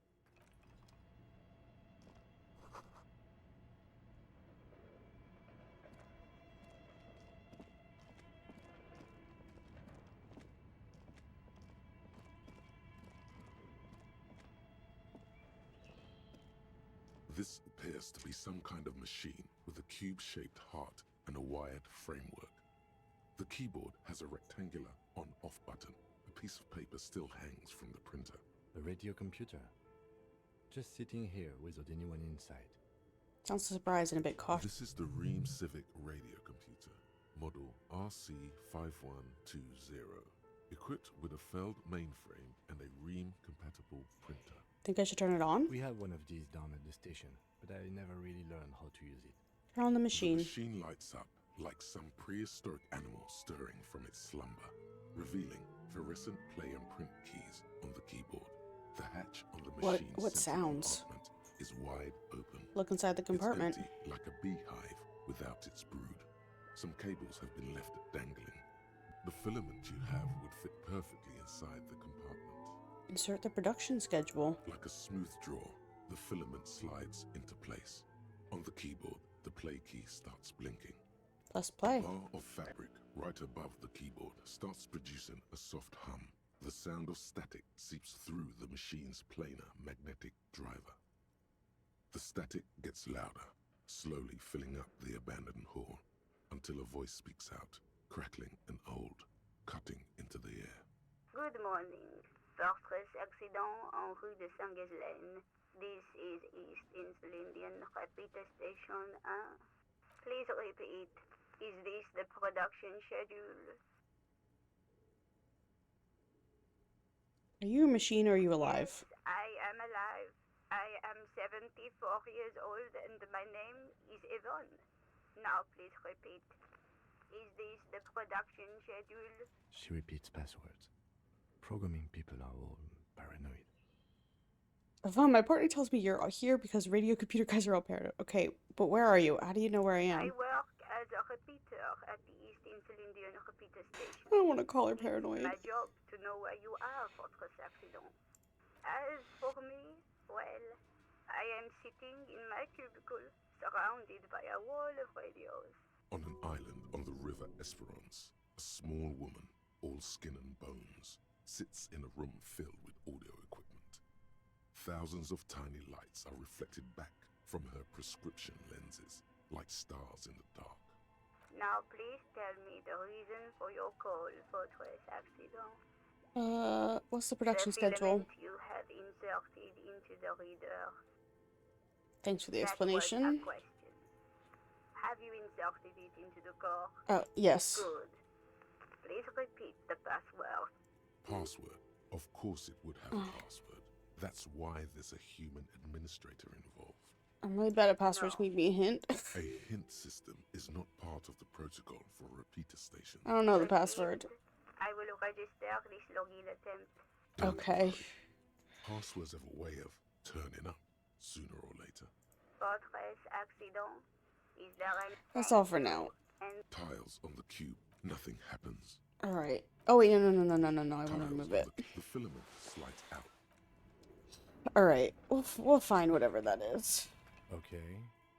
This appears to be some kind of machine with a cube-shaped heart and a wired framework. The keyboard has a rectangular on-off button. A piece of paper still hangs from the printer. A radio computer. Just sitting here without anyone inside. Sounds surprised and a bit cautious. This is the Ream Civic radio computer, model RC5120, equipped with a Feld mainframe and a Ream-compatible printer. Think I should turn it on? We have one of these down at the station, but I never really learned how to use it. Turn on the machine. The machine lights up like some prehistoric animal stirring from its slumber, revealing fluorescent play and print keys on the keyboard. The hatch on the machine's What sounds? compartment is wide open. Look inside the compartment. It's empty, like a beehive without its brood. Some cables have been left dangling. The filament you have would fit perfectly inside the compartment. Insert the production schedule. Like a smooth drawer, the filament slides into place. On the keyboard, the play key starts blinking. Press play. A bar of fabric right above the keyboard starts producing a soft hum. The sound of static seeps through the machine's planar magnetic driver. The static gets louder, slowly filling up the abandoned hall, until a voice speaks out, crackling and old, cutting into the air. Good morning. Fortress accident en rue de Saint-Ghislaine. This is East Insulindian Repeater Station 1. Please repeat. Is this the production schedule? Are you a machine or are you alive? Yes, I am alive. I am 74 years old and my name is Yvonne. Now please repeat. Is this the production schedule? She repeats passwords. Programming people are all paranoid. Yvonne, my partner tells me you're here because radio computer guys are all paranoid. Okay, but where are you? How do you know where I am? I work as a repeater at the East Insulindian Repeater Station. I don't want to call her paranoid. It's my job to know where you are, Fortress Accident. As for me, well, I am sitting in my cubicle, surrounded by a wall of radios. On an island on the river Esperance, a small woman, all skin and bones, sits in a room filled with audio equipment. Thousands of tiny lights are reflected back from her prescription lenses, like stars in the dark. Now please tell me the reason for your call, Fortress Accident. What's the production The schedule? filament you have inserted into the reader. Thanks for the That explanation. was a question. Have you inserted it into the core? Oh, yes. Good. Please repeat the password. Password? Of course it would have a password. That's why there's a human administrator involved. I'm really bad at passwords. Can you give me a hint? A hint system is not part of the protocol for repeater stations. I don't know the password. I will register this login attempt. Okay. Passwords have a way of turning up sooner or later. Fortress Accident. Is there any... That's all for now. Tiles on the cube. Nothing happens. Alright. Oh, wait, no. I want to Tiles remove on it. The filament slides out. Alright. We'll find whatever that is. Okay.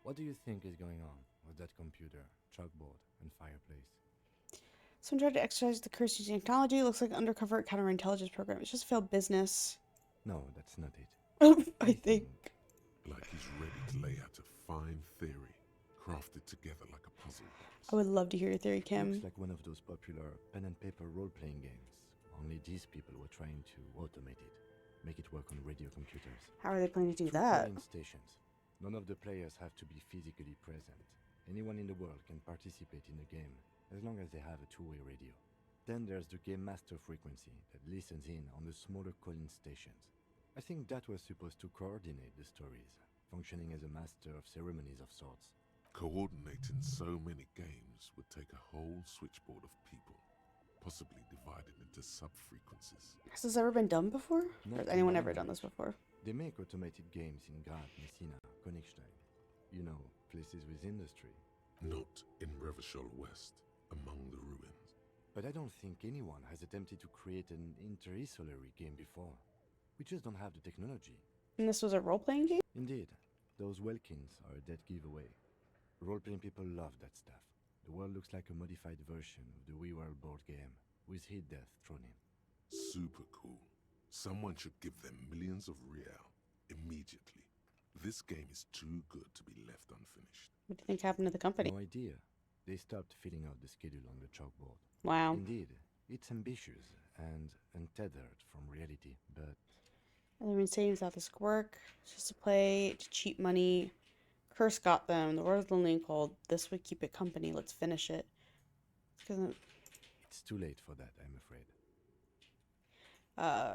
What do you think is going on with that computer, chalkboard, and fireplace? Someone tried to exercise the curse using technology. It looks like an undercover counterintelligence program. It's just failed business. No, that's not it. I think. Like he's ready to lay out a fine theory, crafted together like a puzzle box. I would love to hear your theory, Kim. Looks like one of those popular pen and paper role-playing games. Only these people were trying to automate it, make it work on radio computers. How are they planning to do Through that? calling stations. None of the players have to be physically present. Anyone in the world can participate in the game, as long as they have a two-way radio. Then there's the game master frequency that listens in on the smaller calling stations. I think that was supposed to coordinate the stories, functioning as a master of ceremonies of sorts. Coordinating so many games would take a whole switchboard of people, possibly divided into sub-frequencies. Has this ever been done before? Or has Not anyone in ever my done this before? They make automated games in Graz, Messina, Königstein. You know, places with industry. Not in Revachol West, among the ruins. But I don't think anyone has attempted to create an interinsulary game before. We just don't have the technology. And this was a role-playing game? Indeed, those Welkins are a dead giveaway. Role-playing people love that stuff. The world looks like a modified version of the WeWorld board game, with hit death thrown in. Super cool. Someone should give them millions of real immediately. This game is too good to be left unfinished. What do you think happened to the company? No idea. They stopped filling out the schedule on the chalkboard. Wow. Indeed, it's ambitious and untethered from reality, but They've been saying without this work, just to play, to cheat money. Curse got them. The world is only called. This would keep it company. Let's finish it. it's too late for that, I'm afraid.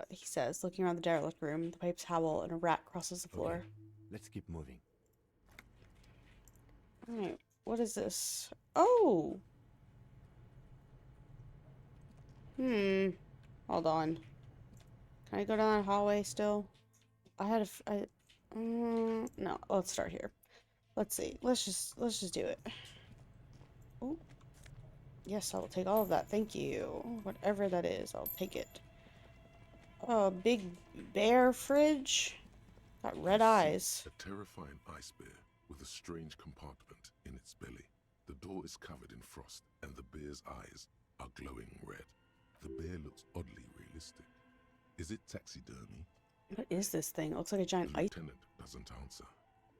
He says, looking around the derelict room. The pipes howl and a rat crosses the floor. Okay, let's keep moving. Alright, what is this? Oh! Hold on. Can I go down that hallway still? No, let's start here. Let's see. Let's just do it. Oh. Yes, I will take all of that. Thank you. Whatever that is, I'll take it. Oh, big bear fridge. Got red eyes. A terrifying ice bear with a strange compartment in its belly. The door is covered in frost, and the bear's eyes are glowing red. The bear looks oddly realistic. Is it taxidermy? What is this thing? It looks like a giant The ice. lieutenant doesn't answer.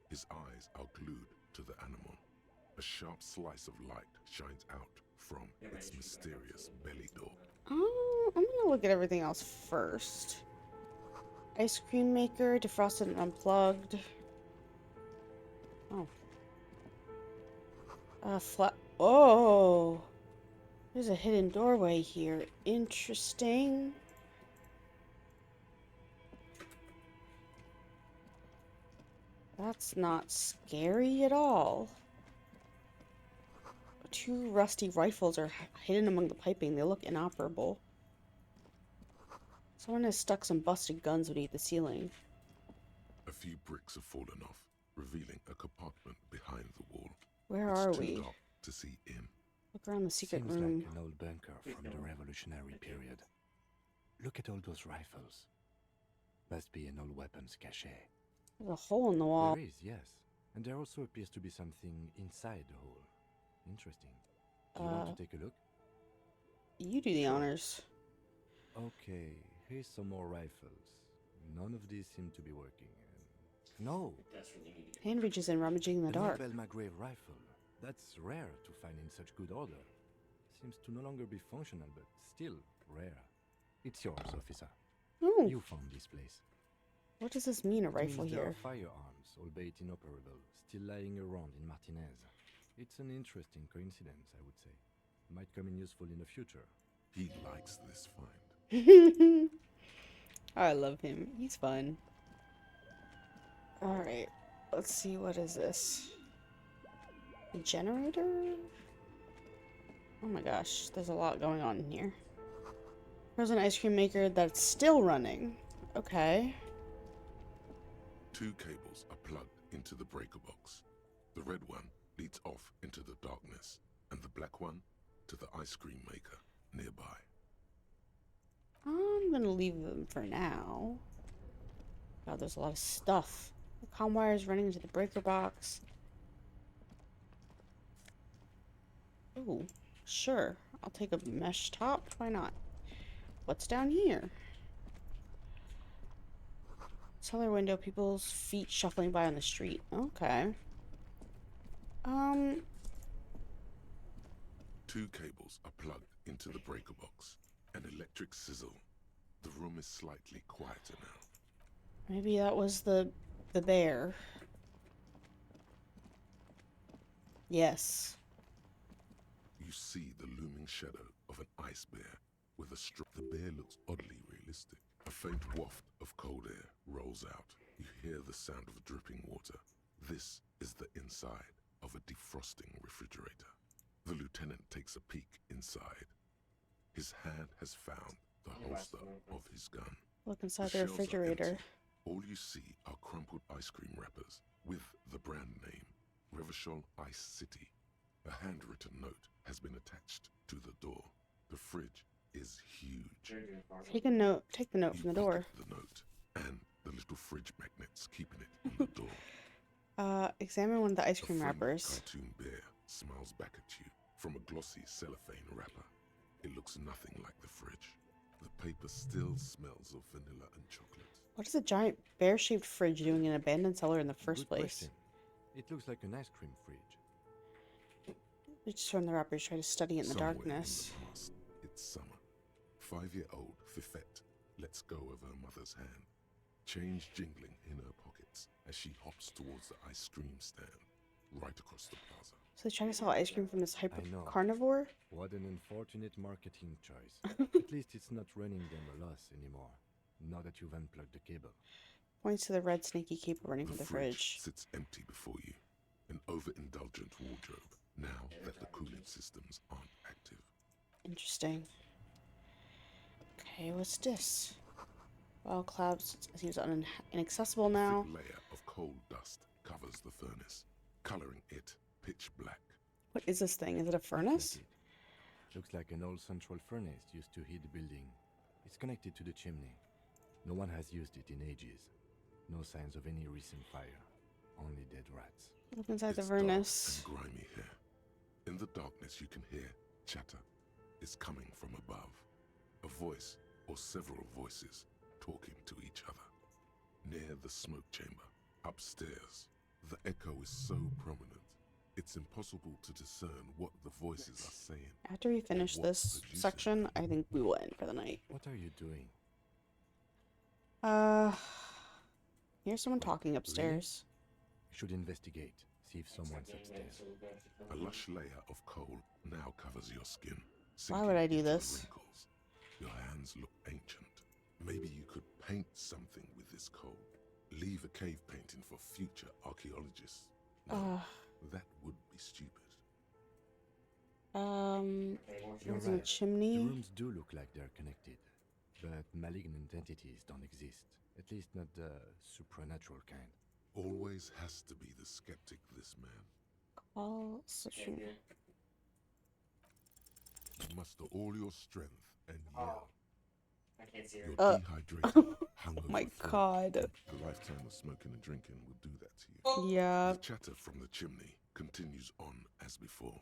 His eyes are glued to the animal. A sharp slice of light shines out from its mysterious belly door. Oh, I'm gonna look at everything else first. Ice cream maker, defrosted and unplugged. Oh. Oh! There's a hidden doorway here. Interesting. That's not scary at all. Two rusty rifles are hidden among the piping. They look inoperable. Someone has stuck some busted guns beneath the ceiling. A few bricks have fallen off, revealing a compartment behind the wall. Where It's are too we? dark to see in. Look around the secret Seems room. like an old bunker from the Revolutionary period. Look at all those rifles. Must be an old weapons cache. There's a hole in the wall. There is, yes. And there also appears to be something inside the hole. Interesting. Do you want to take a look? You do the honors. Okay, here's some more rifles. None of these seem to be working. No! Hand reaches in, rummaging in the dark. Nobel McGrave rifle. That's rare to find in such good order. Seems to no longer be functional, but still rare. It's yours, officer. Oh. You found this place. What does this mean, a It rifle means there here? are firearms, albeit inoperable, still lying around in Martinez. It's an interesting coincidence, I would say. Might come in useful in the future. He likes this find. I love him. He's fun. Alright. Let's see, what is this? A generator? Oh my gosh, there's a lot going on in here. There's an ice cream maker that's still running. Okay. Two cables are plugged into the breaker box. The red one leads off into the darkness, and the black one to the ice cream maker nearby. I'm gonna leave them for now. God, there's a lot of stuff. The comm wire is running into the breaker box. Ooh, sure. I'll take a mesh top. Why not? What's down here? Cellar window, people's feet shuffling by on the street. Okay. Two cables are plugged into the breaker box. An electric sizzle. The room is slightly quieter now. Maybe that was the bear. Yes. You see the looming shadow of an ice bear with a strip. The bear looks oddly realistic. A faint waft of cold air rolls out. You hear the sound of dripping water. This is the inside of a defrosting refrigerator. The lieutenant takes a peek inside. His hand has found the holster of his gun. Look inside the shelves are refrigerator. empty. All you see are crumpled ice cream wrappers with the brand name, Revachol Ice City. A handwritten note has been attached to the door. The fridge is huge. Take the note from the door. The note and the little fridge magnets keeping it on the door. Examine one of the ice cream A friendly wrappers. cartoon bear smiles back at you from a glossy cellophane wrapper. It looks nothing like the fridge. The paper still smells of vanilla and chocolate. What is a giant bear-shaped fridge doing in an abandoned cellar in the first Good place? question. It looks like an ice cream fridge. It's from the rappers try to study it in the Somewhere darkness. in the past, it's summer. 5-year-old Fifette lets go of her mother's hand, change jingling in her pockets as she hops towards the ice cream stand right across the plaza. So they try to sell ice cream from this hyper I know. carnivore? What an unfortunate marketing choice. At least it's not running them a loss anymore, now that you've unplugged the cable. Points to the red snaky cape running from the fridge fridge. sits empty before you, an overindulgent wardrobe, now that the cooling systems aren't active. Interesting. Okay, what's this? Well, clouds seems inaccessible now. A thick layer of coal dust covers the furnace, coloring it pitch black. What is this thing? Is it a furnace? Looks like an old central furnace used to heat the building. It's connected to the chimney. No one has used it in ages. No signs of any recent fire. Only dead rats. Look inside the It's furnace. dark and grimy here. In the darkness you can hear chatter. It's coming from above. A voice or several voices talking to each other. Near the smoke chamber, upstairs, the echo is so prominent, it's impossible to discern what the voices are saying. After we finish this section, I think we will end for the night. What are you doing? Here's someone talking upstairs. You should investigate. See if someone's upstairs. A lush layer of coal now covers your skin. Why would I do sinking into this? Wrinkles. Your hands look ancient. Maybe you could paint something with this coal. Leave a cave painting for future archaeologists. No, that would be stupid. You're There's a right. chimney. The rooms do look like they're connected, but malignant entities don't exist. At least not the supernatural kind. Always has to be the skeptic, this man. All such. Muster all your strength and yell. I can't see her. You're dehydrated, hungover. Oh my from god. A lifetime of smoking and drinking will do that to you. Yeah. The chatter from the chimney continues on as before.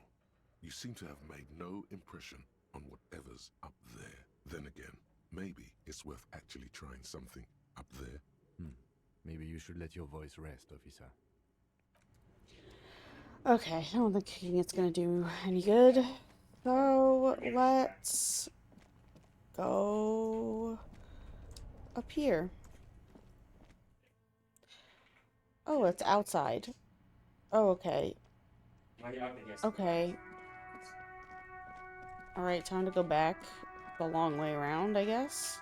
You seem to have made no impression on whatever's up there. Then again, maybe it's worth actually trying something up there. Maybe you should let your voice rest, officer. Okay, I don't think it's gonna do any good. So let's go up here. Oh, it's outside. Oh, okay. Okay. Alright, time to go back the long way around, I guess.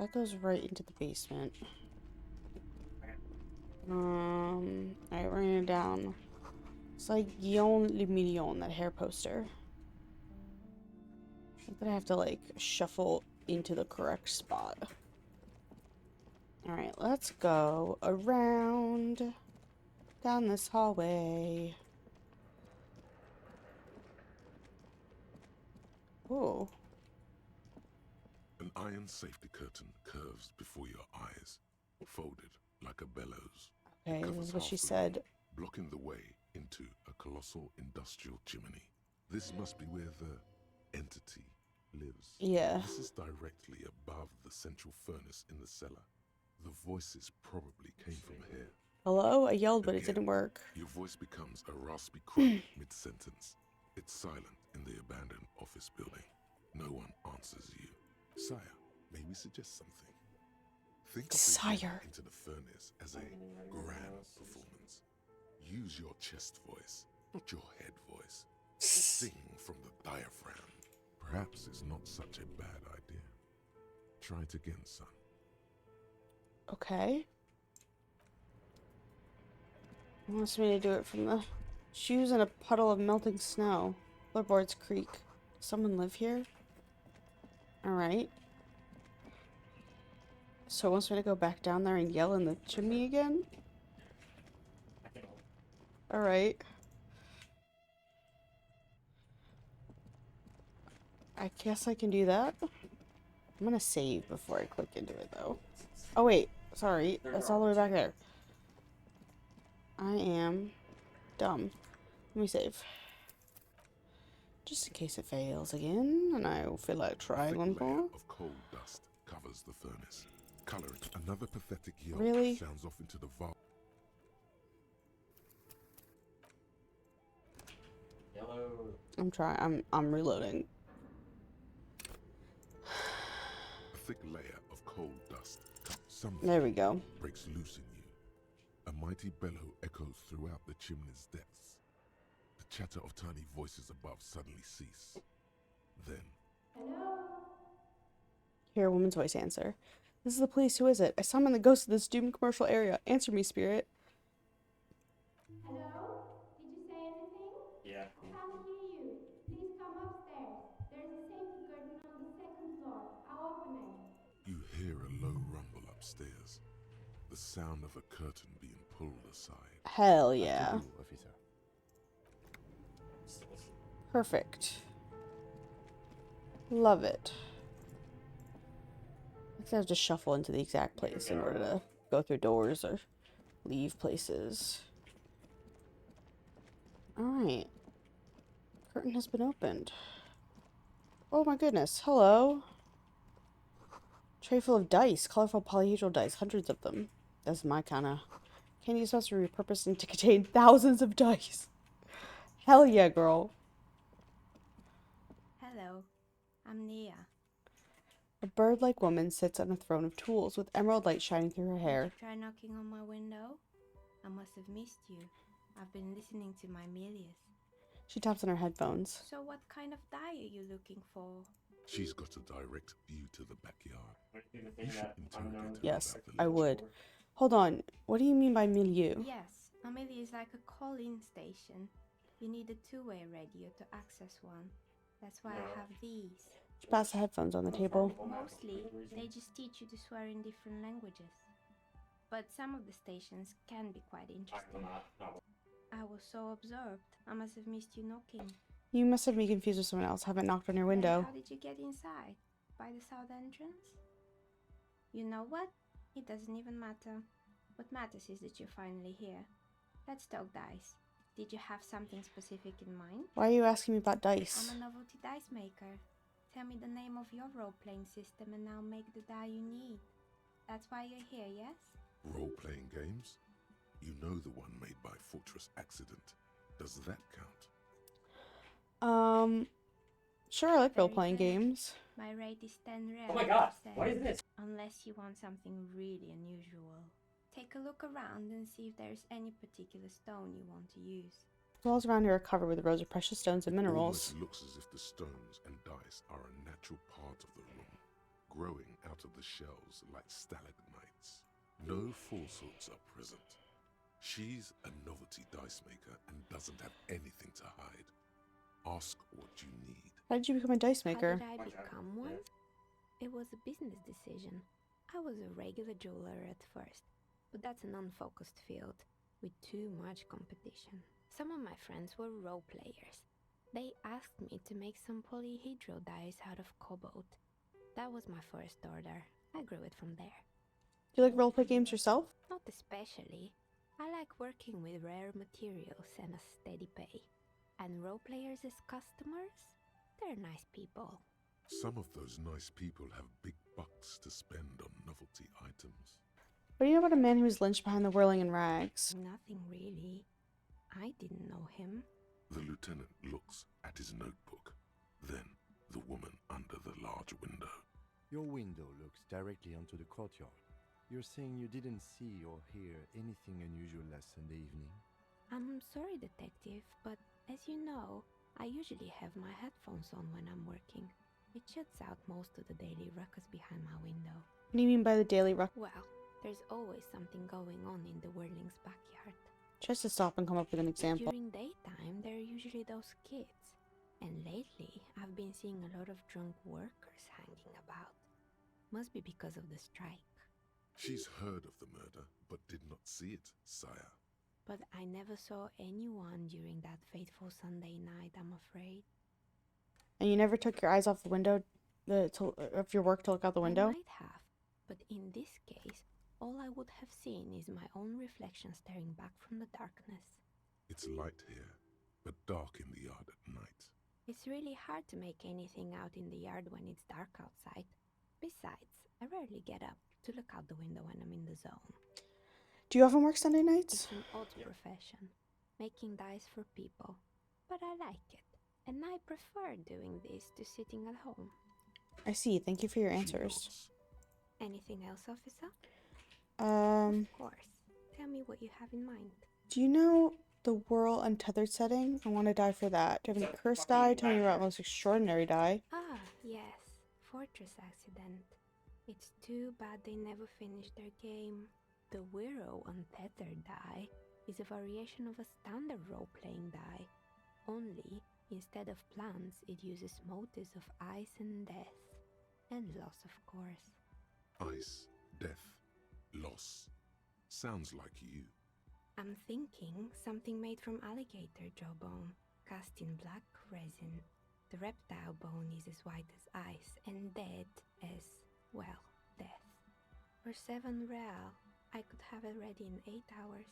That goes right into the basement. Alright, writing it down. It's like Guillaume Le Million, that hair poster. I think that I have to, like, shuffle into the correct spot. Alright, let's go around down this hallway. Ooh. An iron safety curtain curves before your eyes, folded like a bellows. Okay, It this covers is what half she the said. room, blocking the way into a colossal industrial chimney. This must be where the entity lives. Yeah. This is directly above the central furnace in the cellar. The voices probably came from here. Hello? I yelled, but it didn't work. Your voice becomes a raspy cry mid-sentence. It's silent in the abandoned office building. No one answers you. Sire, may we suggest something? Think of the Sire. jump into the furnace as a grand performance. Use your chest voice, not your head voice. Sing from the diaphragm. Perhaps it's not such a bad idea. Try it again, son. Okay. He wants me to do it from the shoes in a puddle of melting snow. Floorboards creak. Does someone live here? Alright. So it wants me to go back down there and yell in the chimney again? Alright. I guess I can do that. I'm gonna save before I click into it, though. Oh, wait. Sorry. That's all the way back there. I am dumb. Let me save. Just in case it fails again, and I feel like A trying thick one layer more. of coal dust covers the furnace, coloring. Another pathetic yelp Really? sounds off into the vault. Yellow. I'm trying. I'm reloading. A thick layer of coal dust. Something There we go. breaks loose in you. A mighty bellow echoes throughout the chimney's depths. The chatter of tiny voices above suddenly cease. Then, Hear a woman's voice answer. This is the police. Who is it? I summon the ghost of this doomed commercial area. Answer me, spirit. Hello? Did you say anything? Yeah. I can't hear you. Please come upstairs. There's a safety curtain on the second floor. I'll open it. you hear a low rumble upstairs. The sound of a curtain being pulled aside. Hell yeah. After you, officer. Perfect. Love it. I have to shuffle into the exact place in order to go through doors or leave places. Alright. Curtain has been opened. Oh my goodness. Hello. Tray full of dice. Colorful polyhedral dice. Hundreds of them. That's my kind of... Candy is supposed to be repurposed to contain thousands of dice. Hell yeah, girl. Hello, I'm Nia. A bird-like woman sits on a throne of tools with emerald light shining through her hair. Did you try knocking on my window? I must have missed you. I've been listening to my Milius. She taps on her headphones. So what kind of die are you looking for? She's got a direct view to the backyard. You should interrogate her Yes, about the I would. legend. Hold on. What do you mean by milieu? Yes, a milieu is like a call-in station. You need a two-way radio to access one. That's why I have these. She passed the headphones on the table. Mostly, they just teach you to swear in different languages. But some of the stations can be quite interesting. I was so absorbed, I must have missed you knocking. You must have me confused with someone else. Haven't knocked on your Then window. how did you get inside? By the south entrance? You know what? It doesn't even matter. What matters is that you're finally here. Let's talk dice. Did you have something specific in mind? Why are you asking me about dice? I'm a novelty dice maker. Tell me the name of your role-playing system and I'll make the die you need. That's why you're here, yes? Role-playing games? You know the one made by Fortress Accident. Does that count? Sure, I like Very role-playing good. games. My rate is 10 rare. Oh my god, per what is set, this? Unless you want something really unusual. Take a look around and see if there's any particular stone you want to use. The walls around here are covered with rows of precious stones and minerals. Almost looks as if the stones and dice are a natural part of the room, growing out of the shells like stalagmites. No falsehoods are present. She's a novelty dice maker and doesn't have anything to hide. Ask what you need. How did you become a dice maker? How did I become one? It was a business decision. I was a regular jeweler at first, but that's an unfocused field with too much competition. Some of my friends were role players. They asked me to make some polyhedral dice out of cobalt. That was my first order. I grew it from there. Do you like roleplay games yourself? Not especially. I like working with rare materials and a steady pay. And role players as customers? They're nice people. Some of those nice people have big bucks to spend on novelty items. What do you know about a man who was lynched behind the whirling in rags? Nothing really. I didn't know him. The lieutenant looks at his notebook, then the woman under the large window. Your window looks directly onto the courtyard. You're saying you didn't see or hear anything unusual last Sunday evening? I'm sorry, detective, but as you know, I usually have my headphones on when I'm working. It shuts out most of the daily ruckus behind my window. What do you mean by the daily ruck? Well, there's always something going on in the whirling's backyard. Just to stop and come up with an example. During daytime, there are usually those kids. And lately, I've been seeing a lot of drunk workers hanging about. Must be because of the strike. She's heard of the murder, but did not see it, sire. But I never saw anyone during that fateful Sunday night, I'm afraid. And you never took your eyes off the window of your work to look out the window? I might have, but in this case, all I would have seen is my own reflection staring back from the darkness. It's light here, but dark in the yard at night. It's really hard to make anything out in the yard when it's dark outside. Besides, I rarely get up to look out the window when I'm in the zone. Do you often work Sunday nights? It's an odd profession, making dice for people, but I like it, and I prefer doing this to sitting at home. I see. Thank you for your answers. Anything else, officer? Of course. Tell me what you have in mind. Do you know the Whirl Untethered setting? I want to die for that. Do you have any cursed die? Tell me about most extraordinary die. Ah, yes. Fortress accident. It's too bad they never finished their game. The Whirl Untethered die is a variation of a standard role-playing die. Only, instead of plants, it uses motives of ice and death. And loss, of course. Ice, death, loss. Sounds like you. I'm thinking something made from alligator jawbone, cast in black resin. The reptile bone is as white as ice and dead as, well, death. For 7 real, I could have it ready in 8 hours.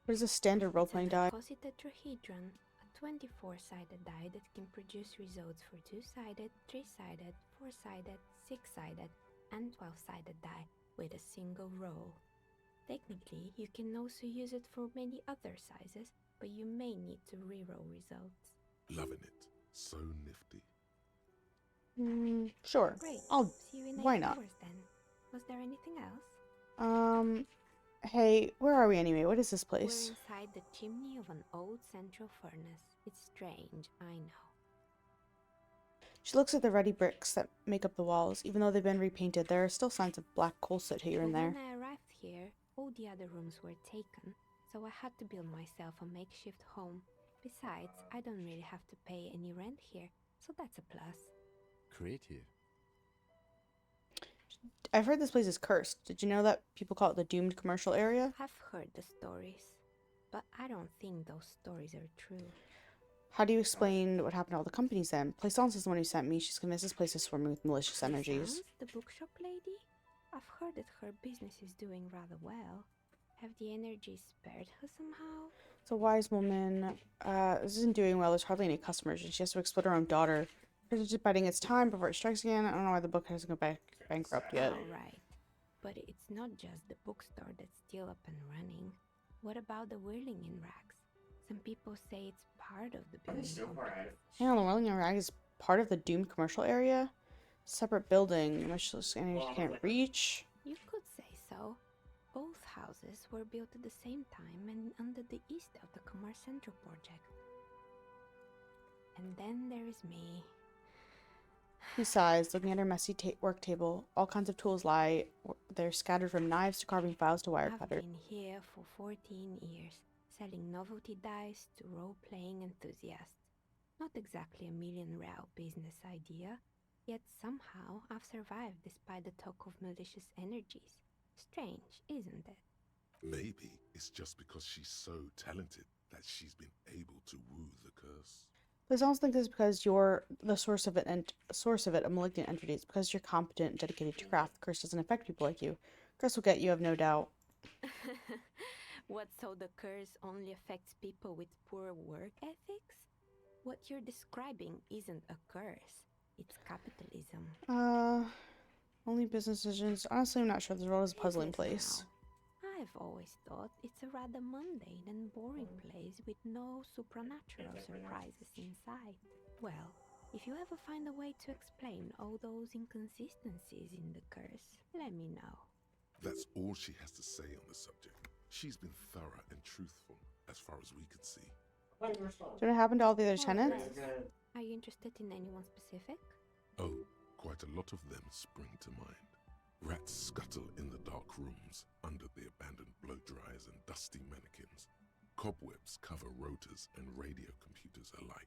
What is a standard role-playing die? It's a tetrahedron, a 24-sided die that can produce results for 2-sided, 3-sided, 4-sided, 6-sided, and 12-sided die with a single roll. Technically, you can also use it for many other sizes, but you may need to reroll results. Loving it. So nifty. Sure. Great. I'll. See you in 8 Why not? hours then. Was there anything else? Hey, where are we anyway? What is this We're place? inside the chimney of an old central furnace. It's strange, I know. She looks at the ruddy bricks that make up the walls. Even though they've been repainted, there are still signs of black coal soot here and there. When I arrived here, all the other rooms were taken, so I had to build myself a makeshift home. Besides, I don't really have to pay any rent here, so that's a plus. Creative. I've heard this place is cursed. Did you know that people call it the doomed commercial area? I've heard the stories, but I don't think those stories are true. How do you explain what happened to all the companies then? Plaisance is the one who sent me. She's convinced this place is swarming with malicious energies. Plaisance, the bookshop lady? I've heard that her business is doing rather well. Have the energies spared her somehow? It's a wise woman. This isn't doing well. There's hardly any customers, and she has to explode her own daughter. It's just biding its time before it strikes again. I don't know why the book hasn't gone bankrupt yet. All right. But it's not just the bookstore that's still up and running. What about the Whirling in Rags? Some people say it's part of the building complex. Hang on, the Whirling in Rag is part of the doomed commercial area? Separate building, which energy can't reach. You could say so. Both houses were built at the same time and under the east of the Commerce Central project. And then there is me. He sighs, looking at her messy work table. All kinds of tools lie there, scattered from knives to carving files to wire I've cutters. been here for 14 years, selling novelty dice to role-playing enthusiasts. Not exactly a million real business idea, yet somehow I've survived despite the talk of malicious energies. Strange, isn't it? Maybe it's just because she's so talented that she's been able to woo the curse. Plaisance thinks it's because you're the source of it, a malignant entity. It's because you're competent and dedicated to craft. The curse doesn't affect people like you. Curse will get you, I have no doubt. What, so the curse only affects people with poor work ethics? What you're describing isn't a curse. It's capitalism. Only business decisions. Honestly, I'm not sure. This world is a puzzling Is it place. now? I've always thought it's a rather mundane and boring place with no supernatural surprises inside. Well, if you ever find a way to explain all those inconsistencies in the curse, let me know. That's all she has to say on the subject. She's been thorough and truthful, as far as we can see. Do you know what happened to all the other tenants? Are you interested in anyone specific? Oh, quite a lot of them spring to mind. Rats scuttle in the dark rooms under the abandoned blow dryers and dusty mannequins. Cobwebs cover rotors and radio computers alike.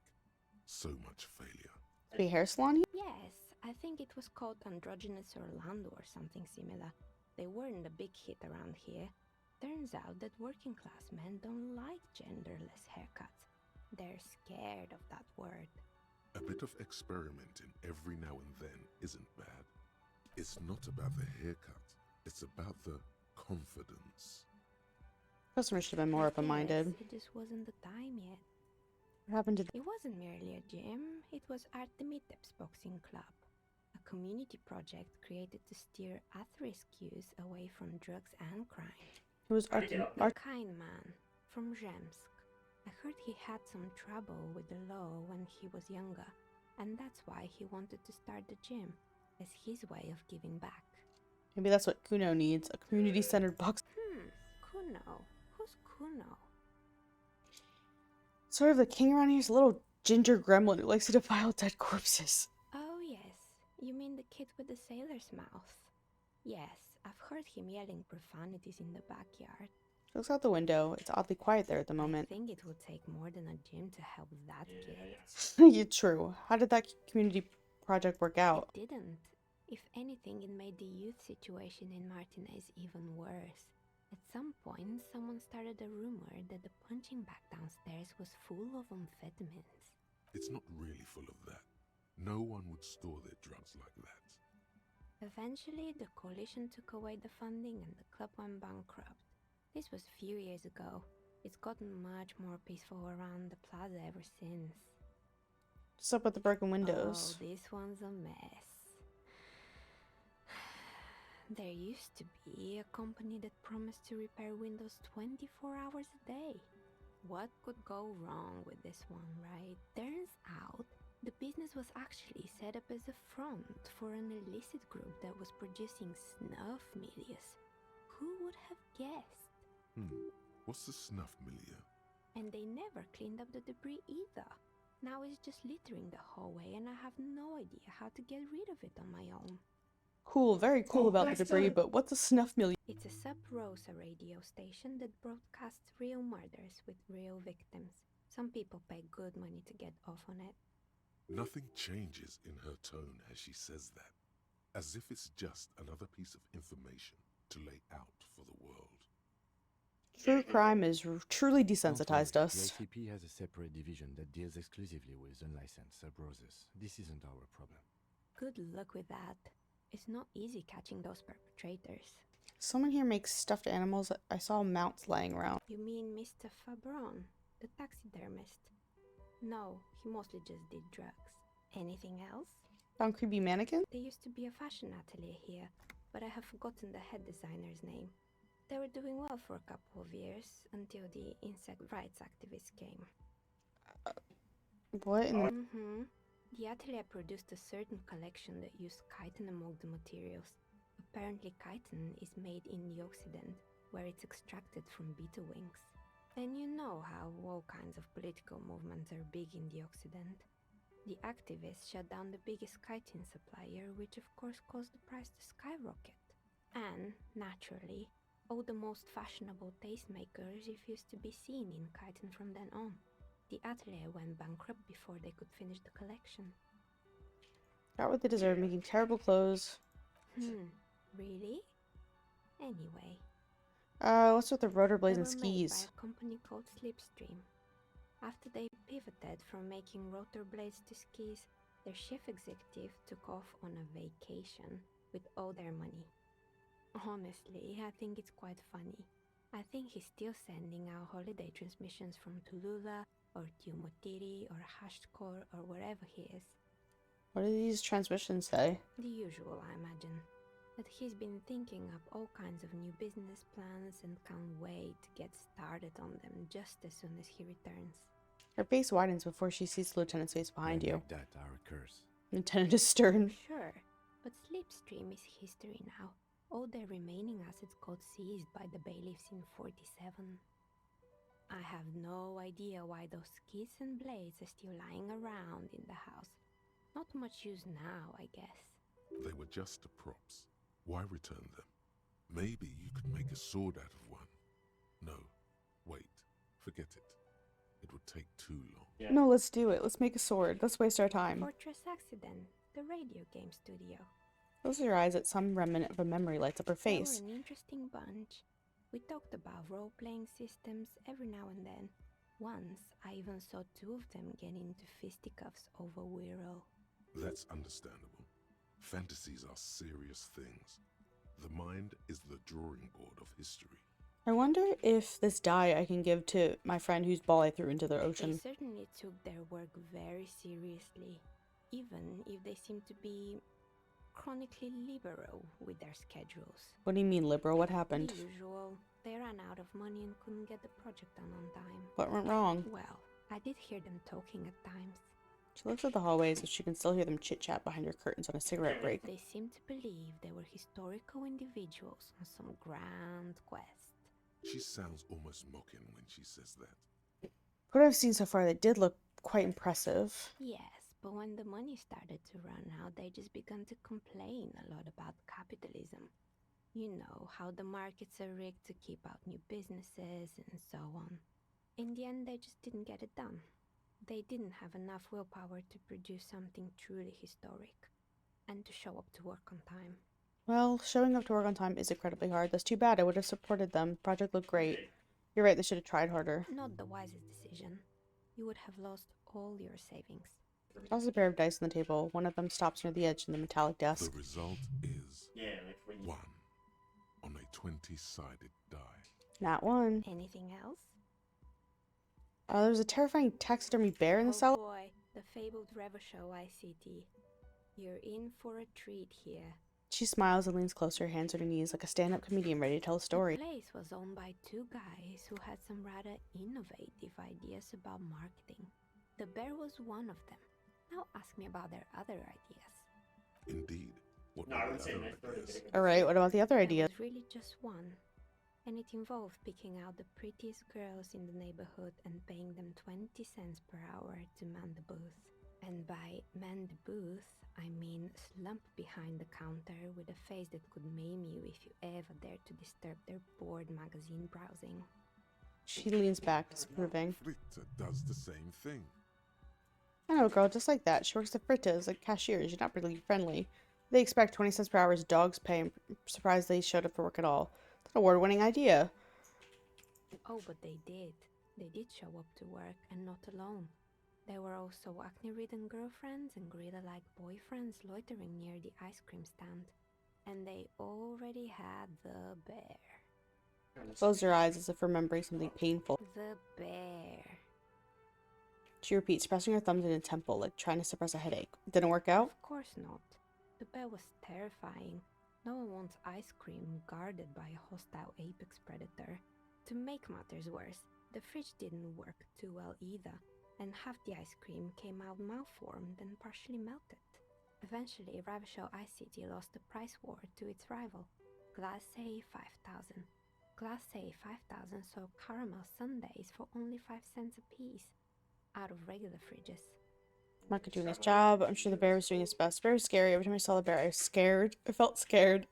So much failure. Be a hair salon here? Yes, I think it was called Androgynous Orlando or something similar. They weren't a big hit around here. Turns out that working class men don't like genderless haircuts. They're scared of that word. A bit of experimenting every now and then isn't bad. It's not about the haircut, it's about the confidence. Customers should have been more open-minded. It just wasn't the time yet. What happened to It wasn't merely a gym, it was Artemiteps Boxing Club, a community project created to steer at-risk youth away from drugs and crime. It was How'd he get up A there? kind man from Zemsk. I heard he had some trouble with the law when he was younger, and that's why he wanted to start the gym, as his way of giving back. Maybe that's what Kuno needs, a community-centered box. Kuno. Who's Kuno? Sort of the king around here is a little ginger gremlin who likes to defile dead corpses. Oh yes, you mean the kid with the sailor's mouth. Yes, I've heard him yelling profanities in the backyard. She looks out the window. It's oddly quiet there at the moment. I think it would take more than a gym to help that kid. Yeah, true. How did that community project work out? It didn't. If anything, it made the youth situation in Martinez even worse. At some point, someone started a rumor that the punching bag downstairs was full of amphetamines. It's not really full of that. No one would store their drugs like that. Eventually, the coalition took away the funding and the club went bankrupt. This was a few years ago. It's gotten much more peaceful around the plaza ever since. What's up with the broken windows? Oh, this one's a mess. There used to be a company that promised to repair windows 24 hours a day. What could go wrong with this one, right? Turns out, the business was actually set up as a front for an illicit group that was producing snuff milias. Who would have guessed? What's the snuff milieu? And they never cleaned up the debris either. Now it's just littering the hallway and I have no idea how to get rid of it on my own. Cool, very cool about the debris, but what's a snuff milieu? It's a sub-Rosa radio station that broadcasts real murders with real victims. Some people pay good money to get off on it. Nothing changes in her tone as she says that, as if it's just another piece of information to lay out for the world. True crime has truly desensitized The us. ACP has a separate division that deals exclusively with unlicensed sub-roses. This isn't our problem. Good luck with that. It's not easy catching those perpetrators. Someone here makes stuffed animals. I saw mounts lying around. You mean Mr. Fabron, the taxidermist? No, he mostly just did drugs. Anything else? Found creepy mannequin? There used to be a fashion atelier here, but I have forgotten the head designer's name. They were doing well for a couple of years, until the insect rights activists came. What in the... The atelier produced a certain collection that used chitin among the materials. Apparently chitin is made in the Occident, where it's extracted from beetle wings. And you know how all kinds of political movements are big in the Occident. The activists shut down the biggest chitin supplier, which of course caused the price to skyrocket. And, naturally, all the most fashionable tastemakers refused to be seen in chitin from then on. The atelier went bankrupt before they could finish the collection. Got what they deserve, making terrible clothes. Really? Anyway. What's with the rotor blades and They were skis? made by a company called Slipstream. After they pivoted from making rotor blades to skis, their chief executive took off on a vacation with all their money. Honestly, I think it's quite funny. I think he's still sending out holiday transmissions from Tulula or Tiumotiri or Hashtkor or wherever he is. What do these transmissions say? The usual, I imagine. That he's been thinking up all kinds of new business plans and can't wait to get started on them just as soon as he returns. Her face widens before she sees the lieutenant's face behind you. Like that are a curse. Lieutenant is stern. Sure, but Slipstream is history now. All their remaining assets got seized by the bailiffs in 47. I have no idea why those skis and blades are still lying around in the house. Not much use now, I guess. They were just props. Why return them? Maybe you could make a sword out of one. No, wait, forget it. It would take too long. No, let's do it. Let's make a sword. Let's waste our time. Fortress Accident, the radio game studio. Close your eyes at some remnant of a memory lights up her face. They were an interesting bunch. We talked about role-playing systems every now and then. Once, I even saw two of them get into fisticuffs over Wirral. That's understandable. Fantasies are serious things. The mind is the drawing board of history. I wonder if this dye I can give to my friend whose ball I threw into the They ocean. certainly took their work very seriously, even if they seem to be chronically liberal with their schedules. What do you mean liberal? What happened? The usual. They ran out of money and couldn't get the project done on time. What went wrong? Well, I did hear them talking at times. She looks at the hallways as she can still hear them chit-chat behind her curtains on a cigarette break. They seemed to believe they were historical individuals on some grand quest. She sounds almost mocking when she says that. What I've seen so far, they did look quite impressive. Yes, but when the money started to run out, they just began to complain a lot about capitalism. You know, how the markets are rigged to keep out new businesses and so on. In the end, they just didn't get it done. They didn't have enough willpower to produce something truly historic and to show up to work on time. Well, showing up to work on time is incredibly hard. That's too bad. I would have supported them. Project looked great. You're right, they should have tried harder. Not the wisest decision. You would have lost all your savings. Toss a pair of dice on the table. One of them stops near the edge of the metallic desk. The result is 1 on a 20-sided die. Not one. Anything else? There's a terrifying taxidermy bear in the cell. Oh boy, the fabled Revershow ICT. You're in for a treat here. She smiles and leans closer, hands on her knees like a stand-up comedian ready to tell a story. The place was owned by two guys who had some rather innovative ideas about marketing. The bear was one of them. Now ask me about their other ideas. Indeed. What No, I would say Alright, what about the other idea? It was really just one. And it involved picking out the prettiest girls in the neighborhood and paying them 20 cents per hour to man the booth. And by man the booth, I mean slump behind the counter with a face that could maim you if you ever dared to disturb their bored magazine browsing. She leans back, disapproving. Fritta does the same thing. I know a girl just like that. She works at Fritta as a cashier. She's not really friendly. They expect 20 cents per hour as dog's pay. I'm surprised they showed up for work at all. It's an award-winning idea. Oh, but they did. They did show up to work, and not alone. There were also acne-ridden girlfriends and gorilla-like boyfriends loitering near the ice cream stand. And they already had the bear. Close her eyes as if remembering something painful. The bear. She repeats, pressing her thumbs in a temple, like trying to suppress a headache. Didn't work out? Of course not. The bear was terrifying. No one wants ice cream guarded by a hostile apex predator. To make matters worse, the fridge didn't work too well either, and half the ice cream came out malformed and partially melted. Eventually, Ravishell ICT lost the price war to its rival, Glacé 5000. Glacé 5000 sold caramel sundaes for only 5 cents a piece, out of regular fridges. Mark doing his job. I'm sure the bear was doing his best. Very scary. Every time I saw the bear, I was scared. I felt scared.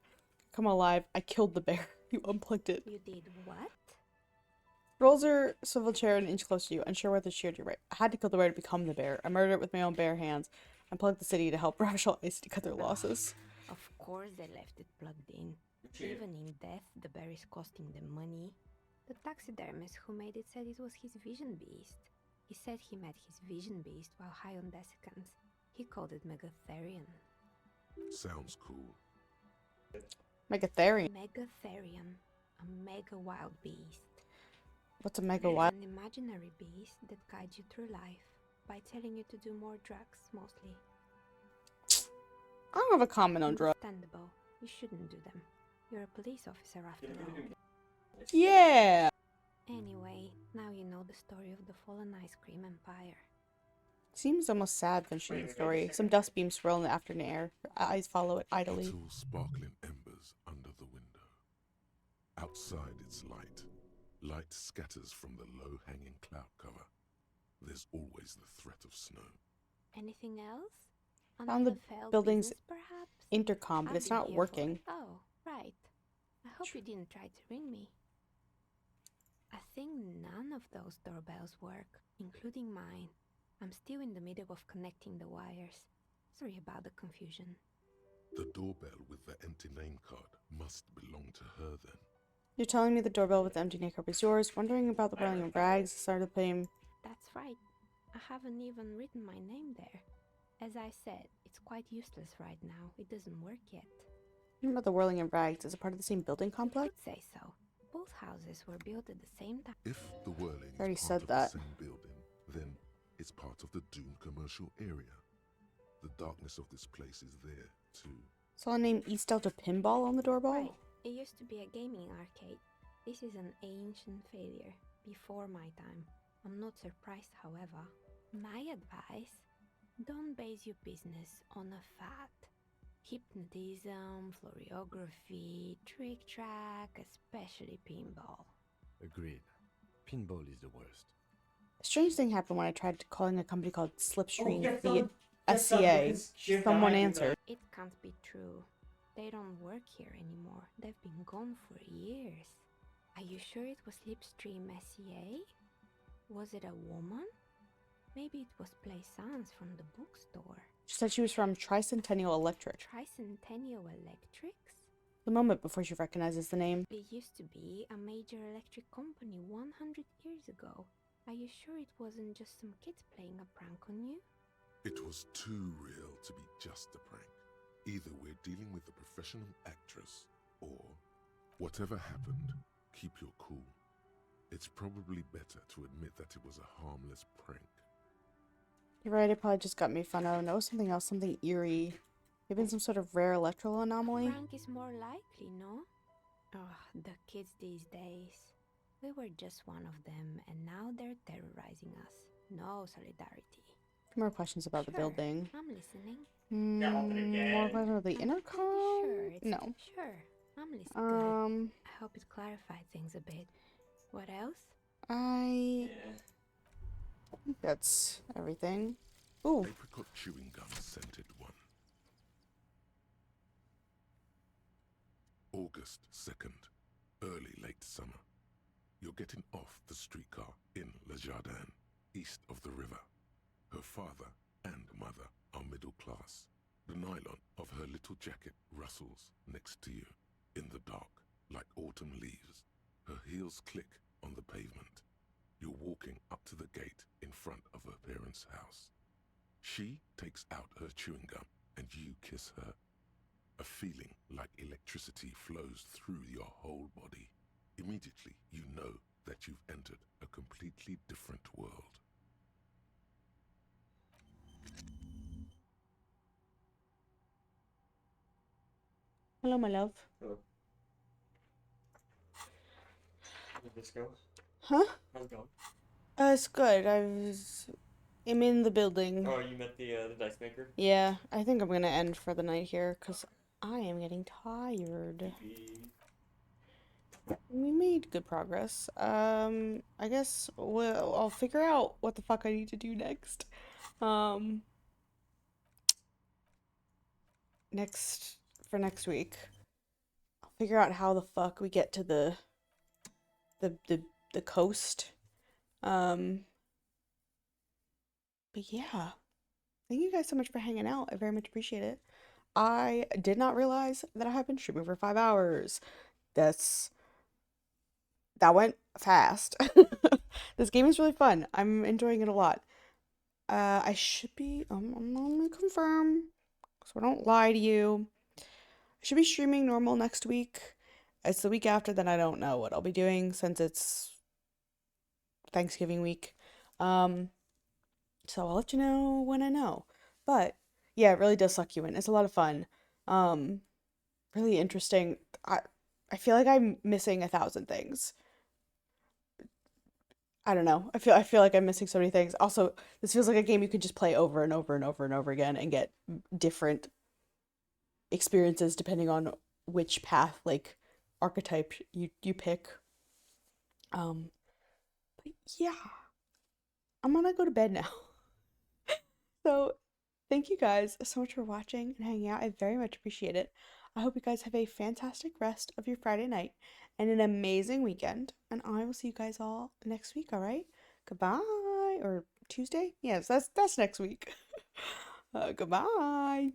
Come alive. I killed the bear. You unplugged it. You did what? Rolls her swivel chair an inch closer to you, unsure whether she heard you right. I had to kill the bear to become the bear. I murdered it with my own bare hands. I plugged the city to help Ravishell Ice to cut their losses. Of course they left it plugged in. Even in death, the bear is costing them money. The taxidermist who made it said it was his vision beast. He said he met his vision beast while high on desiccants. He called it Megatherian. Sounds cool. Megatherian. Megatherian. A mega wild beast. What's a mega wild? An imaginary beast that guides you through life by telling you to do more drugs, mostly. I don't have a comment on drugs. Understandable. You shouldn't do them. You're a police officer after all. Yeah! Anyway, now you know the story of the fallen ice cream empire. Seems almost sad finishing the story. Some dust beams swirl in the afternoon air. Her eyes follow it idly. Little sparkling embers under the window. Outside it's light. Light scatters from the low-hanging cloud cover. There's always the threat of snow. Anything else? Found the Another failed building's business, perhaps? intercom, but I've it's been not here working. for- Oh, right. I hope you didn't try to ring me. I think none of those doorbells work, including mine. I'm still in the middle of connecting the wires. Sorry about the confusion. The doorbell with the empty name card must belong to her then. You're telling me the doorbell with the empty name card was yours, wondering about the Whirling Rags, started playing. That's right. I haven't even written my name there. As I said, it's quite useless right now. It doesn't work yet. About the Whirling and Rags, is it part of the same building complex? Say so. Both houses were built at the same time. If the Whirling I already is part said of that. the same building, then it's part of the Dune commercial area. The darkness of this place is there, too. Saw a name East Delta Pinball on the doorbell. Right. It used to be a gaming arcade. This is an ancient failure, before my time. I'm not surprised, however. My advice, don't base your business on a fad. Hypnotism, floriography, trick track, especially pinball. Agreed. Pinball is the worst. A strange thing happened when I tried calling a company called Slipstream Yes, SCA. shit, Someone I do answered. It can't be true. They don't work here anymore. They've been gone for years. Are you sure it was Slipstream SCA? Was it a woman? Maybe it was Plaisance from the bookstore. She said she was from Tricentennial Electric. Tricentennial Electrics? The moment before she recognizes the name. It used to be a major electric company 100 years ago. Are you sure it wasn't just some kids playing a prank on you? It was too real to be just a prank. Either we're dealing with a professional actress, or whatever happened, keep your cool. It's probably better to admit that it was a harmless prank. You're right, it probably just got made fun of. No, something else, something eerie. Maybe some sort of rare electoral anomaly? Prank is more likely, no? Oh, the kids these days. We were just one of them, and now they're terrorizing us. No solidarity. More questions about the building. I'm listening. More questions about the intercom? No. Sure, I'm listening. Good. I hope it clarified things a bit. What else? I think that's everything. Ooh. Apricot chewing gum scented one. August 2nd, early late summer. You're getting off the streetcar in Le Jardin, east of the river. Her father and mother are middle class. The nylon of her little jacket rustles next to you in the dark like autumn leaves. Her heels click on the pavement. You're walking up to the gate in front of her parents' house. She takes out her chewing gum and you kiss her. A feeling like electricity flows through your whole body. Immediately, you know that you've entered a completely different world. Hello, my love. Hello. How's this go? Huh? How's it going? It's good. I'm in the building. Oh, you met the dice maker? Yeah, I think I'm gonna end for the night here, because I am getting tired. We made good progress. I guess I'll figure out what the fuck I need to do next. Next week. I'll figure out how the fuck we get to the coast. But yeah. Thank you guys so much for hanging out. I very much appreciate it. I did not realize that I have been streaming for 5 hours. That went fast. This game is really fun. I'm enjoying it a lot. I should be, I'm gonna confirm, so I don't lie to you. I should be streaming normal next week. It's the week after, then I don't know what I'll be doing since it's Thanksgiving week. So I'll let you know when I know. But yeah, it really does suck you in. It's a lot of fun. Really interesting. I feel like I'm missing 1,000 things. I don't know. I feel like I'm missing so many things. Also, this feels like a game you could just play over and over and over and over again and get different experiences depending on which path, like archetype you pick. But yeah. I'm gonna go to bed now. So, thank you guys so much for watching and hanging out. I very much appreciate it. I hope you guys have a fantastic rest of your Friday night and an amazing weekend. And I will see you guys all next week, all right? Goodbye. Or Tuesday? Yes, that's next week. Goodbye.